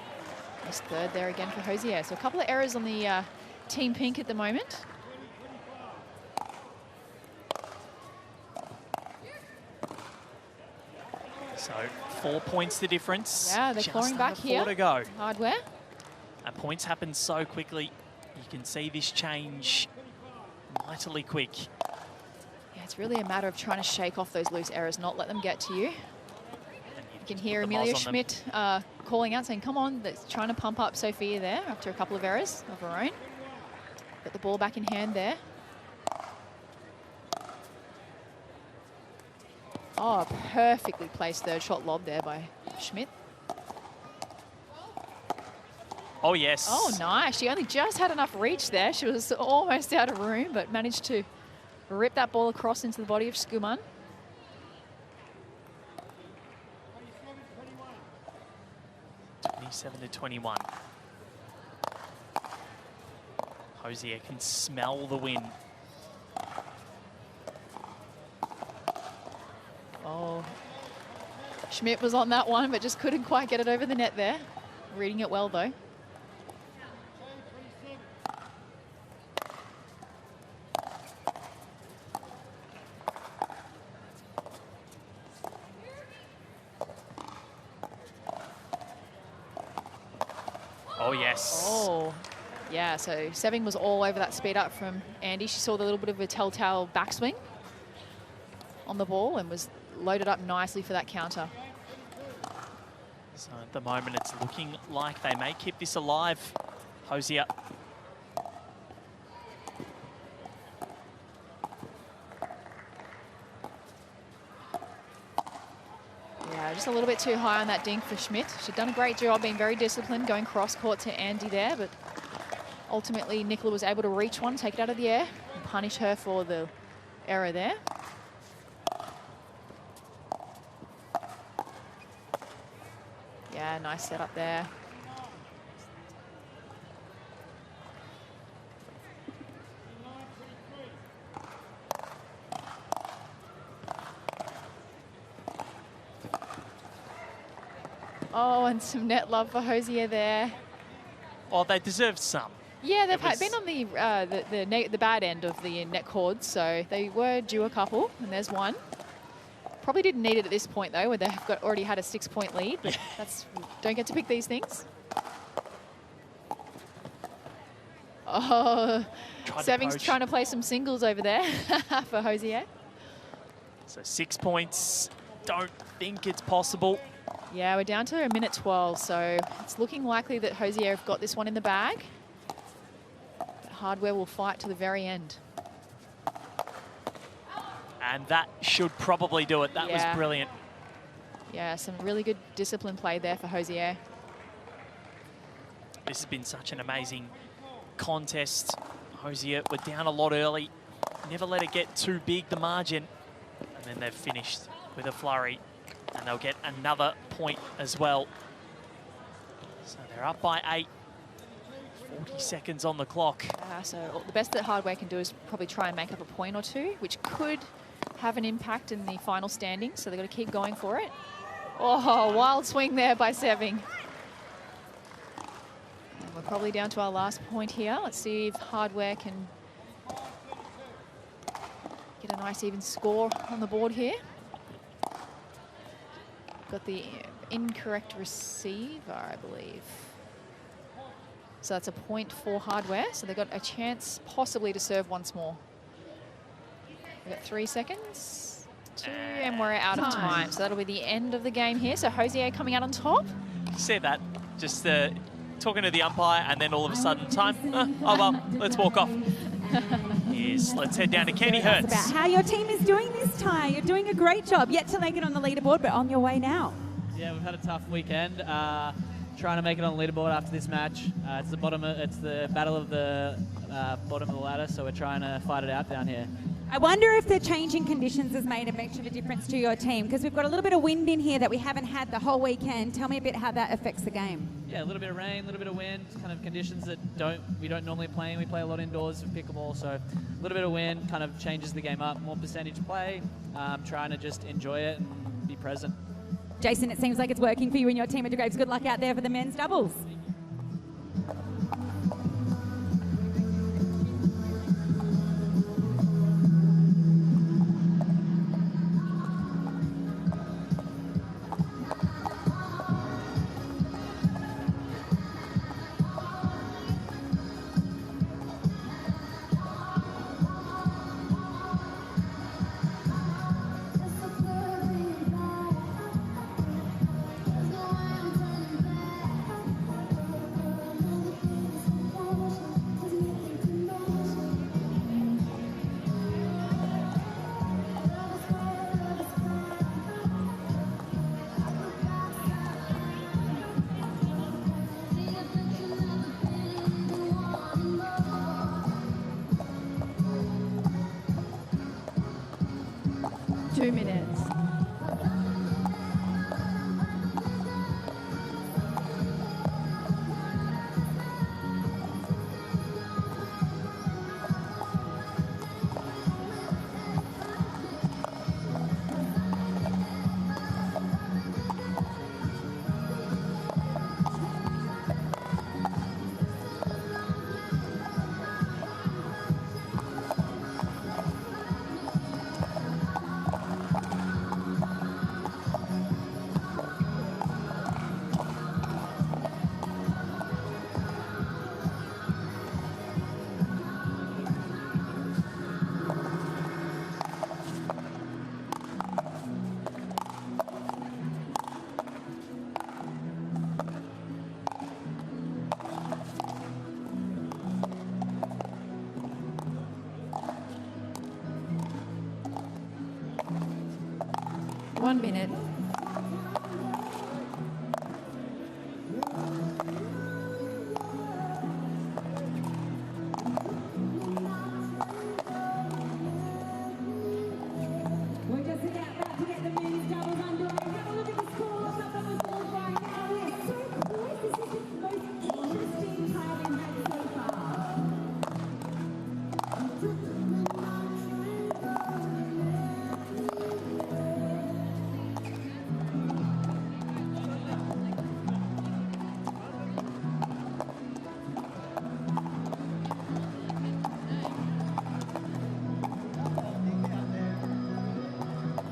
nice third there again for Hosier. So a couple of errors on the Team Pink at the moment. So 4 points the difference. Yeah, they're clawing back here. 4 to go. Hardware. And points happen so quickly. You can see this change mightily quick. Yeah, it's really a matter of trying to shake off those loose errors, not let them get to you. You can hear Amelia Schmidt calling out, saying, come on, that's trying to pump up Sophia there after a couple of errors of her own. Got the ball back in hand there. Oh, perfectly placed third shot lob there by Schmidt. Oh, yes. Oh, nice. She only just had enough reach there. She was almost out of room, but managed to rip that ball across into the body of Skuman. To 21. Hosier can smell the win. Oh, Schmidt was on that one, but just couldn't quite get it over the net there. Reading it well, though. Oh, yes. Oh, yeah, so Seving was all over that speed up from Andy. She saw the little bit of a telltale backswing on the ball and was loaded up nicely for that counter. So at the moment, it's looking like they may keep this alive. Hosier. Yeah, just a little bit too high on that dink for Schmidt. She'd done a great job being very disciplined, going cross-court to Andy there, but ultimately Nicola was able to reach one, take it out of the air, and punish her for the error there. Yeah, nice setup there. Oh, and some net love for Hosier there. Oh, they deserved some. Yeah, they've been on the bad end of the net cords, so they were due a couple, and there's one. Probably didn't need it at this point, though, where they've already had a 6-point lead, but don't get to pick these things. Oh, Seving's trying to play some singles over there for Hosier. So 6 points. Don't think it's possible. Yeah, we're down to a minute 12, so it's looking likely that Hosier have got this one in the bag. But Hardware will fight to the very end. And that should probably do it. That was brilliant. Yeah, some really good discipline play there for Hosier. This has been such an amazing contest. Hosier were down a lot early. Never let it get too big, the margin. And then they've finished with a flurry. And they'll get another point as well. So They're up by 8. 40 seconds on the clock. So the best that Hardware can do is probably try and make up a point or two, which could have an impact in the final standings. So they've got to keep going for it. Oh, wild swing there by Seving. And we're probably down to our last point here. Let's see if Hardware can get a nice even score on the board here. Got the incorrect receiver, I believe. So that's a point for Hardware. So they've got a chance possibly to serve once more. We've got 3 seconds, 2, and we're out of time. So that'll be the end of the game here. So Hosier coming out on top. Said that, just talking to the umpire, and then all of a sudden time, oh well, let's walk off. Let's head down to Candy Hertz. About how your team is doing this time. You're doing a great job. Yet to make it on the leaderboard, but on your way now. Yeah, we've had a tough weekend. Trying to make it on the leaderboard after this match. It's the battle of the bottom of the ladder, so we're trying to fight it out down here. I wonder if the changing conditions has made a much of a difference to your team, because we've got a little bit of wind in here that we haven't had the whole weekend. Tell me a bit how that affects the game. Yeah, a little bit of rain, a little bit of wind, kind of conditions that we don't normally play in. We play a lot indoors for pickleball, so a little bit of wind kind of changes the game up. More percentage play, trying to just enjoy it and be present. Jason, it seems like it's working for you and your team at De Graves. Good luck out there for the men's doubles. One minute. We're just about to get the men's doubles underway. Have a look at the scores up on the board right now. We're so close. This is the most interesting time we've had so far.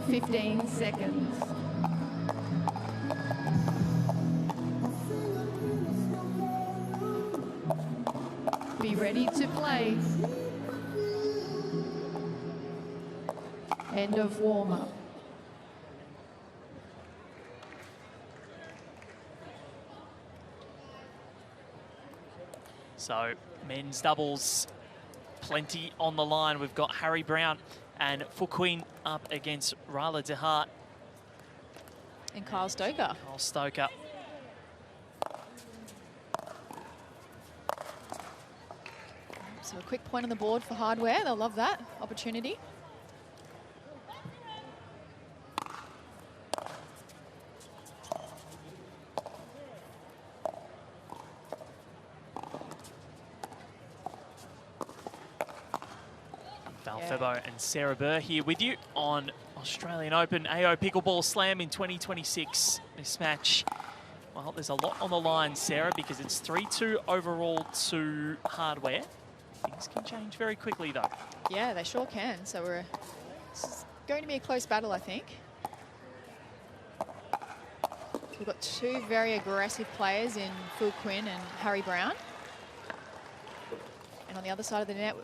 15 seconds. Be ready to play. End of warm-up. So men's doubles, plenty on the line. We've got Harry Brown and Fuqueen up against Ryla DeHart. And Kyle Stoker. Kyle Stoker. So a quick point on the board for Hardware. They'll love that opportunity. Val Febo and Sarah Burr here with you on Australian Open AO Pickleball Slam in 2026. This match, well, there's a lot on the line, Sarah, because it's 3-2 overall to Hardware. Things can change very quickly, though. Yeah, they sure can. So it's going to be a close battle, I think. We've got two very aggressive players in Phil Quinn and Harry Brown. And on the other side of the net,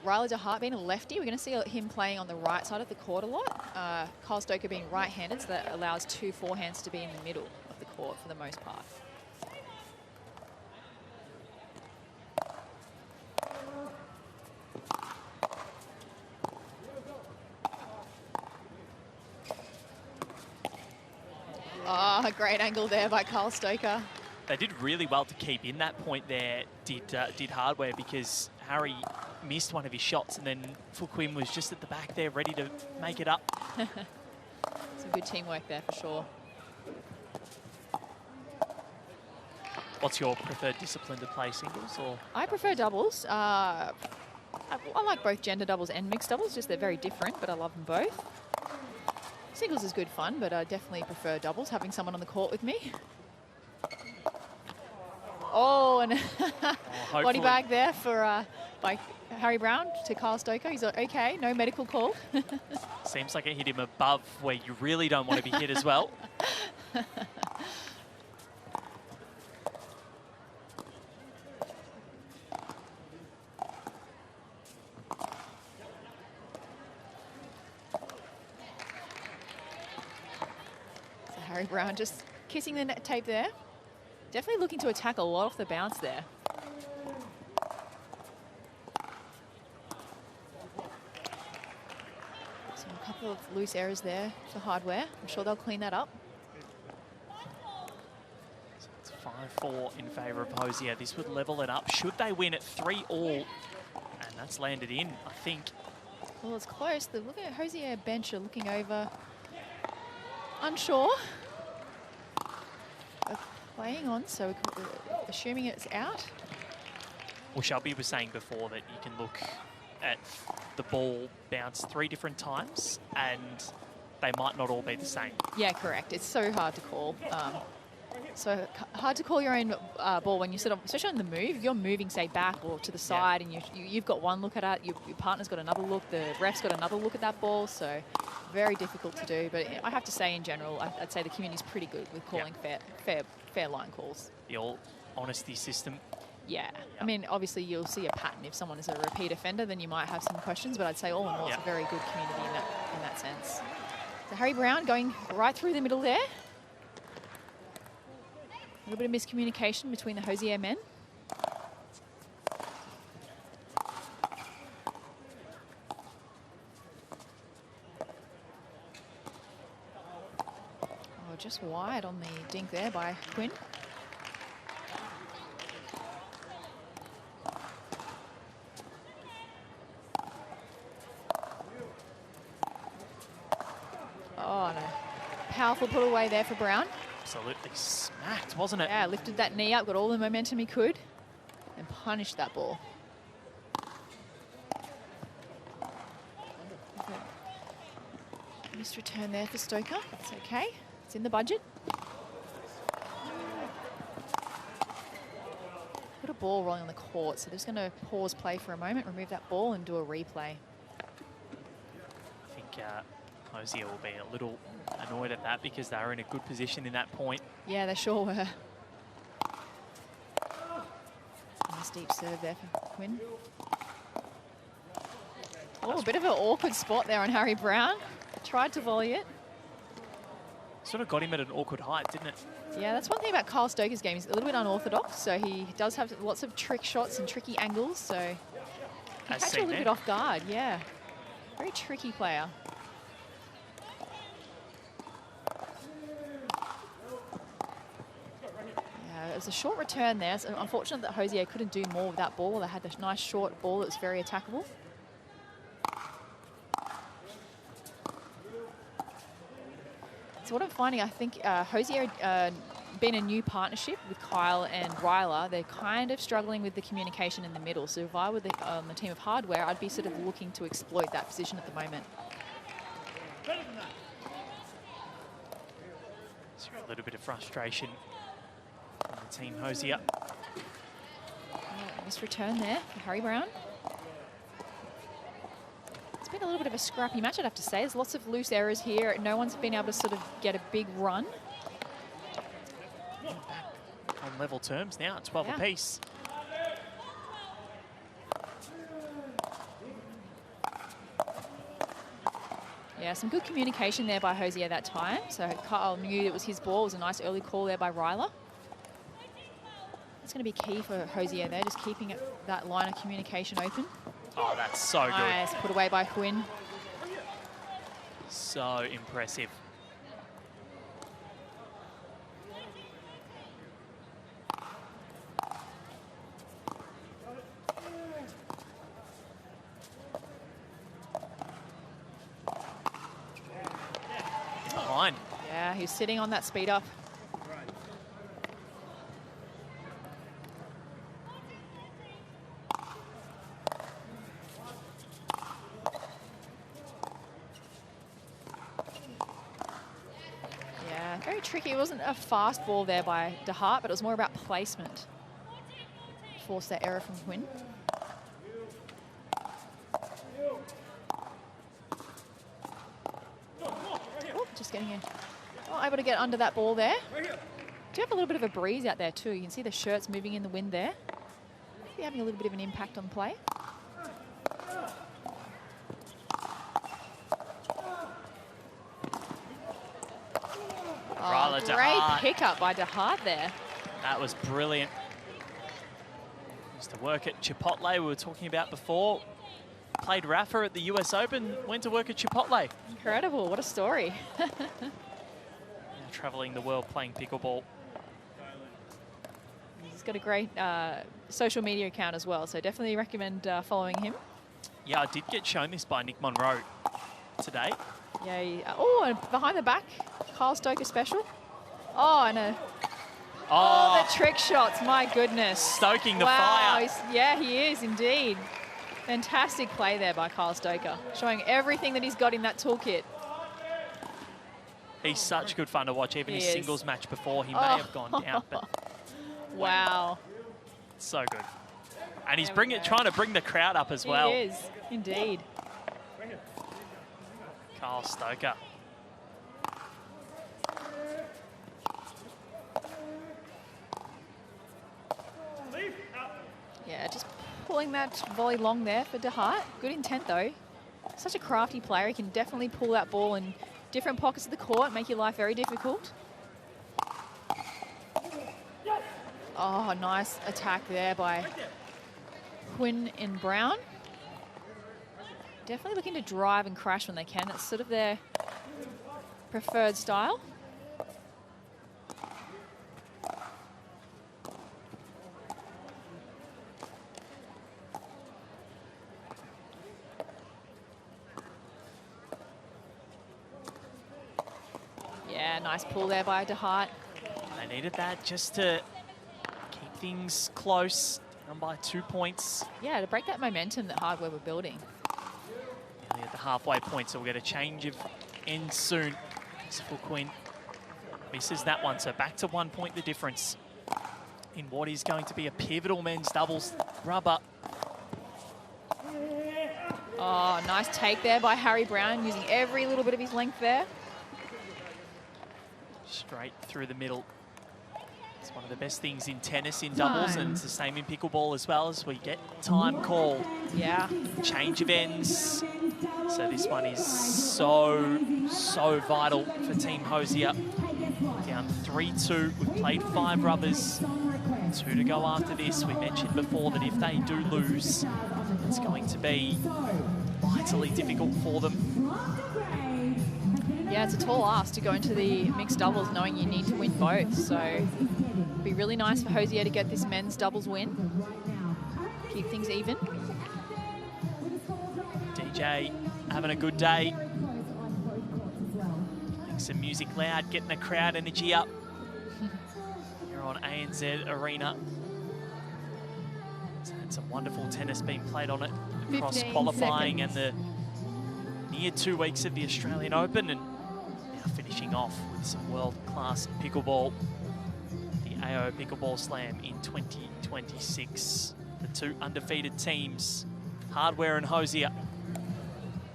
Riley DeHart being a lefty, we're going to see him playing on the right side of the court a lot. Kyle Stoker being right-handed, so that allows two forehands to be in the middle of the court for the most part. Oh, a great angle there by Kyle Stoker. They did really well to keep in that point there, did Hardware, because Harry missed one of his shots and then Phil Quinn was just at the back there ready to make it up. Some good teamwork there for sure. What's your preferred discipline to play, singles or? I prefer doubles. I like both gender doubles and mixed doubles, just they're very different, but I love them both. Singles is good fun, but I definitely prefer doubles, having someone on the court with me. Oh, and body bag there for by Harry Brown to Kyle Stoker. He's like, okay, no medical call. Seems like it hit him above where you really don't want to be hit as well. So Harry Brown just kissing the net tape there. Definitely looking to attack a lot off the bounce there. So a couple of loose errors there for Hardware. I'm sure they'll clean that up. So it's 5-4 in favour of Hosier. This would level it up. Should they win at 3-all? And that's landed in, I think. Well, it's close. The look at Hosier bench are looking over. Unsure. Playing on, so assuming it's out. Well, Shelby was saying before that you can look at the ball bounce 3 different times and they might not all be the same. Yeah, correct. It's so hard to call. So hard to call your own ball when you sort of, especially on the move, if you're moving, say, back or to the side, and you've got one look at it, your partner's got another look, the ref's got another look at that ball, so very difficult to do. But I have to say, in general, I'd say the community's pretty good with calling fair line calls. The all honesty system. Yeah. I mean, obviously, you'll see a pattern. If someone is a repeat offender, then you might have some questions, but I'd say all in all, it's a very good community in that sense. So Harry Brown going right through the middle there. A little bit of miscommunication between the Hosier men. Oh, just wide on the dink there by Quinn. Oh, no. Powerful put away there for Brown. Absolutely smacked, wasn't it? Yeah, lifted that knee up, got all the momentum he could, and punished that ball. Missed return there for Stoker. It's okay. It's in the budget. Got a ball rolling on the court, so they're just going to pause play for a moment, remove that ball, and do a replay. I think Hosier will be a little annoyed at that because they were in a good position in that point. Yeah, they sure were. Nice deep serve there for Quinn. Oh, a bit of an awkward spot there on Harry Brown. Tried to volley it. Sort of got him at an awkward height, didn't it? Yeah, that's one thing about Kyle Stoker's game. He's a little bit unorthodox, so he does have lots of trick shots and tricky angles, so he catch you a little bit off guard, yeah. Very tricky player. Yeah, it was a short return there. So unfortunate that Hosier couldn't do more with that ball. They had a nice short ball that was very attackable. So what I'm finding, I think Hosier been a new partnership with Kyle and Ryla. They're kind of struggling with the communication in the middle. So if I were on the team of Hardware, I'd be sort of looking to exploit that position at the moment. So a little bit of frustration on the team Hosier. Missed return there for Harry Brown. It's been a little bit of a scrappy match, I'd have to say. There's lots of loose errors here. No one's been able to sort of get a big run. On level terms now, 12 apiece. Yeah, some good communication there by Hosier that time. So Kyle knew it was his ball. It was a nice early call there by Ryla. It's going to be key for Hosier there, just keeping that line of communication open. Oh, that's so good. Nice, put away by Quinn. So impressive. Fine. Yeah, he's sitting on that speed up. Yeah, very tricky. It wasn't a fast ball there by DeHart, but it was more about placement. Forced that error from Quinn. Just getting in. Oh, able to get under that ball there. Do have a little bit of a breeze out there too. You can see the shirts moving in the wind there. Maybe having a little bit of an impact on play. Oh, great pickup by DeHart there. That was brilliant. Used to work at Chipotle, we were talking about before. Played Rafa at the US Open, went to work at Chipotle. Incredible, what a story. Now traveling the world playing pickleball. He's got a great social media account as well, so definitely recommend following him. Yeah, I did get shown this by Nick Monroe today. Yeah, oh, and behind the back, Kyle Stoker special. Oh, and a... Oh, the trick shots, my goodness. Stoking the fire. fire. Yeah, he is indeed. Fantastic play there by Kyle Stoker, showing everything that he's got in that toolkit. He's such good fun to watch. Even He his is. singles match before, he may have gone down, but wow. so good. And he's trying to bring the crowd up as well. He is, indeed. Kyle Stoker. Yeah, just pulling that volley long there for DeHart. Good intent though. Such a crafty player. He can definitely pull that ball in different pockets of the court, make your life very difficult. Oh, nice attack there by Quinn and Brown. Definitely looking to drive and crash when they can. That's sort of their preferred style. Yeah, nice pull there by DeHart. They needed that just to keep things close, down by 2 points. Yeah, to break that momentum that Hardware were building. Nearly at the halfway point, so we'll get a change of end soon. For Quinn. Misses that one, so back to 1 point the difference in what is going to be a pivotal men's doubles rubber. Oh, nice take there by Harry Brown, using every little bit of his length there. Straight through the middle. It's one of the best things in tennis in doubles, and it's the same in pickleball as well, as we get time called. Yeah. Change of ends. So this one is so vital for Team Hosier. Down 3-2. We've played 5 rubbers. 2 to go after this. We mentioned before that if they do lose, it's going to be vitally difficult for them. Yeah, it's a tall ask to go into the mixed doubles knowing you need to win both. So it'd be really nice for Hosier to get this men's doubles win. Keep things even. DJ having a good day. Playing some music loud, getting the crowd energy up. on ANZ Arena. It's had some wonderful tennis being played on it across 15 qualifying seconds. and the near 2 weeks of the Australian Open, and now finishing off with some world-class pickleball. The AO Pickleball Slam in 2026. The 2 undefeated teams, Hardware and Hosier.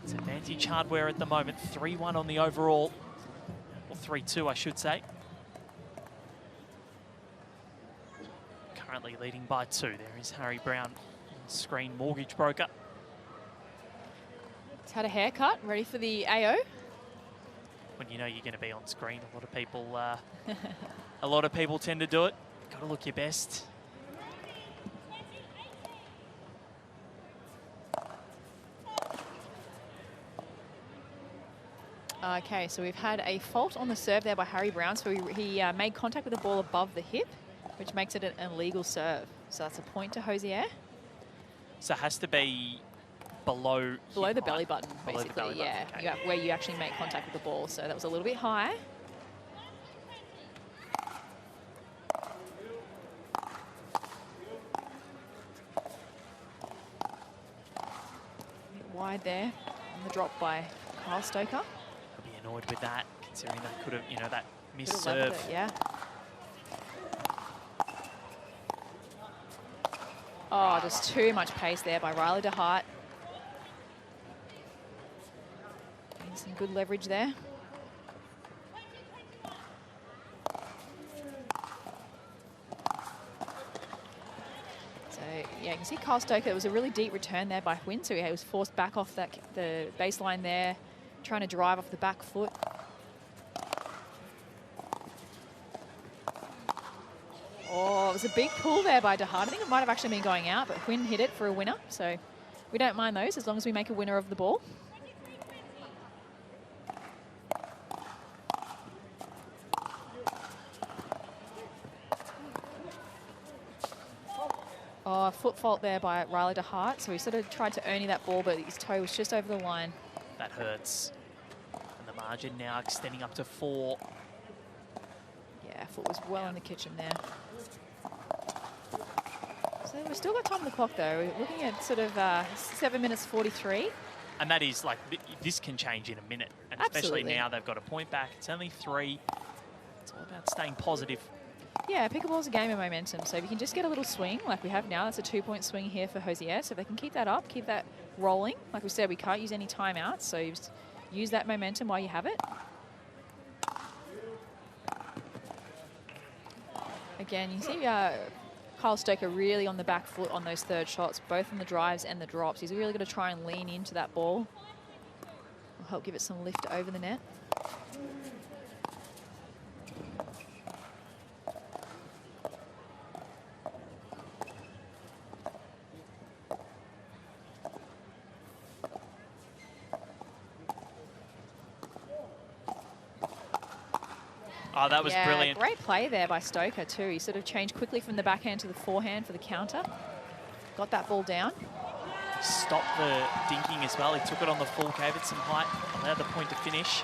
It's advantage Hardware at the moment, 3-1 on the overall, or 3-2 I should say. Currently leading by 2. There is Harry Brown, screen mortgage broker. He's had a haircut, ready for the AO. When you know you're going to be on screen, a lot of people tend to do it. Got to look your best. Okay, so we've had a fault on the serve there by Harry Brown. So he made contact with the ball above the hip, which makes it an illegal serve. So that's a point to Hosier. So it has to be below the belly button, below the basically, belly button, yeah. okay. Where you actually make contact with the ball. So that was a little bit high. Wide there on the drop by Kyle Stoker. I'll be annoyed with that, considering that could have, that missed Could've leveled serve. it, yeah. Oh, just too much pace there by Riley DeHart. Getting some good leverage there. So, yeah, you can see Kyle Stoker. It was a really deep return there by Huynh, so he was forced back off the baseline there, trying to drive off the back foot. Oh, it was a big pull there by DeHart. I think it might have actually been going out, but Huynh hit it for a winner. So we don't mind those as long as we make a winner of the ball. Oh, a foot fault there by Riley DeHart. So he sort of tried to Ernie that ball, but his toe was just over the line. That hurts. And the margin now extending up to 4. Yeah, foot was well in the kitchen there. So we've still got time on the clock, though. We're looking at sort of 7 minutes 43. And that is like, this can change in a minute. And especially Absolutely. now they've got a point back. It's only 3. It's all about staying positive. Yeah, pickleball's a game of momentum. So if you can just get a little swing like we have now, that's a 2-point swing here for Hosier. So if they can keep that up, keep that rolling. Like we said, we can't use any timeouts. So you just use that momentum while you have it. Again, you see Kyle Stoker really on the back foot on those third shots, both on the drives and the drops. He's really going to try and lean into that ball. Will help give it some lift over the net. Oh, that was brilliant. Great play there by Stoker too. He sort of changed quickly from the backhand to the forehand for the counter. Got that ball down. Stopped the dinking as well. He took it on the full, gave it some height, allowed the point to finish.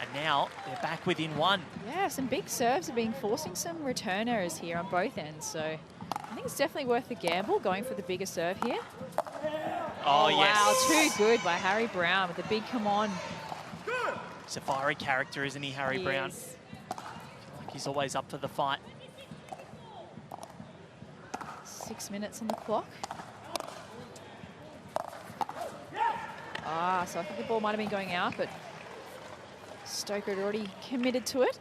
And now they're back within 1. Yeah, some big serves are being forcing some return errors here on both ends. So I think it's definitely worth the gamble going for the bigger serve here. Oh, yes. Wow, too good by Harry Brown with the big come on. He's a fiery character, isn't he, Harry Brown? Is. He's always up for the fight. 6 minutes on the clock. So I think the ball might have been going out, but Stoker had already committed to it.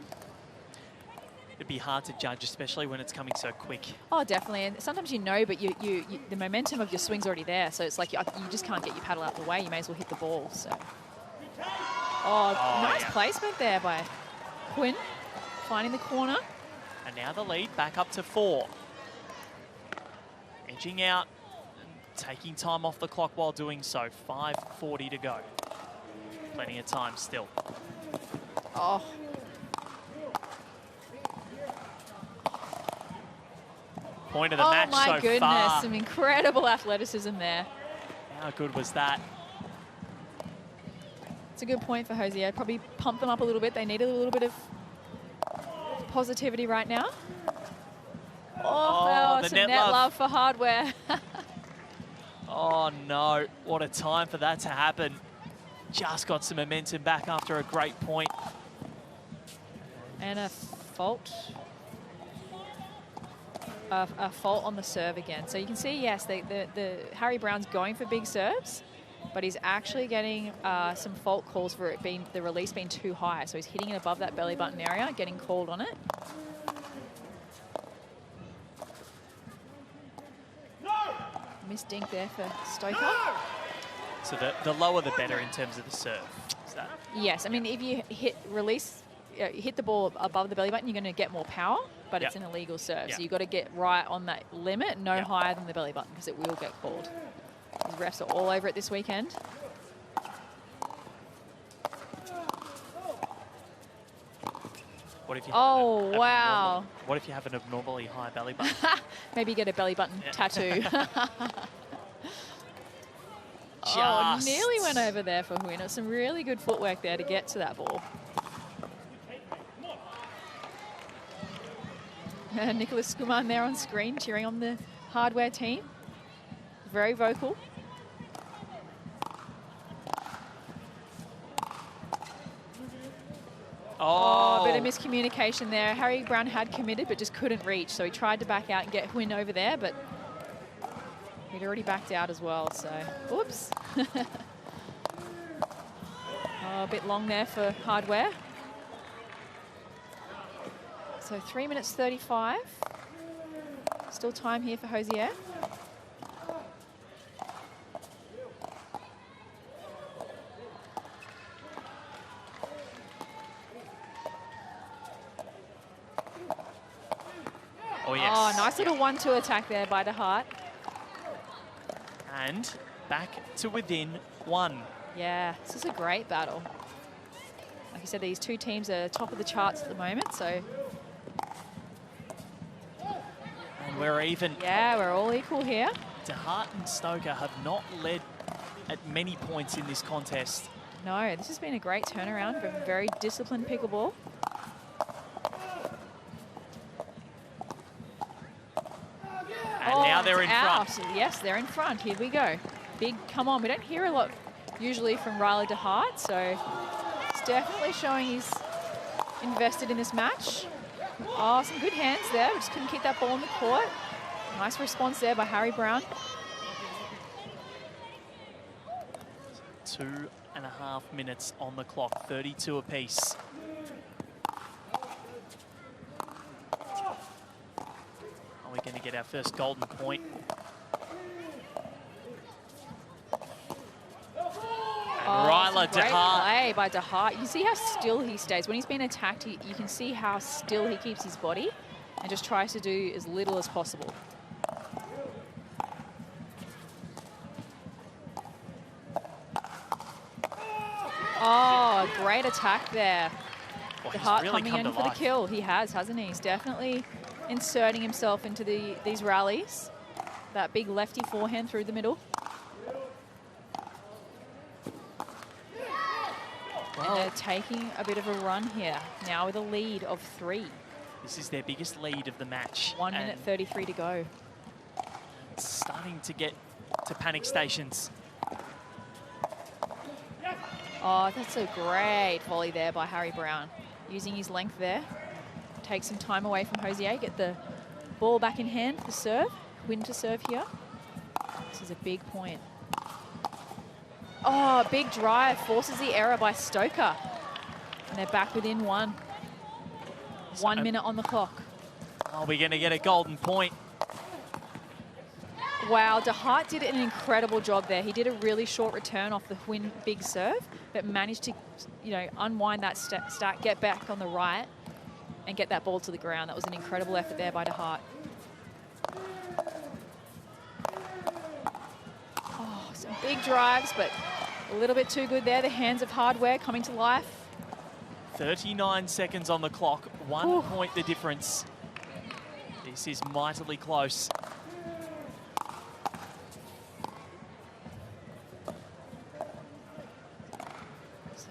It'd be hard to judge, especially when it's coming so quick. Oh, definitely. And sometimes you know, but the momentum of your swing's already there. So it's like you just can't get your paddle out of the way. You may as well hit the ball. So, nice placement there by Huynh, finding the corner. And now the lead back up to 4. Edging out and taking time off the clock while doing so. 5:40 to go. Plenty of time still. Oh. Point of the match so far. Oh my goodness, some incredible athleticism there. How good was that? It's a good point for Hosier. Probably pump them up a little bit. They need a little bit of positivity right now. Oh, the some net net love. love for Hardware. Oh no, what a time for that to happen. Just got some momentum back after a great point. And a fault. A fault on the serve again. So you can see, yes, the Harry Brown's going for big serves, but he's actually getting some fault calls for it being the release being too high. So he's hitting it above that belly button area, getting called on it. Miss dink there for Stoker. So the lower the better in terms of the serve. Is that? Yes, I mean, if you hit the ball above the belly button, you're going to get more power, but it's an illegal serve. Yep. So you've got to get right on that limit, no Yep. higher than the belly button, because it will get called. These refs are all over it this weekend. What if you Oh, wow. What if you have an abnormally high belly button? Maybe get a belly button tattoo. Oh, Just. nearly went over there for Huina. Some really good footwork there to get to that ball. Nicholas Skuman there on screen cheering on the Hardware team. Very vocal. Oh, A bit of miscommunication there. Harry Brown had committed but just couldn't reach, so he tried to back out and get Huyn over there, but he'd already backed out as well, so oops. A bit long there for Hardware. So 3 minutes 35. Still time here for Hosier. Oh, yes. Oh, nice little 1-2 attack there by DeHart. And back to within one. Yeah, this is a great battle. Like I said, these two teams are top of the charts at the moment, so... And we're even. Yeah, we're all equal here. DeHart and Stoker have not led at many points in this contest. No, this has been a great turnaround for very disciplined pickleball. And now they're in out. front. Yes, they're in front. Here we go. Big come on. We don't hear a lot usually from Riley DeHart, so it's definitely showing he's invested in this match. Oh, some good hands there. We just couldn't keep that ball in the court. Nice response there by Harry Brown. 2.5 minutes on the clock, 32 apiece. Are we going to get our first golden point? Ryla Great DeHart. play by DeHart. You see how still he stays. When he's been attacked, you can see how still he keeps his body and just tries to do as little as possible. Oh, great attack there. Well, he's DeHart really coming come in to for the life. kill. He has, hasn't he? He's definitely inserting himself into these rallies. That big lefty forehand through the middle. And they're taking a bit of a run here, now with a lead of 3. This is their biggest lead of the match. 1 minute 33 to go. It's starting to get to panic stations. Oh, that's a great volley there by Harry Brown. Using his length there. Take some time away from Hosier, get the ball back in hand for serve. Win to serve here. This is a big point. Oh, big drive, forces the error by Stoker. And they're back within 1. 1 minute on the clock. Are we going to get a golden point? Wow, DeHart did an incredible job there. He did a really short return off the Huyn big serve, but managed to, unwind that stack, get back on the right, and get that ball to the ground. That was an incredible effort there by DeHart. Oh, some big drives, but a little bit too good there. The hands of Hardware coming to life. 39 seconds on the clock, 1 point the difference. This is mightily close. So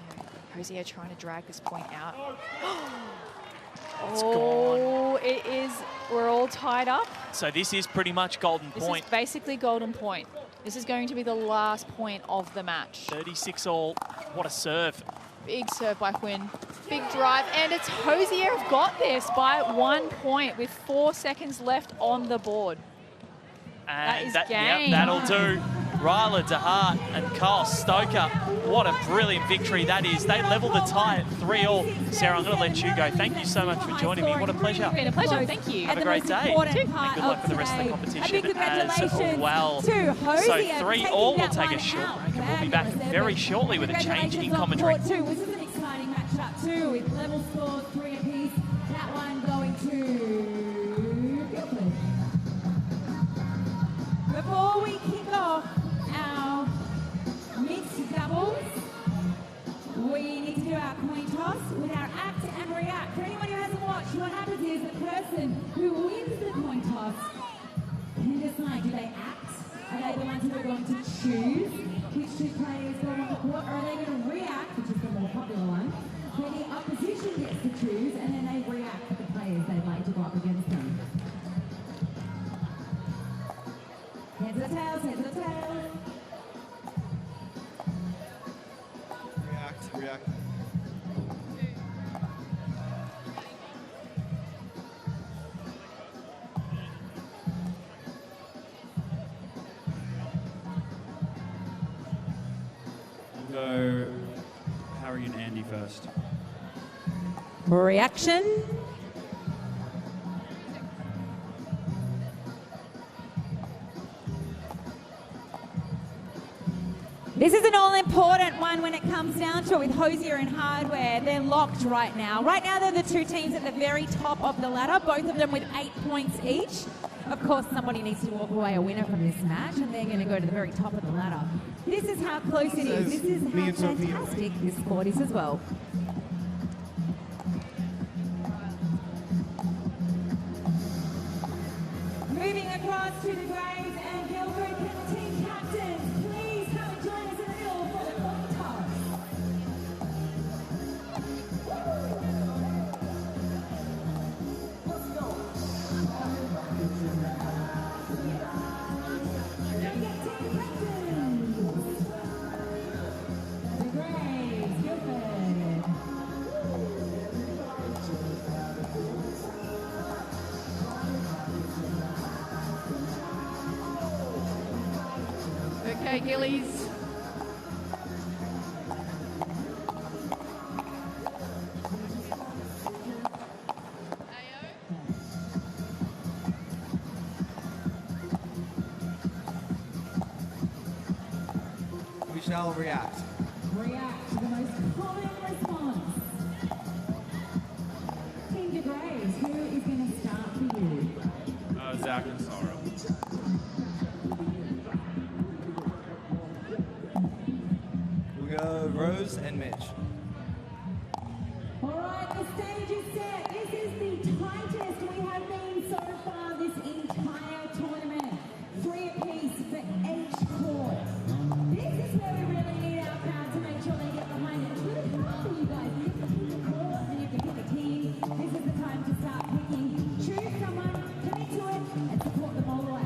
Hosier trying to drag this point out. It's gone. It is. We're all tied up. So this is pretty much golden This point. is basically golden point. This is going to be the last point of the match. 36 all. What a serve. Big serve by Quinn. Big drive. And it's Hosier have got this by 1 point with 4 seconds left on the board. And that is game. that'll do. Ryla DeHart and Kyle Stoker. What a brilliant victory that is. They level the tie at 3-all. Sarah, I'm going to let you go. Thank you so much for joining me. What a pleasure. It's been a pleasure. Thank you. Have a great day. And good luck for the rest of the competition as well. So 3-all. We'll take a short break and we'll be back very shortly with a change in commentary. This is an exciting matchup too, with level scores 3 apiece. That one going to Guildford. Before we kick off our mixed doubles, we need to do our coin toss with our act and react. For anyone who hasn't watched, what happens is the person who wins the coin toss can decide, do they act? Are they the ones who are going to choose which two players go on the court, or are they going to react, which is the more popular one, where the opposition gets to choose and then they react with the players they'd like to go up against them? Heads or tails, heads or tails. React. We'll go Harry and Andy first. Reaction. This is an all-important one when it comes down to it with Hosier and Hardware. They're locked right now. Right now, they're the two teams at the very top of the ladder, both of them with 8 points each. Of course, somebody needs to walk away a winner from this match, and they're going to go to the very top of the ladder. This is how close it is. This is how fantastic this sport is as well. Moving across to the Graves and Guildford team captains, please come and join us in the middle for the coin toss. Let's go. Team captains. The Graves, Guildford. Okay, Gillies. We shall react. React to the most common response. Team De Graves, who is going to start for you? Zach and Sarah. We'll go Rose and Mitch. All right, the stage is set. This is the tightest we have been so far this entire tournament. 3 apiece for each court. This is where we really need our crowd to make sure they get behind it. It's really hard for you guys. You have to pick a court and you have to pick a team. This is the time to start picking. Choose someone, commit to it, and support them all the way.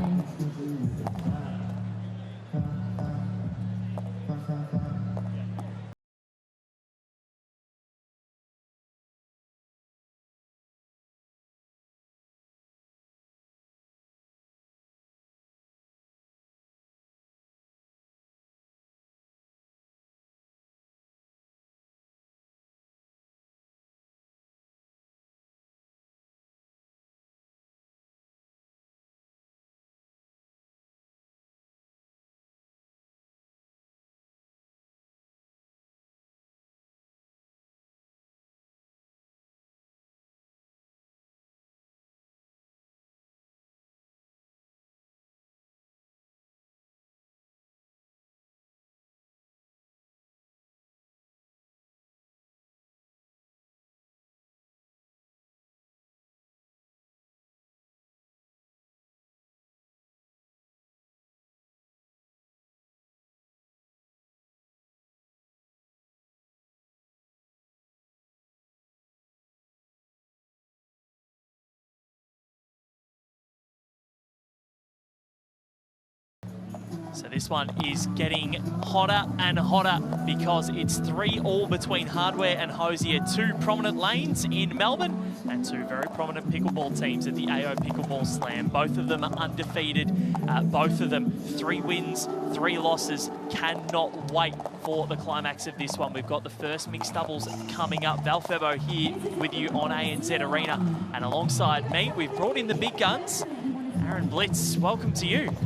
So this one is getting hotter and hotter because it's 3-all between Hardware and Hosier. Two prominent lanes in Melbourne and two very prominent pickleball teams at the AO Pickleball Slam. Both of them are undefeated. Both of them 3 wins, 3 losses. Cannot wait for the climax of this one. We've got the first mixed doubles coming up. Val Febo here with you on ANZ Arena. And alongside me, we've brought in the big guns. Aaron Blitz, welcome to you.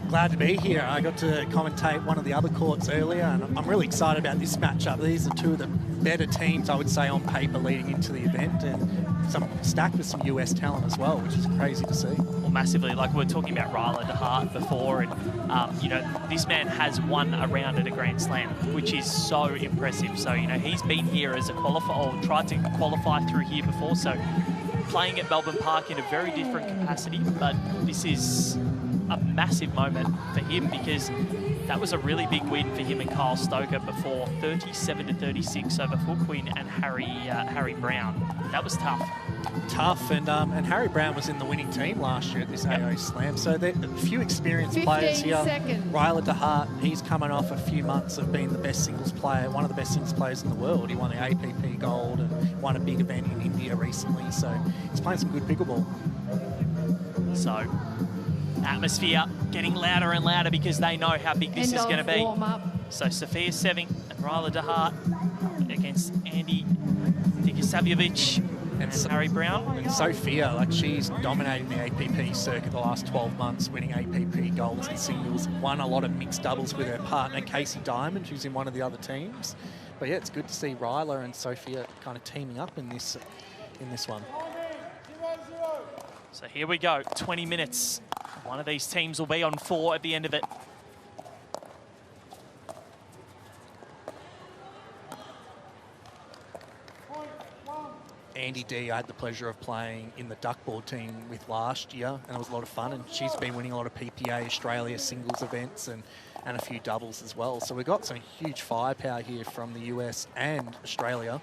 Glad to be here. I got to commentate one of the other courts earlier, and I'm really excited about this matchup. These are two of the better teams, I would say, on paper leading into the event, and some stacked with some US talent as well, which is crazy to see. Well, massively. Like we were talking about Ryla DeHart before, and you know, this man has won a round at a Grand Slam, which is so impressive. So, you know, he's been here as a qualifier, or tried to qualify through here before, so playing at Melbourne Park in a very different capacity, but this is a massive moment for him because that was a really big win for him and Kyle Stoker before, 37-36 over Fuquin and Harry Brown. That was tough. Tough, and Harry Brown was in the winning team last year at this AO Slam, so there are a few experienced players here. Ryla DeHart, he's coming off a few months of being the best singles player, one of the best singles players in the world. He won the APP Gold and won a big event in India recently, so he's playing some good pickleball. So, atmosphere getting louder and louder because they know how big this is going to be. So Sophia Seving and Ryla DeHart against Andy Dikasavjevic and Harry Brown. And Sophia, like, she's dominating the APP circuit the last 12 months, winning APP golds and singles, won a lot of mixed doubles with her partner Casey Diamond, who's in one of the other teams. But yeah, it's good to see Ryla and Sophia kind of teaming up in this one. So here we go, 20 minutes. One of these teams will be on 4 at the end of it. Andy D, I had the pleasure of playing in the duckboard team with last year, and it was a lot of fun, and she's been winning a lot of PPA Australia singles events and a few doubles as well. So we've got some huge firepower here from the US and Australia.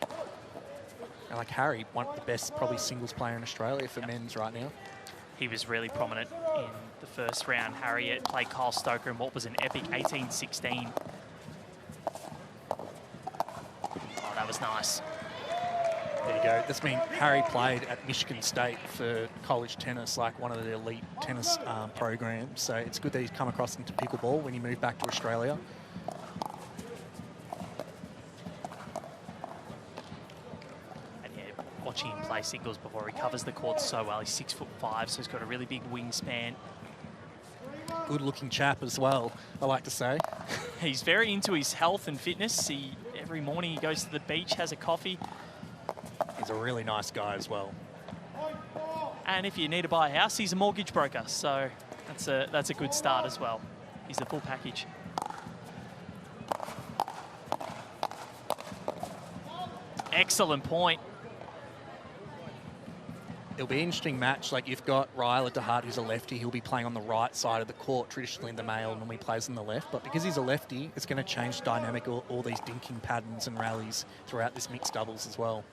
And like Harry, one of the best probably singles player in Australia for men's right now. He was really prominent in the first round. Harriet played Kyle Stoker in what was an epic 18-16. Oh, that was nice. There you go. That's mean Harry played at Michigan State for college tennis, like one of the elite tennis programs. So it's good that he's come across into pickleball when he moved back to Australia. Watching him play singles before, he covers the court so well. He's 6'5", so he's got a really big wingspan. Good looking chap as well, I like to say. He's very into his health and fitness. Every morning he goes to the beach, has a coffee. He's a really nice guy as well. And if you need to buy a house, he's a mortgage broker, so that's a good start as well. He's the full package. Excellent point. It'll be an interesting match. Like, you've got Ryla DeHart, who's a lefty. He'll be playing on the right side of the court. Traditionally, the male normally plays on the left. But because he's a lefty, it's going to change the dynamic of all these dinking patterns and rallies throughout this mixed doubles as well.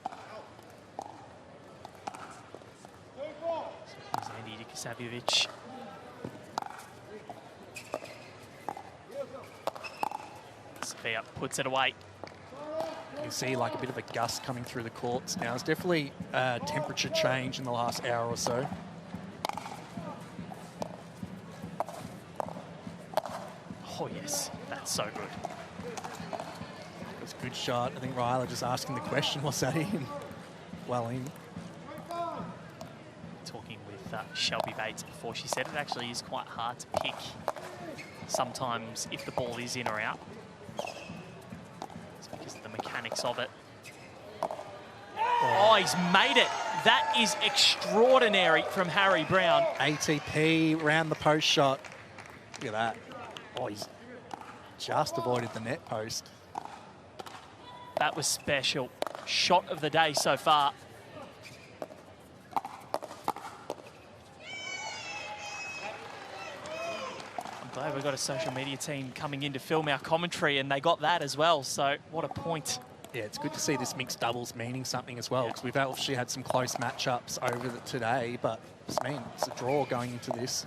So here's Andy Dikasavjevic. Sophia puts it away. You can see like a bit of a gust coming through the courts now. It's definitely a temperature change in the last hour or so. Oh yes, that's so good. It's a good shot. I think Ryla just asking the question, what's that in? Well in. Talking with Shelby Bates before, she said it actually is quite hard to pick sometimes if the ball is in or out. Because of the mechanics of it. Oh, he's made it. That is extraordinary from Harry Brown. ATP, round the post shot. Look at that. Oh, he's just avoided the net post. That was special. Shot of the day so far. I'm glad we've got a social media team coming in to film our commentary, and they got that as well, so what a point. Yeah, it's good to see this mixed doubles meaning something as well, because we've actually had some close matchups over today, but it's a draw going into this.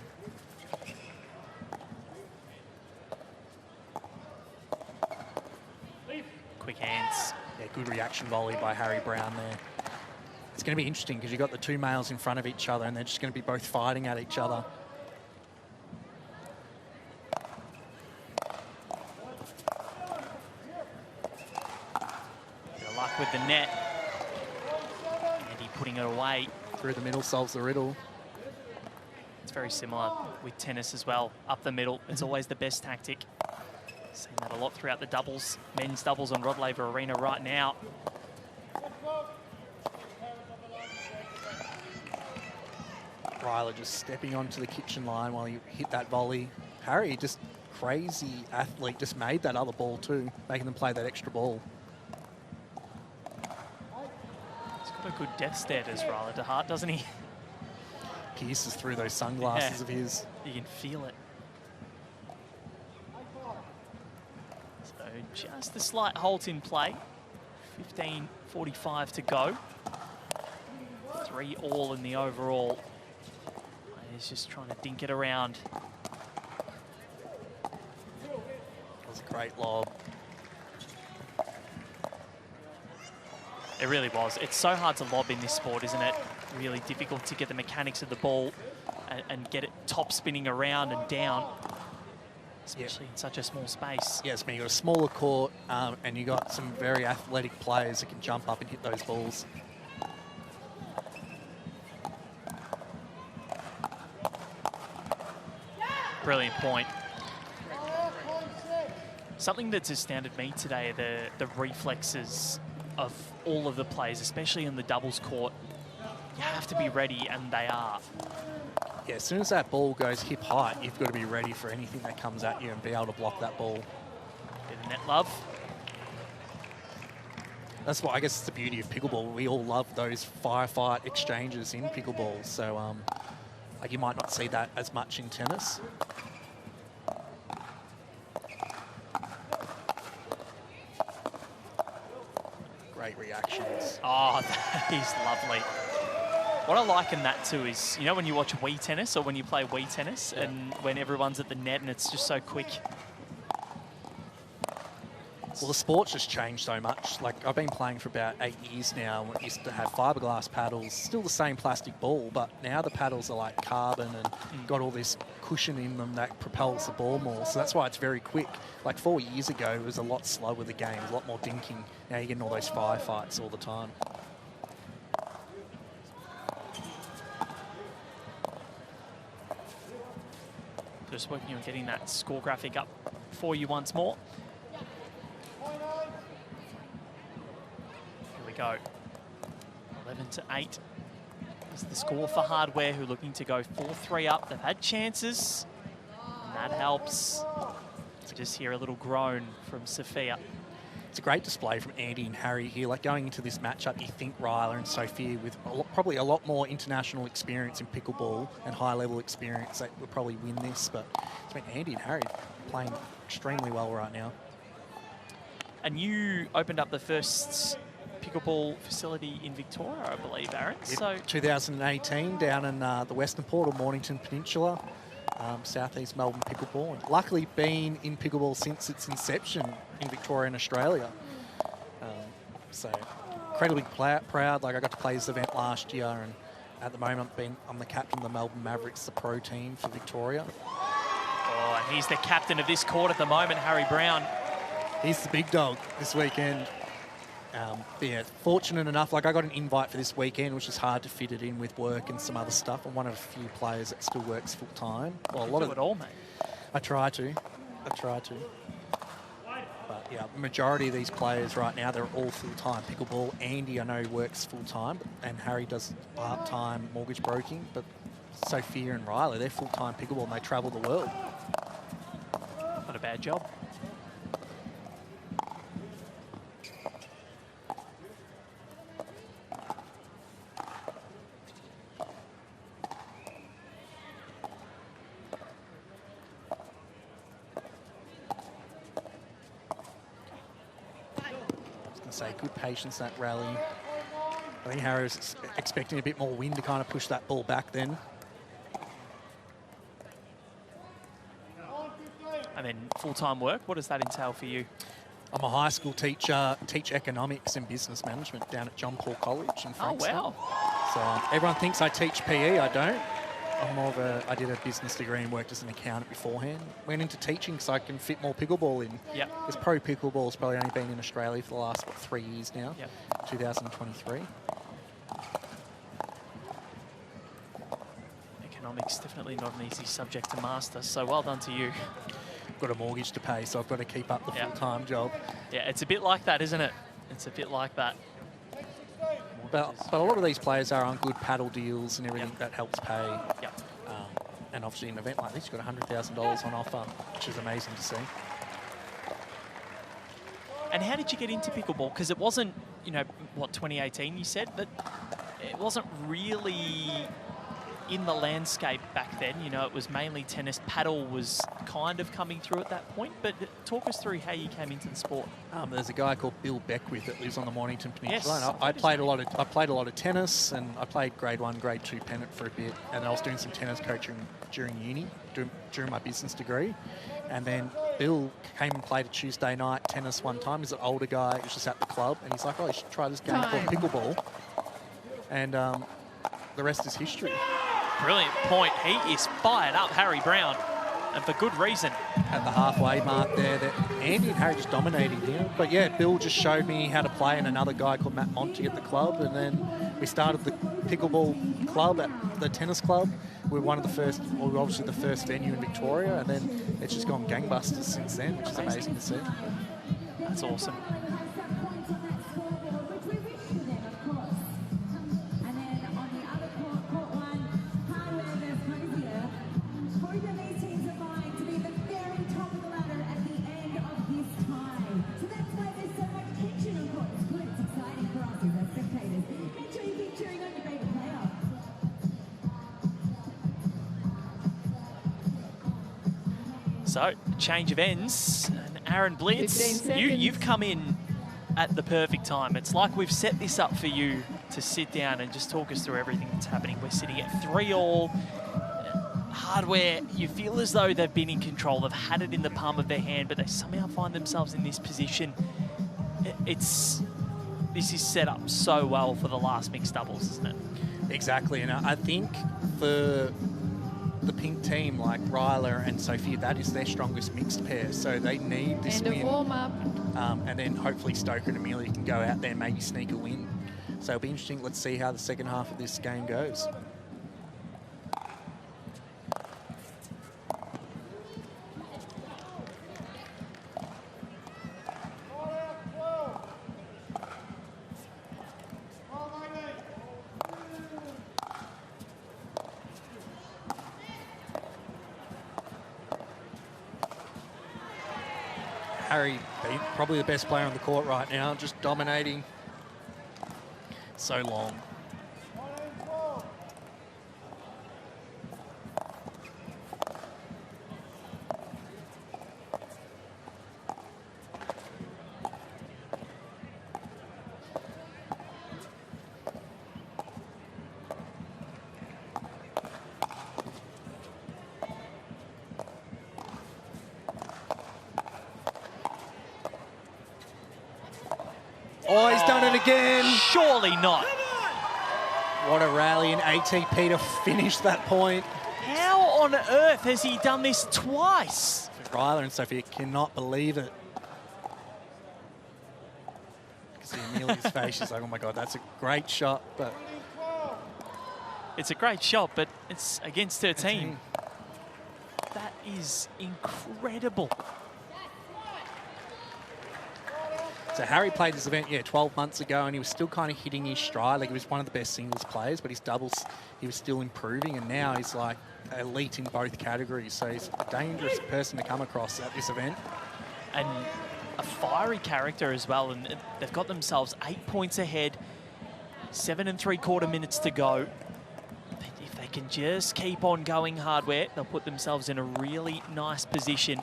good reaction volley by Harry Brown there. It's going to be interesting because you've got the two males in front of each other and they're just going to be both fighting at each other. Bit of luck with the net. Andy putting it away. Through the middle solves the riddle. It's very similar with tennis as well. Up the middle, it's always the best tactic. Seen that a lot throughout the doubles, men's doubles on Rod Laver Arena right now. Ryler just stepping onto the kitchen line while you hit that volley. Harry, just crazy athlete, just made that other ball too, making them play that extra ball. He's got a good depth stare, does Ryler to Hart, doesn't he? Pierces through those sunglasses of his. You can feel it. So just a slight halt in play. 15:45 to go. 3-all in the overall. He's just trying to dink it around. That was a great lob. It really was. It's so hard to lob in this sport, isn't it? Really difficult to get the mechanics of the ball and get it top spinning around and down, especially in such a small space. Yes, man, you've got a smaller court and you've got some very athletic players that can jump up and hit those balls. Brilliant point. Something that's astounded me today are the reflexes of all of the players, especially in the doubles court. You have to be ready, and they are. Yeah, as soon as that ball goes hip height, you've got to be ready for anything that comes at you and be able to block that ball. Bit of net love. That's what I guess it's the beauty of pickleball. We all love those firefight exchanges in pickleball. So like you might not see that as much in tennis. Great reactions. Oh, that is lovely. What I like in that too is, you know, when you watch Wii tennis or when you play Wii tennis and when everyone's at the net and it's just so quick. Well, the sport's just changed so much. Like, I've been playing for about 8 years now. And we used to have fiberglass paddles, still the same plastic ball, but now the paddles are like carbon and got all this cushion in them that propels the ball more. So that's why it's very quick. Like 4 years ago, it was a lot slower, the game, a lot more dinking. Now you're getting all those firefights all the time. Just working on getting that score graphic up for you once more. Here we go. 11-8 is the score for Hardware, who are looking to go 4-3 up. They've had chances, and that helps. To just hear a little groan from Sophia. It's a great display from Andy and Harry here. Like, going into this matchup, you think Ryler and Sophia with probably a lot more international experience in pickleball and high-level experience, that would probably win this. But it's been Andy and Harry playing extremely well right now. And you opened up the first pickleball facility in Victoria, I believe, Aaron. Yep. So 2018 down in the Western Port or Mornington Peninsula. Southeast Melbourne Pickleball, and luckily been in pickleball since its inception in Victoria and Australia. So incredibly proud. Like, I got to play this event last year, and at the moment I'm the captain of the Melbourne Mavericks, the pro team for Victoria. Oh, and he's the captain of this court at the moment, Harry Brown. He's the big dog this weekend. Yeah, fortunate enough, like, I got an invite for this weekend, which is hard to fit it in with work and some other stuff. I'm one of a few players that still works full time. Well, a lot of it all, mate. I try to. But yeah, the majority of these players right now, they're all full time pickleball. Andy, I know, works full time, and Harry does part time mortgage broking. But Sophia and Ryler, they're full time pickleball, and they travel the world. Not a bad job. Say good patience, that rally. I think Harry was expecting a bit more wind to kind of push that ball back then. And then full-time work, what does that entail for you? I'm a high school teacher, teach economics and business management down at John Paul College in Frankston. Oh, wow. So everyone thinks I teach PE, I don't. I'm more of a, I did a business degree and worked as an accountant beforehand. Went into teaching so I can fit more pickleball in. Yep. Because pro pickleball's probably only been in Australia for the last, 3 years now? Yep. 2023. Economics, definitely not an easy subject to master, so well done to you. Got a mortgage to pay, so I've got to keep up the full-time job. Yeah, it's a bit like that, isn't it? It's a bit like that. But a lot of these players are on good paddle deals and everything that helps pay. Yep. And obviously an event like this, you've got $100,000 on offer, which is amazing to see. And how did you get into pickleball? Because it wasn't, you know, what, 2018 you said? But it wasn't really in the landscape back then. You know, it was mainly tennis. Paddle was kind of coming through at that point. But talk us through how you came into the sport. There's a guy called Bill Beckwith that lives on the Mornington Peninsula. Yes, And I played a lot of tennis, and I played grade 1, grade 2 pennant for a bit. And I was doing some tennis coaching during uni, during my business degree. And then Bill came and played a Tuesday night tennis one time. He's an older guy. He was just at the club, and he's like, "Oh, you should try this game called pickleball." And the rest is history. Brilliant point. He is fired up, Harry Brown, and for good reason. At the halfway mark there, that Andy and Harry just dominating here. But yeah, Bill just showed me how to play, and another guy called Matt Monty at the club, and then we started the pickleball club at the tennis club. We were one of the first, well, we were obviously the first venue in Victoria, and then it's just gone gangbusters since then, which is amazing to see. That's awesome. So, change of ends, and Aaron Blitz, you've come in at the perfect time. It's like we've set this up for you to sit down and just talk us through everything that's happening. We're sitting at 3-all. Hardware, you feel as though they've been in control. They've had it in the palm of their hand, but they somehow find themselves in this position. This is set up so well for the last mixed doubles, isn't it? Exactly, and I think for the pink team, like Ryler and Sophia, that is their strongest mixed pair, so they need this win. And a warm-up. And then hopefully Stoker and Amelia can go out there and maybe sneak a win. So it'll be interesting. Let's see how the second half of this game goes. Harry, probably the best player on the court right now, just dominating so long. Oh, he's done it again. Surely not. What a rally in ATP to finish that point. How on earth has he done this twice? Ryler and Sophia cannot believe it. You can see Amelia's face. She's like, oh my God, that's a great shot. But it's a great shot, but it's against her team. That is incredible. So Harry played this event, 12 months ago, and he was still kind of hitting his stride. Like, he was one of the best singles players, but his doubles, he was still improving, and now he's like elite in both categories. So he's a dangerous person to come across at this event. And a fiery character as well, and they've got themselves 8 points ahead, 7 3/4 minutes to go. If they can just keep on going, Hardware, they'll put themselves in a really nice position.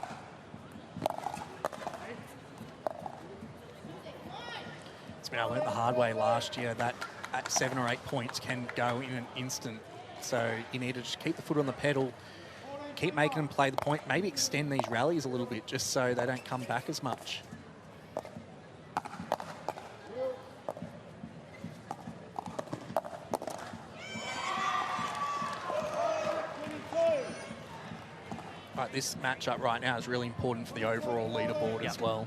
I learned the hard way last year that at 7 or 8 points can go in an instant. So you need to just keep the foot on the pedal, keep making them play the point, maybe extend these rallies a little bit just so they don't come back as much. like this matchup right now is really important for the overall leaderboard as well.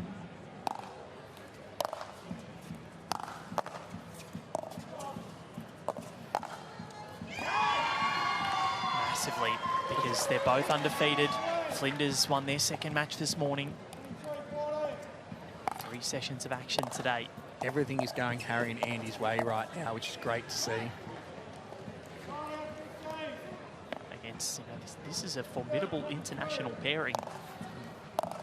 Massively, because they're both undefeated. Flinders won their second match this morning. 3 sessions of action today. Everything is going Harry and Andy's way right now, which is great to see. Against, you know, this is a formidable international pairing. I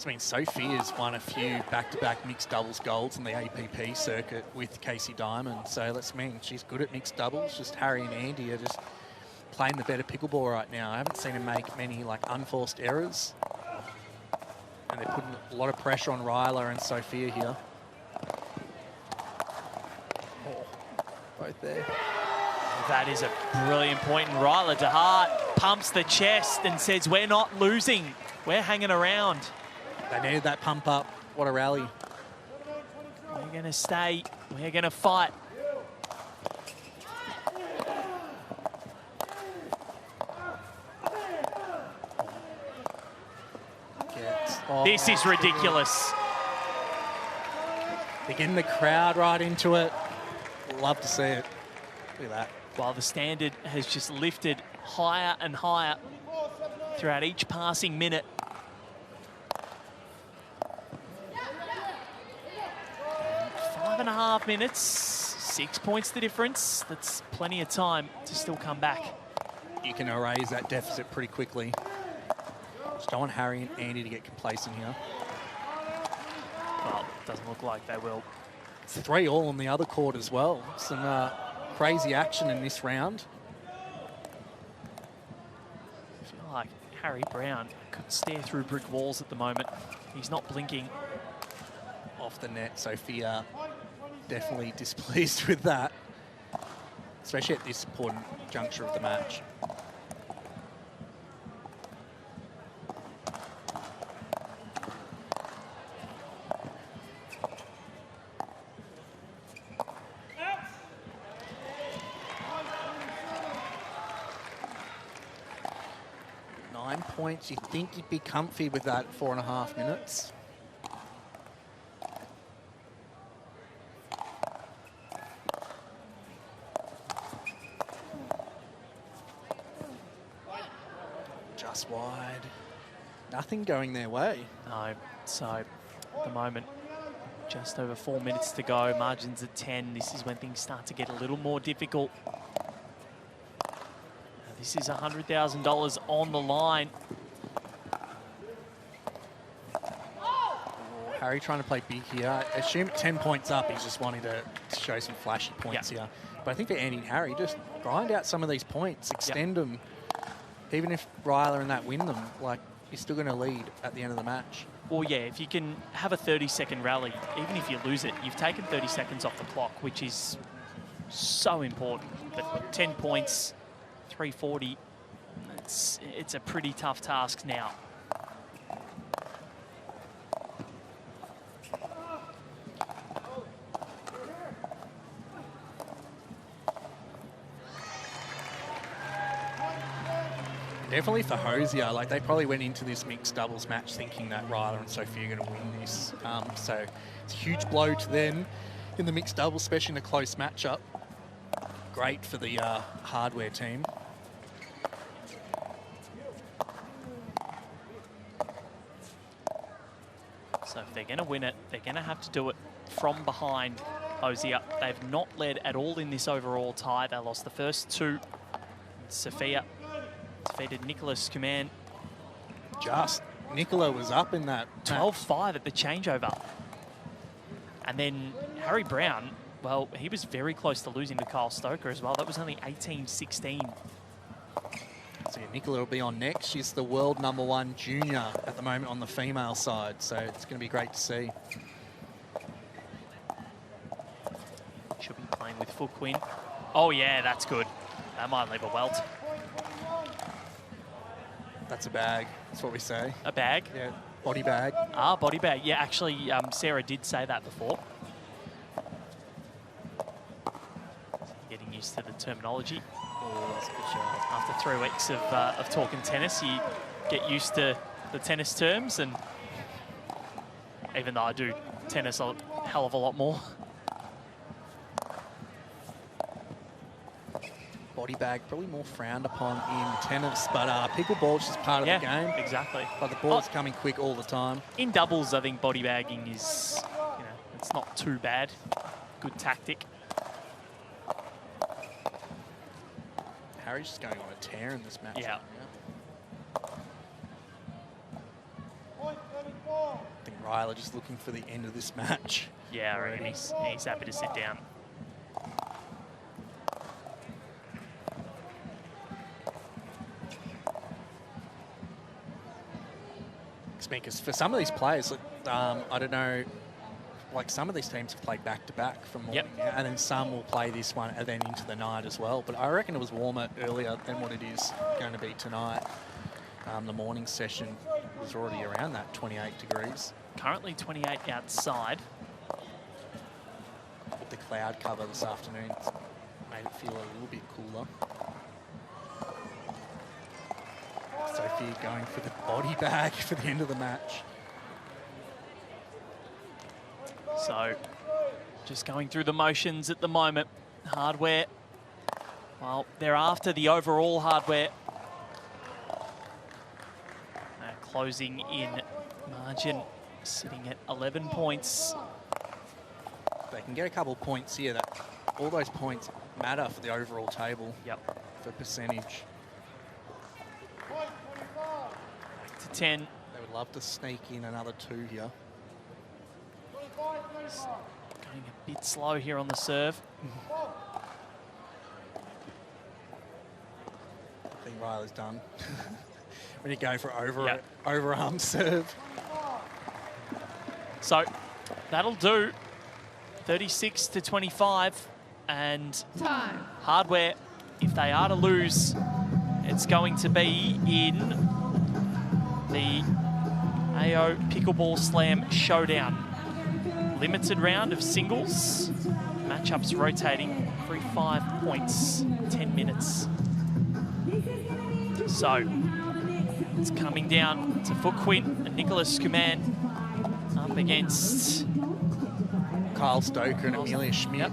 mean, Sophia's won a few back-to-back mixed doubles golds in the APP circuit with Casey Diamond. So that's mean she's good at mixed doubles. Just Harry and Andy are just playing the better pickleball right now. I haven't seen them make many like unforced errors. And they're putting a lot of pressure on Ryla and Sophia here. Oh, both there. That is a brilliant point. And Ryla de Hart pumps the chest and says, we're not losing. We're hanging around. They needed that pump up. What a rally. We're going to stay. We're going to fight. This is ridiculous. They're getting the crowd right into it. Love to see it. Look at that. While the standard has just lifted higher and higher throughout each passing minute. And 5.5 minutes, 6 points the difference. That's plenty of time to still come back. You can erase that deficit pretty quickly. Just don't want Harry and Andy to get complacent here. Well, doesn't look like they will. It's 3-all on the other court as well. Some crazy action in this round. I feel like Harry Brown could stare through brick walls at the moment. He's not blinking. Off the net, Sophia definitely displeased with that, especially at this important juncture of the match. Points. You think you'd be comfy with that 4.5 minutes? Just wide. Nothing going their way. No. So at the moment, just over 4 minutes to go. Margins at 10. This is when things start to get a little more difficult. This is $100,000 on the line. Harry trying to play big here. I assume 10 points up, he's just wanting to show some flashy points here. But I think for Andy and Harry, just grind out some of these points, extend them. Even if Ryla and that win them, like, you're still going to lead at the end of the match. Well, yeah, if you can have a 30-second rally, even if you lose it, you've taken 30 seconds off the clock, which is so important. But 10 points, 340, it's a pretty tough task now. Definitely for Hosier, like they probably went into this mixed doubles match thinking that Ryla and Sophia are going to win this. So it's a huge blow to them in the mixed doubles, especially in a close matchup. Great for the hardware team. So if they're going to win it, they're going to have to do it from behind Hosier. They've not led at all in this overall tie. They lost the first two. Sophia defeated Nicholas Cain. Just. Nicola was up in that 12-5 at the changeover. And then Harry Brown, well, he was very close to losing to Kyle Stoker as well. That was only 18-16. So yeah, Nicola will be on next. She's the world #1 junior at the moment on the female side. So it's going to be great to see. She'll be playing with Foot Quinn. Oh, yeah, that's good. That might leave a welt. That's a bag. That's what we say. A bag? Yeah, body bag. Ah, body bag. Yeah, actually, Sarah did say that before. Getting used to the terminology. After 3 weeks of talking tennis, you get used to the tennis terms, and even though I do tennis a hell of a lot more. Body bag, probably more frowned upon in tennis, but pickleball is just part of the game. Exactly. But the ball's coming quick all the time. In doubles, I think body bagging is, it's not too bad. Good tactic. Harry's just going on a tear in this match. Yeah. I think Ryler just looking for the end of this match. Yeah, I reckon he's happy to sit down. Because for some of these players, I don't know, like some of these teams have played back-to-back from morning, and then some will play this one and then into the night as well. But I reckon it was warmer earlier than what it is going to be tonight. The morning session was already around that 28 degrees. Currently 28 outside. With the cloud cover this afternoon, it's made it feel a little bit cooler. Sophia going for the body bag for the end of the match. So, just going through the motions at the moment. Hardware, well, they're after the overall hardware. Closing in margin, sitting at 11 points. They can get a couple of points here. All those points matter for the overall table. Yep. For percentage. Back to 10. They would love to sneak in another 2 here. Going a bit slow here on the serve. I think Ryler's done. When you go for overarm serve. So that'll do. 36 to 25, and time. Hardware, if they are to lose, it's going to be in the AO Pickleball Slam Showdown. Limited round of singles, matchups rotating, every 5 points, 10 minutes. So it's coming down to Foot Quinn and Nicholas Kuman up against Kyle Stoker and Amelia Schmidt.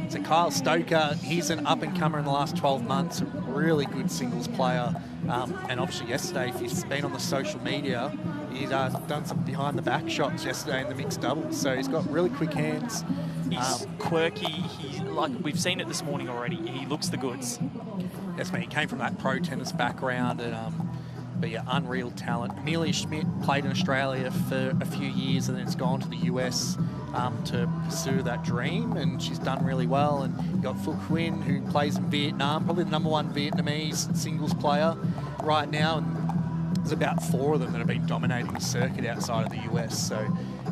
So Kyle Stoker, he's an up-and-comer in the last 12 months, a really good singles player. And obviously yesterday, if you've been on the social media, he's done some behind-the-back shots yesterday in the mixed doubles. So he's got really quick hands. He's quirky. He's like we've seen it this morning already. He looks the goods. Yes, man. He came from that pro tennis background, and but yeah, unreal talent. Amelia Schmidt played in Australia for a few years, and then it's gone to the US to pursue that dream, and she's done really well. And you've got Phu Quinn, who plays in Vietnam, probably the #1 Vietnamese singles player right now. And there's about 4 of them that have been dominating the circuit outside of the US. So,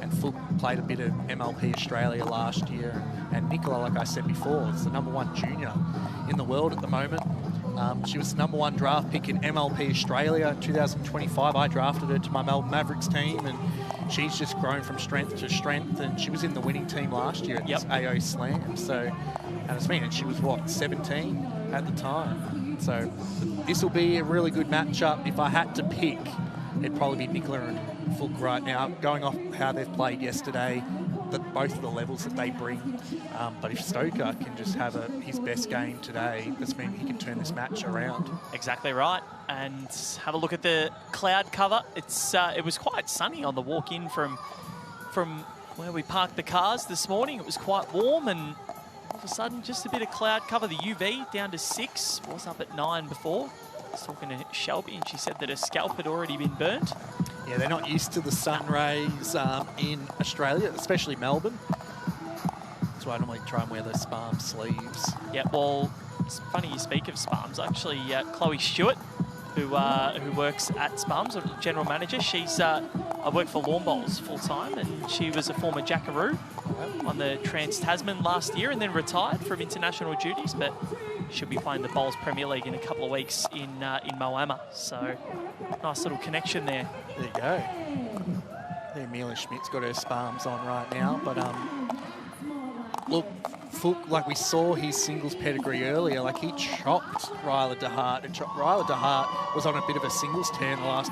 and Phu played a bit of MLP Australia last year. And Nicola, like I said before, is the #1 junior in the world at the moment. She was the #1 draft pick in MLP Australia in 2025. I drafted her to my Melbourne Mavericks team, and she's just grown from strength to strength, and she was in the winning team last year at this AO Slam. So, and she was, what, 17 at the time. So this will be a really good matchup. If I had to pick, it'd probably be Nicola and Fook right now, going off how they've played yesterday, both of the levels that they bring. But if Stoker can just have his best game today, that's mean he can turn this match around. Exactly right. And have a look at the cloud cover. It was quite sunny on the walk in from where we parked the cars this morning. It was quite warm, and all of a sudden just a bit of cloud cover. The UV down to 6, was up at 9 before. I was talking to Shelby, and she said that her scalp had already been burnt. Yeah, they're not used to the sun rays in Australia, especially Melbourne. That's why I normally try and wear those Spalm sleeves. Yeah, well, it's funny you speak of Spalms. Actually, Chloe Stewart, who works at Spalms, a general manager, she's I work for Lawn Bowls full time, and she was a former Jackaroo on the Trans-Tasman last year, and then retired from international duties, but she'll be playing the Bowls Premier League in a couple of weeks in Moama. So nice little connection there. There you go. Amelia Schmidt's got her Spalms on right now, but look, Fook, like we saw his singles pedigree earlier, like he chopped Ryla DeHart. And Ryla DeHart was on a bit of a singles tear in the last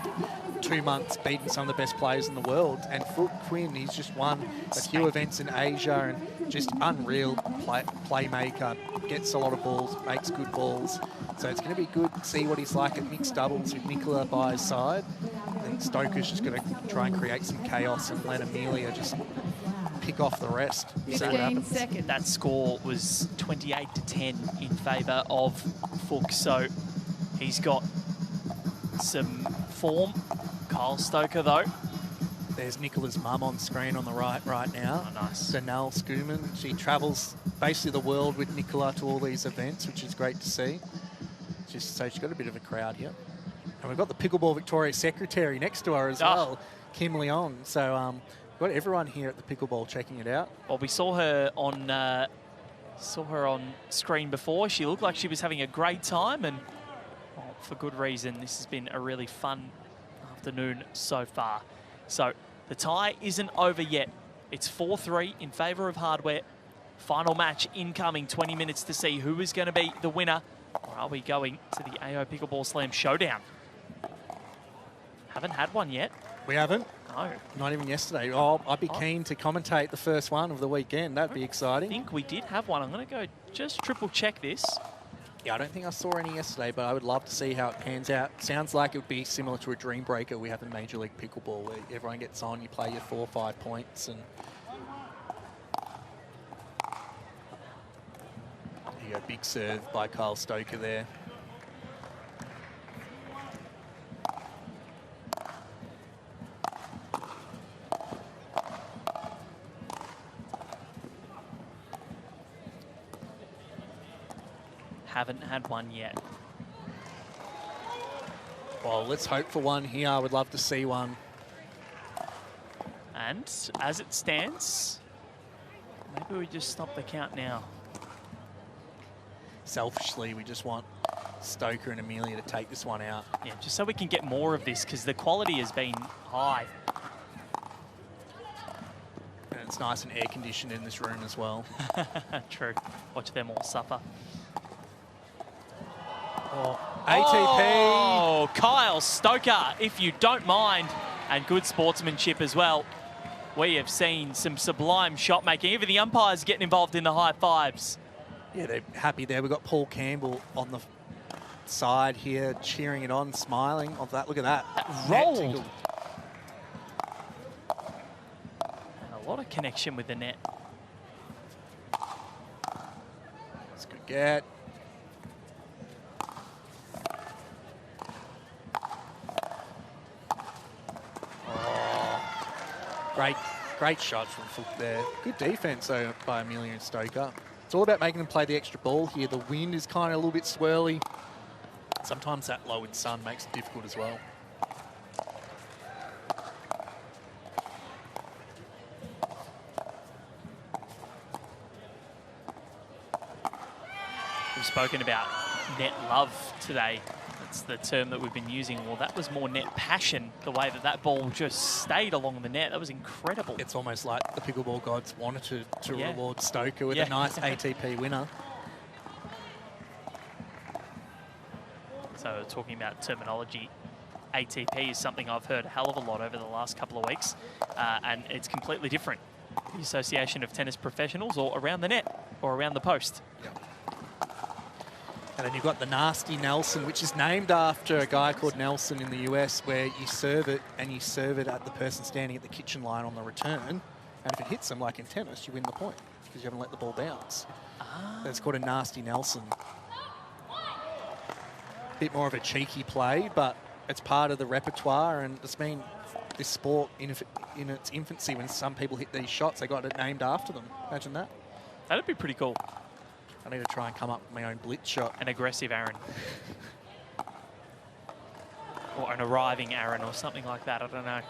2 months, beating some of the best players in the world. And Fook Quinn, he's just won a few events in Asia and just unreal playmaker. Gets a lot of balls, makes good balls. So it's going to be good to see what he's like at mixed doubles with Nicola by his side. And Stoker's just going to try and create some chaos and let Amelia just pick off the rest. 15 seconds. That score was 28-10 in favour of Fook. So he's got some form. Kyle Stoker, though. There's Nicola's mum on screen on the right now. Oh, nice. Danelle Schumann. She travels basically the world with Nicola to all these events, which is great to see. So she's got a bit of a crowd here. And we've got the Pickleball Victoria secretary next to her as well, Kim Leong. So we've got everyone here at the Pickleball checking it out. Well, we saw her on screen before. She looked like she was having a great time, and for good reason. This has been a really fun afternoon so far. So the tie isn't over yet. It's 4-3 in favour of Hardware. Final match incoming, 20 minutes to see who is going to be the winner. Or are we going to the AO Pickleball Slam Showdown? Haven't had one yet. We haven't? No. Not even yesterday. Oh, I'd be keen to commentate the first one of the weekend. That'd be exciting. I think we did have one. I'm going to go just triple check this. Yeah, I don't think I saw any yesterday, but I would love to see how it pans out. Sounds like it would be similar to a Dream Breaker we have in Major League Pickleball, where everyone gets on, you play your 4 or 5 points, and you go big serve by Kyle Stoker there. Haven't had one yet. Well, let's hope for one here. I would love to see one. And as it stands, maybe we just stop the count now. Selfishly, we just want Stoker and Amelia to take this one out. Yeah, just so we can get more of this, because the quality has been high. And it's nice and air-conditioned in this room as well. True. Watch them all suffer. Oh, ATP. Oh, Kyle Stoker, if you don't mind, and good sportsmanship as well. We have seen some sublime shot making. Even the umpires getting involved in the high fives. Yeah, they're happy there. We've got Paul Campbell on the side here, cheering it on, smiling. Of that, look at that. Rolled. And a lot of connection with the net. That's a good get. Great shots from Fook there. Good defense though by Amelia and Stoker. It's all about making them play the extra ball here. The wind is kind of a little bit swirly. Sometimes that low in sun makes it difficult as well. We've spoken about net love today. That's the term that we've been using. Well, that was more net passion, the way that that ball just stayed along the net. That was incredible. It's almost like the pickleball gods wanted to reward Stoker with a nice ATP winner. So talking about terminology, ATP is something I've heard a hell of a lot over the last couple of weeks, and it's completely different. The Association of Tennis Professionals, or around the net, or around the post. Yep. And then you've got the Nasty Nelson, which is named after a guy called Nelson in the US, where you serve it and you serve it at the person standing at the kitchen line on the return. And if it hits them, like in tennis, you win the point because you haven't let the ball bounce. That's called a Nasty Nelson. Bit more of a cheeky play, but it's part of the repertoire, and it's been this sport in its infancy. When some people hit these shots, they got it named after them. Imagine that. That'd be pretty cool. I need to try and come up with my own blitz shot. An aggressive Aaron. Or an arriving Aaron or something like that, I don't know.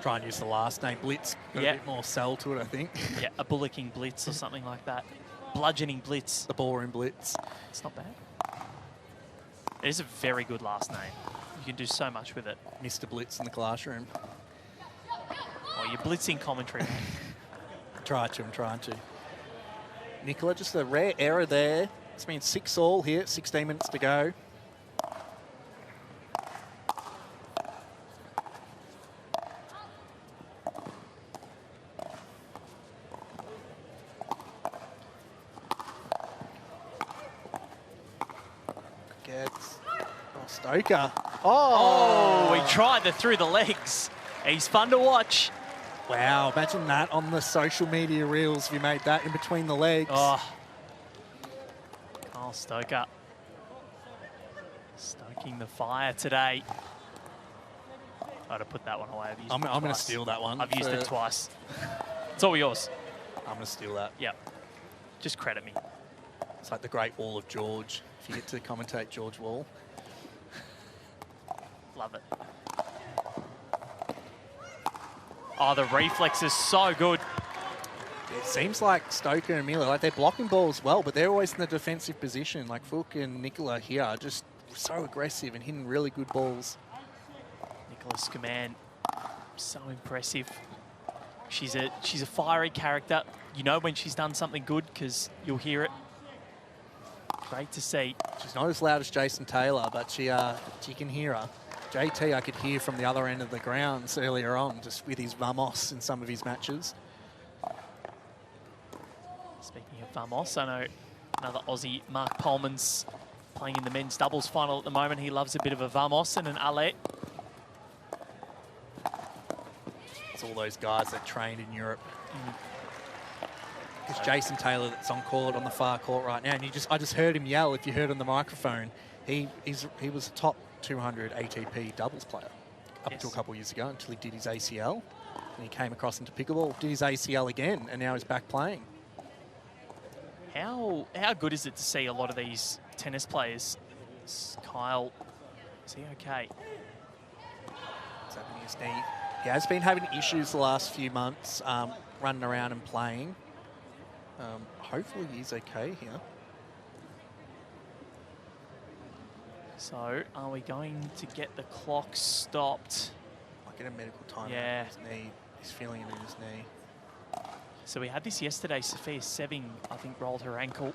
Try and use the last name, Blitz. Got a bit more sell to it, I think. Yeah, a bullocking blitz or something like that. Bludgeoning blitz. The ballroom blitz. It's not bad. It is a very good last name. You can do so much with it. Mr. Blitz in the classroom. Oh, you're blitzing commentary, mate. I'm trying to. Nicola. Just a rare error there. It's been 6-all here, 16 minutes to go. Gets Stoker. Oh, he tried the through the legs. He's fun to watch. Wow, imagine that on the social media reels if you made that in between the legs. Oh. Kyle Stoker. Stoking the fire today. I'd have put that one away. I'm going to steal that one. I've used it twice. It's all yours. I'm going to steal that. Yeah. Just credit me. It's like the Great Wall of George, if you get to commentate George Wall. Love it. Oh, the reflex is so good. It seems like Stoker and Miller, like they're blocking balls well, but they're always in the defensive position. Like Fook and Nicola here are just so aggressive and hitting really good balls. Nicola Scaman, so impressive. She's a fiery character. You know when she's done something good because you'll hear it. Great to see. She's not as loud as Jason Taylor, but she can hear her. JT I could hear from the other end of the grounds earlier on, just with his vamos in some of his matches. Speaking of vamos, I know another Aussie, Mark Polman's playing in the men's doubles final at the moment. He loves a bit of a vamos and an ale. It's all those guys that trained in Europe. It's Jason Taylor that's on court on the far court right now, and I just heard him yell. If you heard on the microphone, he was a top 200 ATP doubles player up until a couple of years ago, until he did his ACL, and he came across into pickleball, did his ACL again, and now he's back playing. How good is it to see a lot of these tennis players? Kyle, is he okay? What's happening to his knee? He has been having issues the last few months, running around and playing. Hopefully he's okay here. So, are we going to get the clock stopped? Might get a medical time. Yeah. His knee. He's feeling it in his knee. So we had this yesterday. Sophia Seving, I think, rolled her ankle.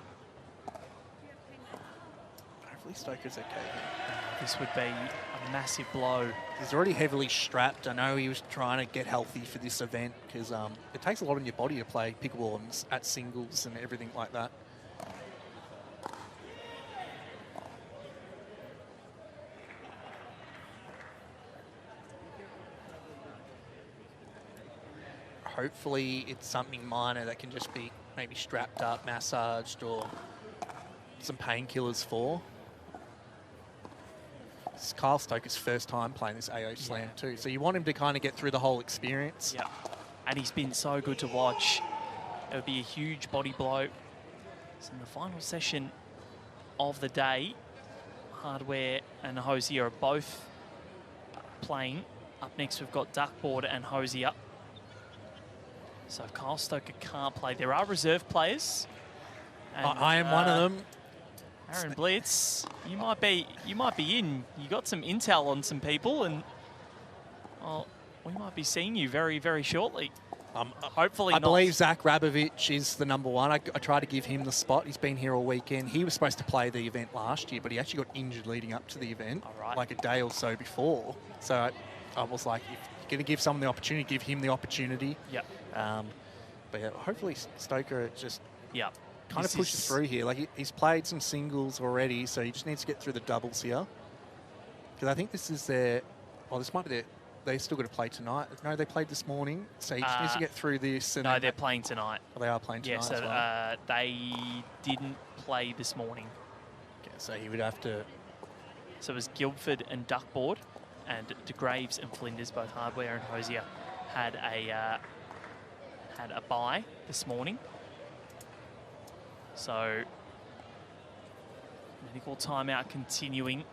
Hopefully Stoker's okay here. This would be a massive blow. He's already heavily strapped. I know he was trying to get healthy for this event because it takes a lot on your body to play pickleball at singles and everything like that. Hopefully it's something minor that can just be maybe strapped up, massaged, or some painkillers for. It's Kyle Stoker's first time playing this AO Slam too, so you want him to kind of get through the whole experience. Yeah, and he's been so good to watch. It would be a huge body blow. So in the final session of the day, Hardware and Hosier are both playing. Up next we've got Duckboard and Hosier. So if Kyle Stoker can't play, there are reserve players. And, I am one of them. Aaron Blitz, you might be in. You got some intel on some people, and well, we might be seeing you very, very shortly. Hopefully I not. believe Zach Rabovich is the number one. I try to give him the spot. He's been here all weekend. He was supposed to play the event last year, but he actually got injured leading up to the event, like a day or so before. So I was like, if you're going to give someone the opportunity, give him the opportunity. Yep. But yeah, hopefully Stoker just kind of This pushes is- through here. Like he's played some singles already, so he just needs to get through the doubles here. Because I think this is their, well, this might be their, they still got to play tonight. No, they played this morning, so he just needs to get through this. And No, they're playing tonight. Oh, they are playing tonight. Yeah, so as well. they didn't play this morning. Okay, so he would have to. So it was Guildford and Duckboard, and De Graves and Flinders, both Hardware and Hosier, had a bye this morning. So medical timeout continuing.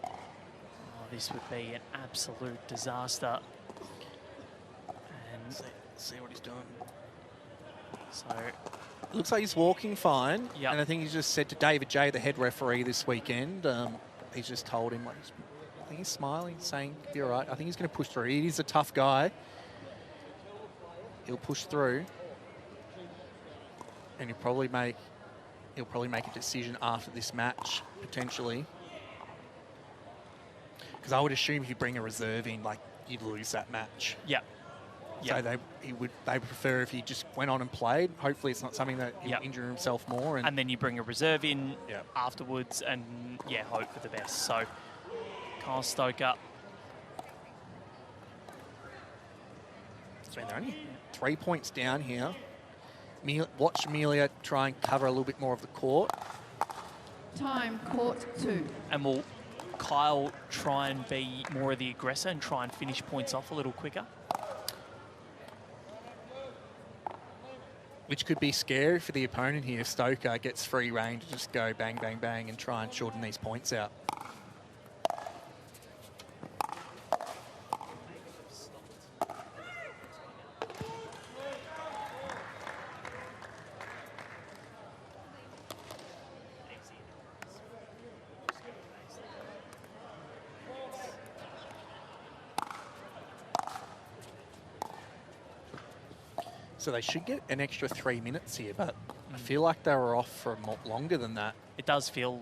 Oh, this would be an absolute disaster. And see what he's doing. So Looks like he's walking fine. Yep. And I think he's just said to David J, the head referee this weekend, he's just told him, like, I think he's smiling, saying, you're right. I think he's going to push through. He is a tough guy. He'll push through. and he'll probably make a decision after this match, potentially. Because I would assume if you bring a reserve in, like, you'd lose that match. Yeah. So they prefer if he just went on and played. Hopefully it's not something that he'll injure himself more. And then you bring a reserve in afterwards and, hope for the best. So Kyle Stoker. So they're only 3 points down here. Watch Amelia try and cover a little bit more of the court. Time, court 2. And will Kyle try and be more of the aggressor and try and finish points off a little quicker? Which could be scary for the opponent here. Stoker gets free reign to just go bang, bang, bang and try and shorten these points out. So they should get an extra 3 minutes here, but I feel like they were off for longer than that. It does feel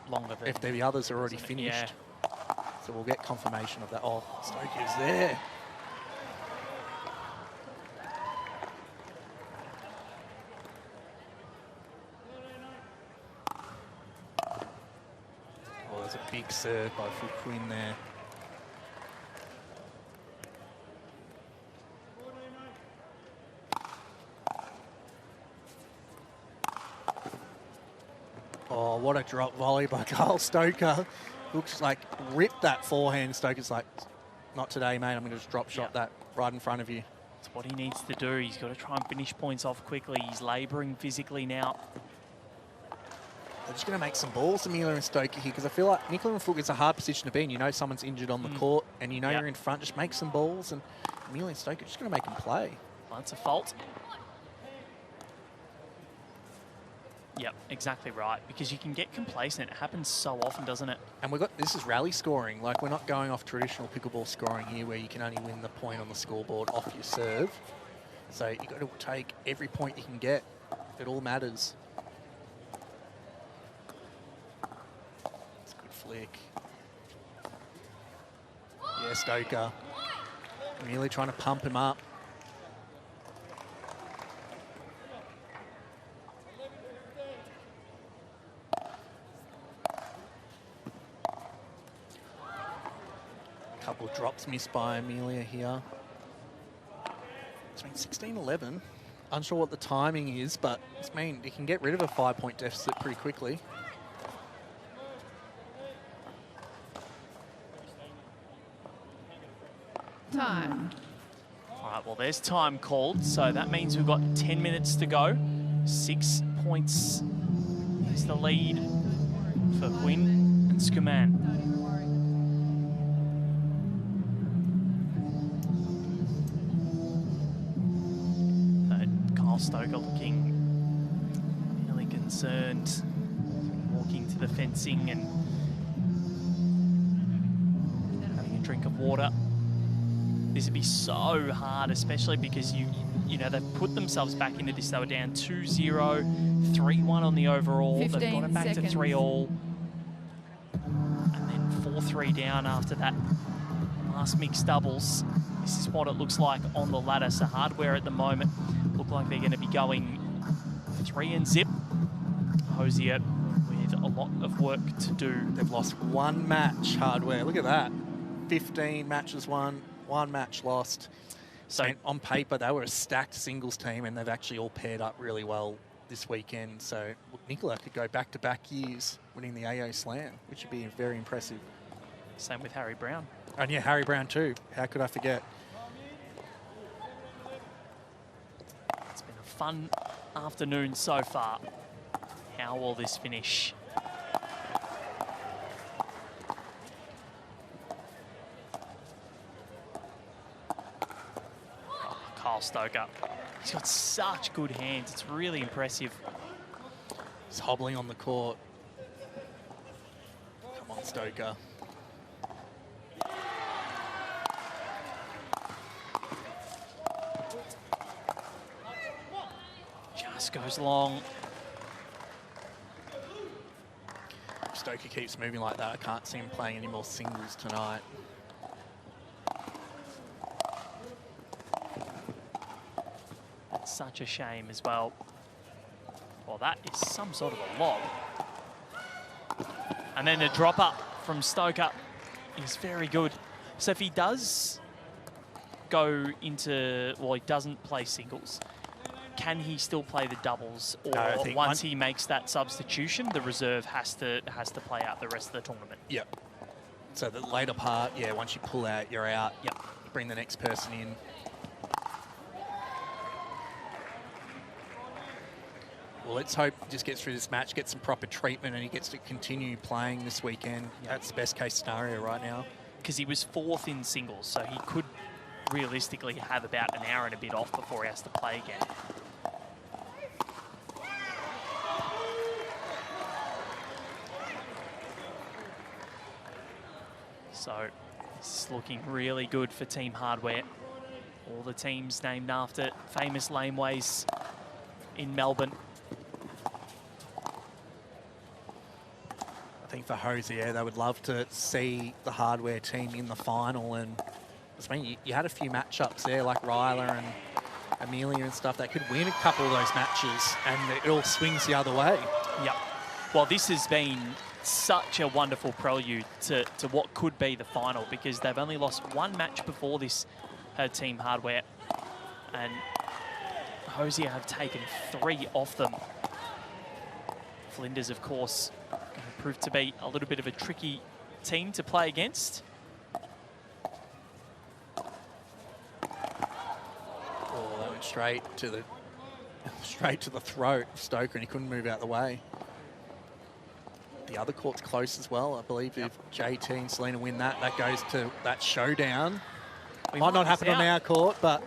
longer than... If the others are already finished. Yeah. So we'll get confirmation of that. Oh, Stoker's there. Oh, there's a big serve by Fuquin there. Oh, what a drop volley by Kyle Stoker. Looks like ripped that forehand. Stoker's like, not today, mate. I'm going to just drop shot that right in front of you. That's what he needs to do. He's got to try and finish points off quickly. He's labouring physically now. They're just going to make some balls, Amelia and Stoker here, because I feel like Nicola and Fook is a hard position to be in. You know someone's injured on the court, and you know you're in front. Just make some balls, and Amelia and Stoker just going to make them play. Well, that's a fault. Yep, exactly right. Because you can get complacent. It happens so often, doesn't it? And this is rally scoring. Like, we're not going off traditional pickleball scoring here where you can only win the point on the scoreboard off your serve. So you've got to take every point you can get. It all matters. It's a good flick. Yeah, Stoker. Really trying to pump him up. Couple drops missed by Amelia here. It's been 16-11. Unsure what the timing is, but it's mean you can get rid of a 5-point deficit pretty quickly. Time. All right, well, there's time called, so that means we've got 10 minutes to go. 6 points is the lead for Quinn and Skuman. Stoker looking really concerned, walking to the fencing and having a drink of water. This would be so hard, especially because you know they've put themselves back into this. They were down 2-0, 3-1 on the overall. They've got it back to 3-all, and then 4-3 down after that last mixed doubles. This is what it looks like on the ladder. So Hardware at the moment look like they're going to be going 3 and zip. Hosier with a lot of work to do. They've lost one match, Hardware. Look at that. 15 matches won, 1 match lost. So on paper, they were a stacked singles team, and they've actually all paired up really well this weekend. So look, Nicola could go back-to-back years winning the AO Slam, which would be very impressive. Same with Harry Brown. And yeah, Harry Brown too. How could I forget? It's been a fun afternoon so far. How will this finish? Oh, Kyle Stoker. He's got such good hands. It's really impressive. He's hobbling on the court. Come on, Stoker. This goes long. If Stoker keeps moving like that, I can't see him playing any more singles tonight. That's such a shame as well. Well, that is some sort of a lob. And then the drop up from Stoker is very good. So if he does go into, well, he doesn't play singles, can he still play the doubles? Or No, I think once he makes that substitution, the reserve has to play out the rest of the tournament? Yep. So the later part, yeah, once you pull out, you're out. Yep. Bring the next person in. Well, let's hope he just gets through this match, gets some proper treatment, and he gets to continue playing this weekend. Yep. That's the best case scenario right now. Because he was 4th in singles, so he could realistically have about an hour and a bit off before he has to play again. So this is looking really good for Team Hardware. All the teams named after famous laneways in Melbourne. I think for Hosier, they would love to see the Hardware team in the final. And I mean, you had a few matchups there, like Ryla and Amelia and stuff, that could win a couple of those matches, and it all swings the other way. Yep. Well, this has been such a wonderful prelude to what could be the final, because they've only lost one match before this, Team Hardware, and Hosier have taken 3 off them. Flinders, of course, going to prove to be a little bit of a tricky team to play against. Oh, that went straight to the throat of Stoker, and he couldn't move out the way. The other court's close as well. I believe if JT and Selena win that, that goes to that showdown. Might not happen on our court, but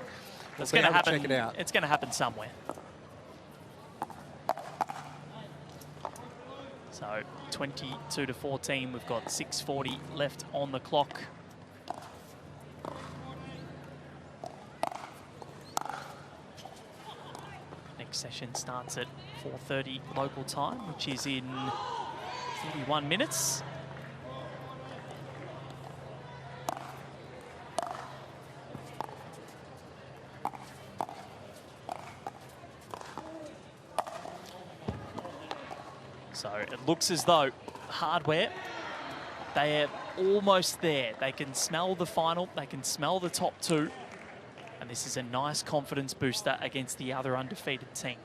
it's going to happen. Check it out. It's going to happen somewhere. So 22-14. We've got 6:40 left on the clock. Next session starts at 4:30 local time, which is in 31 minutes. So it looks as though Hardware, they are almost there. They can smell the final, they can smell the top 2, and this is a nice confidence booster against the other undefeated team.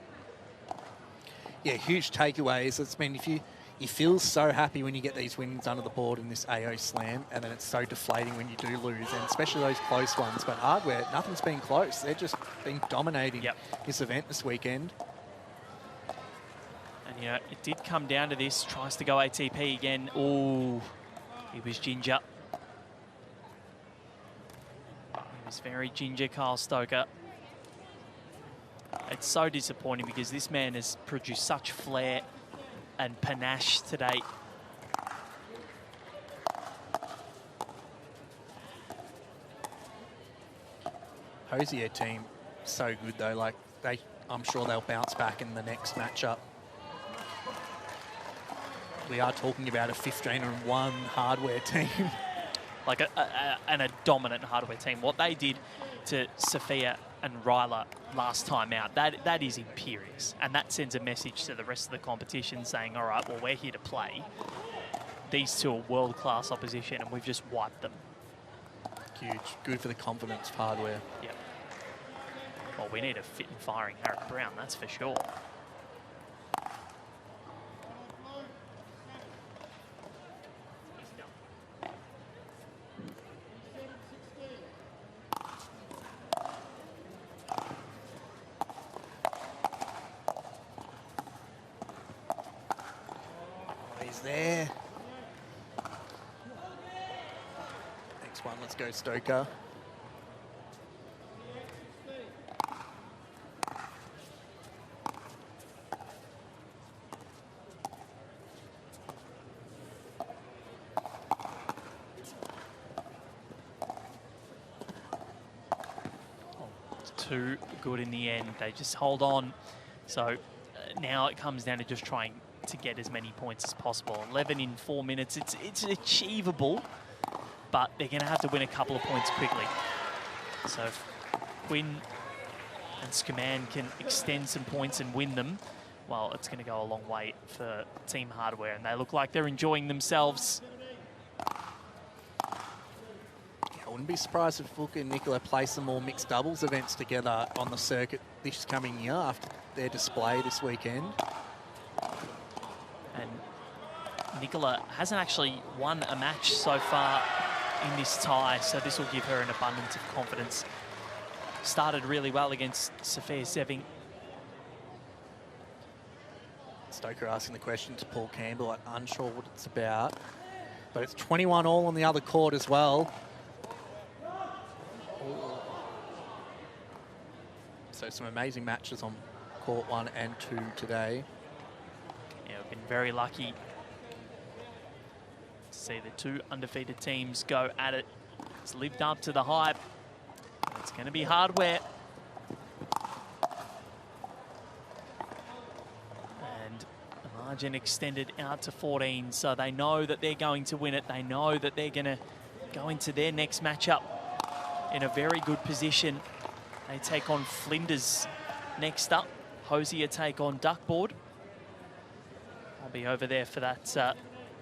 Yeah, huge takeaways. It's been, if you feel so happy when you get these wins under the board in this AO Slam, and then it's so deflating when you do lose, and especially those close ones. But Hardware, nothing's been close. They're just been dominating this event this weekend. And, you know, it did come down to this. Tries to go ATP again. Oh, he was ginger. He was very ginger, Kyle Stoker. It's so disappointing because this man has produced such flair and panache today. Hosier team, so good though. Like I'm sure they'll bounce back in the next matchup. We are talking about a 15-1 Hardware team. Like a dominant Hardware team. What they did to Sophia and Ryla last time out, that is imperious. And that sends a message to the rest of the competition saying, all right, well, we're here to play. These two are world-class opposition, and we've just wiped them. Huge. Good for the confidence of Hardware. Yep. Well, we need a fit and firing Harriet Brown, that's for sure. There. Next one, let's go Stoker. Too good in the end. They just hold on So now it comes down to just trying to get as many points as possible. 11 in 4 minutes, it's achievable, but they're going to have to win a couple of points quickly. So if Quinn and Scuman can extend some points and win them, well, it's going to go a long way for Team Hardware, and they look like they're enjoying themselves. I wouldn't be surprised if Vuk and Nicola play some more mixed doubles events together on the circuit this coming year after their display this weekend. And Nicola hasn't actually won a match so far in this tie, so this will give her an abundance of confidence. Started really well against Sophia Seving. Stoker asking the question to Paul Campbell. I'm unsure what it's about, but it's 21 all on the other court as well. So some amazing matches on court 1 and 2 today. Yeah, we've been very lucky to see the two undefeated teams go at it. It's lived up to the hype. It's going to be Hardware. And the margin extended out to 14, so they know that they're going to win it. They know that they're going to go into their next matchup in a very good position. They take on Flinders next up. Hosier take on Duckboard. I'll be over there for that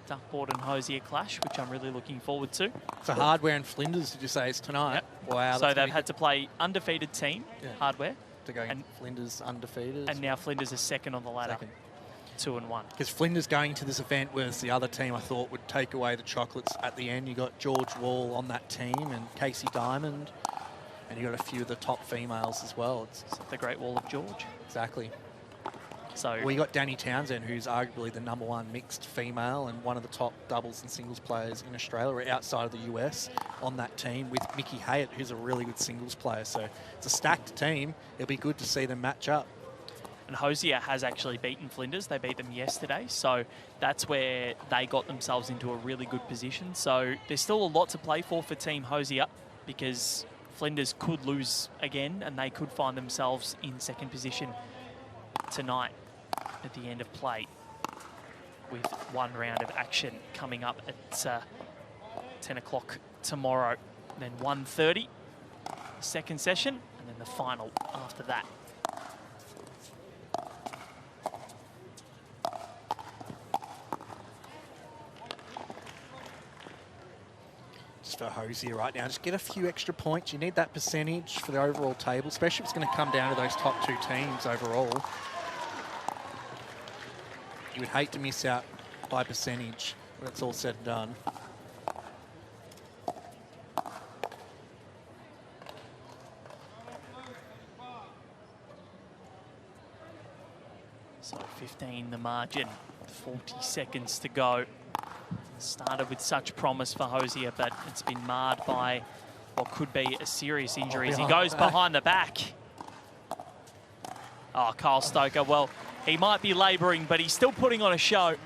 Duckboard and Hosier clash, which I'm really looking forward to. So Hardware and Flinders, did you say it's tonight? Yep. Wow. So they've had to play undefeated team, Hardware. To go and Flinders undefeated. And now Flinders is second on the ladder. 2-1. Because Flinders going to this event was the other team I thought would take away the chocolates at the end. You got George Wall on that team and Casey Diamond. And you got a few of the top females as well. It's the Great Wall of George. Exactly. So we got Danny Townsend, who's arguably the #1 mixed female and one of the top doubles and singles players in Australia or outside of the US on that team, with Mickey Hayett, who's a really good singles player. So it's a stacked team. It'll be good to see them match up. And Hosier has actually beaten Flinders. They beat them yesterday. So that's where they got themselves into a really good position. So there's still a lot to play for Team Hosier, because Flinders could lose again and they could find themselves in second position tonight at the end of play, with one round of action coming up at 10 o'clock tomorrow. Then 1:30, second session, and then the final after that. For Hosier right now, just get a few extra points. You need that percentage for the overall table, especially if it's going to come down to those top 2 teams overall. You would hate to miss out by percentage when it's all said and done. So 15 the margin, 40 seconds to go. Started with such promise for Hosier, but it's been marred by what could be a serious injury as he goes behind the back. Oh, Kyle Stoker, well, he might be labouring, but he's still putting on a show.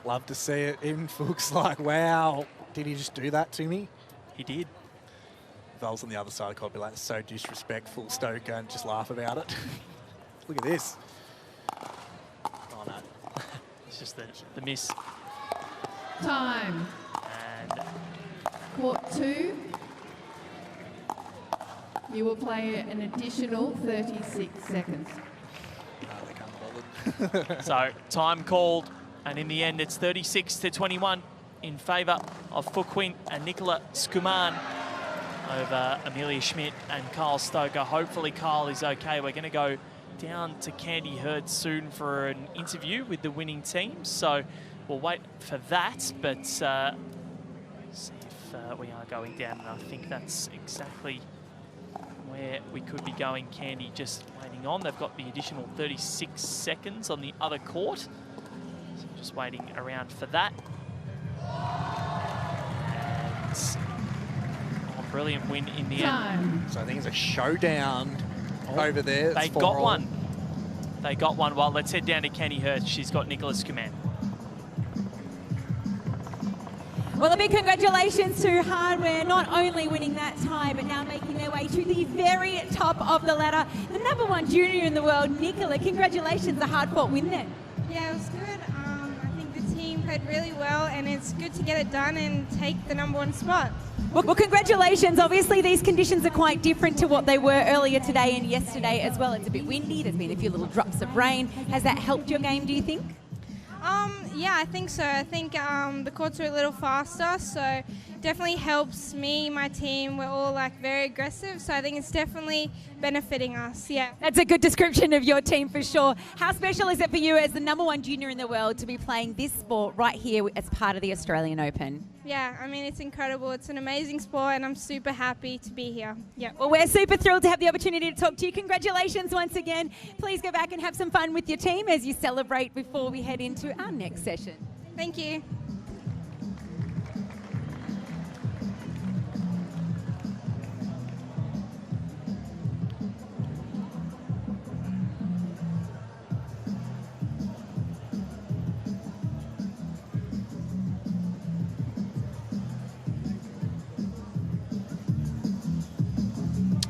Love to see it. Even Fuchs like, wow, did he just do that to me? He did. If I was on the other side, I'd be like, so disrespectful, Stoker, and just laugh about it. Look at this. Oh, no. It's just the miss. Time. And court 2. You will play an additional 36 seconds. So time called, and in the end it's 36-21 in favour of Fuquin and Nicola Scuman over Amelia Schmidt and Kyle Stoker. Hopefully Kyle is okay. We're going to go down to Candy Hurd soon for an interview with the winning team, so we'll wait for that, but see if we are going down, and I think that's exactly where we could be going. Candy just waiting on. They've got the additional 36 seconds on the other court, so just waiting around for that. And a brilliant win in the end. So I think it's a showdown over there. They got one. They got one. Well, let's head down to Candy Hurst. She's got Nicholas Scuman. Well, a big congratulations to Hardware, not only winning that tie, but now making their way to the very top of the ladder. The #1 junior in the world, Nicola, congratulations, a hard-fought win there. Yeah, it was good. I think the team played really well, and it's good to get it done and take the #1 spot. Well, congratulations. Obviously, these conditions are quite different to what they were earlier today and yesterday as well. It's a bit windy. There's been a few little drops of rain. Has that helped your game, do you think? Yeah, I think so. I think the courts are a little faster, so definitely helps me, my team. We're all like very aggressive, so I think it's definitely benefiting us, yeah. That's a good description of your team for sure. How special is it for you as the #1 junior in the world to be playing this sport right here as part of the Australian Open? Yeah, I mean, it's incredible. It's an amazing sport, and I'm super happy to be here. Yeah. Well, we're super thrilled to have the opportunity to talk to you. Congratulations once again. Please go back and have some fun with your team as you celebrate before we head into our next session. Thank you.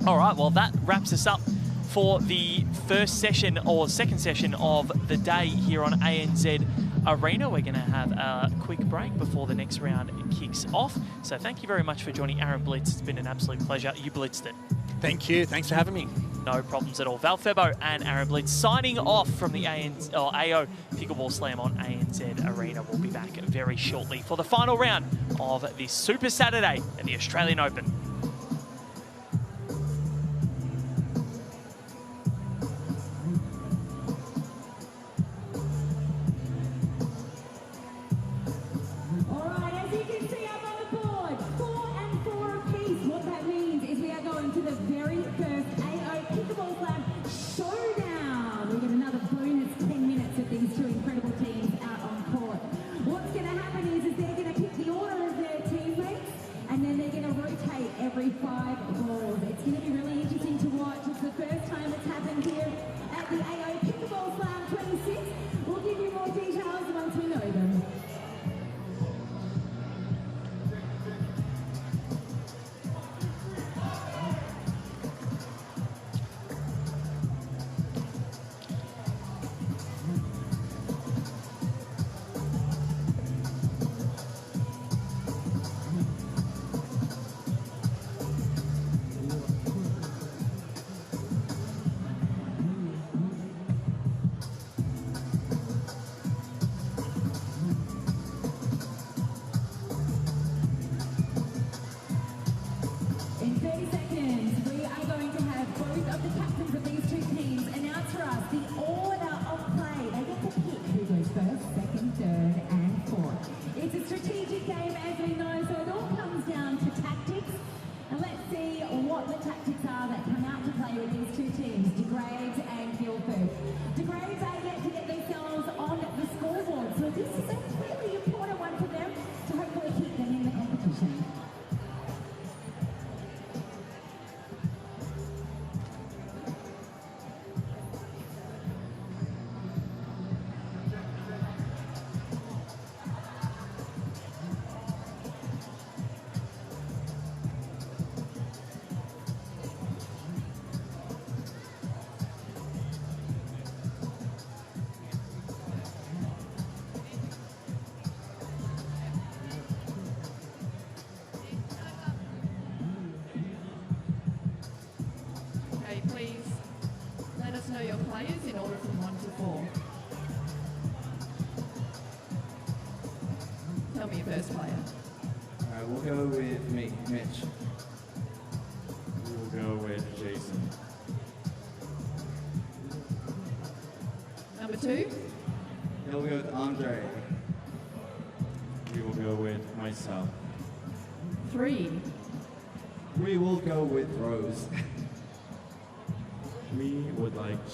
All right, well, that wraps us up for the first session or second session of the day here on ANZ Arena. We're going to have a quick break before the next round kicks off. So thank you very much for joining Aaron Blitz. It's been an absolute pleasure. You blitzed it. Thank you. Thanks for having me. No problems at all. Val Febo and Aaron Blitz signing off from the AO Pickleball Slam on ANZ Arena. We'll be back very shortly for the final round of this Super Saturday at the Australian Open. Showdown! We get another bonus 10 minutes of these two incredible teams out on court. What's going to happen is they're going to pick the order of their teammates and then they're going to rotate every 5 balls. It's going to be really interesting to watch. It's the first time it's happened here at the AO Pickleball Slam 26. We'll give you more details once we know them.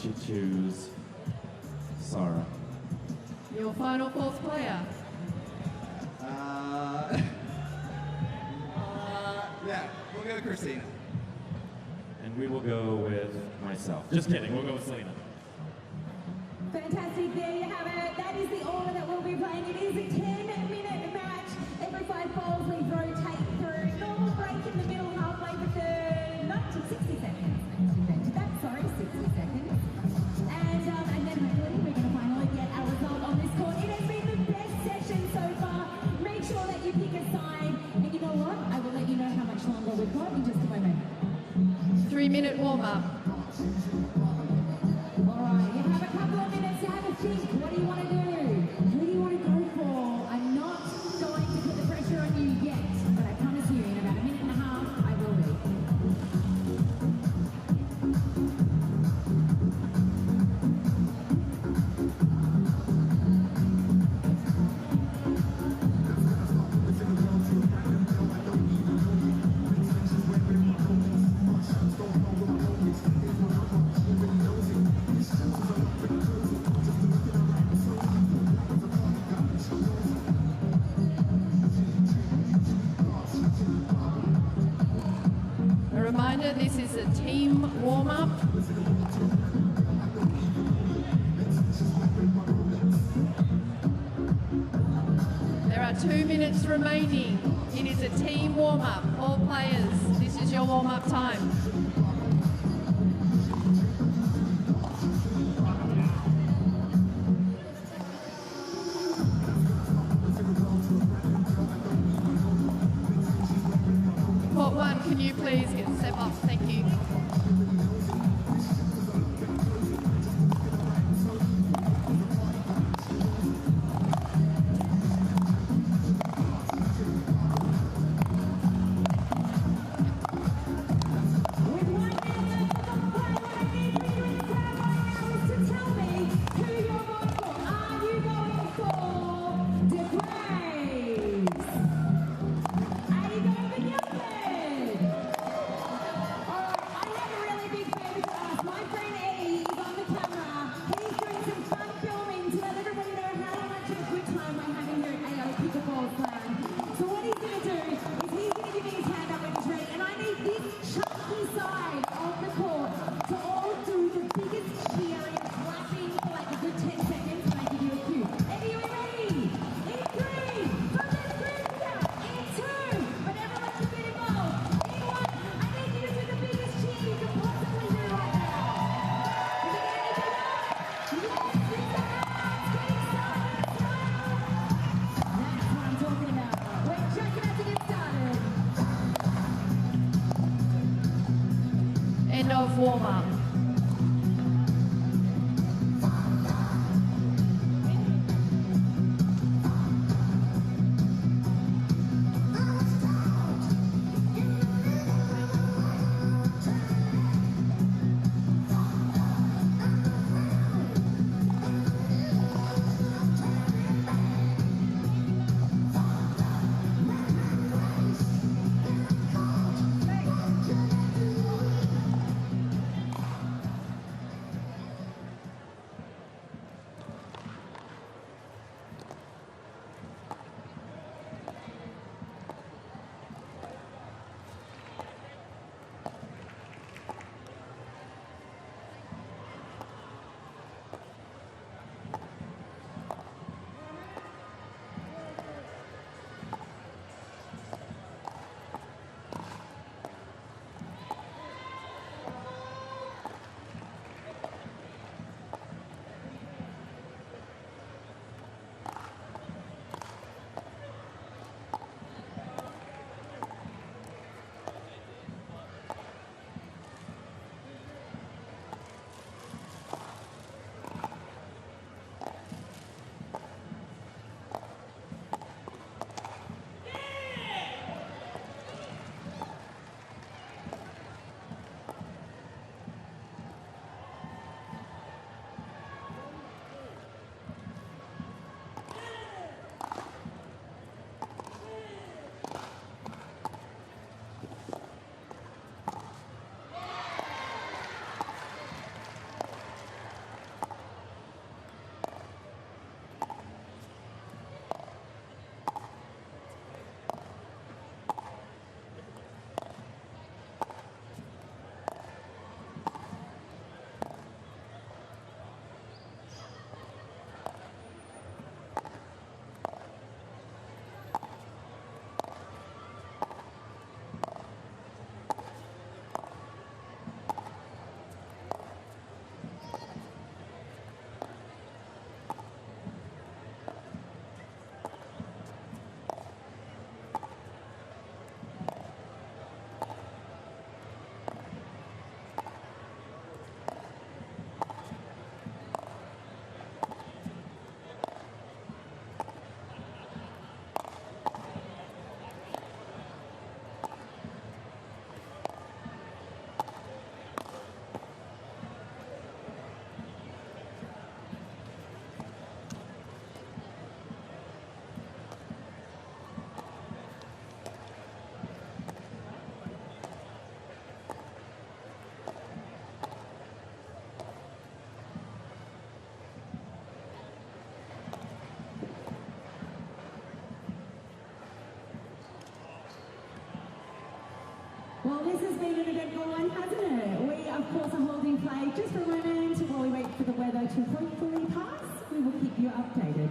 To choose Sarah. Your final 4th player. Yeah, we'll go Christina. And we will go with myself. Just kidding, we'll go with Selena. Fantastic, there you have it. That is the order that we'll be playing. It is a 10-minute match. Every 5 balls warm-up. All right, you have a couple of minutes to have a think. What do you want to do? Who do you want to go for? I'm not going to put the pressure on you yet, but I promise you in about a minute and a half, I will be. A reminder, this is a team warm-up. There are 2 minutes remaining. It is a team warm-up. All players, this is your warm-up time. Court 1, can you please step up? Thank you. End of warm-up. course, a holding play just for a moment while we wait for the weather to hopefully pass. We will keep you updated.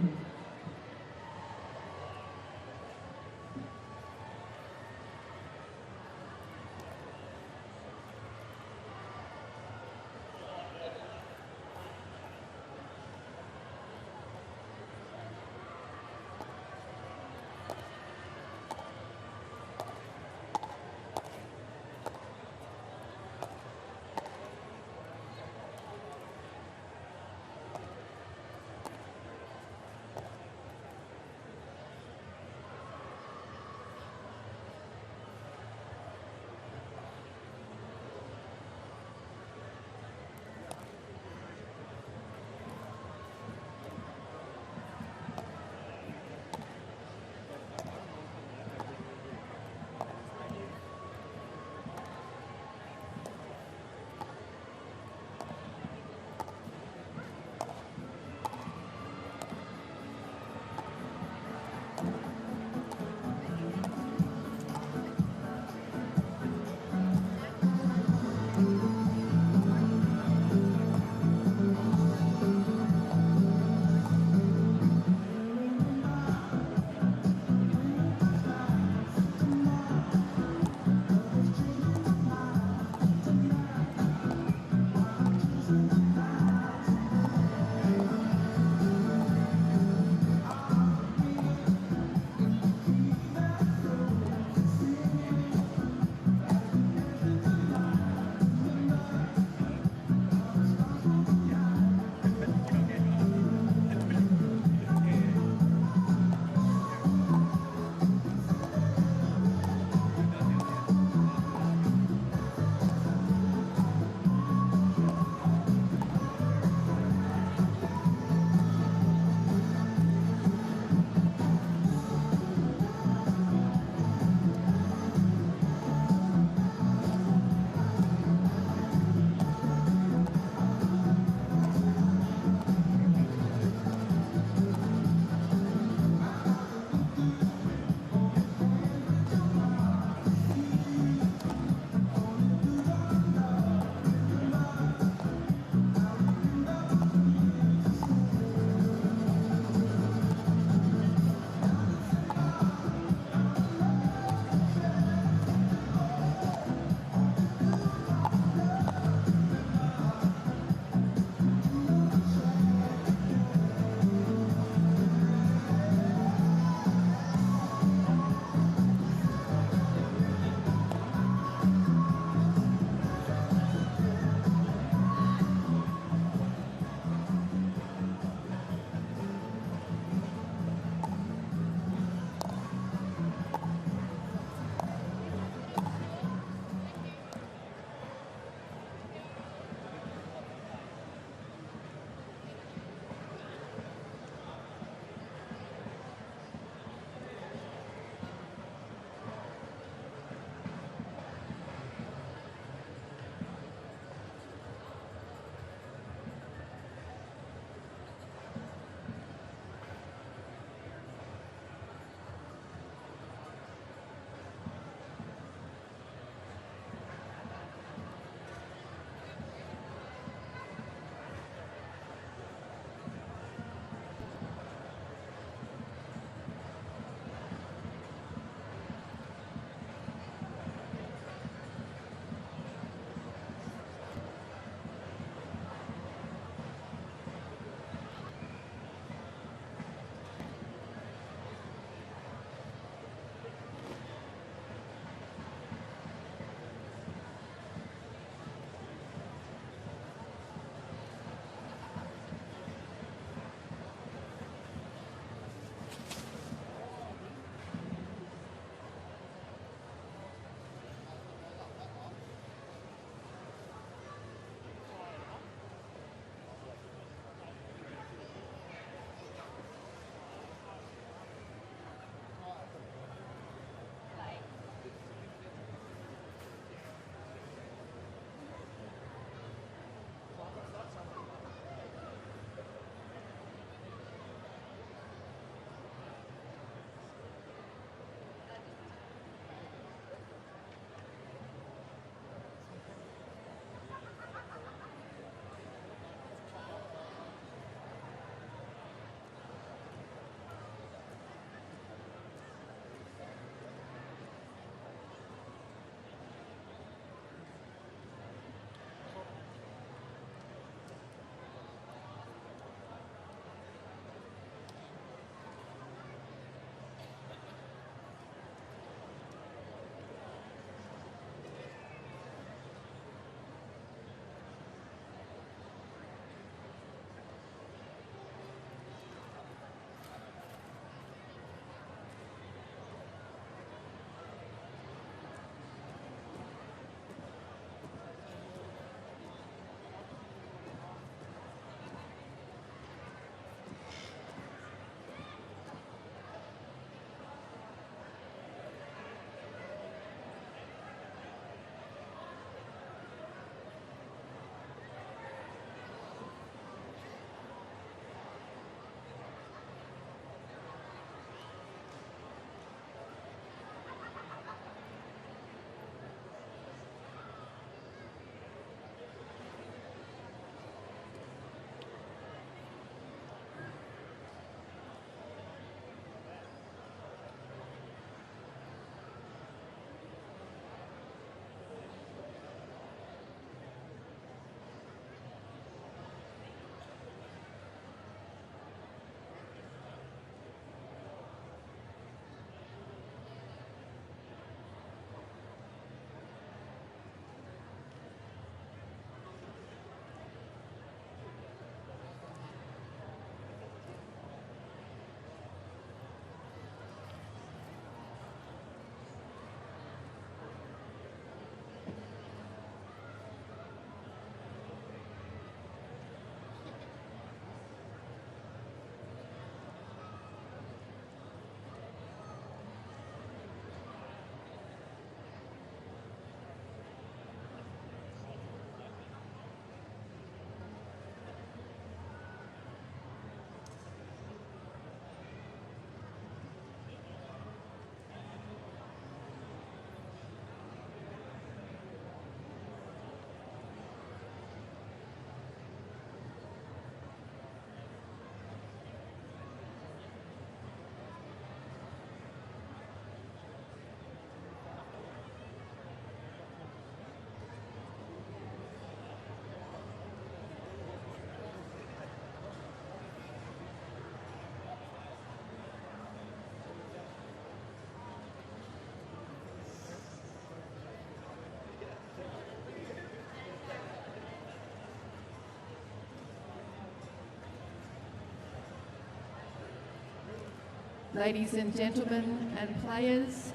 Ladies and gentlemen and players,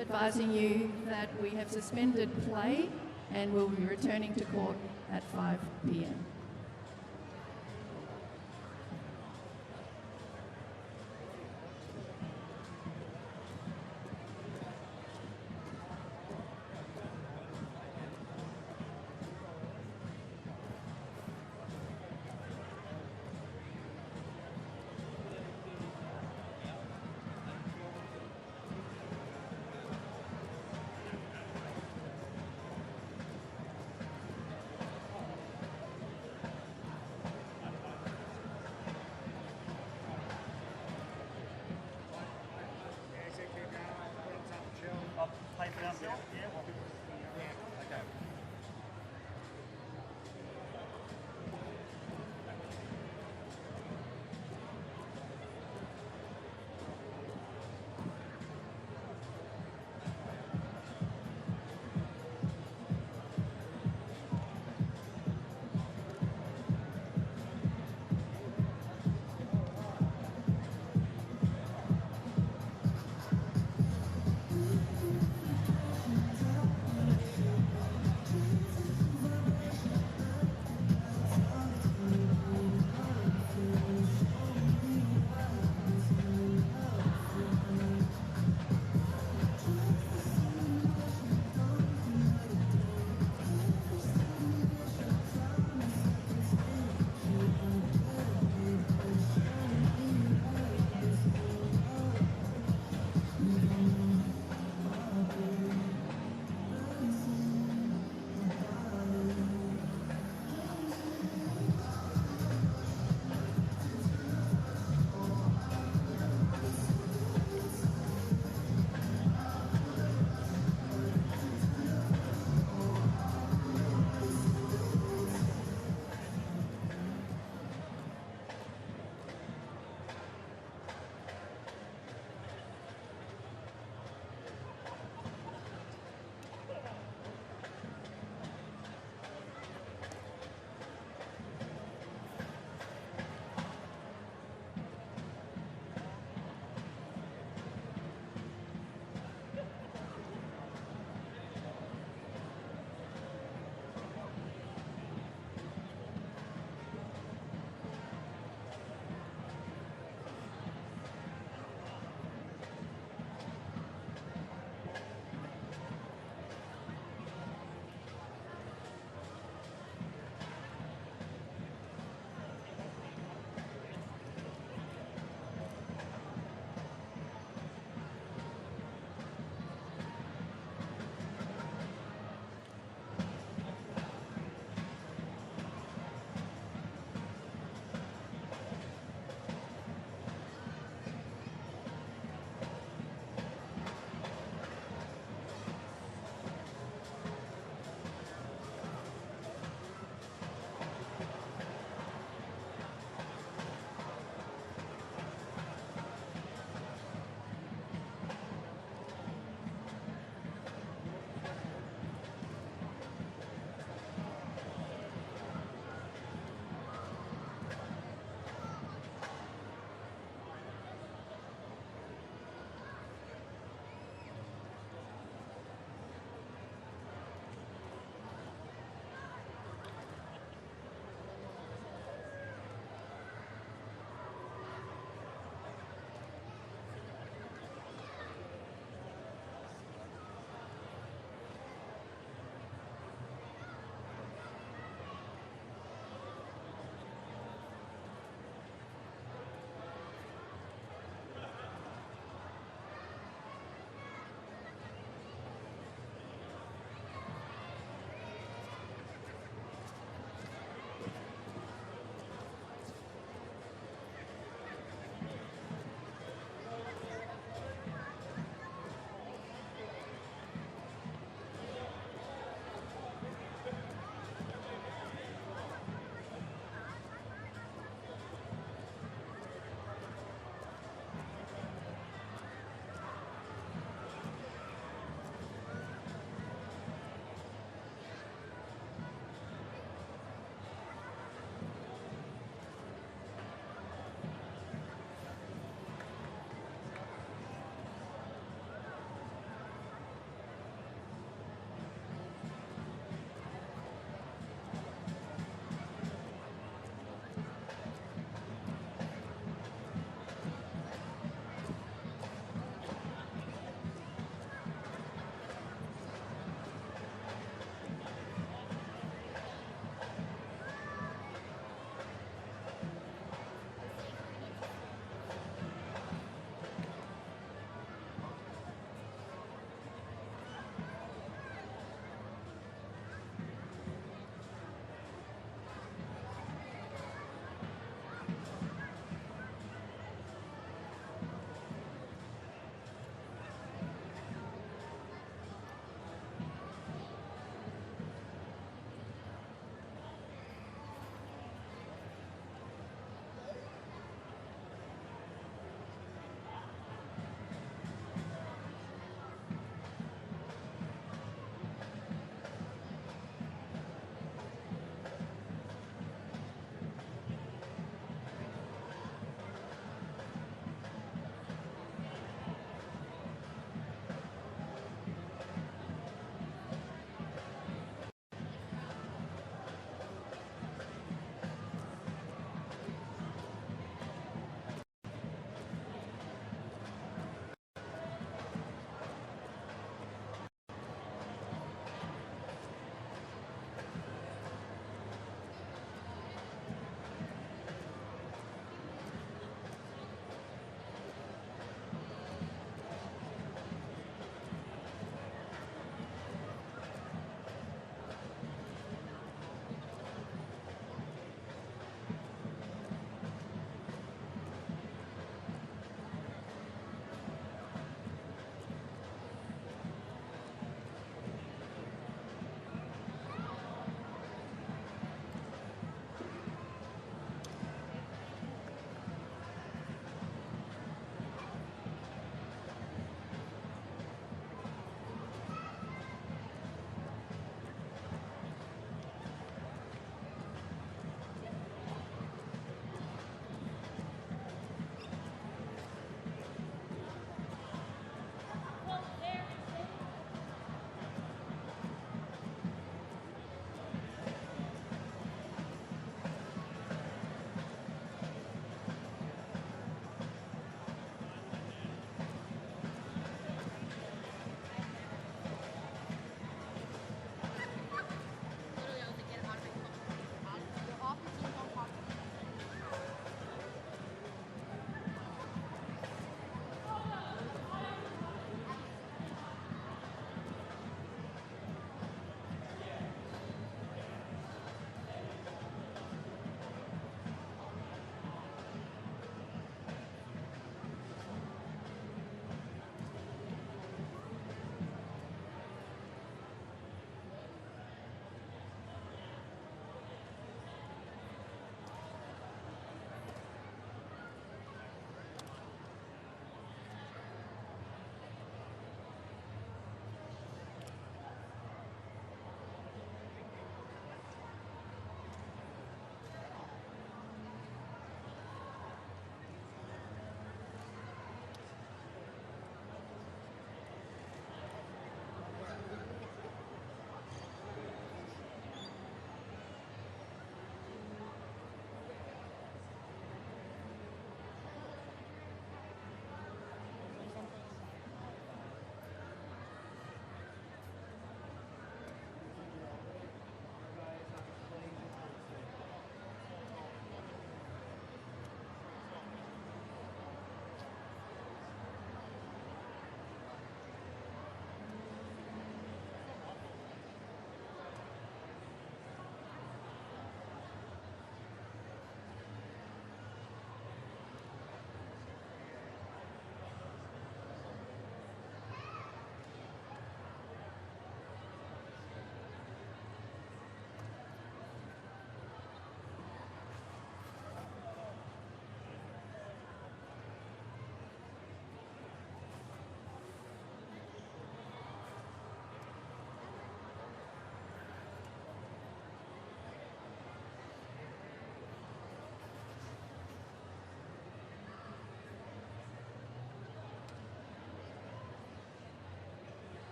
advising you that we have suspended play and will be returning to court at 5 p.m.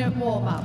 2-minute warm-up.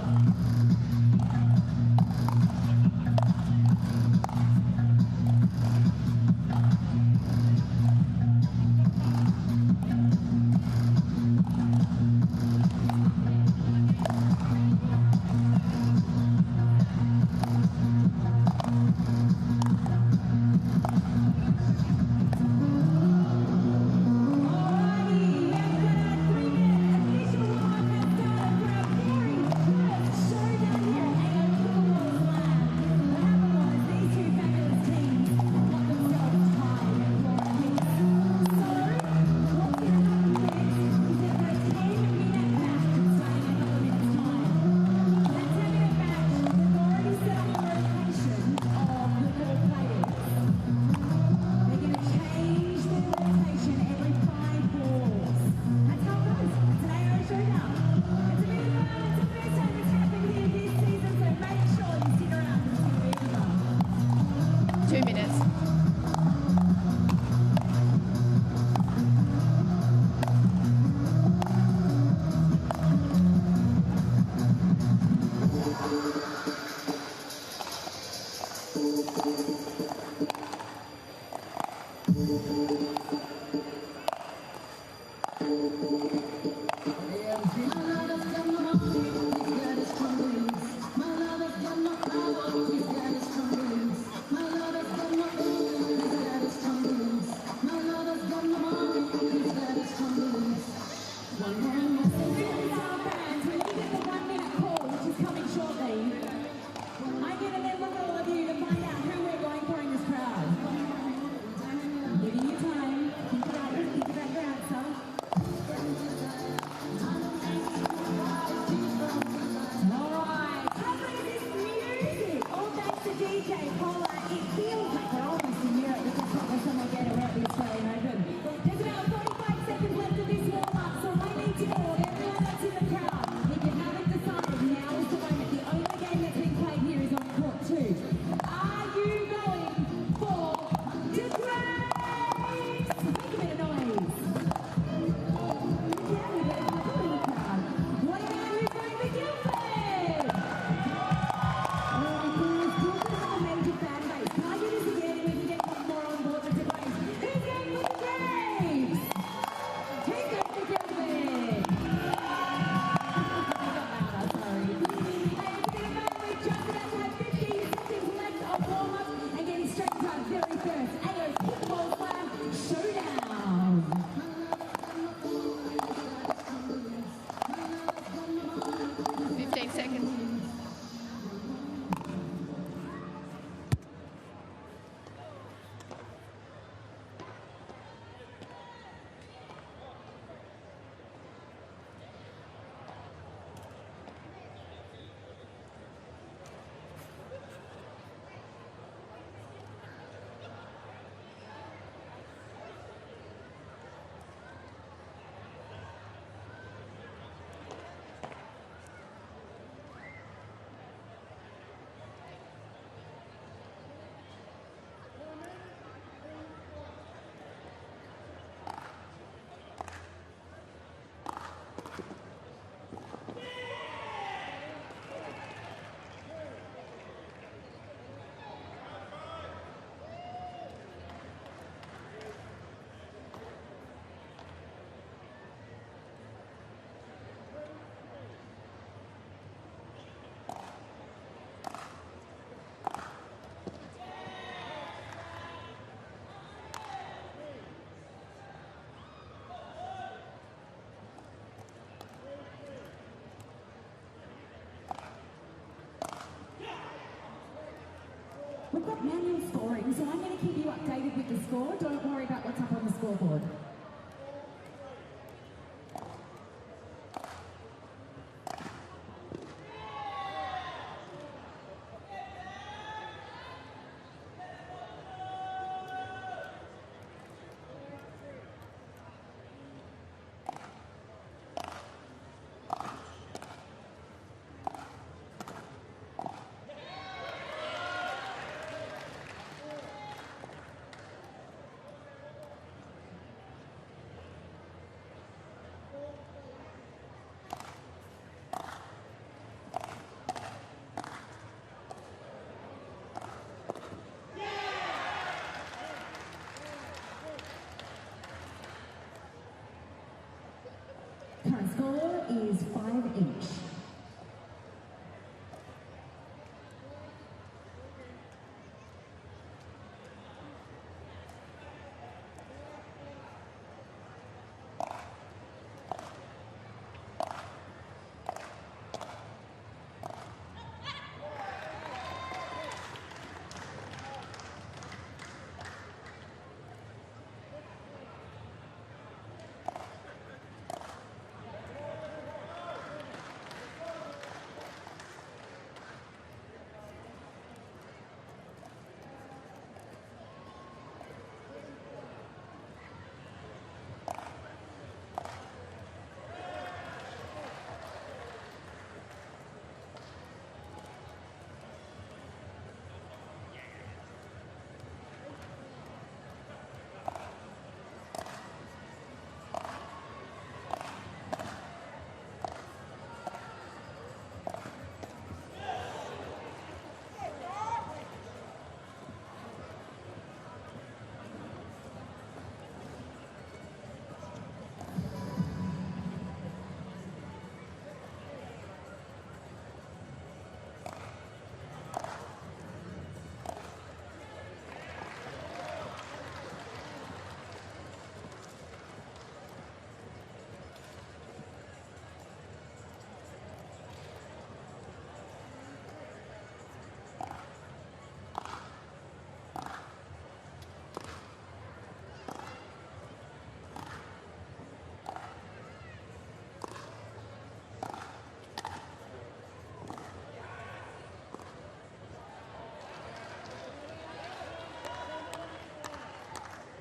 We've got manual scoring, so I'm going to keep you updated with the score. Don't worry about what's up on the scoreboard. score is 5 each.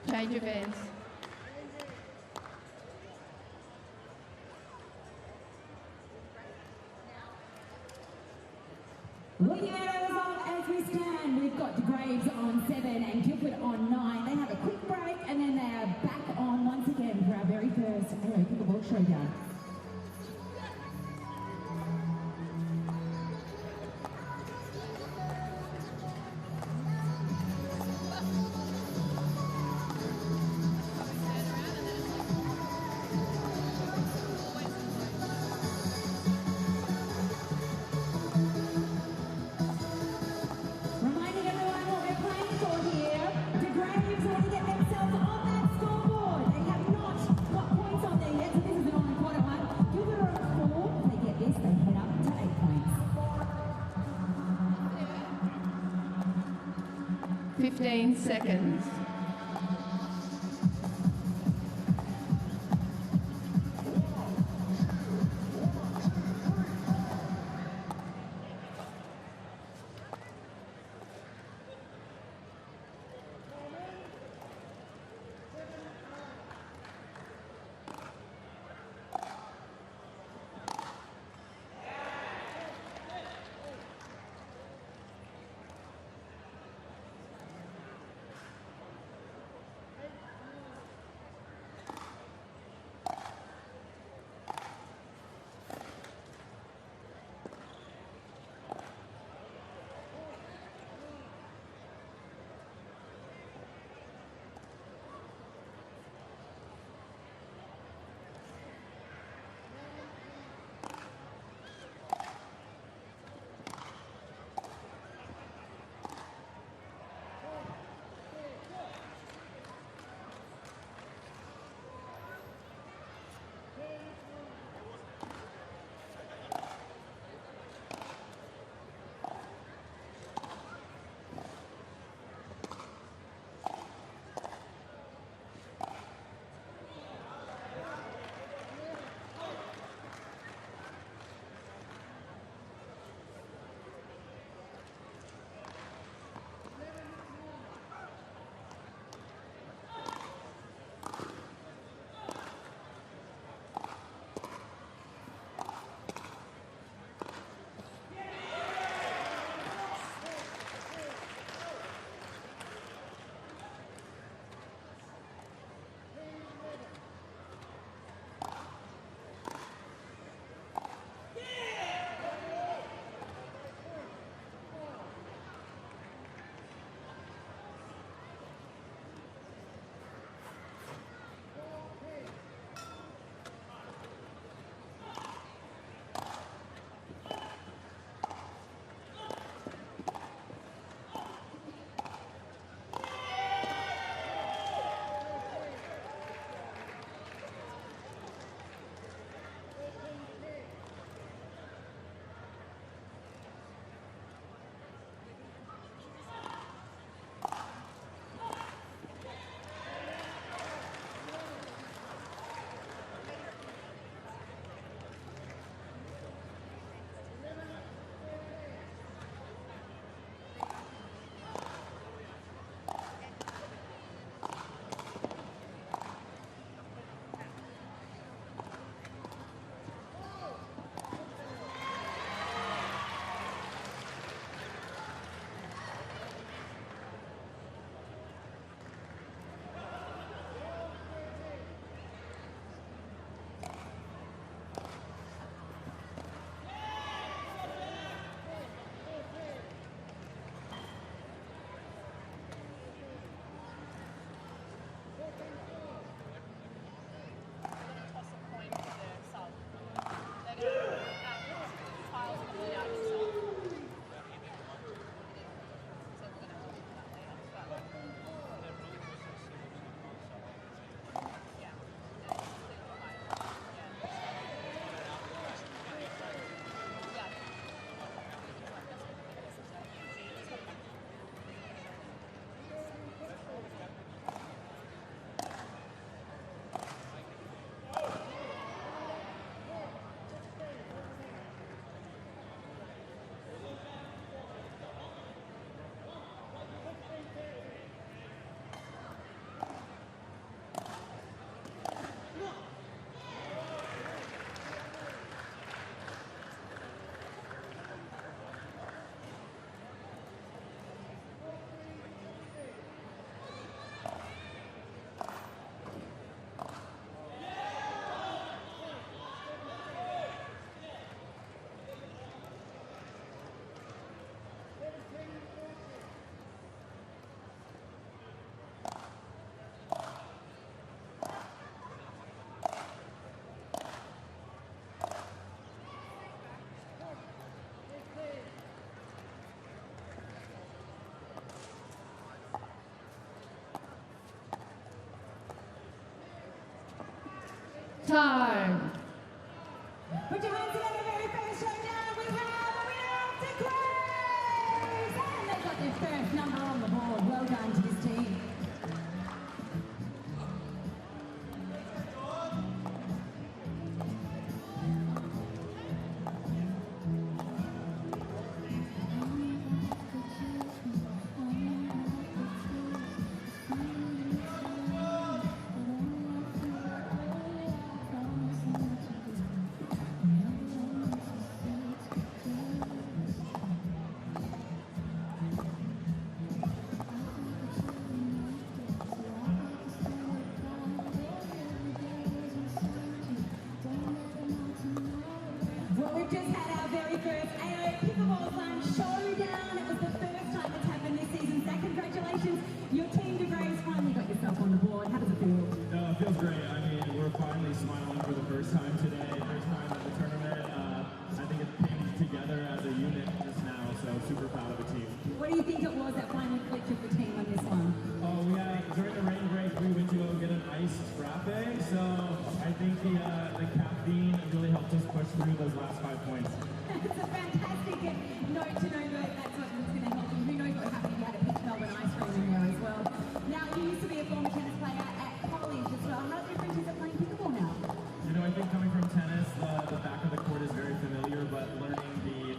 Change of ends. Looking at our result as we stand, we've got Graves on 7 and Guildford on 9. They have a quick break and then they are back on once again for our very first Pickleball Showdown. Reminding everyone what we're playing for here. The Graves want to get themselves on that scoreboard. They have not got points on there yet, so this is an on-quarter one. Gilbert are at 4. If they get this, they head up to 8 points. 15 seconds. time. Put your hands together, very first showdown. We have a winner of the Keys, and they got their first number on the board. Well done to this team. Well, we've just had our very first AO Pickleball Showdown. It was the first time it's happened this season. Zach, congratulations. Your team de Grey's finally got yourself on the board. How does it feel? No, it feels great. I mean, we're finally smiling for the first time today, first time at the tournament. I think it came together as a unit just now, so super proud of the team. What do you think it was that finally clicked with the team on this one? Oh, we had, during the rain break, we went to go get an iced frappe, so I think the caffeine really helped us push through those last 5 points. It's a fantastic note to know that that's what was going to help you. Who knows what happened if you had a Pick Melbourne ice cream in there as well. Now, you used to be a former tennis player at college as well. How different is it playing pickleball now? You know, I think coming from tennis, the back of the court is very familiar, but learning the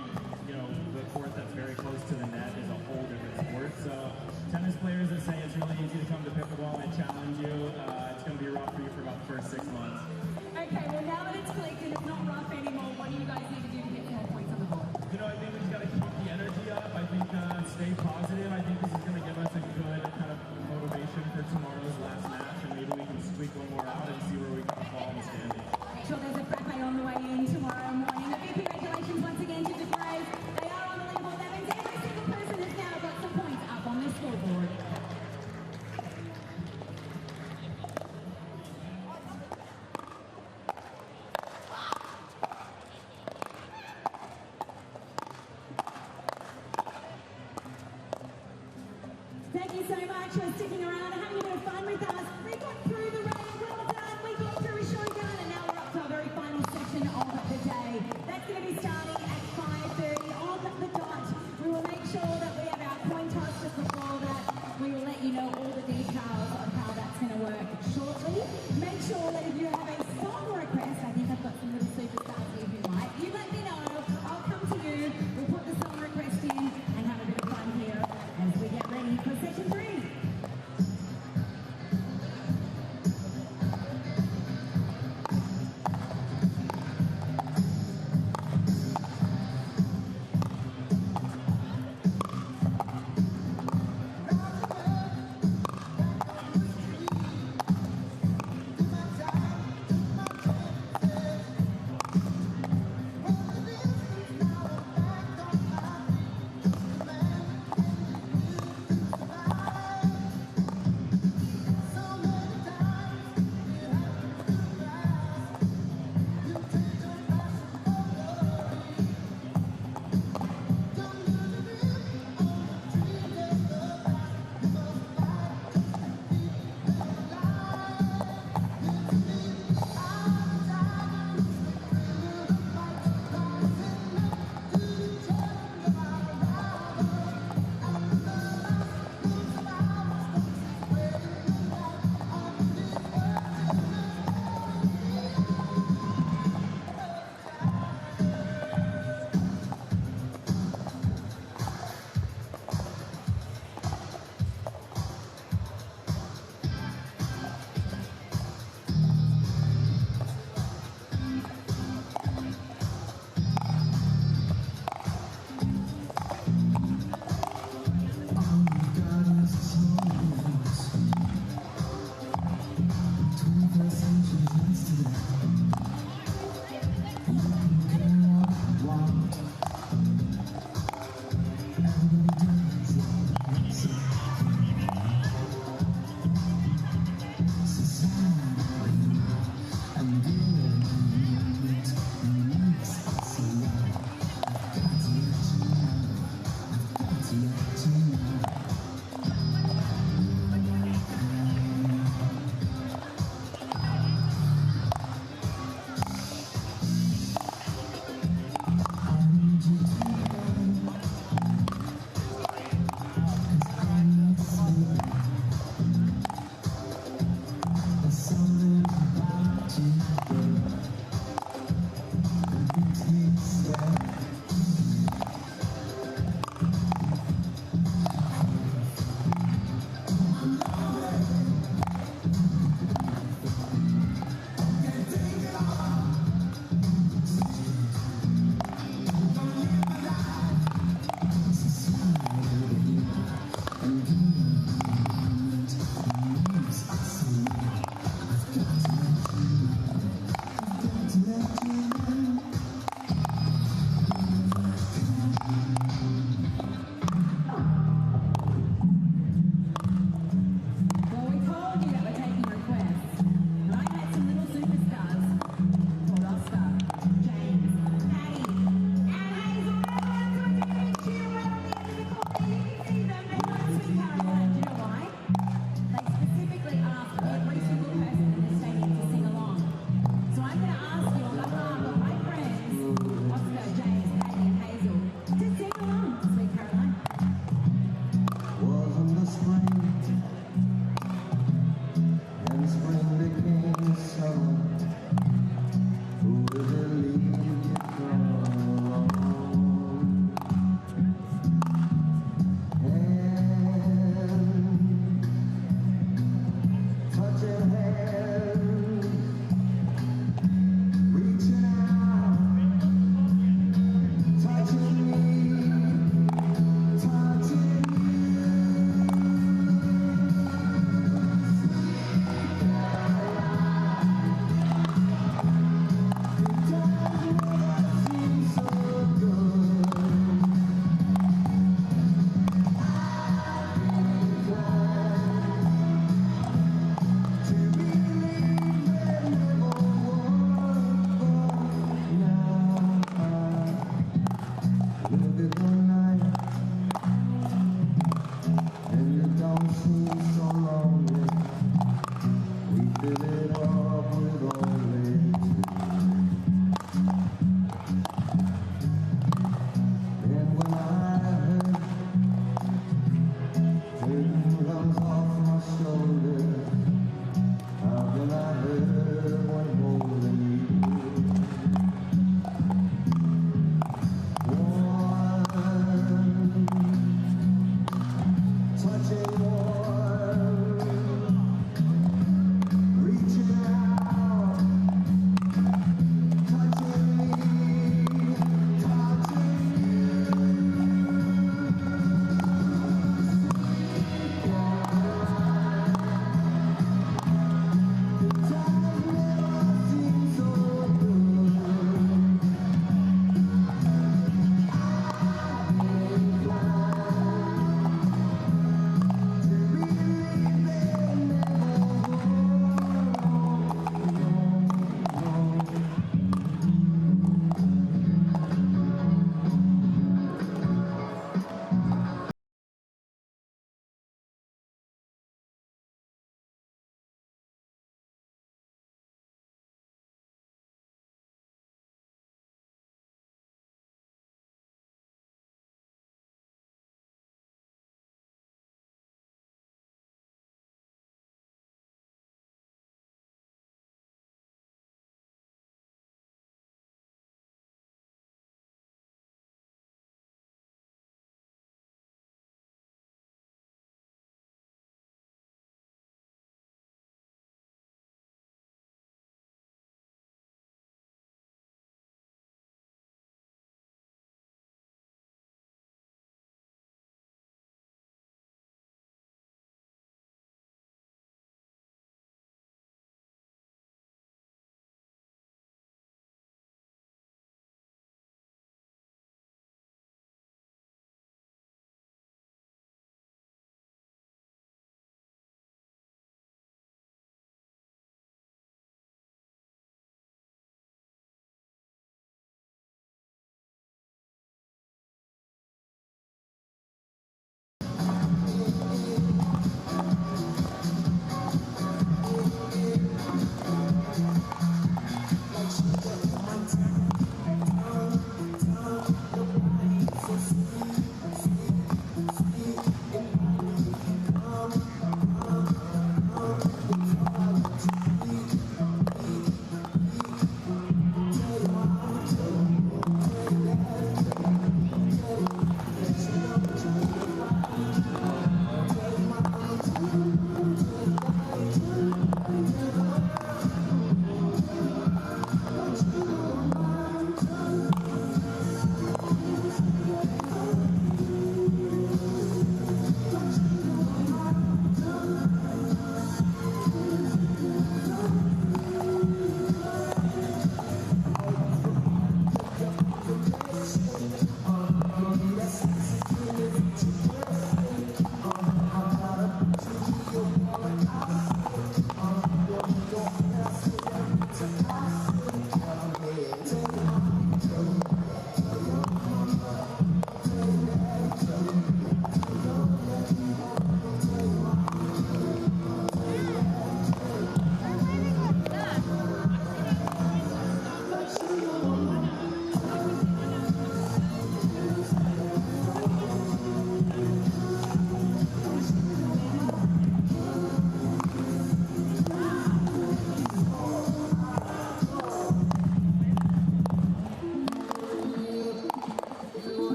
court that's very close to the net is a whole different sport. So tennis players that say it's really easy to come to pickleball and challenge you, it's going to be rough for you for about the first 6 months. Okay, well now that it's clicked and it's not rough anymore, what do you guys need to do to get more points on the board? You know, I think we just got to keep the energy up. I think stay positive. I think this is going to give us a good kind of motivation for tomorrow's last match, and maybe we can squeak one more out and see where we can fall in the standings. Make sure there's a frappe on the way in tomorrow morning. A big congratulations once again to the Greys. They are on the leaderboard. That means every single person has now got some points up on the scoreboard. Thank you so much for sticking around and having a bit of fun with us. We got through the rain, well done. We got through a showdown, and now we're up to our very final section of the day. That's going to be starting at 5:30 on the dot. We will make sure that we have our coin toss just before that. We will let you know all the details of how that's going to work shortly. Make sure that if you have a song request, I think I've got some little superstars here who might. You let me know. I'll come to you. We'll put the song request in and have a bit of fun here as we get ready for session 3.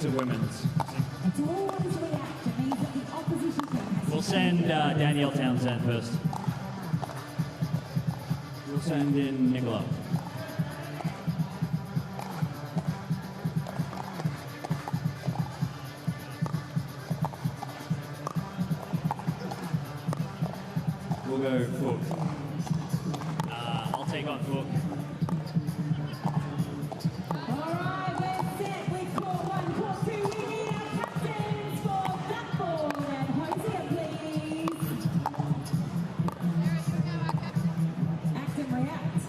to women's. It's always react. It means that the opposition team has We'll send Danielle Townsend first. We'll send in Nicola. We'll go Fook. I'll take on Fook. All right, we're set with court 1, court 2. We need our captains for Duckboard and Hosier, please. Act and react.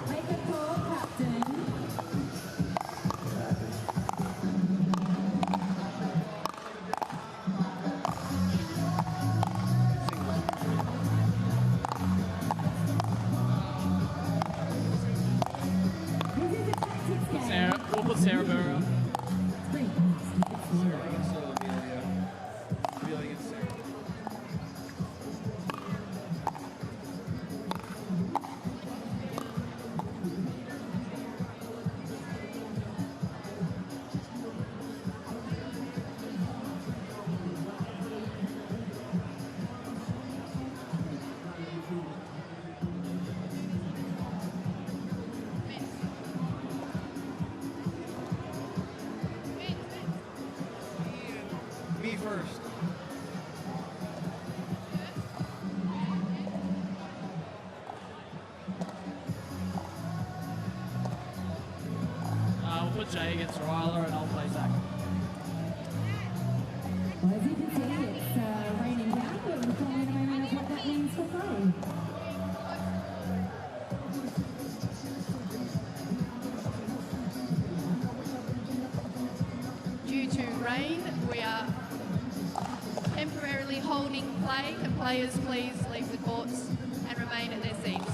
Make a call, captain. This is a tactics game. Sarah, we'll put Sarah Burrow. Me first. We'll put Jay against Ryler and I'll play Zach. Well, as you can see, it's raining down, but we'll tell you in a moment of what that means for play. Due to rain, we are temporarily holding play. Can players please leave the courts and remain at their seats?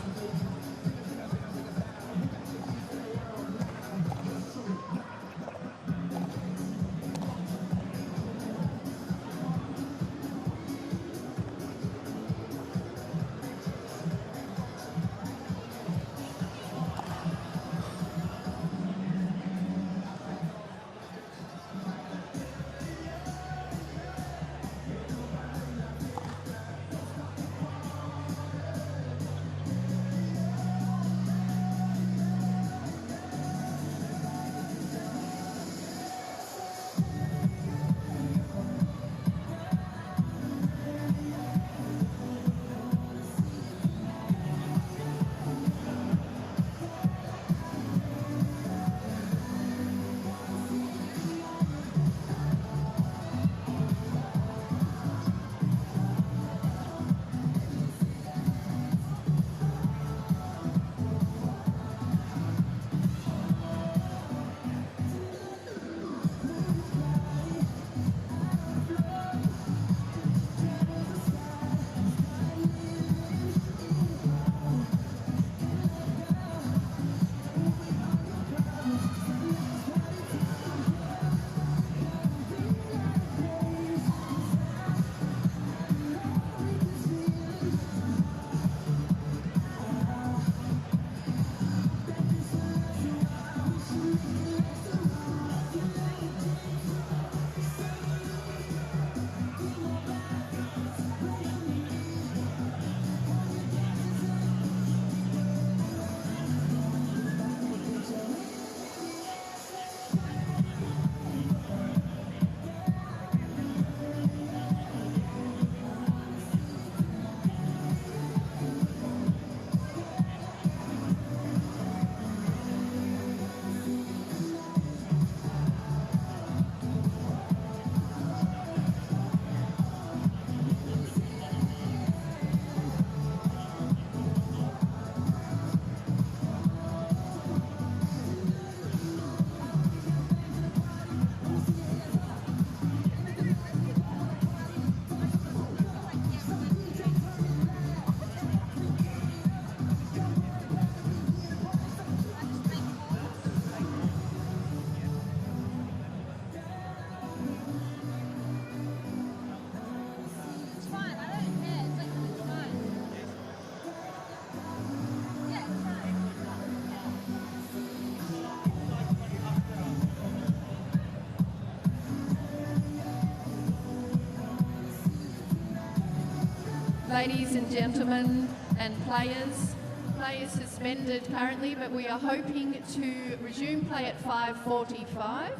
Ladies and gentlemen and players, play is suspended currently, but we are hoping to resume play at 5:45.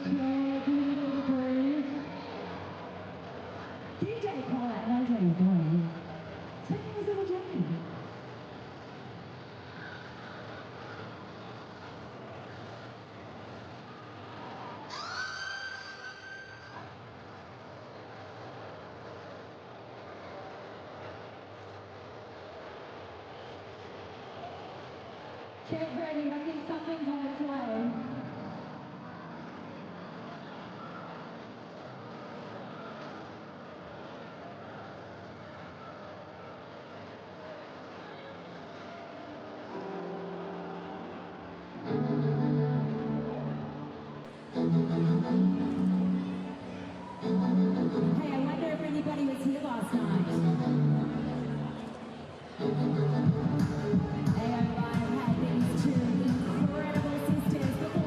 DJ Paulette knows what he's doing. Taking his little journey. Get ready, I think something's on its way. Hey, I wonder if anybody was here last night. AO5 had these two incredible sisters before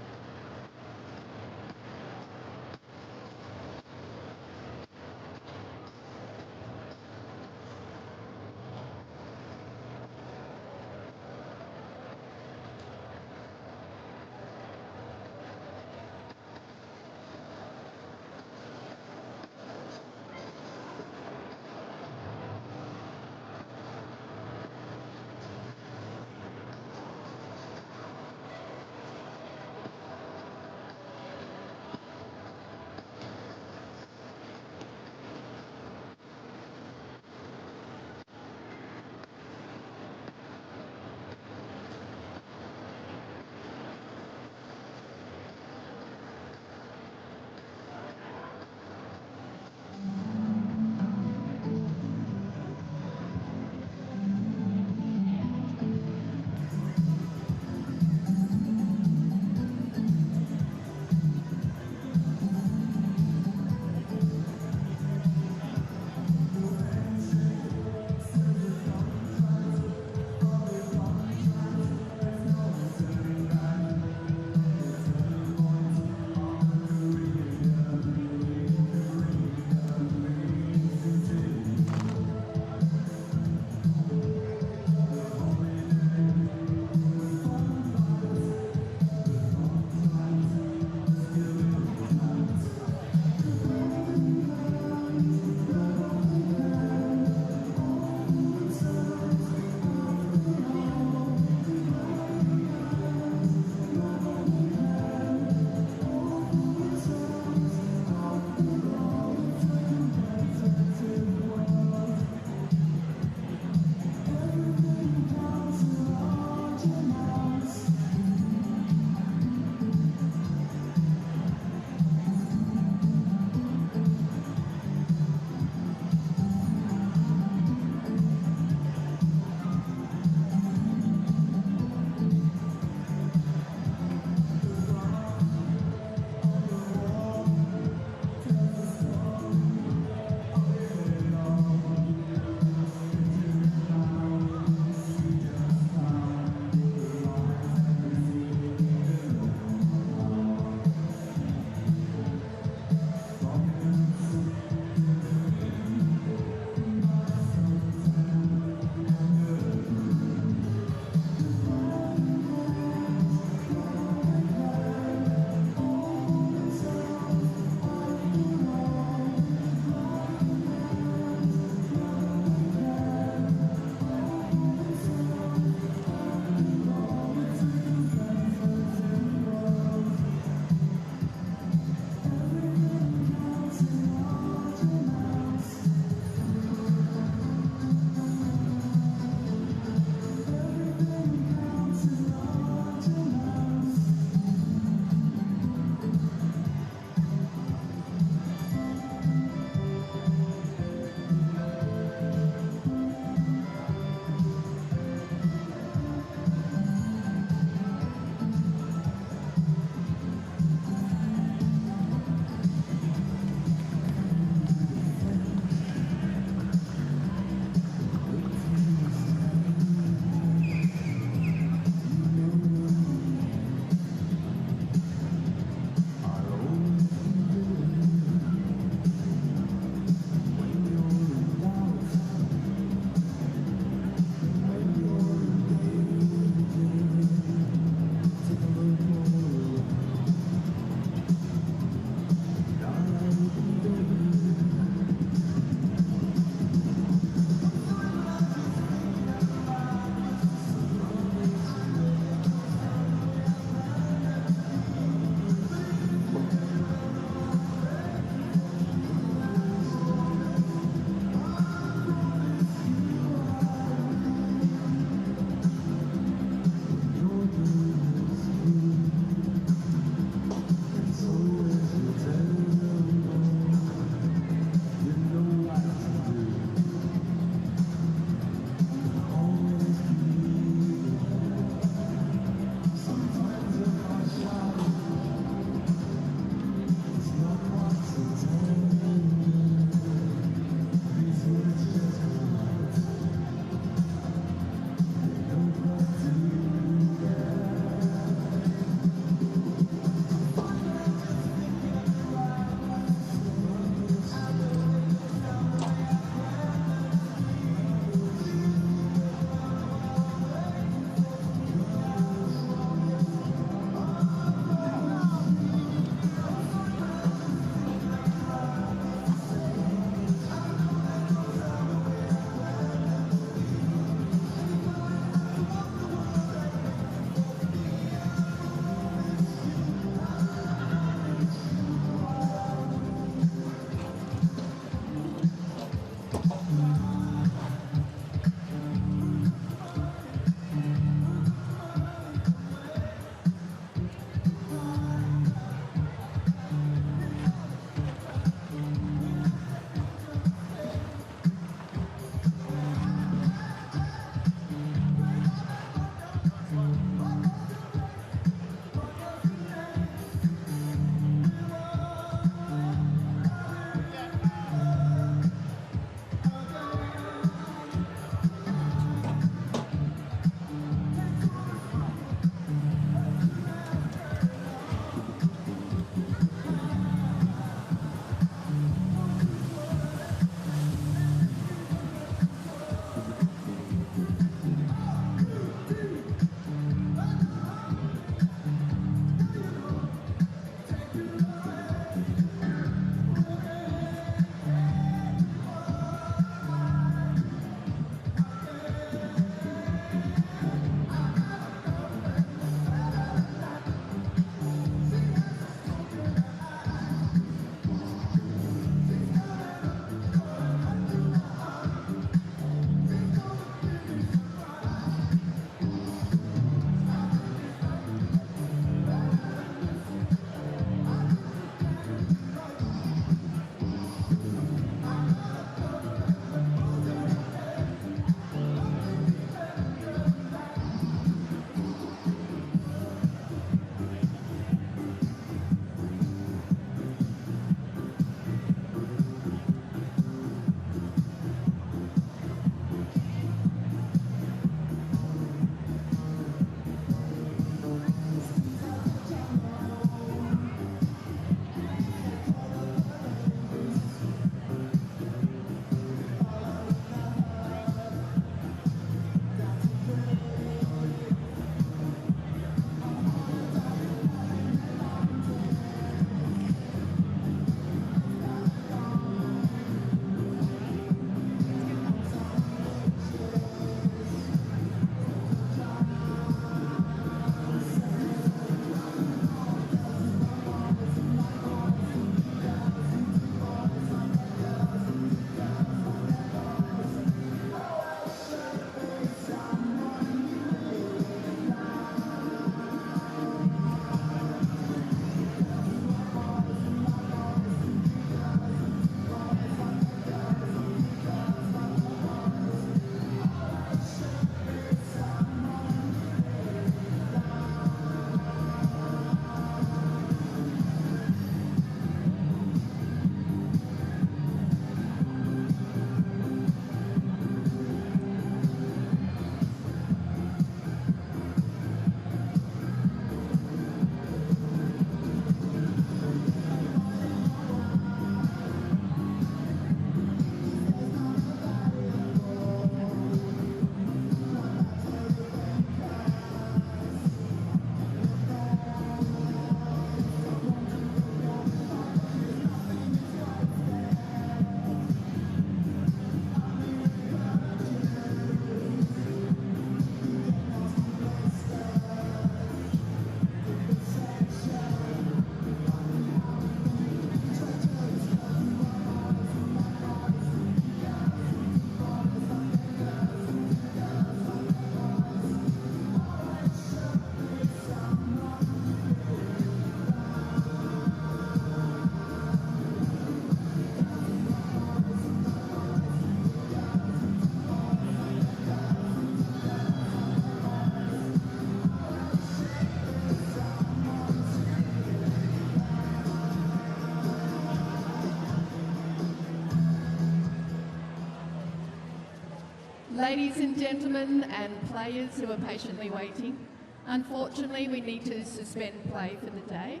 Ladies and gentlemen and players who are patiently waiting, unfortunately we need to suspend play for the day.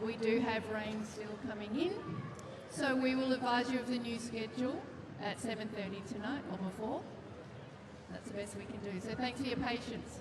We do have rain still coming in, so we will advise you of the new schedule at 7:30 tonight or before. That's the best we can do, so thanks for your patience.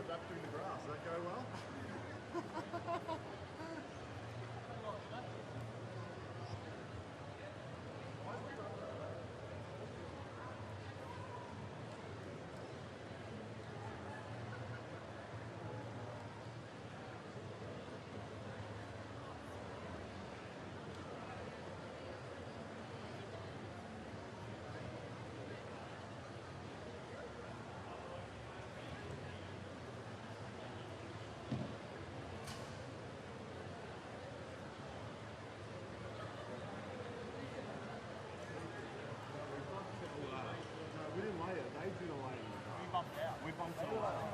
went back doing the grass. Did that go well? We didn't lay it. They did a lay. We bumped out. We bumped out.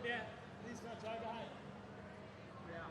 Yeah, this much over. Yeah.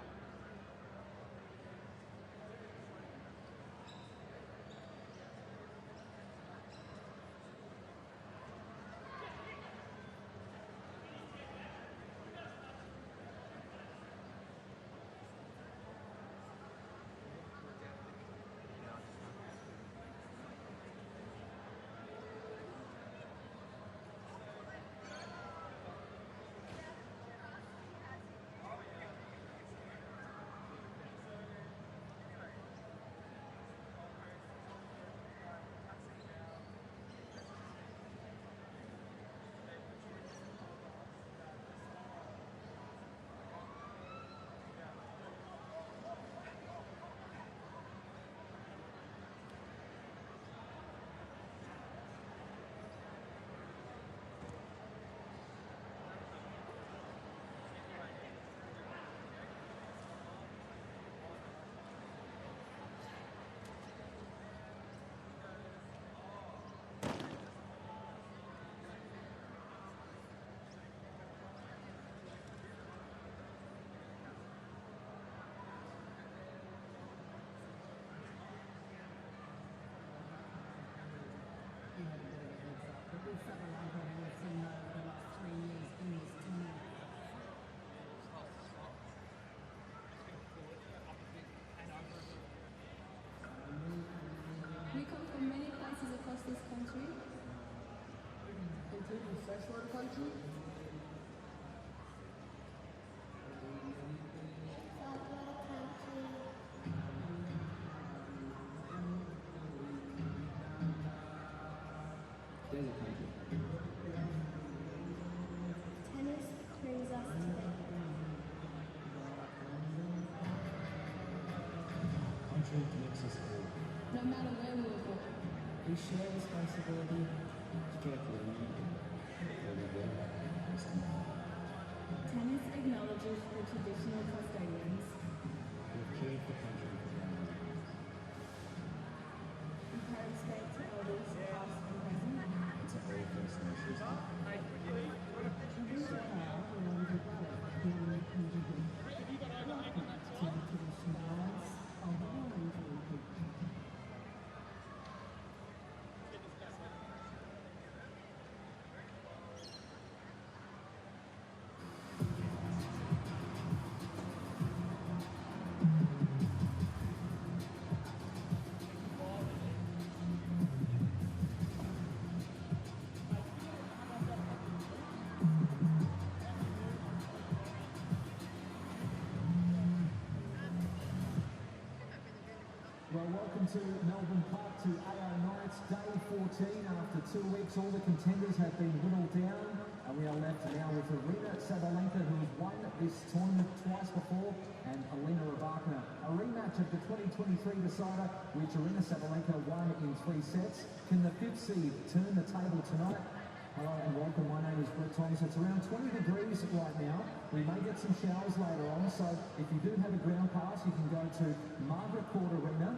We come from many places across this country. Including Sexford country? Tennis brings us together. Country makes us all. No matter where we were born. We share responsibility to care for one another. Tennis acknowledges the traditional custodians. We have cared for country for one another. We pay respect to elders, past and present. To all First Nations. Every child belongs to brother, human and divine. Welcome to the traditional rights of the Wurundjeri people. Well, welcome to Melbourne Park to AO Nights, day 14. After 2 weeks, all the contenders have been whittled down, and we are left now with Arena Sabalenka, who has won this tournament twice before, and Elena Rybakina. A rematch of the 2023 decider, which Arena Sabalenka won in 3 sets. Can the 5th seed turn the table tonight? Hello and welcome, my name is Brett Thomas. It's around 20 degrees right now. We may get some showers later on, so if you do have a ground pass, you can go to Margaret Arena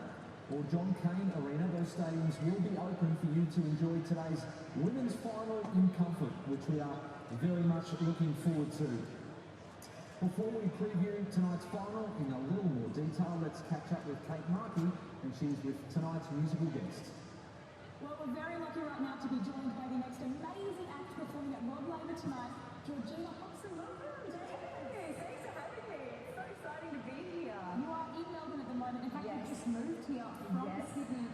or Cain Arena. Those stadiums will be open for you to enjoy today's women's final in comfort, which we are very much looking forward to. Before we preview tonight's final in a little more detail, let's catch up with Kate Markey, and she's with tonight's musical guest. Well, we're very lucky right now to be joined by the next amazing act performing at Rod Laver tonight, Georgina Hobson. Welcome, Georgina. Thanks for having me. It's so exciting to be here. You are in Melbourne at the moment. In fact, you've just moved here from Sydney.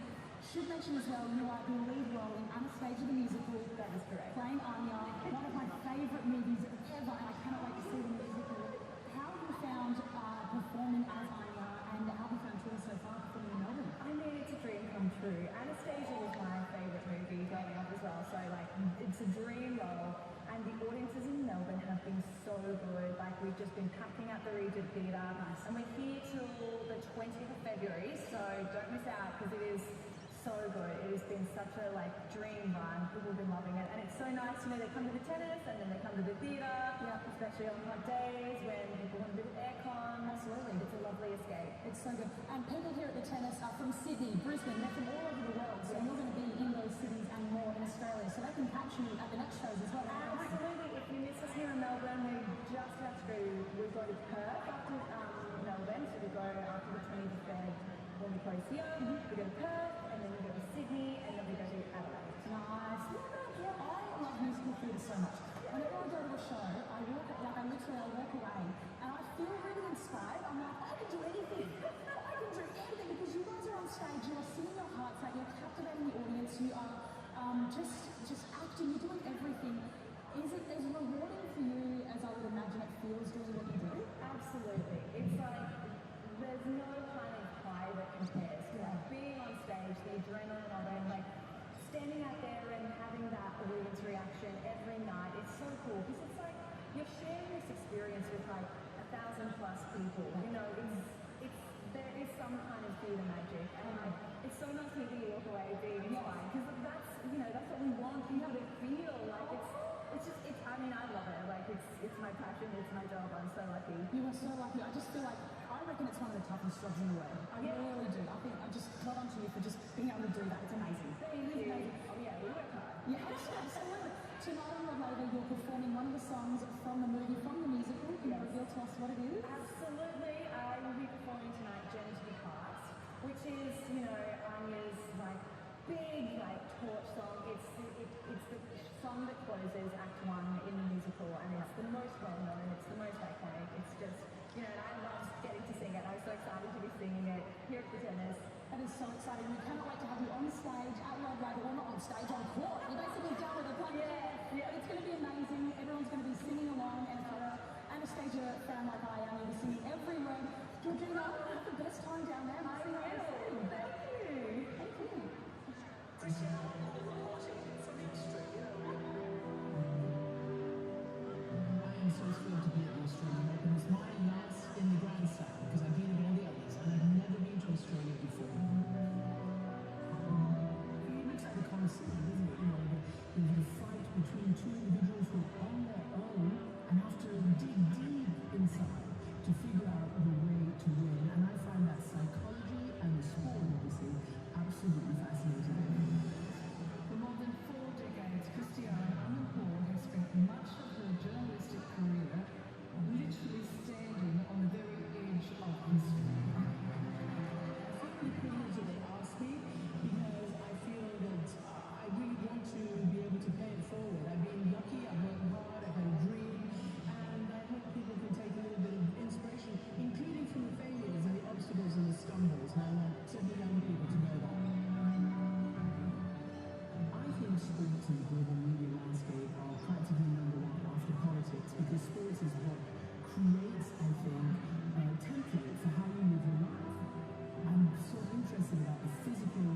Should mention as well, you are the lead role in Anastasia the Musical. That is correct. Playing Anya, one of my favourite movies ever, and I cannot wait to see the musical. How have you found performing as Anya, and how have you found touring so far performing in Melbourne? I mean, it's a dream come true. Anastasia was my favourite movie growing up as well, so like it's a dream role. And the audiences in Melbourne have been so good. Like we've just been packing out the Regent Theatre, and we're here till the 20th of February, so don't miss out because it is so good. It has been such a like dream run. People have been loving it, and it's so nice. You know, they come to the tennis and then they come to the theatre, especially on hot days when people want a bit of aircon. Absolutely, it's a lovely escape. It's so good. And people here at the tennis are from Sydney, Brisbane, they're from all over the world. So you're going to be in those cities and more in Australia, so they can catch you at the next shows as well. Absolutely. If you miss us here in Melbourne, we just about to go, we've got to Perth after Melbourne, so we go after the 20th of Feb when we close here, we go to Perth, and then we go to Sydney, and then we go to Adelaide. Nice. Yeah, I love musical theatre so much. Whenever I go to a show, I walk away, and I feel really inspired. I'm like, I can do anything. I can do anything because you guys are on stage, you are singing your hearts out, you're captivating the audience, you are just acting, you're doing everything. Is it as rewarding for you as I would imagine it feels doing what you do? Absolutely. It's like, there's no kind of high that compares. Being on stage, the adrenaline of it, like standing out there and having that audience reaction every night, it's so cool because it's like you're sharing this experience with like 1,000+ people. You know, there is some kind of theatre magic, and like it's so nice to you walk away being inspired because that's what we want people to feel. Like I mean, I love it. Like it's my passion, it's my job. I'm so lucky. You are so lucky. I just feel like I reckon it's one of the toughest jobs in the world. I really do. I think I'm just well done to you for just being able to do that. It's amazing. It is amazing. Oh yeah, we work hard. Yeah, absolutely. Tonight on Rod Laver, you're performing one of the songs from the movie, from the musical. Can you reveal to us what it is? Absolutely. I will be performing tonight, Journey to the Past, which is, Anya's like big torch song. It's the song that closes Act 1 in the musical, and it's the most well known. It's the most iconic. It's just and I love getting to sing it. I'm so excited to be singing it here at the tennis. That is so exciting. We cannot wait to have you on stage at Rod Laver. Well, not on stage, on court. You're basically done with the play. Yeah. But it's going to be amazing. Everyone's going to be singing along, and for an Anastasia fan like I am, you'll be singing every word. Georgina, have the best time down there. I will. Thank you. Thank I am so thrilled to be at the Australian Open. It's my last in the grandstand because I've been at all the others and I've never been to Australia before. It looks like the Colosseum, isn't it? There's a fight between two individuals who are on their own and have to dig deep inside to figure out the way to win. And I find that psychology and the sport, obviously, absolutely fascinating. For more than 4 decades, Christiane Amanpour has spent much of her journalistic career literally standing on the very edge of history. I think the privilege that they ask me because I feel that I really want to be able to pay it forward. I've been lucky, I've worked hard, I've had a dream, and I hope people can take a little bit of inspiration, including from the failures and the obstacles and the stumbles, and I want certainly young people to know that. I think sports in the global media landscape are practically #1 after politics because sports is what creates, I think, a template for how you live your life. I'm so interested about the physical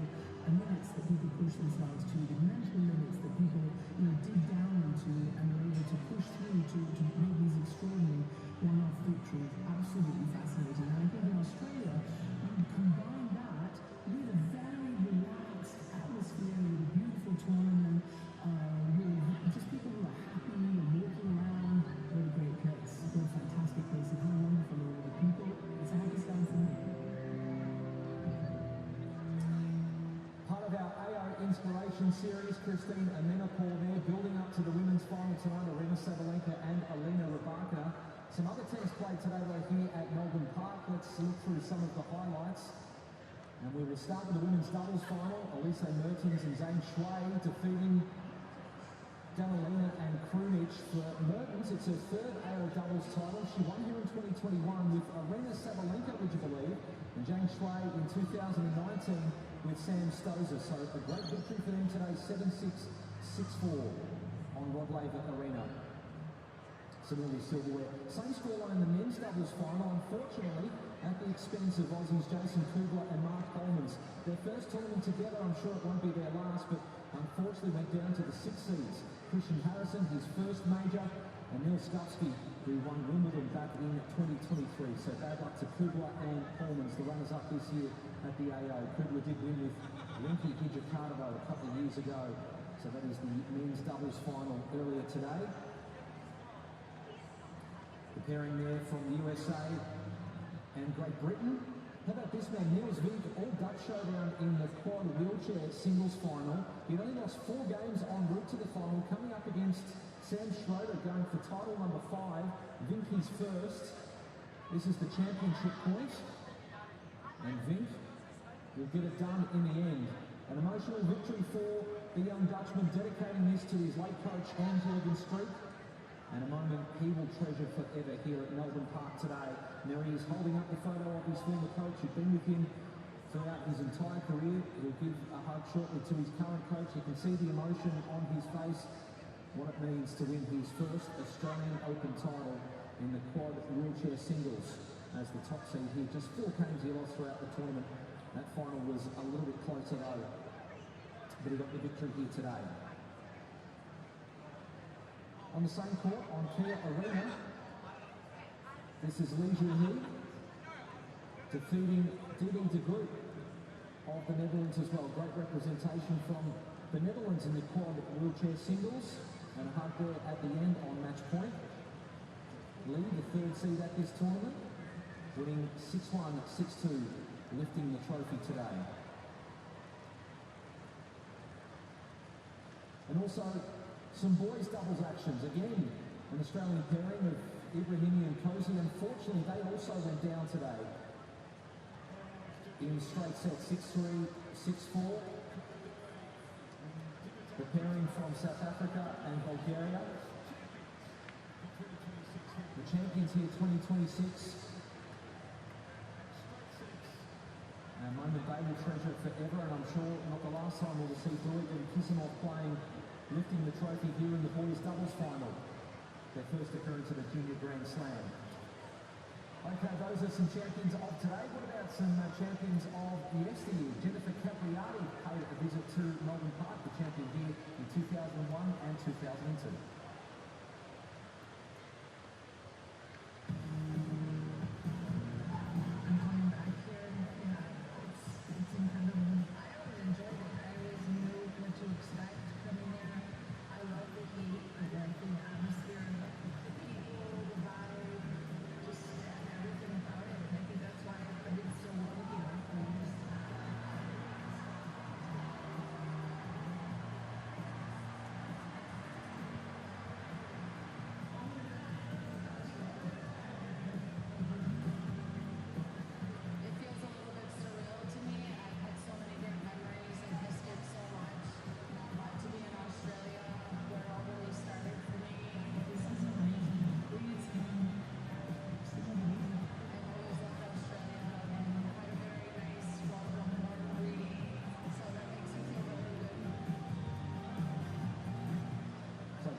limits that people push themselves to, the mental limits that people dig down into and are able to push through to make these extraordinary one-off victories. Absolutely fascinating. And I think in Australia, you combine that with a very relaxed atmosphere, with a beautiful tournament, with just people who are happy and walking around. What a great place. What a fantastic place. And how wonderful are all the people. It's a happy start for me. Part of our AO Inspiration Series, Christine Amenapour there, building up to the women's final tonight, Arena Sabalenka and Alina Rybakina. Some other teams played today right here at Melbourne Park. Let's look through some of the highlights. And we will start with the women's doubles final. Elise Mertens and Zhang Shui defeating Danilina and Krunic. For Mertens, it's her third AO doubles title. She won here in 2021 with Arena Sabalenka, would you believe, and Zhang Shui in 2019 with Sam Stosur. So a great victory for them today, 7-6, 6-4 on Rod Laver Arena. Similarly, silverware. Same scoreline in the men's doubles final, unfortunately, at the expense of Aussies Jason Kubler and Mark Holmans. Their first tournament together, I'm sure it won't be their last, but unfortunately went down to the 6 seeds. Christian Harrison, his first major, and Neil Skupski, who won Wimbledon back in 2023. So bad luck to Kubler and Holmans, the runners-up this year at the AO. Kubler did win with Rinky Hijikatova a couple of years ago. So that is the men's doubles final earlier today. The pairing there from the USA and Great Britain. How about this man, Niels Vink, all Dutch showdown in the quad wheelchair singles final. He'd only lost 4 games en route to the final, coming up against Sam Schroeder going for title number 5. Vinky's first. This is the championship point. And Vink will get it done in the end. An emotional victory for the young Dutchman, dedicating this to his late coach, Hans-Jürgen Street. And a moment he will treasure forever here at Melbourne Park today. Now he is holding up the photo of his former coach who'd been with him throughout his entire career. He'll give a hug shortly to his current coach. You can see the emotion on his face, what it means to win his first Australian Open title in the quad wheelchair singles. As the top seed here, just 4 games he lost throughout the tournament. That final was a little bit closer though, but he got the victory here today. On the same court, on Kia Arena, this is Li Junhee defeating Didi de Groot of the Netherlands as well. Great representation from the Netherlands in the quad wheelchair singles, and a hug there at the end on match point. Li, the 3rd seed at this tournament, winning 6-1, 6-2, lifting the trophy today. And also some boys doubles actions. Again, an Australian pairing of Ibrahimi and Cozy. Unfortunately, they also went down today in straight set 6-3, 6-4. The pairing from South Africa and Bulgaria. The champions here 2026. A moment they will treasure forever, and I'm sure not the last time we'll see Doig and Kisimov playing, lifting the trophy here in the boys doubles final. Their first occurrence at a junior Grand Slam. Okay, those are some champions of today. What about some champions of yesteryear? Jennifer Capriati paid a visit to Melbourne Park, the champion here in 2001 and 2002.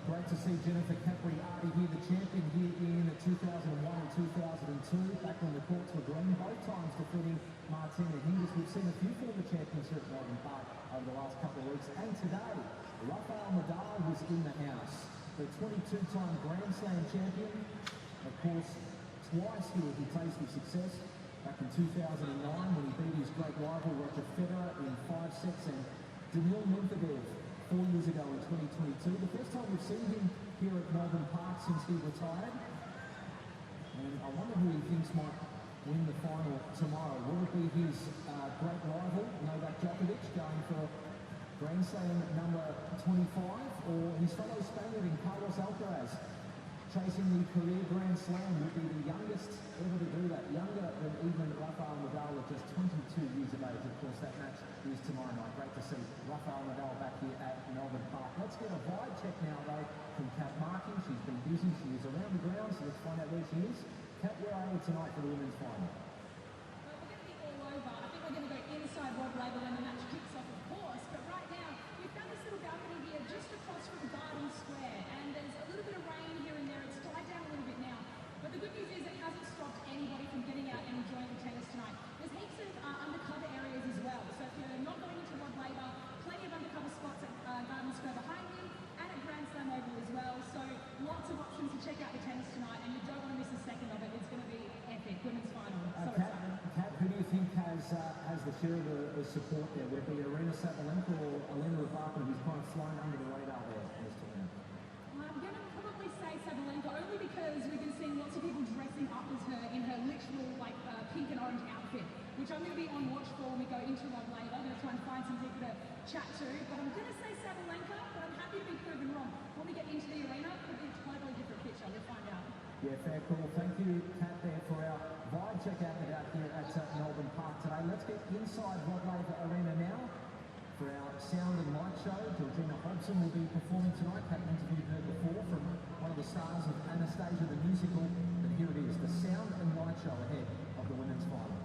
Great to see Jennifer Capriati here, the champion here in 2001 and 2002. Back on the courts were green, both times defeating Martina Hingis. We've seen a few former champions here at Melbourne Park over the last couple of weeks. And today, Rafael Nadal was in the house. The 22-time Grand Slam champion. Of course, twice here he tasted success. Back in 2009 when he beat his great rival Roger Federer in 5 sets, and Daniil Medvedev 4 years ago in 2022. The first time we've seen him here at Melbourne Park since he retired. And I wonder who he thinks might win the final tomorrow. Will it be his great rival, Novak Djokovic, going for Grand Slam number 25, or his fellow Spaniard in Carlos Alcaraz, chasing the career Grand Slam, would be the youngest ever to do that, younger than even Rafael Nadal at just 22 years of age. Of course, that match is tomorrow night. Great to see Rafael Nadal back here at Melbourne Park. Let's get a vibe check now, though, from Kat Markey. She's been busy. She is around the ground, so let's find out where she is. Kat, where are you tonight for the women's final? Well, we're going to be all over. I think we're going to go inside Rod Laver when the match kicks off, of course. But right now, we've found this little balcony here just across from Garden Square. And there's a little bit of rain here and there. It's died down a little bit now. But the good news is it hasn't stopped anybody from getting out and enjoying the tennis tonight. There's heaps of undercover areas as well. So if you're not going into Rod Laver, plenty of undercover spots at Garden Square behind you and at Grand Slam Oval as well. So lots of options to check out the tennis tonight, and you don't want to miss a second of it. It's going to be epic. Women's final. So excited. Kat, who do you think has the share of the support there? Would it be Arena Sabalenka or Elena Rybakina, who's kind of flown under the radar there in this tournament? I'm going to probably say Sabalenka, only because we've been seeing lots of people dressing up as her in her literal pink and orange outfit. fit, which I'm going to be on watch for when we go into Rod Laver. I'm going to try and find some people to chat to, but I'm going to say Sabalenka, but I'm happy to be proven wrong. When we get into the arena, it could be a totally different picture. We'll find out. Yeah, fair call. Thank you, Kat, there for our vibe check-out out here at Melbourne Park today. Let's get inside Rod Laver Arena now for our sound and light show. Georgina Hobson will be performing tonight. Kat interviewed her before from one of the stars of Anastasia the Musical. And here it is, the sound and light show ahead of the women's final.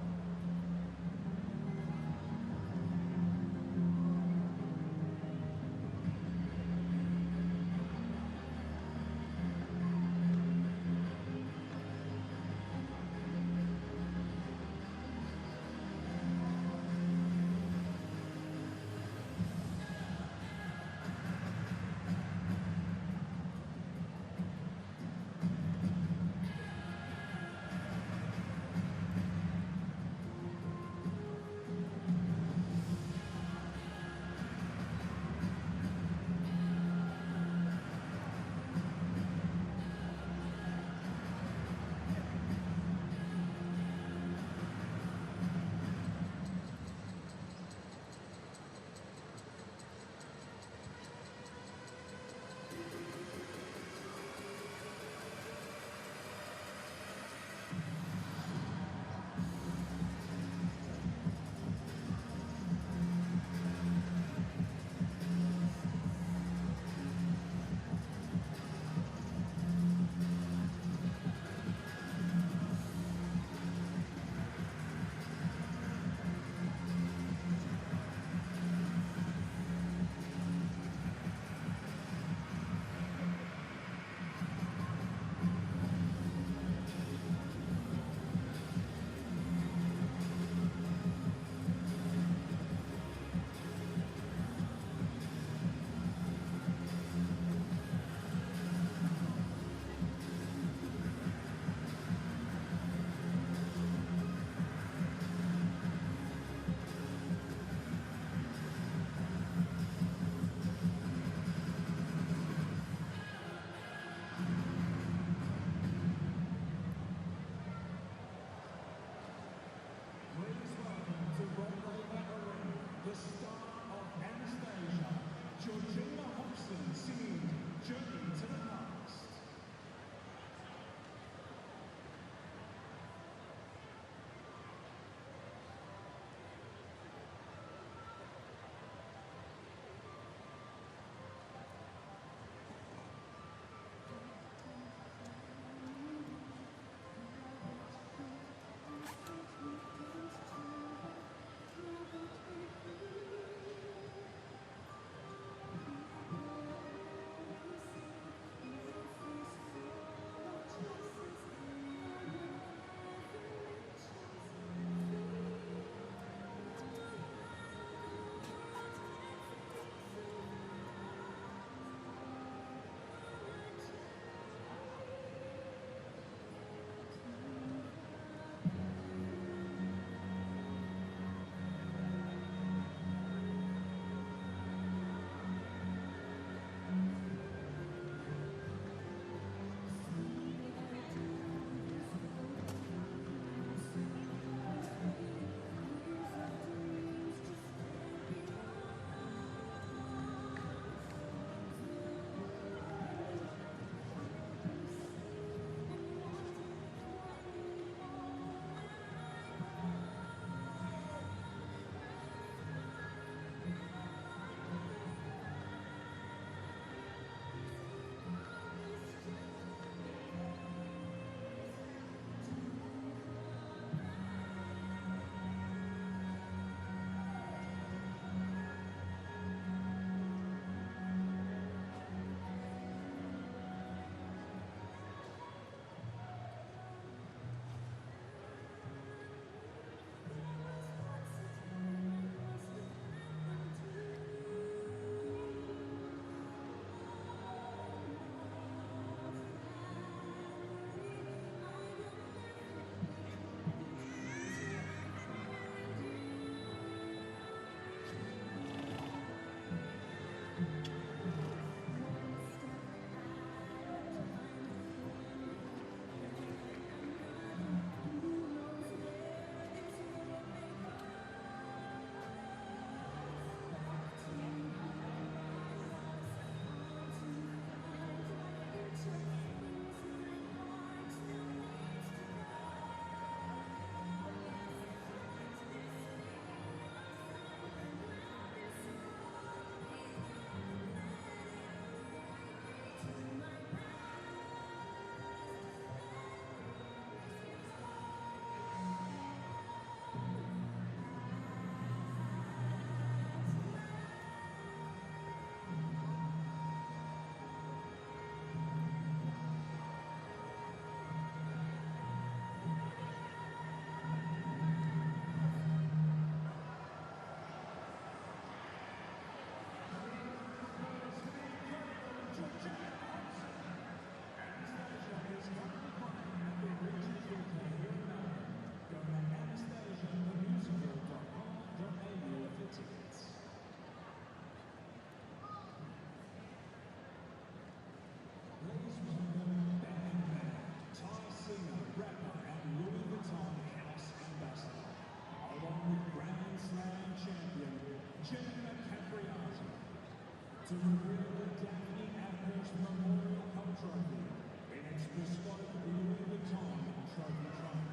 to reveal the Daphne Amherst Memorial Cup Trophy in its bespoke Louis Vuitton trophy trunk.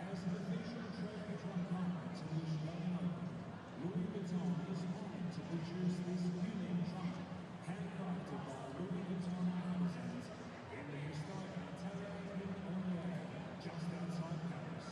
As the official trophy trunk partner to the Showdown Open, Louis Vuitton is honored to produce this unique trunk, handcrafted by Louis Vuitton artisans in the historic Atelier d'Orléans, just outside Paris.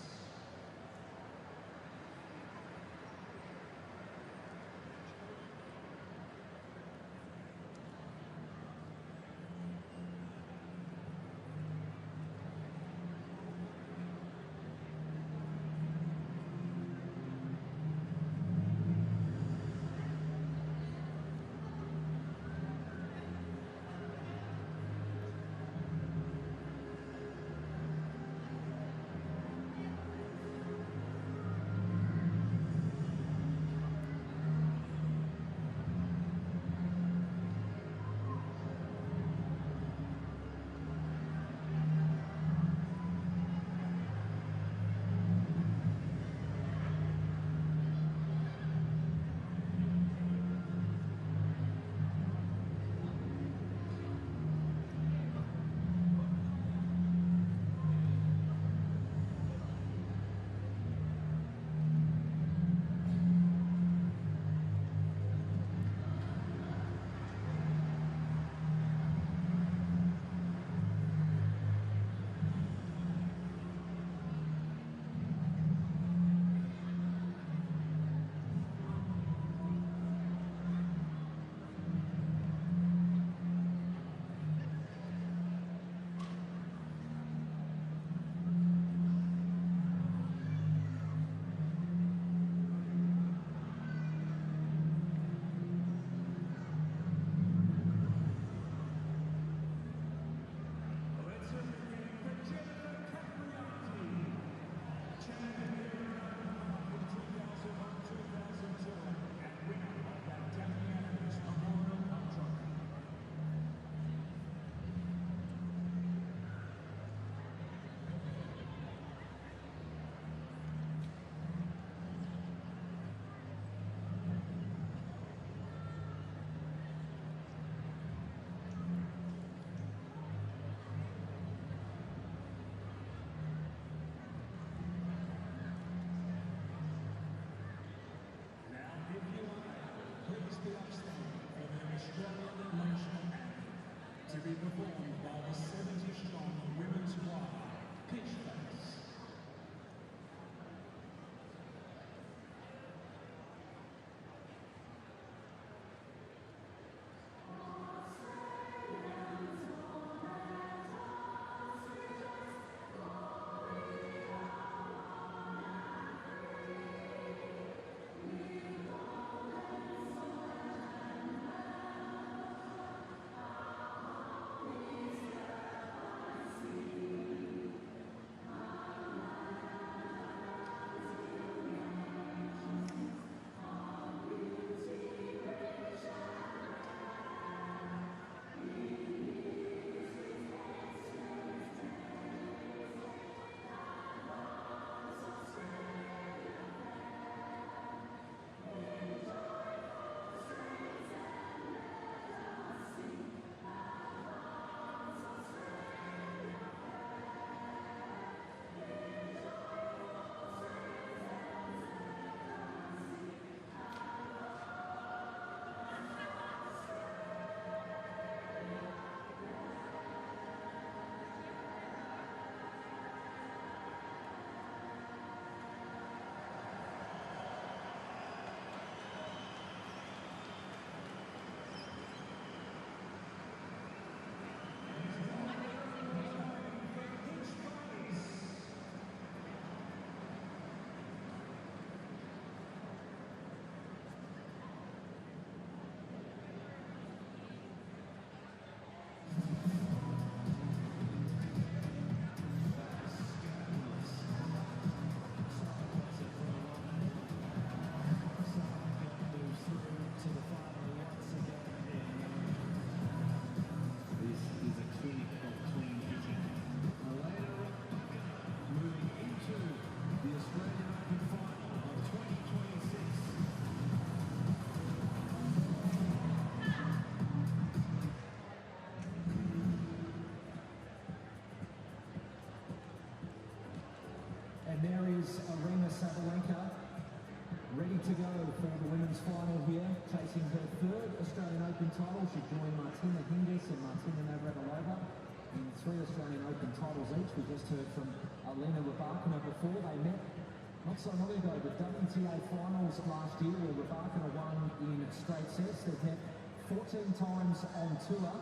women's final here, chasing her third Australian Open title. She joined Martina Hingis and Martina Navratilova in 3 Australian Open titles each. We just heard from Alina Rybakina before. They met not so long ago, the WTA finals last year, where Rybakina won in straight sets. They've met 14 times on tour.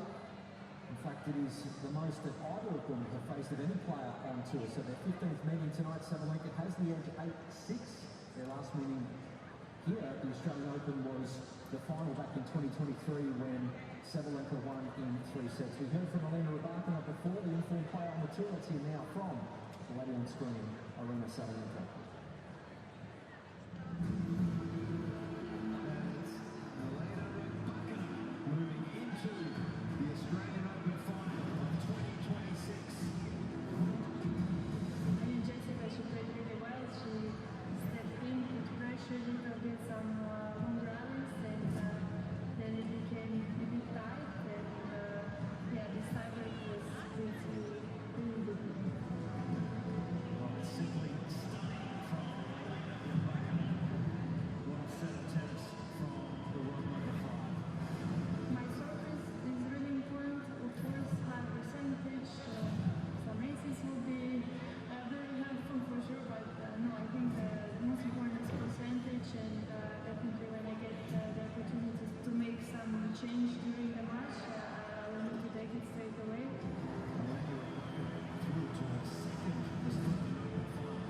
In fact, it is the most that either of them have faced of any player on tour. So their 15th meeting tonight, Sabalenka has the edge 8-6. Their last meeting here at the Australian Open was the final back in 2023 when Sabalenka won in 3 sets. We heard from Alina Rybakina before, the informed player on the tour. Let's hear now from the lady on screen, Aryna Sabalenka. Moving into the Australian Open final of 2026. I mean, Jessica, she played really well. She stepped in, put pressure, a little bit some long rallies, and then it became a bit tight. And yeah, this tiebreak was really good. Simply stunning from Alina Rybakina. What a set of tennis from the world number 5. My service is really important. Of course, high percentage. Some races will be very helpful for sure, but no, I think the most important is percentage, and definitely when I get the opportunity to make some change during the match, I will need to take it straight away. Through to her second Australian Open final.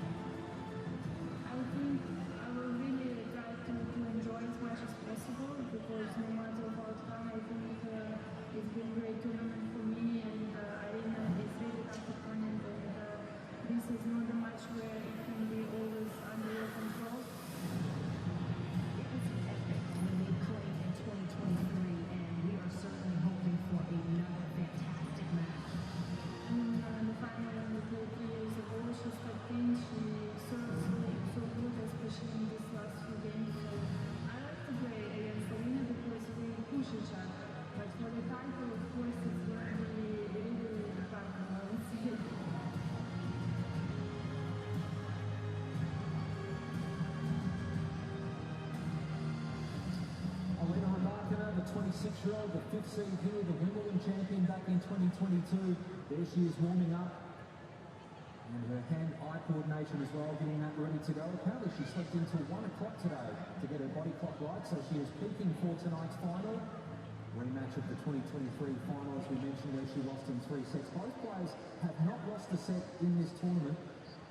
I think I will really try to enjoy as much as possible, because no matter what outcome, I think it's been a great tournament for me, and Arena is really tough opponent, and this is not a match where it can be always under your control. It was epic when they played in 2023, and we are certainly hoping for another fantastic match. The final when we played 3 years ago, she stepped in, she served so good, especially in these last few games. So I like to play against Arena because we push each other. But for the title, of course, it's going to be really hard, I would say. Alina Rybakina, the 26-year-old, the 5th seed here, the Wimbledon champion back in 2022. There she is warming up. And her hand-eye coordination as well, getting that ready to go. Apparently she slept until 1 o'clock today to get her body clock right, so she is peaking for tonight's final. Rematch of the 2023 final, as we mentioned, where she lost in 3 sets. Both players have not lost a set in this tournament,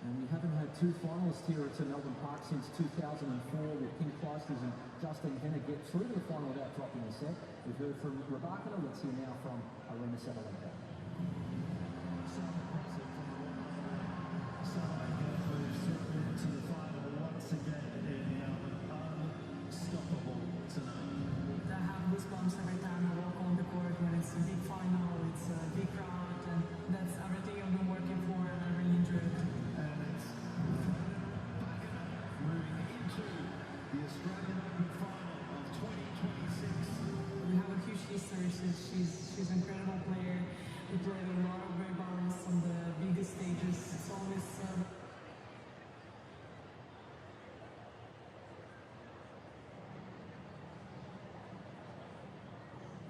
and we haven't had 2 finalists here at Melbourne Park since 2004, with Kim Clijsters and Justine Henin get through to the final without dropping a set. We've heard from Rybakina. Let's hear now from Aryna Sabalenka. Sabalenka moves through to the final once again in Melbourne. Unstoppable tonight. I have goosebumps every time I walk on the court when it's a big final, it's a big crowd, and that's everything I've been working for, and I really enjoy it. And it's moving into the Australian Open final of 2026. We have a huge history. She's an incredible player. We played a lot of great battles on the biggest stages. It's always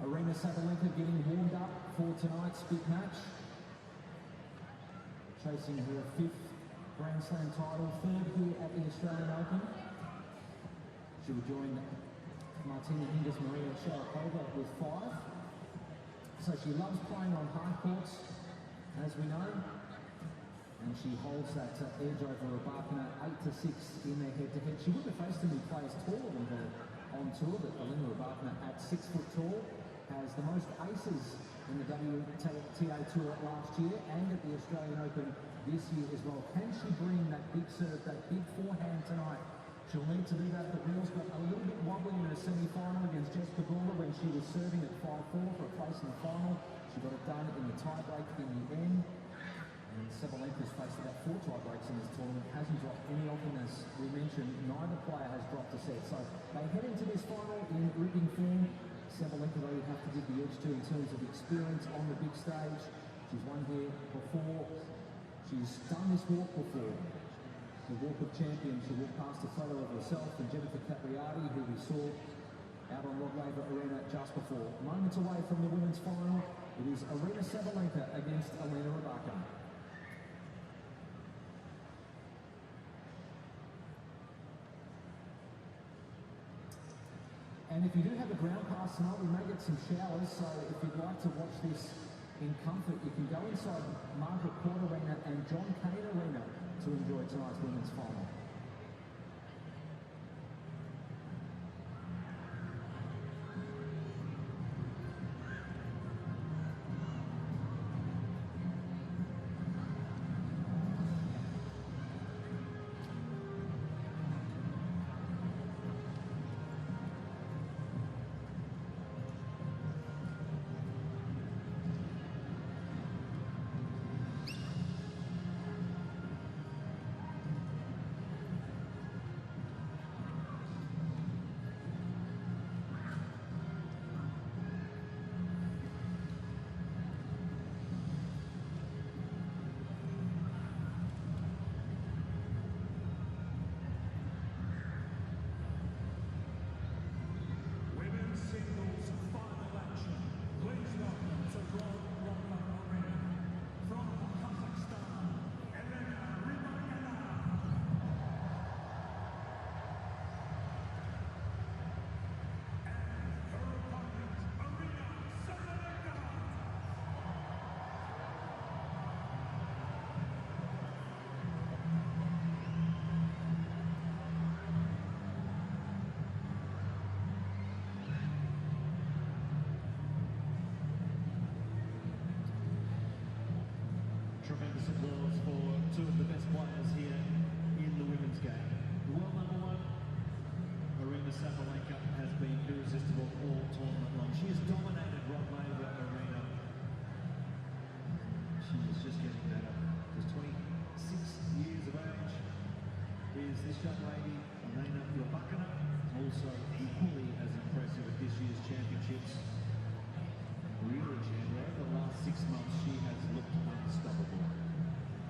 Aryna Sabalenka getting warmed up for tonight's big match. Chasing her 5th Grand Slam title, 3rd here at the Australian Open. She will join Martina Hingis, Maria Sharapova with 5. So she loves playing on hard courts, as we know. And she holds that edge over Rybakina, 8-6 in their head-to-head. She wouldn't have faced any players taller than her on tour, but Alina Rybakina at 6 foot tall has the most aces in the WTA Tour last year and at the Australian Open this year as well. Can she bring that big serve, that big forehand tonight? She'll need to do that. The wheels got a little bit wobbly in her semi-final against Jess Pegula when she was serving at 5-4 for a place in the final. She got it done in the tie-break in the end. And Sabalenka's faced about 4 tie-breaks in this tournament, hasn't dropped any of them. As we mentioned, neither player has dropped a set. So they head into this final in ripping form. Sabalenka, though, you have to give the edge to in terms of experience on the big stage. She's won here before. She's done this walk before. the Walk of Champions. She walked past a photo of herself and Jennifer Capriati, who we saw out on Rod Laver Arena just before. Moments away from the women's final, it is Arena Sabalenka against Elena Rybakina. And if you do have a ground pass tonight, we may get some showers, so if you'd like to watch this in comfort, you can go inside Margaret Arena and Cain Arena to enjoy tonight's women's final. Tremendous applause for two of the best players here in the women's game. The world number one, Arena Sabalenka, has been irresistible all tournament long. She has dominated Rod Laver Arena. She is just getting better. She's 26 years of age. Is this young lady, Elena Rybakina, also equally as impressive at this year's championships. Really, Chandler, over the last 6 months, she has looked unstoppable.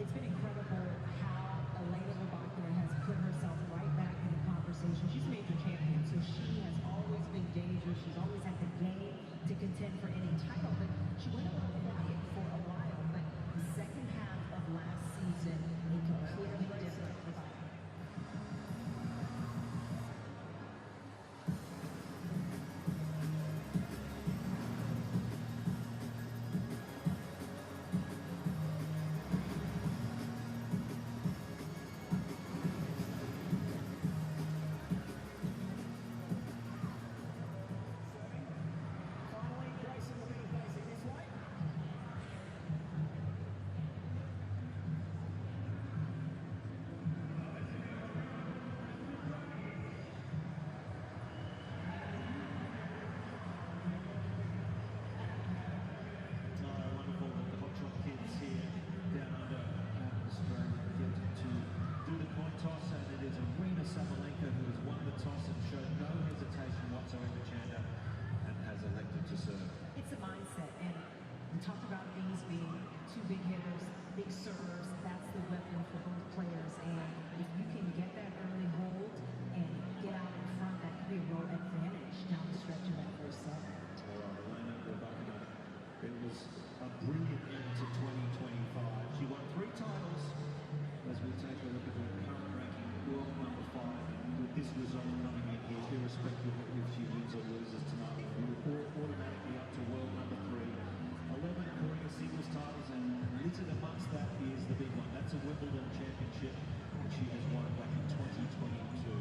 It's been incredible how Elena Rybakina has put herself right back in the conversation. She's a major champion, so she has always been dangerous. She's always had the game to contend for any title, but she went a little quiet for a while. But the second half of last season, a completely different Rybakina. Sabalenka, who has won the toss and showed no hesitation whatsoever, Chanda, and has elected to serve. It's a mindset, and we talked about these being two big hitters, big servers. That's the weapon for both players, and if you can get that early hold and get out in front, that could be a real advantage down the stretch of that first set. All right, Elena Rybakina, it was a brilliant end to 2025. She won 3 titles. As we take a look at her current ranking, world number 5, and with this result coming in here, irrespective of if she wins or loses tonight, we report automatically up to world number 3. 11 Korea singles titles, and littered amongst that is the big one. That's a Wimbledon championship, which she has won back in 2022.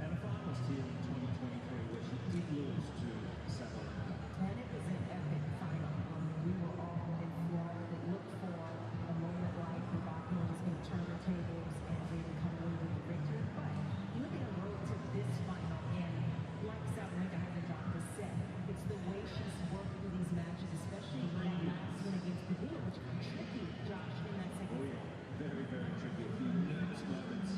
And a finalist here in 2023, where she did lose to Sabalenka. And it was an epic final. We were all enthralled. It looked for a moment like Rybakina was going to turn the tables and maybe come away with the victory. But you look at a road to this final, and like Sabalenka hasn't dropped the set, it's the way she's worked through these matches, especially that last one against Padilla, which was tricky, Josh, in that second set. Oh yeah, very, very tricky. A few nervous moments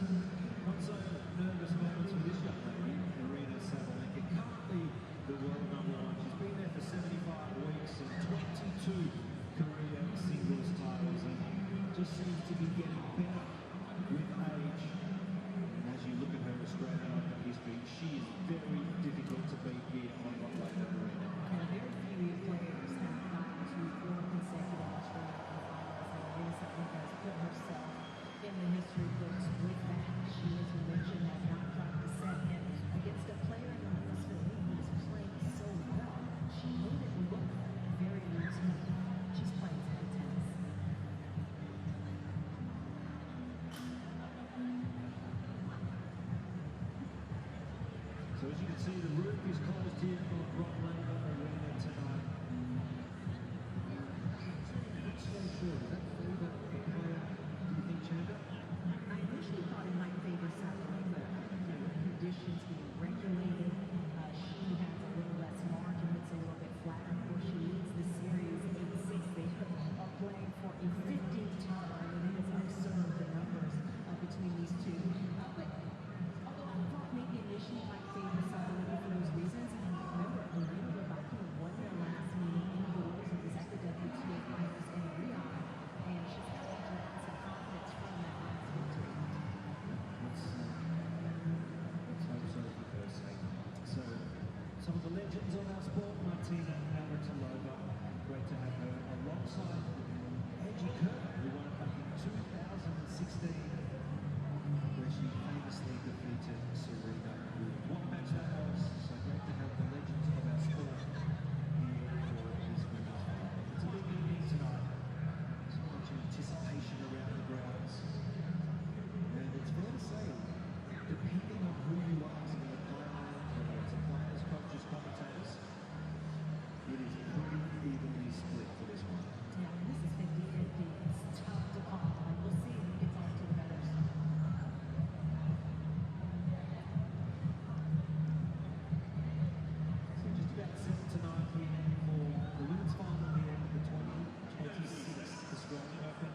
as you can see, the roof is closed here on Rod Laver Arena tonight. Not so sure. Does that favour the player, do you think, Chandra? I initially thought it might favor Sabalenka. Conditions being regulated. She has a little less margin. It's a little bit flatter. Of course, she leads the series 8-6. They are playing for a 15th time. And it is absurd, the numbers between these two. But although I thought maybe initially it might favor Sabalenka for those reasons, remember, Elena Rybakina won their last meeting indoors. It was at the WTA Finals in Rio. And she's got to draw some confidence from that last victory. Let's hope so for her sake. So, some of the legends on our sport, Martina Navratilova. Great to have her alongside Angie Kerr, who won it back in 2016, where she famously defeated Serena. What a match that was. So great to have the legends of our sport here for this women's final. It's a big evening tonight. So much anticipation around the grounds. And it's fair to say, depending on who you are in the final, whether it's a players, coaches, commentators, it is pretty evenly split for this one. Yeah, this is 50-50. It's tough to call. We'll see who gets on to the betters. So just about set tonight here for the women's final here at the 2026 Australian Open.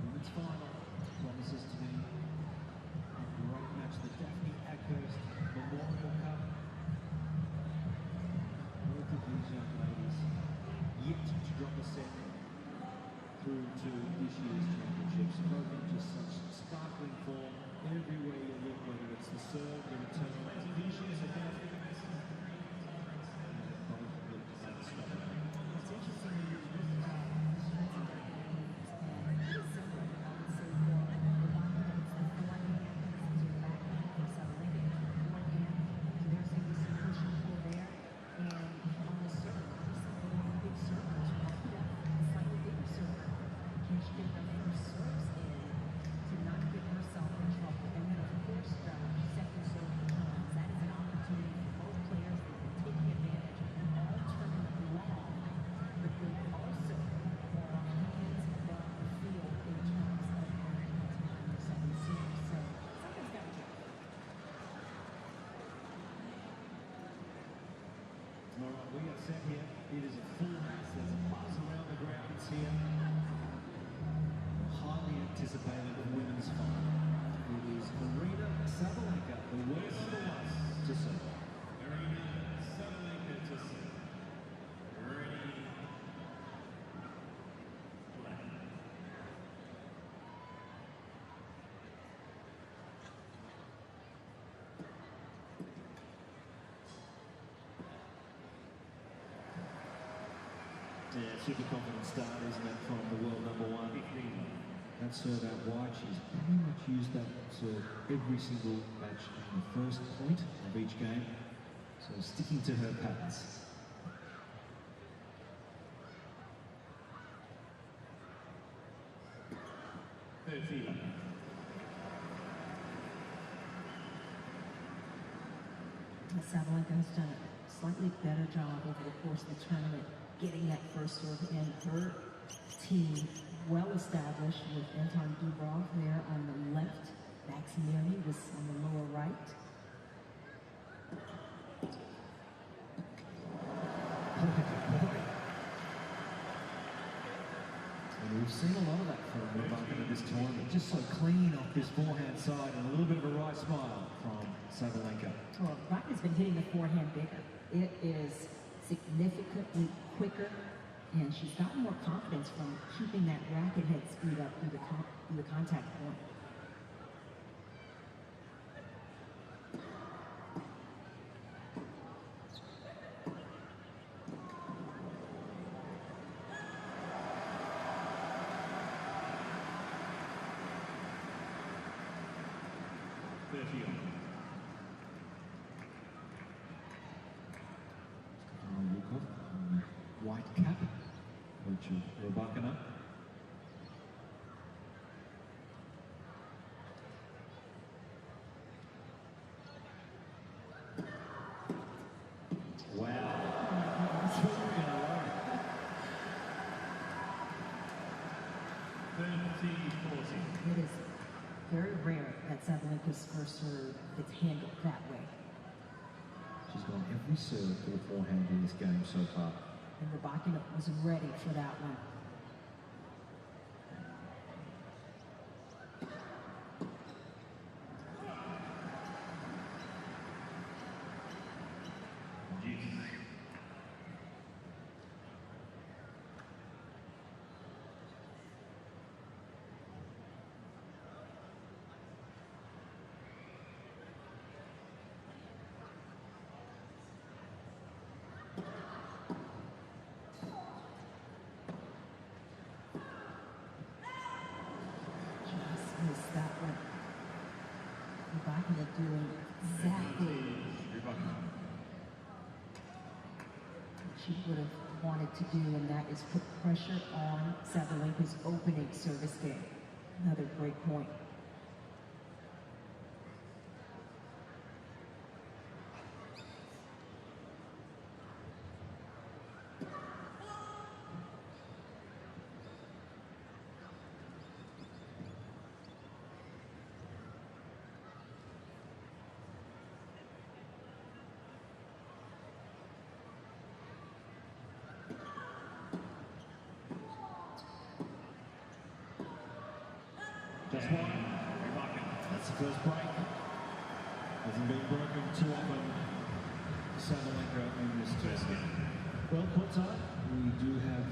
Women's final promises to be a great match. The Daphne Ackhurst Memorial Cup. Both of these young ladies yet to drop a set through to this year's championships. Both in just such sparkling form everywhere you look, whether it's the serve, the return, the executions, and both look unstoppable. It's interesting when you look at pretty similar, I would say, for Rybakina. It's the forehand to the backhand for Sabalenka. Forehand, so there's going to be some push and pull there. And on the serve, obviously, they have a big server. Rybakina, a slightly bigger server. Can she get the first serves in to not get herself in trouble? And then, of course, the second serve returns. That is an opportunity for both players. They've been taking advantage all tournament long. But they also are hands above the field in terms of their time in the second series. So something's got to give. All right, we are set here. It is a full house. There's a buzz around the grounds here. Highly anticipated women's final. It is Arena Sabalenka, the world number one to serve. Arena Sabalenka to serve. Ready. Play. Yeah, super confident start, isn't it, from the world number one. That serve out wide, she's pretty much used that serve every single match in the first point of each game. So sticking to her patterns. Sabalenka has done a slightly better job over the course of the tournament getting that first serve in. Her team well established with Anton Dubrov there on the left. Maximiani was on the lower right. And we've seen a lot of that from Rybakina this tournament. Just so clean off this forehand side and a little bit of a wry smile from Sabalenka. Well, Rybakina's been hitting the forehand bigger. It is significantly quicker, and she's gotten more confidence from keeping that racket head speed up through the contact point. White cap, coach of Rybakina. her serve that's handled that way. She's gone every serve for the forehand in this game so far. And Rybakina was ready for that one. Missed that one. Rybakina doing exactly what she would have wanted to do, and that is put pressure on Sabalenka's opening service game. Another great point. Just one. That's the first break. Hasn't been broken too often. Sabalenka in this test game. Well, courtside, we do have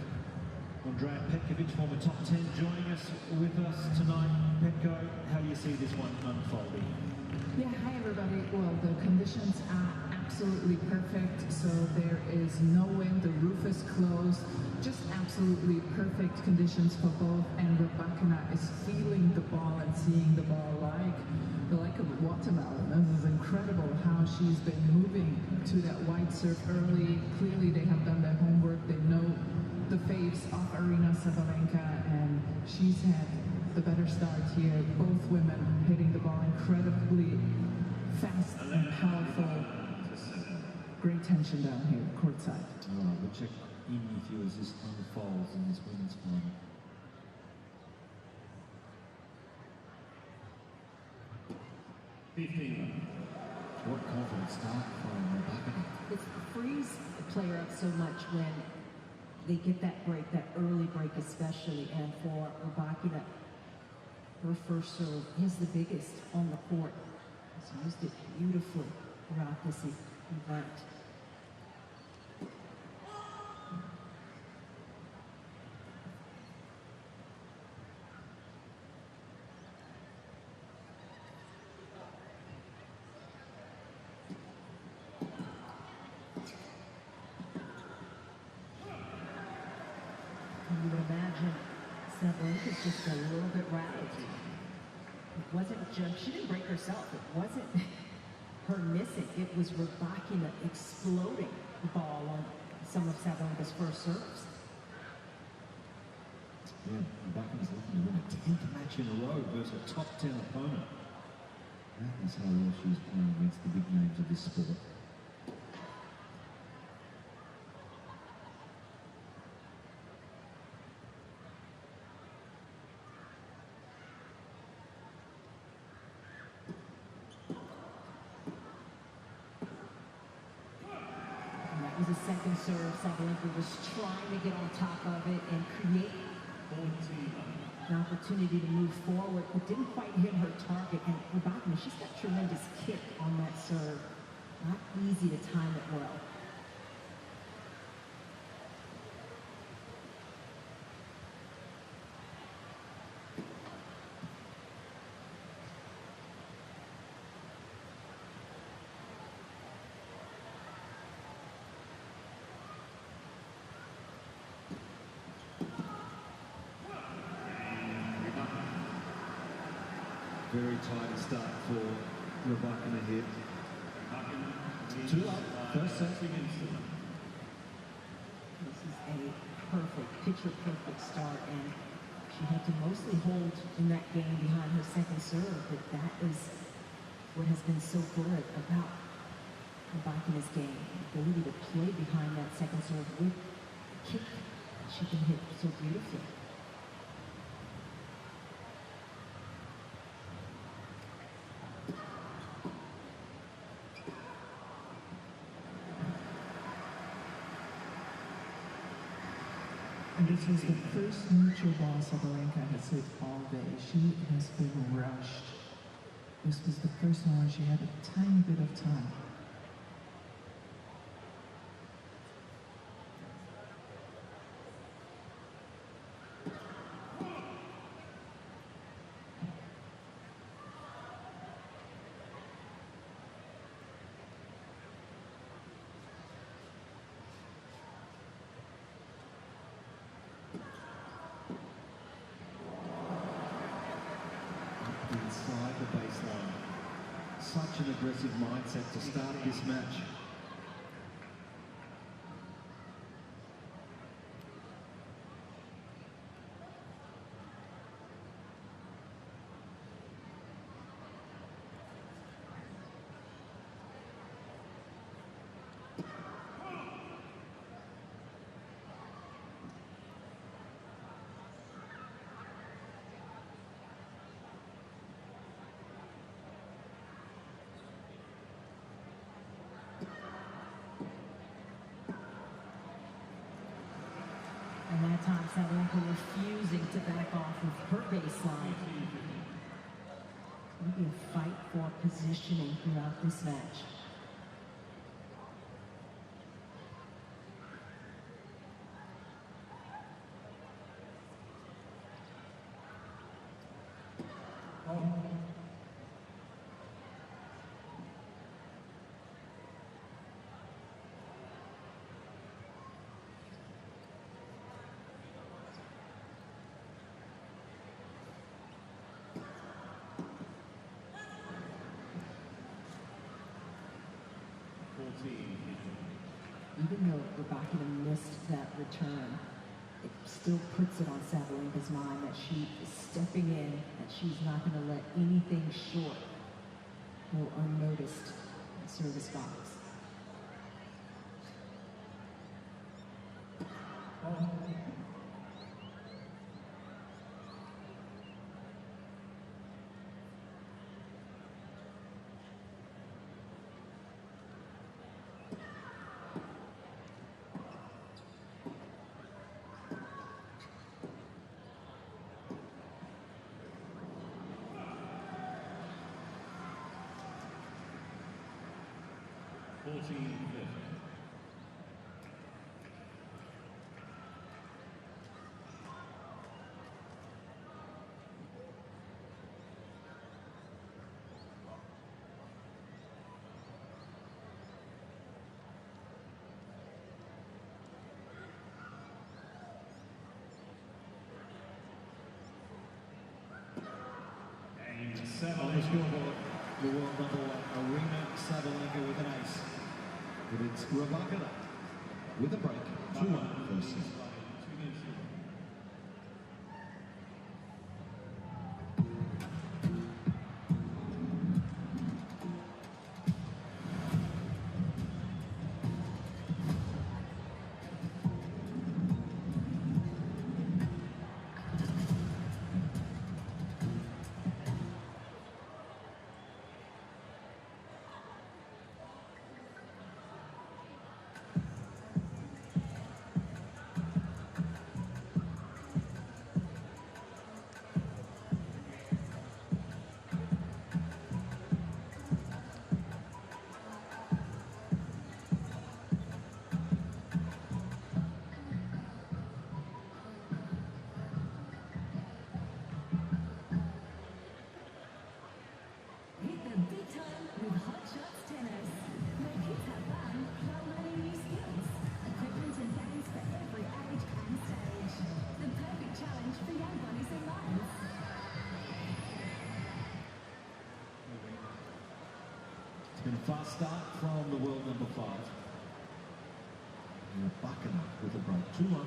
Andrea Petkovic, former top 10, joining us tonight. Petko, how do you see this one unfolding? Yeah, hi everybody. Well, the conditions are absolutely perfect. So there is no wind, the roof is closed. Just absolutely perfect conditions for both. And Rybakina is feeling the ball and seeing the ball like a watermelon. This is incredible how she's been moving to that wide serve early. Clearly they have done their homework. They know the faves of Arena Sabalenka, and she's had the better start here. Both women hitting the ball incredibly fast and powerful. Great tension down here, courtside. All right, we'll check in with you as this unfolds in this women's final. What confidence start from Rybakina? It frees the player up so much when they get that break, that early break especially, and for Rybakina, her first serve is the biggest on the court. She's used it beautifully throughout this event. You would imagine Sabalenka's just a little bit rattled. It wasn't just, she didn't break herself. It wasn't her missing. It was Rybakina exploding the ball on some of Sabalenka's first serves. Yeah, Rybakina's looking to win a 10th match in a row versus a top 10 opponent. That is how well she's playing against the big names of this sport. Was a second serve. Sabalenka was trying to get on top of it and create an opportunity to move forward, but didn't quite hit her target. And Rybakina, she's got tremendous kick on that serve. Not easy to time it well. Very tight start for Rybakina here. 2 up, first set. This is a perfect, picture-perfect start, and she had to mostly hold in that game behind her second serve, but that is what has been so good about Rybakina's game, the ability to play behind that second serve with a kick she can hit so beautifully. this was the first neutral ball Sabalenka has hit all day. She has been rushed. This was the first one where she had a tiny bit of time. Inside the baseline. Such an aggressive mindset to start this match. And that time, Sabalenka refusing to back off of her baseline. It'll be a fight for positioning throughout this match. Even though Rebecca missed that return, it still puts it on Sabalenka's mind that she is stepping in, that she's not going to let anything short go unnoticed in the service box. On the scoreboard, the world number one, Arena Sabalenka with an ace. But it's Rebecca with a break, 2-1 first set. It's been a fast start from the world number 5. Rebecca with a break, 2-1.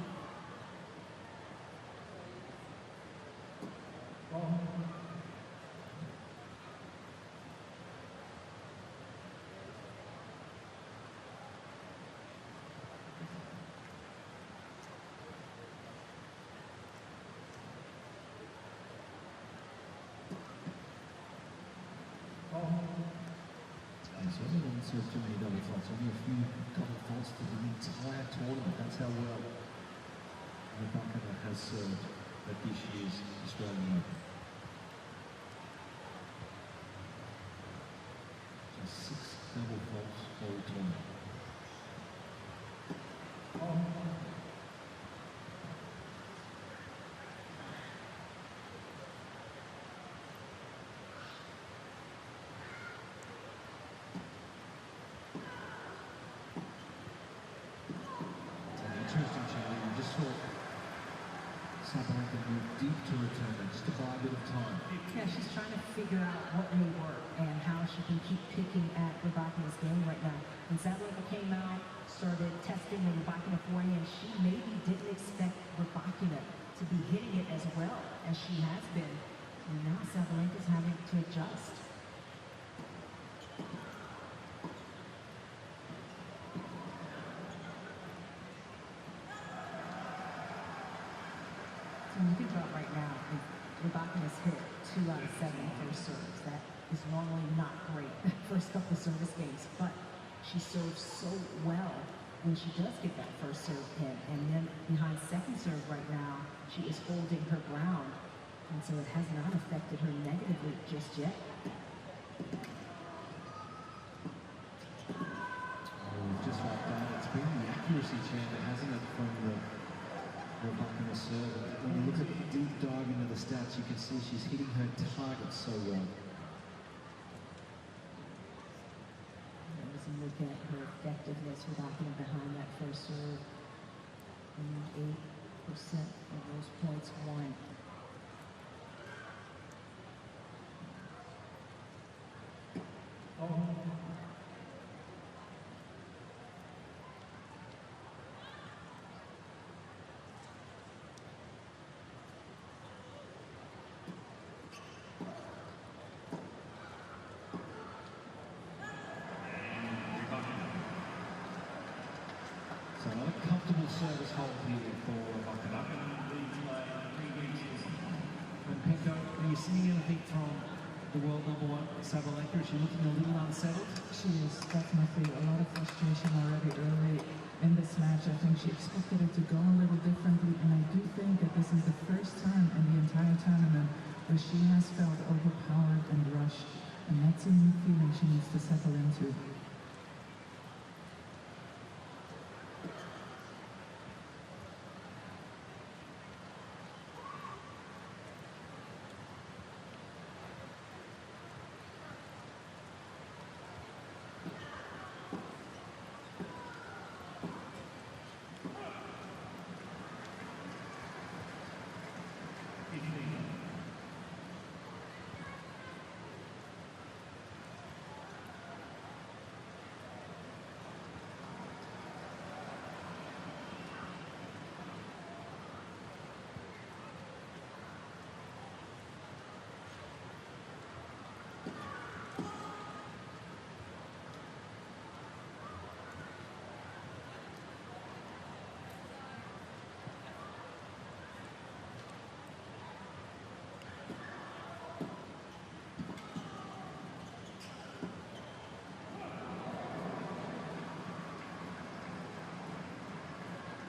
So everyone serves too many double faults, only a few double faults for the entire tournament. That's how well Rebecca has served at this year's Australian Open. Just 6 double faults all tournament. Interesting, Charlie. I just thought Sabalenka moved deep to return and just to buy a bit of time. Yeah, she's trying to figure out what may work and how she can keep picking at Rebecca's game right now. When Sabalenka came out, started testing the Rebecca forehand, she maybe didn't expect Rebecca to be hitting it as well as she has been. And now Sabalenka's having to adjust. You can drop right now. Rebecca has hit 2 out of 7 first serves. That is normally not great first couple service games, but she serves so well when she does get that first serve hit. And then behind second serve right now, she is holding her ground. And so it has not affected her negatively just yet. Just like that, it's been the accuracy chamber, hasn't it, from the Rebecca serve. When you look at the deep dive into the stats, you can see she's hitting her target so well. As you look at her effectiveness, Rebecca behind that first serve, 8% of those points won. So another comfortable service hold here for Rebecca. And Penko, are you seeing anything from the world #1 Sabalenka? Is she looking a little unsettled? She is definitely a lot of frustration already early in this match. I think she expected it to go a little differently, and I do think that this is the first time in the entire tournament where she has felt overpowered and rushed, and that's a new feeling she needs to settle into.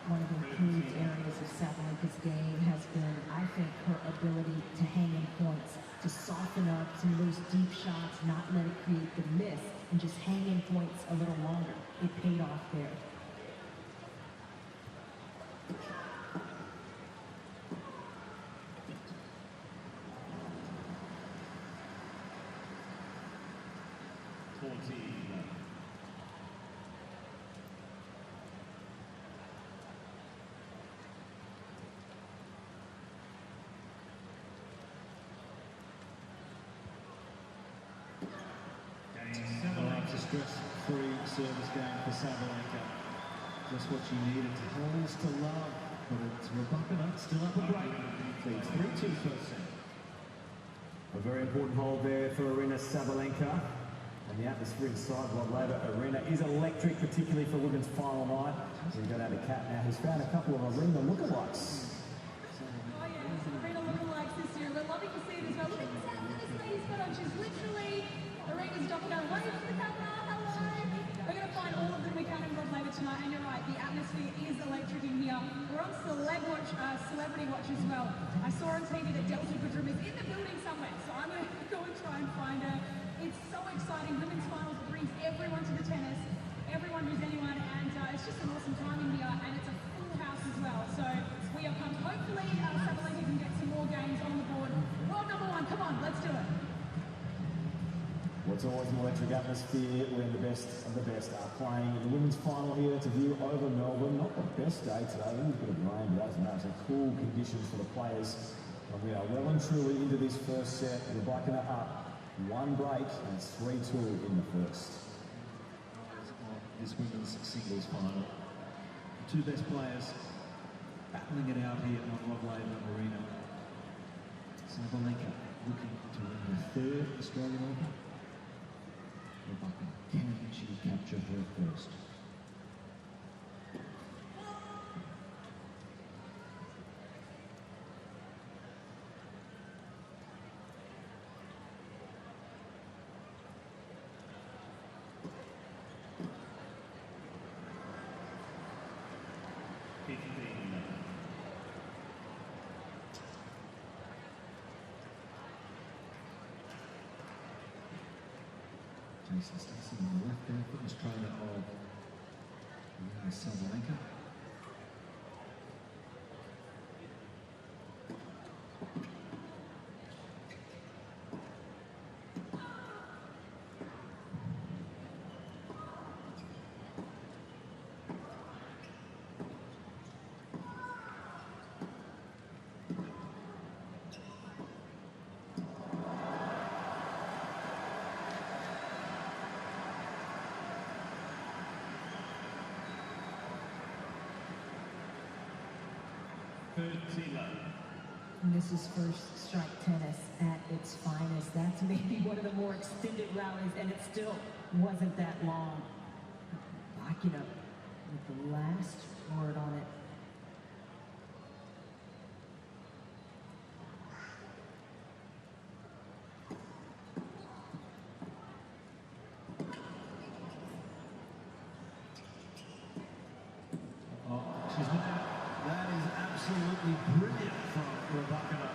One of the improved areas of Sabalenka's game has been, I think, her ability to hang in points, to soften up some of those deep shots, not let it create the miss, and just hang in points a little longer. It paid off there. It's a stress-free service game for Sabalenka. Just what she needed. Holes to love, but it's Rebecca still up a break. Leads 3-2 first set. A very important hold there for Arena Sabalenka. And the atmosphere inside Rod Laver Arena is electric, particularly for women's final night. We've got out a cat now who's found a couple of Arena lookalikes. Oh yeah, Arena lookalikes this year. We're loving to see it as well. Look at this little space put on. She's literally Arena's doctor. Wave to the camera. Hello. We're going to find all of them we can in Rod Laver tonight. And you're right, the atmosphere is electric in here. We're on Celeb Watch TV watch as well. I saw on TV that Delta Goodrum is in the building somewhere, so I'm going to go and try and find her. It's so exciting. Women's finals brings everyone to the tennis, everyone who's anyone, and it's just an awesome time in here, and it's a full house as well. So we are pumped. Hopefully, Sabalenka can get some more games on the board. World number one, come on, let's do it. Well, it's always an electric atmosphere when the best of the best are playing in the women's final here to view over Melbourne. Not the best day today, a little bit of rain, but other than that, some cool conditions for the players. And we are well and truly into this first set. Rebecca up, one break, and it's 3-2 in the first. This women's singles final. The two best players battling it out here on Rod Laver Arena. Sabalenka looking to win her third Australian Open. Rebecca, can she capture her first? Jason Stacey on the left there, fitness trainer of Sabalenka. And this is first strike tennis at its finest. That's maybe one of the more extended rallies, and it still wasn't that long. Backing up with the last word on it. That is absolutely brilliant from Rebecca.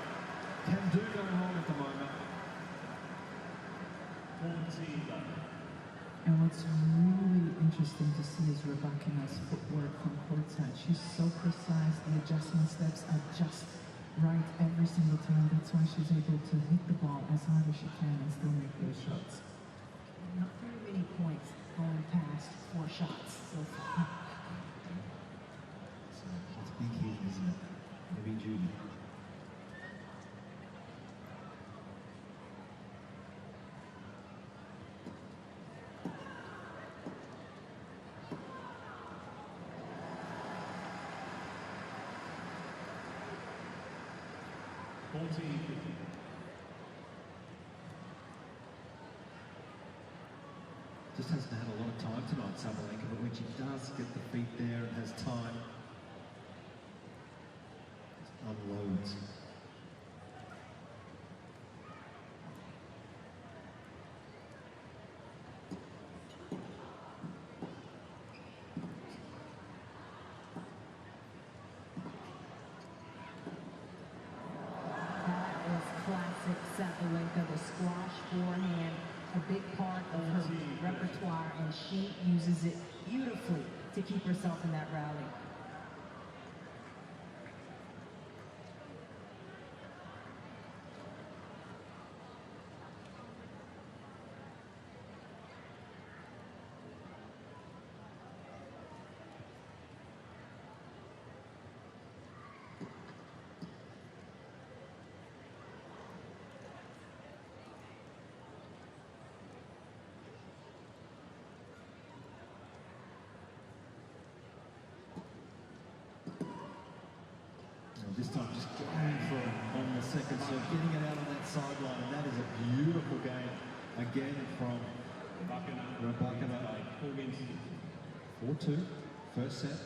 Can do no wrong at the moment. And what's really interesting to see is Rebecca's footwork from courtside. She's so precise. The adjustment steps are just right every single time. That's why she's able to hit the ball as hard as she can and still make those shots. Not very many points going past 4 shots so far. It's big hit, isn't it? Heavy duty. Just hasn't had a lot of time tonight, Sabalenka, but when she does get the feet there and has time, unloads. That is classic Sabalenka, the squash forehand, a big part of her repertoire, and she uses it beautifully to keep herself in that rally. This time just going for it on the second serve, getting it out on that sideline, and that is a beautiful game again from Rebecca. 4-2, first set.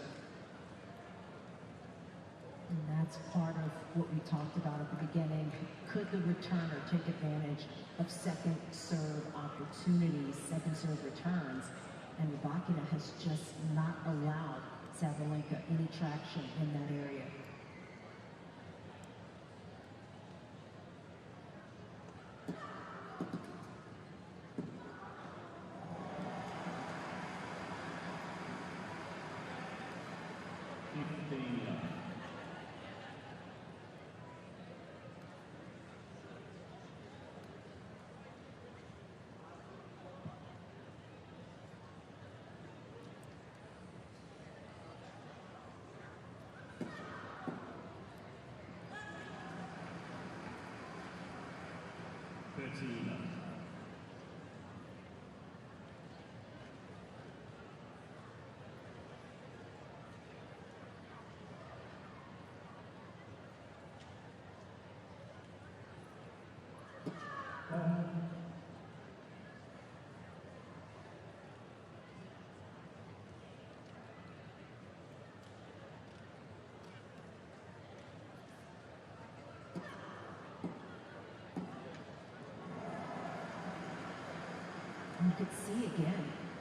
And that's part of what we talked about at the beginning. Could the returner take advantage of second serve opportunities, second serve returns? And Rebecca has just not allowed Sabalenka any traction in that area. You could see again